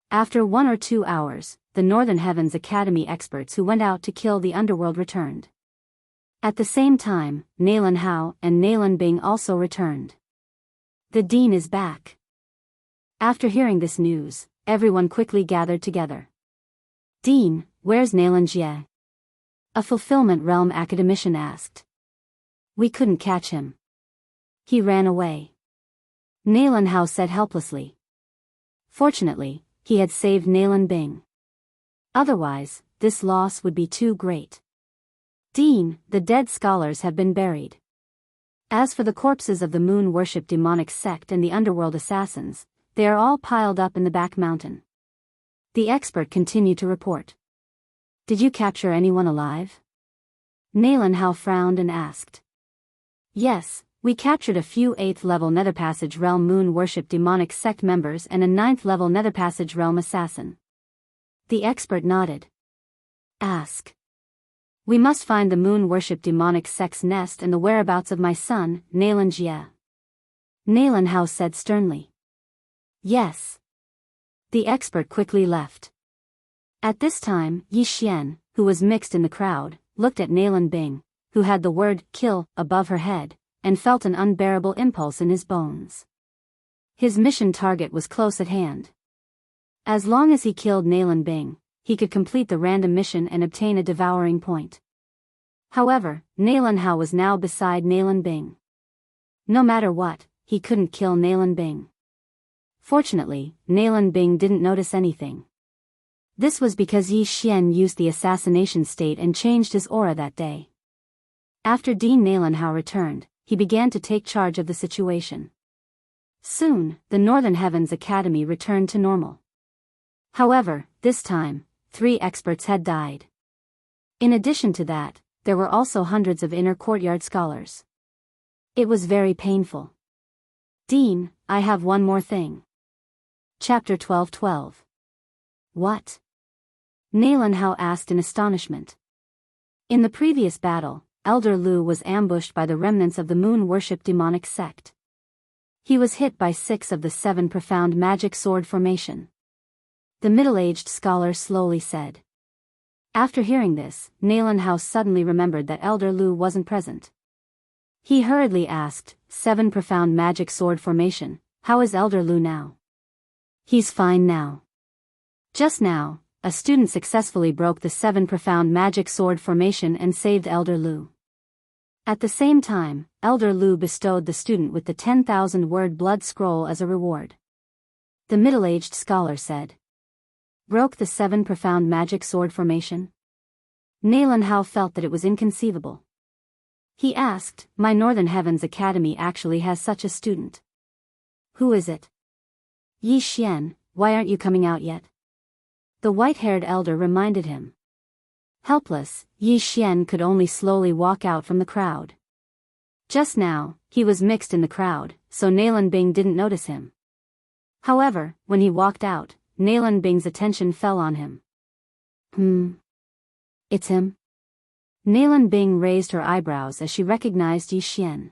Speaker 1: After 1 or 2 hours, the Northern Heavens Academy experts who went out to kill the underworld returned. At the same time, Nalan Hao and Nalan Bing also returned. The Dean is back. After hearing this news, everyone quickly gathered together. Dean, where's Nalan Jie? A fulfillment realm academician asked. We couldn't catch him. He ran away. Nalan Hao said helplessly. Fortunately, he had saved Nalan Bing. Otherwise, this loss would be too great. Dean, the dead scholars have been buried. As for the corpses of the moon-worship demonic sect and the underworld assassins, they are all piled up in the back mountain. The expert continued to report. Did you capture anyone alive? Nalan Hao frowned and asked. Yes, we captured a few 8th-level Netherpassage Realm moon-worship demonic sect members and a 9th-level Netherpassage Realm assassin. The expert nodded. Ask. We must find the moon-worship demonic sect's nest and the whereabouts of my son, Nalan Jie. Nalan Hao said sternly. Yes. The expert quickly left. At this time, Yi Xian, who was mixed in the crowd, looked at Nalan Bing, who had the word kill above her head, and felt an unbearable impulse in his bones. His mission target was close at hand. As long as he killed Nalan Bing, he could complete the random mission and obtain a devouring point. However, Nalan Hao was now beside Nalan Bing. No matter what, he couldn't kill Nalan Bing. Fortunately, Nalan Bing didn't notice anything. This was because Yi Xian used the assassination state and changed his aura that day. After Dean Nalan Hao returned, he began to take charge of the situation. Soon, the Northern Heavens Academy returned to normal. However, this time, 3 experts had died. In addition to that, there were also hundreds of inner courtyard scholars. It was very painful. Dean, I have one more thing. Chapter 12:12. What? Nalan Hao asked in astonishment. In the previous battle, Elder Lu was ambushed by the remnants of the moon-worship demonic sect. He was hit by 6 of the 7 profound magic sword formation. The middle-aged scholar slowly said. After hearing this, Nalan Hao suddenly remembered that Elder Lu wasn't present. He hurriedly asked, 7 profound magic sword formation, how is Elder Lu now? He's fine now. Just now, a student successfully broke the 7 profound magic sword formation and saved Elder Lu. At the same time, Elder Lu bestowed the student with the 10,000-word blood scroll as a reward. The middle-aged scholar said. Broke the 7 profound magic sword formation? Nalan Hao felt that it was inconceivable. He asked, my Northern Heavens Academy actually has such a student. Who is it? Yi Xian, why aren't you coming out yet? The white-haired elder reminded him. Helpless, Yi Xian could only slowly walk out from the crowd. Just now, he was mixed in the crowd, so Nalan Bing didn't notice him. However, when he walked out, Nalan Bing's attention fell on him. It's him? Nalan Bing raised her eyebrows as she recognized Yi Xian.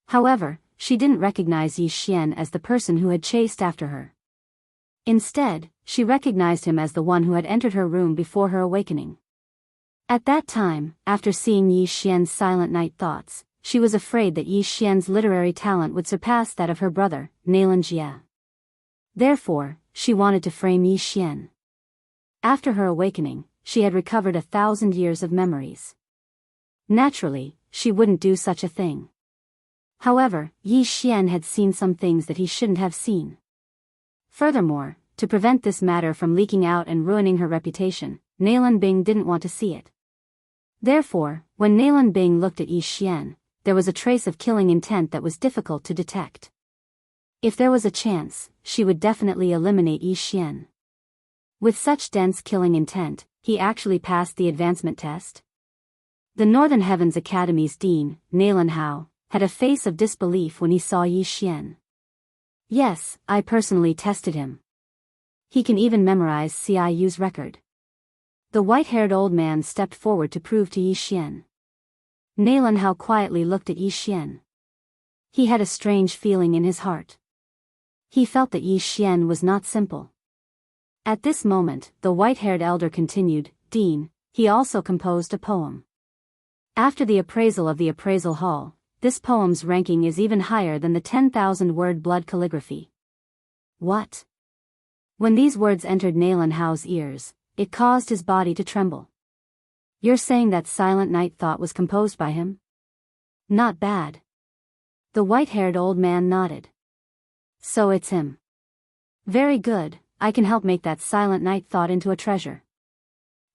Speaker 1: However, she didn't recognize Yi Xian as the person who had chased after her. Instead, she recognized him as the one who had entered her room before her awakening. At that time, after seeing Yi Xian's silent night thoughts, she was afraid that Yi Xian's literary talent would surpass that of her brother, Nalan Jie. Therefore, she wanted to frame Yi Xian. After her awakening, she had recovered 1,000 years of memories. Naturally, she wouldn't do such a thing. However, Yi Xian had seen some things that he shouldn't have seen. Furthermore, to prevent this matter from leaking out and ruining her reputation, Nalan Bing didn't want to see it. Therefore, when Nalan Bing looked at Yi Xian, there was a trace of killing intent that was difficult to detect. If there was a chance, she would definitely eliminate Yi Xian. With such dense killing intent, he actually passed the advancement test? The Northern Heavens Academy's dean, Nalan Hao, had a face of disbelief when he saw Yi Xian. Yes, I personally tested him. He can even memorize CIU's record. The white-haired old man stepped forward to prove to Yi Xian. Nalan Hao quietly looked at Yi Xian. He had a strange feeling in his heart. He felt that Yi Xian was not simple. At this moment, the white-haired elder continued, Dean, he also composed a poem. After the appraisal of the appraisal hall, this poem's ranking is even higher than the 10,000-word blood calligraphy. What? When these words entered Nalan Hao's ears, it caused his body to tremble. You're saying that Silent Night Thought was composed by him? Not bad. The white-haired old man nodded. So it's him. Very good, I can help make that Silent Night Thought into a treasure.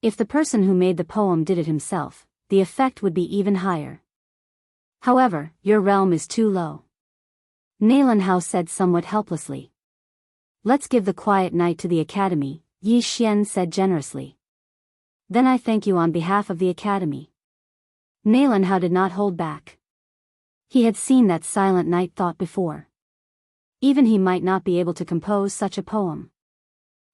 Speaker 1: If the person who made the poem did it himself, the effect would be even higher. However, your realm is too low. Nalan Hao said somewhat helplessly. Let's give the quiet night to the academy, Yi Xian said generously. Then I thank you on behalf of the academy. Nalan Hao did not hold back. He had seen that silent night thought before. Even he might not be able to compose such a poem.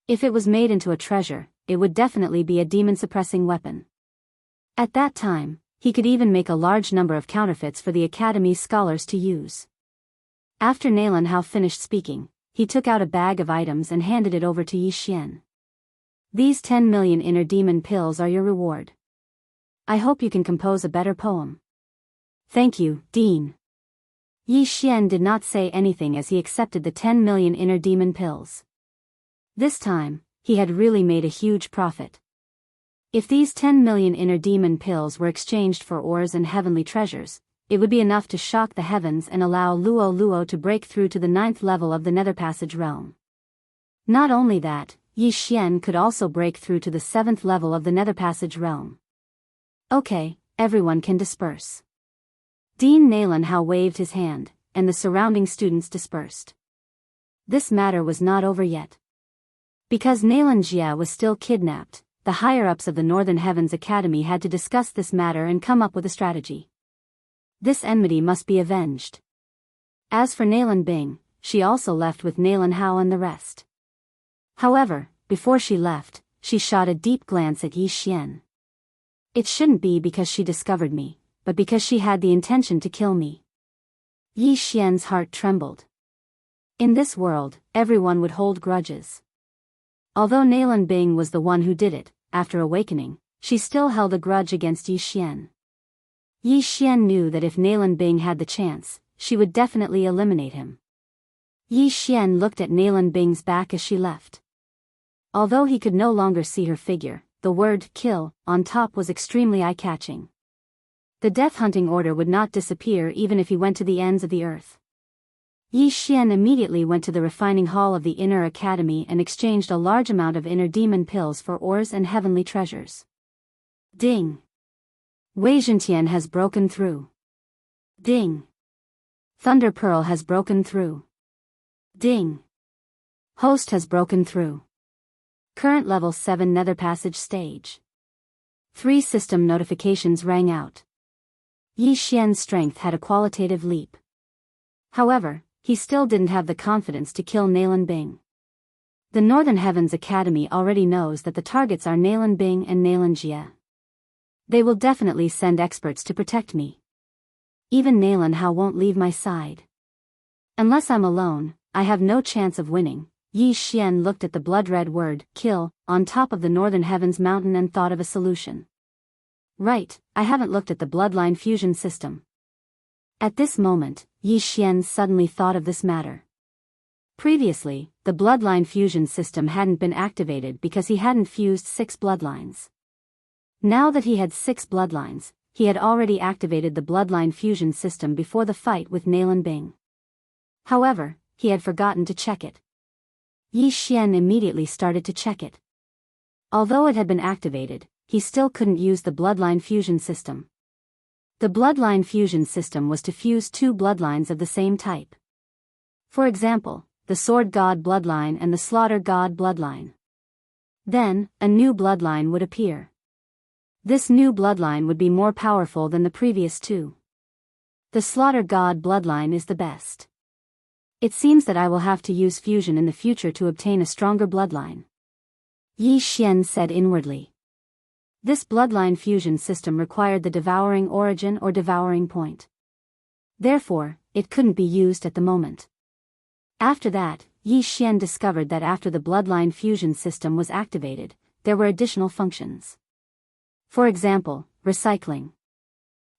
Speaker 1: If it was made into a treasure, it would definitely be a demon-suppressing weapon. At that time, he could even make a large number of counterfeits for the Academy's scholars to use. After Nalan Hao finished speaking, he took out a bag of items and handed it over to Yi Xian. These 10 million inner demon pills are your reward. I hope you can compose a better poem. Thank you, Dean. Yi Xian did not say anything as he accepted the 10 million inner demon pills. This time, he had really made a huge profit. If these 10 million inner demon pills were exchanged for ores and heavenly treasures, it would be enough to shock the heavens and allow Luo Luo to break through to the 9th level of the Nether Passage realm. Not only that, Yi Xian could also break through to the 7th level of the Nether Passage realm. Okay, everyone can disperse. Dean Nalan Hao waved his hand, and the surrounding students dispersed. This matter was not over yet. Because Nalan Jia was still kidnapped, the higher-ups of the Northern Heavens Academy had to discuss this matter and come up with a strategy. This enmity must be avenged. As for Nalan Bing, she also left with Nalan Hao and the rest. However, before she left, she shot a deep glance at Yi Xian. It shouldn't be because she discovered me, but because she had the intention to kill me. Yi Xian's heart trembled. In this world, everyone would hold grudges. Although Nalan Bing was the one who did it, after awakening, she still held a grudge against Yi Xian. Yi Xian knew that if Nalan Bing had the chance, she would definitely eliminate him. Yi Xian looked at Nalan Bing's back as she left. Although he could no longer see her figure, the word kill on top was extremely eye-catching. The death hunting order would not disappear even if he went to the ends of the earth. Yi Xian immediately went to the refining hall of the Inner Academy and exchanged a large amount of inner demon pills for ores and heavenly treasures. Ding! Wei Zhentian has broken through. Ding! Thunder Pearl has broken through. Ding! Host has broken through. Current level 7 Nether Passage stage. 3 system notifications rang out. Yi Xian's strength had a qualitative leap. However, he still didn't have the confidence to kill Nalan Bing. The Northern Heavens Academy already knows that the targets are Nalan Bing and Nalan Jia. They will definitely send experts to protect me. Even Nalan Hao won't leave my side. Unless I'm alone, I have no chance of winning. Yi Xian looked at the blood-red word, kill, on top of the Northern Heavens mountain and thought of a solution. Right, I haven't looked at the bloodline fusion system. At this moment, Yi Xian suddenly thought of this matter. Previously, the bloodline fusion system hadn't been activated because he hadn't fused 6 bloodlines. Now that he had 6 bloodlines, he had already activated the bloodline fusion system before the fight with Nalan Bing. However, he had forgotten to check it. Yi Xian immediately started to check it. Although it had been activated, he still couldn't use the bloodline fusion system. The bloodline fusion system was to fuse 2 bloodlines of the same type. For example, the Sword God bloodline and the Slaughter God bloodline. Then, a new bloodline would appear. This new bloodline would be more powerful than the previous 2. The Slaughter God bloodline is the best. It seems that I will have to use fusion in the future to obtain a stronger bloodline. Yi Xian said inwardly. This bloodline fusion system required the devouring origin or devouring point. Therefore, it couldn't be used at the moment. After that, Yi Xian discovered that after the bloodline fusion system was activated, there were additional functions. For example, recycling.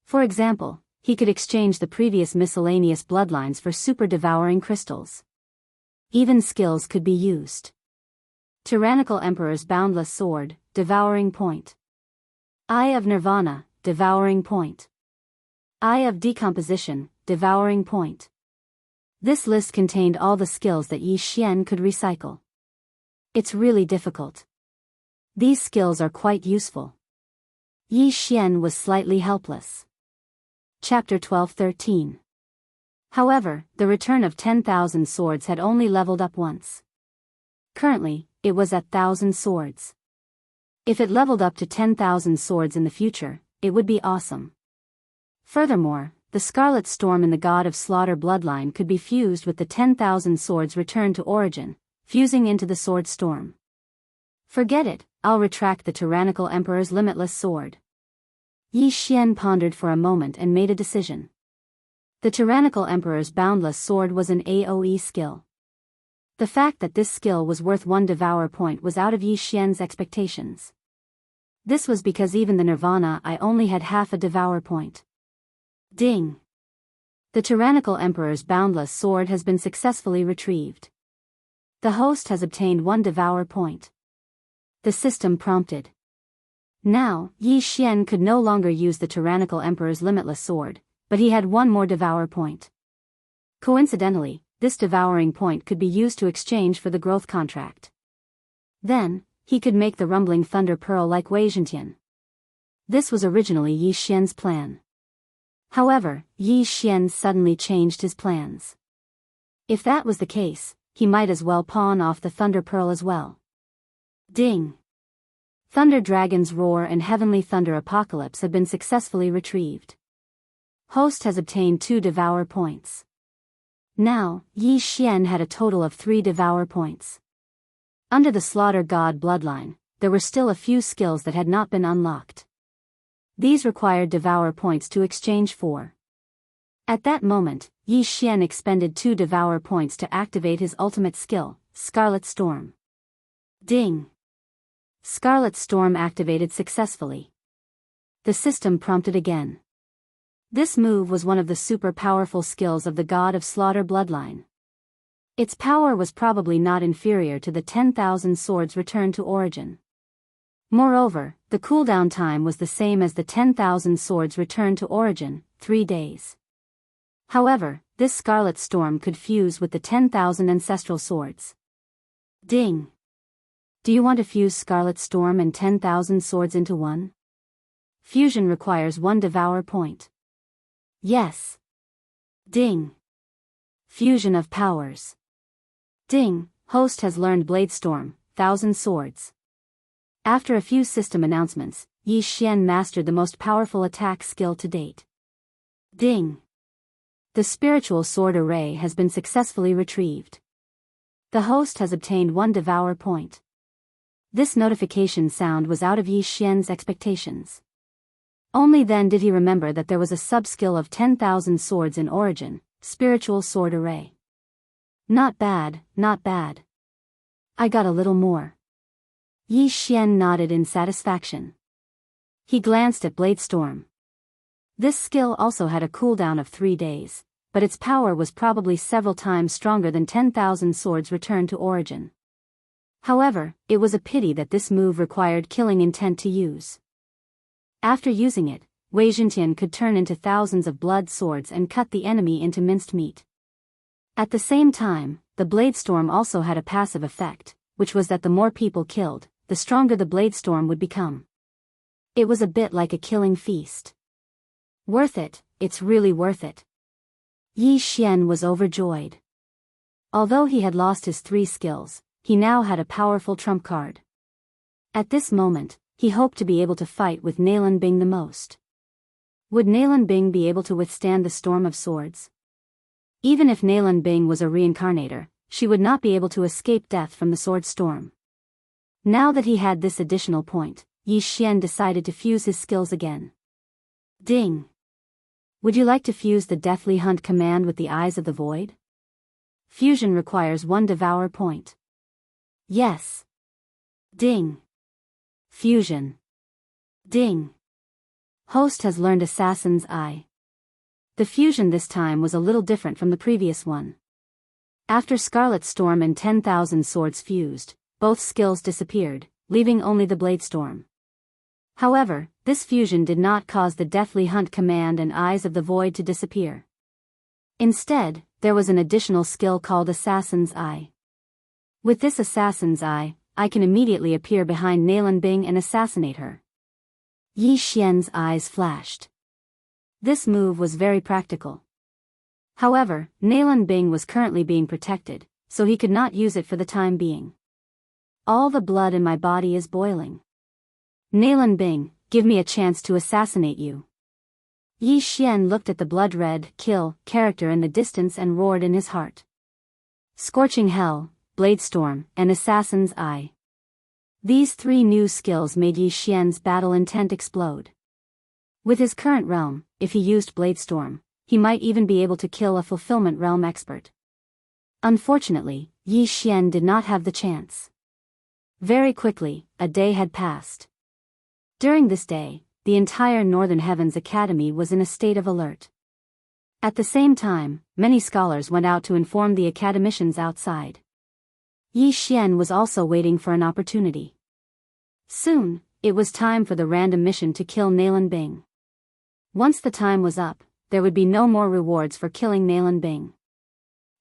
Speaker 1: For example, he could exchange the previous miscellaneous bloodlines for super devouring crystals. Even skills could be used. Tyrannical Emperor's Boundless Sword, Devouring Point. Eye of Nirvana, Devouring Point. Eye of Decomposition, Devouring Point. This list contained all the skills that Yi Xian could recycle. It's really difficult. These skills are quite useful. Yi Xian was slightly helpless. Chapter 12-13. However, the return of 10,000 swords had only leveled up once. Currently, it was at 1,000 swords. If it leveled up to 10,000 swords in the future, it would be awesome. Furthermore, the Scarlet Storm in the God of Slaughter bloodline could be fused with the 10,000 swords returned to origin, fusing into the Sword Storm. Forget it, I'll retract the tyrannical emperor's limitless sword. Yi Xian pondered for a moment and made a decision. The tyrannical emperor's boundless sword was an AoE skill. The fact that this skill was worth 1 devour point was out of Yi Xian's expectations. This was because even the Nirvana I only had half a devour point. Ding! The tyrannical emperor's boundless sword has been successfully retrieved. The host has obtained 1 devour point. The system prompted. Now, Yi Xian could no longer use the tyrannical emperor's limitless sword, but he had 1 more devour point. Coincidentally, this devouring point could be used to exchange for the growth contract. Then, he could make the rumbling thunder pearl like Wei Zhentian. This was originally Yi Xian's plan. However, Yi Xian suddenly changed his plans. If that was the case, he might as well pawn off the thunder pearl as well. Ding! Thunder Dragon's Roar and Heavenly Thunder Apocalypse have been successfully retrieved. Host has obtained 2 devour points. Now, Yi Xian had a total of 3 devour points. Under the Slaughter God bloodline, there were still a few skills that had not been unlocked. These required devour points to exchange for. At that moment, Yi Xian expended 2 devour points to activate his ultimate skill, Scarlet Storm. Ding! Scarlet Storm activated successfully. The system prompted again. This move was one of the super powerful skills of the God of Slaughter bloodline. Its power was probably not inferior to the 10,000 swords returned to origin. Moreover, the cooldown time was the same as the 10,000 swords returned to origin, 3 days. However, this Scarlet Storm could fuse with the 10,000 ancestral swords. Ding! Do you want to fuse Scarlet Storm and 10,000 swords into one? Fusion requires 1 devour point. Yes. Ding! Fusion of powers. Ding! Host has learned Blade Storm, 1,000 swords. After a few system announcements, Yi Xian mastered the most powerful attack skill to date. Ding! The Spiritual Sword Array has been successfully retrieved. The host has obtained 1 devour point. This notification sound was out of Yi Xian's expectations. Only then did he remember that there was a sub-skill of 10,000 swords in origin, Spiritual Sword Array. Not bad, not bad. I got a little more. Yi Xian nodded in satisfaction. He glanced at Blade Storm. This skill also had a cooldown of 3 days, but its power was probably several times stronger than 10,000 swords returned to origin. However, it was a pity that this move required killing intent to use. After using it, Wei Zhentian could turn into thousands of blood swords and cut the enemy into minced meat. At the same time, the Blade Storm also had a passive effect, which was that the more people killed, the stronger the Blade Storm would become. It was a bit like a killing feast. Worth it, it's really worth it. Yi Xian was overjoyed. Although he had lost his 3 skills, he now had a powerful trump card. At this moment, he hoped to be able to fight with Nalan Bing the most. Would Nalan Bing be able to withstand the storm of swords? Even if Nalan Bing was a reincarnator, she would not be able to escape death from the sword storm. Now that he had this additional point, Yi Xian decided to fuse his skills again. Ding! Would you like to fuse the Deathly Hunt command with the Eyes of the Void? Fusion requires 1 devour point. Yes. Ding! Fusion. Ding! Host has learned Assassin's Eye. The fusion this time was a little different from the previous one. After Scarlet Storm and 10,000 swords fused, both skills disappeared, leaving only the Blade Storm. However, this fusion did not cause the Deathly Hunt command and Eyes of the Void to disappear. Instead, there was an additional skill called Assassin's Eye. With this Assassin's Eye, I can immediately appear behind Nalan Bing and assassinate her. Yi Xian's eyes flashed. This move was very practical. However, Nalan Bing was currently being protected, so he could not use it for the time being. All the blood in my body is boiling. Nalan Bing, give me a chance to assassinate you. Yi Xian looked at the blood-red kill character in the distance and roared in his heart. Scorching Hell, Blade Storm, and Assassin's Eye. These three new skills made Yi Xian's battle intent explode. With his current realm, if he used Blade Storm, he might even be able to kill a fulfillment realm expert. Unfortunately, Yi Xian did not have the chance. Very quickly, a day had passed. During this day, the entire Northern Heavens Academy was in a state of alert. At the same time, many scholars went out to inform the academicians outside. Yi Xian was also waiting for an opportunity. Soon, it was time for the random mission to kill Nalan Bing. Once the time was up, there would be no more rewards for killing Nalan Bing.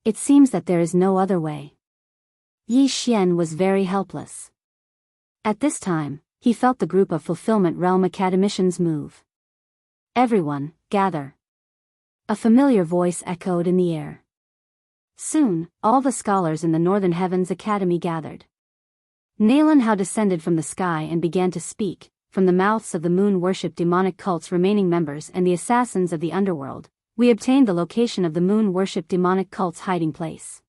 Speaker 1: It seems that there is no other way. Yi Xian was very helpless. At this time, he felt the group of Fulfillment Realm academicians move. Everyone, gather. A familiar voice echoed in the air. Soon, all the scholars in the Northern Heavens Academy gathered. Nalan Hao descended from the sky and began to speak, from the mouths of the moon-worship demonic cult's remaining members and the assassins of the underworld. We obtained the location of the moon-worship demonic cult's hiding place.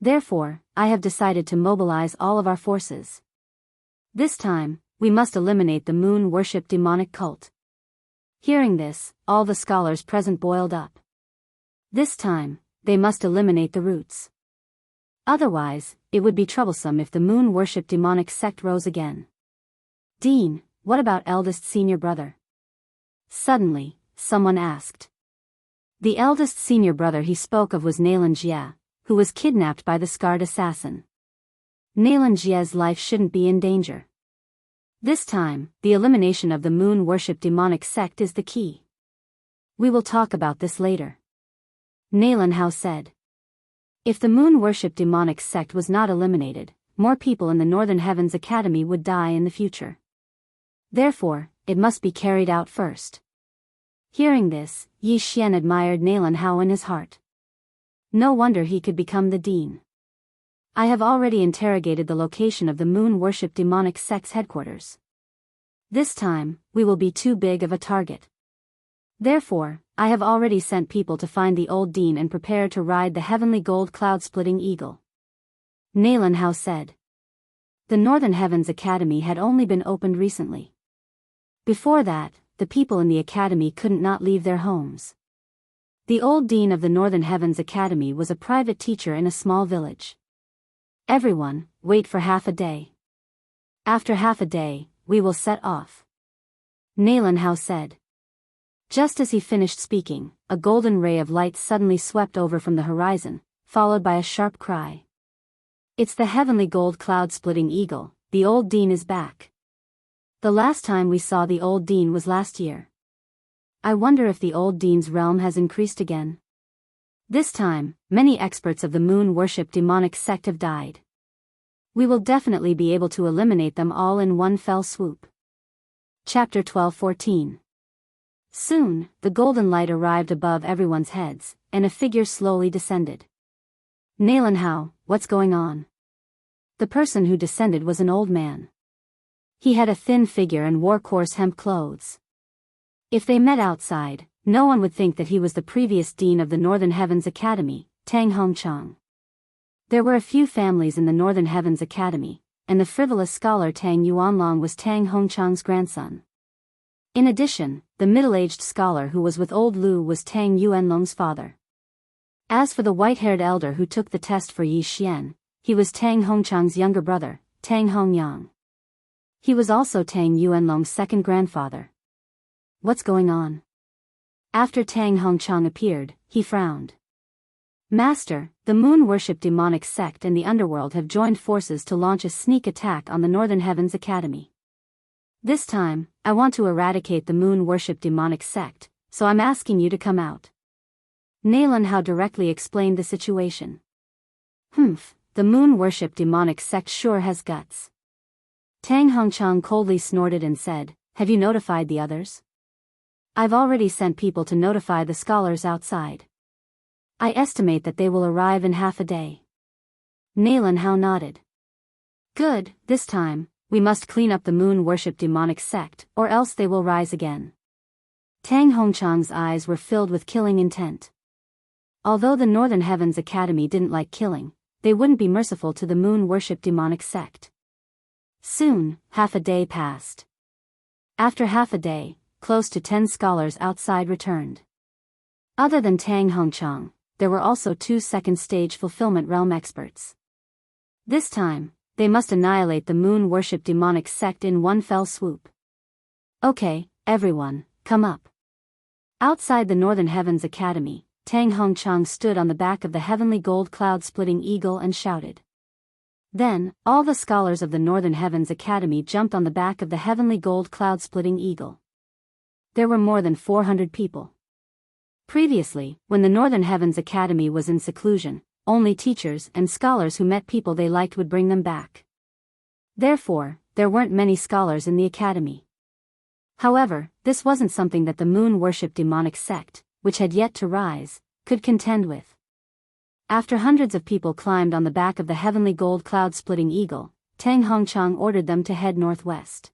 Speaker 1: Therefore, I have decided to mobilize all of our forces. This time, we must eliminate the moon-worship demonic cult. Hearing this, all the scholars present boiled up. This time, they must eliminate the roots. Otherwise, it would be troublesome if the moon-worship demonic sect rose again. Dean, what about eldest senior brother? Suddenly, someone asked. The eldest senior brother he spoke of was Nalan Jie, who was kidnapped by the scarred assassin. Nalan Jie's life shouldn't be in danger. This time, the elimination of the moon-worship demonic sect is the key. We will talk about this later. Nalan Hao said. If the moon-worship demonic sect was not eliminated, more people in the Northern Heavens Academy would die in the future. Therefore, it must be carried out first. Hearing this, Yi Xian admired Nalan Hao in his heart. No wonder he could become the dean. I have already interrogated the location of the moon-worship demonic sect's headquarters. This time, we will be too big of a target. Therefore, I have already sent people to find the old dean and prepare to ride the heavenly gold cloud-splitting eagle. Nalan Hao said. The Northern Heavens Academy had only been opened recently. Before that, the people in the academy couldn't not leave their homes. The old dean of the Northern Heavens Academy was a private teacher in a small village. Everyone, wait for half a day. After half a day, we will set off. Nalan Hao said. Just as he finished speaking, a golden ray of light suddenly swept over from the horizon, followed by a sharp cry. It's the heavenly gold cloud-splitting eagle, the old dean is back. The last time we saw the old dean was last year. I wonder if the old dean's realm has increased again. This time, many experts of the moon-worship demonic sect have died. We will definitely be able to eliminate them all in one fell swoop. Chapter 12-14. Soon, the golden light arrived above everyone's heads, and a figure slowly descended. Nalan Hao, what's going on? The person who descended was an old man. He had a thin figure and wore coarse hemp clothes. If they met outside, no one would think that he was the previous dean of the Northern Heavens Academy, Tang Hongchang. There were a few families in the Northern Heavens Academy, and the frivolous scholar Tang Yuanlong was Tang Hongchang's grandson. In addition, the middle-aged scholar who was with old Lu was Tang Yuanlong's father. As for the white-haired elder who took the test for Yi Xian, he was Tang Hongchang's younger brother, Tang Hongyang. He was also Tang Yuanlong's second grandfather. What's going on? After Tang Hongchang appeared, he frowned. Master, the moon-worship demonic sect and the underworld have joined forces to launch a sneak attack on the Northern Heavens Academy. This time, I want to eradicate the moon-worship demonic sect, so I'm asking you to come out. Nalan Hao directly explained the situation. the moon-worship demonic sect sure has guts. Tang Hongchang coldly snorted and said, "Have you notified the others?" "I've already sent people to notify the scholars outside. I estimate that they will arrive in half a day." Nalan Hao nodded. "Good, this time, we must clean up the moon-worship demonic sect, or else they will rise again." Tang Hongchang's eyes were filled with killing intent. Although the Northern Heavens Academy didn't like killing, they wouldn't be merciful to the moon-worship demonic sect. Soon, half a day passed. After half a day, close to 10 scholars outside returned. Other than Tang Hongchang, there were also 2 second-stage fulfillment realm experts. This time, they must annihilate the moon-worship demonic sect in one fell swoop. "Okay, everyone, come up." Outside the Northern Heavens Academy, Tang Hongchang stood on the back of the heavenly gold cloud-splitting eagle and shouted. Then, all the scholars of the Northern Heavens Academy jumped on the back of the heavenly gold cloud-splitting eagle. There were more than 400 people. Previously, when the Northern Heavens Academy was in seclusion, only teachers and scholars who met people they liked would bring them back. Therefore, there weren't many scholars in the academy. However, this wasn't something that the moon-worship demonic sect, which had yet to rise, could contend with. After hundreds of people climbed on the back of the heavenly gold cloud-splitting eagle, Tang Hongchang ordered them to head northwest.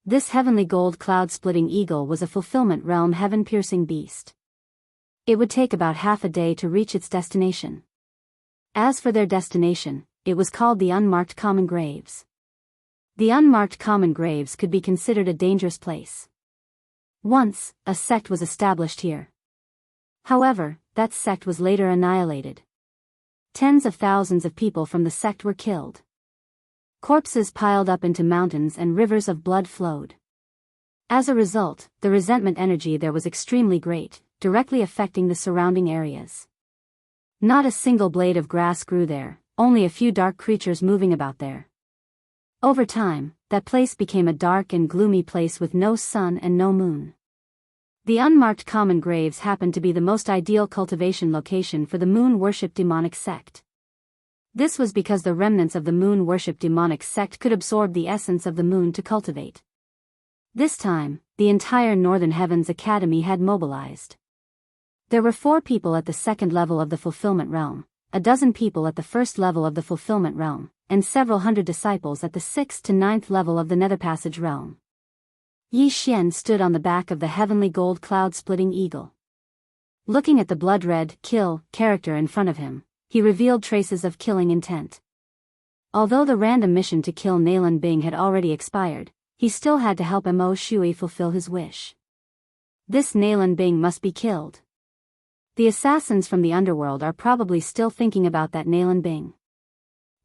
Speaker 1: This heavenly gold cloud-splitting eagle was a fulfillment realm heaven-piercing beast. It would take about half a day to reach its destination. As for their destination, it was called the unmarked common graves. The unmarked common graves could be considered a dangerous place. Once, a sect was established here. However, that sect was later annihilated. Tens of thousands of people from the sect were killed. Corpses piled up into mountains and rivers of blood flowed. As a result, the resentment energy there was extremely great, directly affecting the surrounding areas. Not a single blade of grass grew there, only a few dark creatures moving about there. Over time, that place became a dark and gloomy place with no sun and no moon. The unmarked common graves happened to be the most ideal cultivation location for the moon-worship demonic sect. This was because the remnants of the moon-worship demonic sect could absorb the essence of the moon to cultivate. This time, the entire Northern Heavens Academy had mobilized. There were 4 people at the second level of the fulfillment realm, a dozen people at the first level of the fulfillment realm, and several hundred disciples at the 6th to 9th level of the nether passage realm. Yi Xian stood on the back of the heavenly gold cloud-splitting eagle. Looking at the blood-red kill character in front of him, he revealed traces of killing intent. Although the random mission to kill Nalan Bing had already expired, he still had to help Mo Shui fulfill his wish. This Nalan Bing must be killed. The assassins from the underworld are probably still thinking about that Nalan Bing.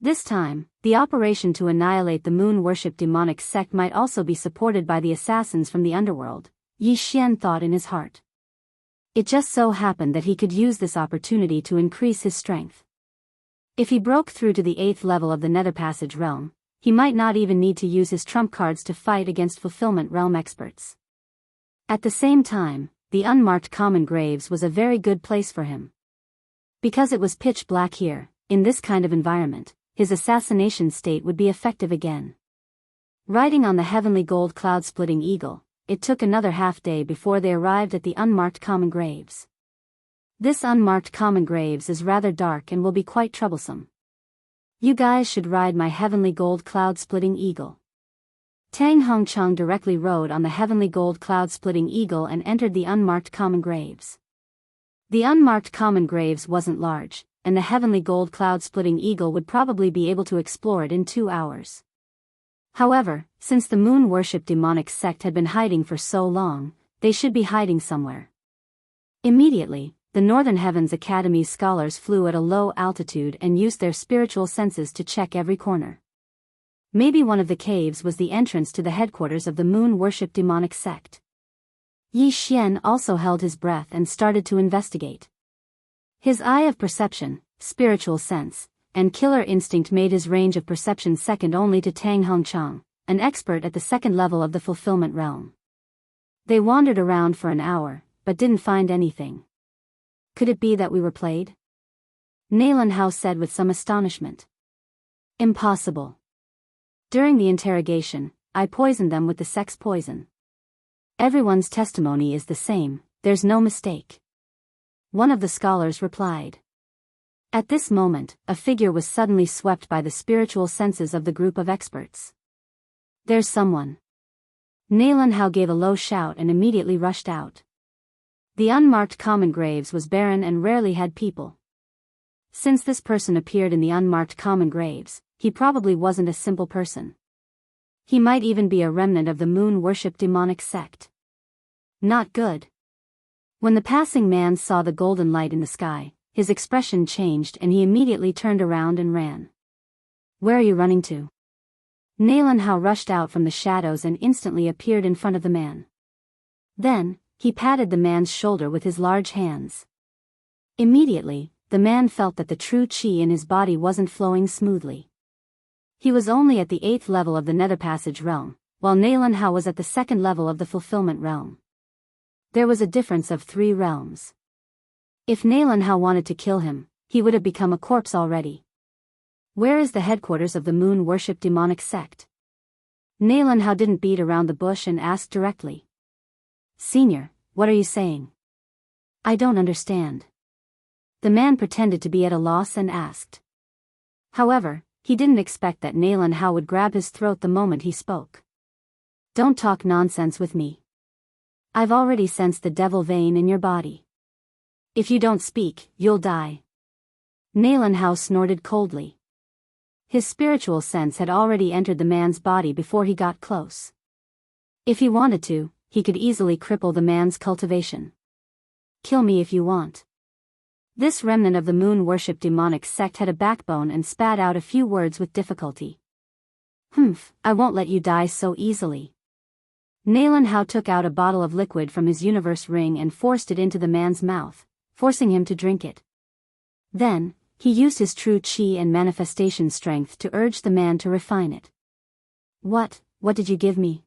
Speaker 1: This time, the operation to annihilate the moon-worship demonic sect might also be supported by the assassins from the underworld, Yi Xian thought in his heart. It just so happened that he could use this opportunity to increase his strength. If he broke through to the 8th level of the nether passage realm, he might not even need to use his trump cards to fight against fulfillment realm experts. At the same time, the unmarked common graves was a very good place for him. Because it was pitch black here, in this kind of environment, his assassination state would be effective again. Riding on the heavenly gold cloud-splitting eagle, it took another half-day before they arrived at the unmarked common graves. This unmarked common graves is rather dark and will be quite troublesome. You guys should ride my heavenly gold cloud-splitting eagle. Tang Hongchang directly rode on the heavenly gold cloud-splitting eagle and entered the unmarked common graves. The unmarked common graves wasn't large, and the heavenly gold cloud-splitting eagle would probably be able to explore it in 2 hours. However, since the moon-worship demonic sect had been hiding for so long, they should be hiding somewhere. Immediately, the Northern Heavens Academy's scholars flew at a low altitude and used their spiritual senses to check every corner. Maybe one of the caves was the entrance to the headquarters of the moon-worship demonic sect. Yi Xian also held his breath and started to investigate. His eye of perception, spiritual sense, and killer instinct made his range of perception second only to Tang Hongchang, an expert at the second level of the fulfillment realm. They wandered around for an hour, but didn't find anything. Could it be that we were played? Nalan Hao said with some astonishment. Impossible. During the interrogation, I poisoned them with the sex poison. Everyone's testimony is the same, there's no mistake. One of the scholars replied. At this moment, a figure was suddenly swept by the spiritual senses of the group of experts. There's someone. Nalan Hao gave a low shout and immediately rushed out. The unmarked common graves was barren and rarely had people. Since this person appeared in the unmarked common graves, he probably wasn't a simple person. He might even be a remnant of the moon-worship demonic sect. Not good. When the passing man saw the golden light in the sky, his expression changed and he immediately turned around and ran. Where are you running to? Nalan Hao rushed out from the shadows and instantly appeared in front of the man. Then, he patted the man's shoulder with his large hands. Immediately, the man felt that the true qi in his body wasn't flowing smoothly. He was only at the 8th level of the Nether Passage realm, while Nalan Hao was at the 2nd level of the Fulfillment realm. There was a difference of 3 realms. If Nalan Hao wanted to kill him, he would have become a corpse already. Where is the headquarters of the moon worship demonic sect? Nalan Hao didn't beat around the bush and asked directly. Senior, what are you saying? I don't understand. The man pretended to be at a loss and asked. However, he didn't expect that Nalan Hao would grab his throat the moment he spoke. Don't talk nonsense with me. I've already sensed the devil vein in your body. If you don't speak, you'll die. Nalan Hao snorted coldly. His spiritual sense had already entered the man's body before he got close. If he wanted to, he could easily cripple the man's cultivation. Kill me if you want. This remnant of the moon worship demonic sect had a backbone and spat out a few words with difficulty. Humph, I won't let you die so easily. Nalan Hao took out a bottle of liquid from his universe ring and forced it into the man's mouth, forcing him to drink it. Then, he used his true qi and manifestation strength to urge the man to refine it. What did you give me?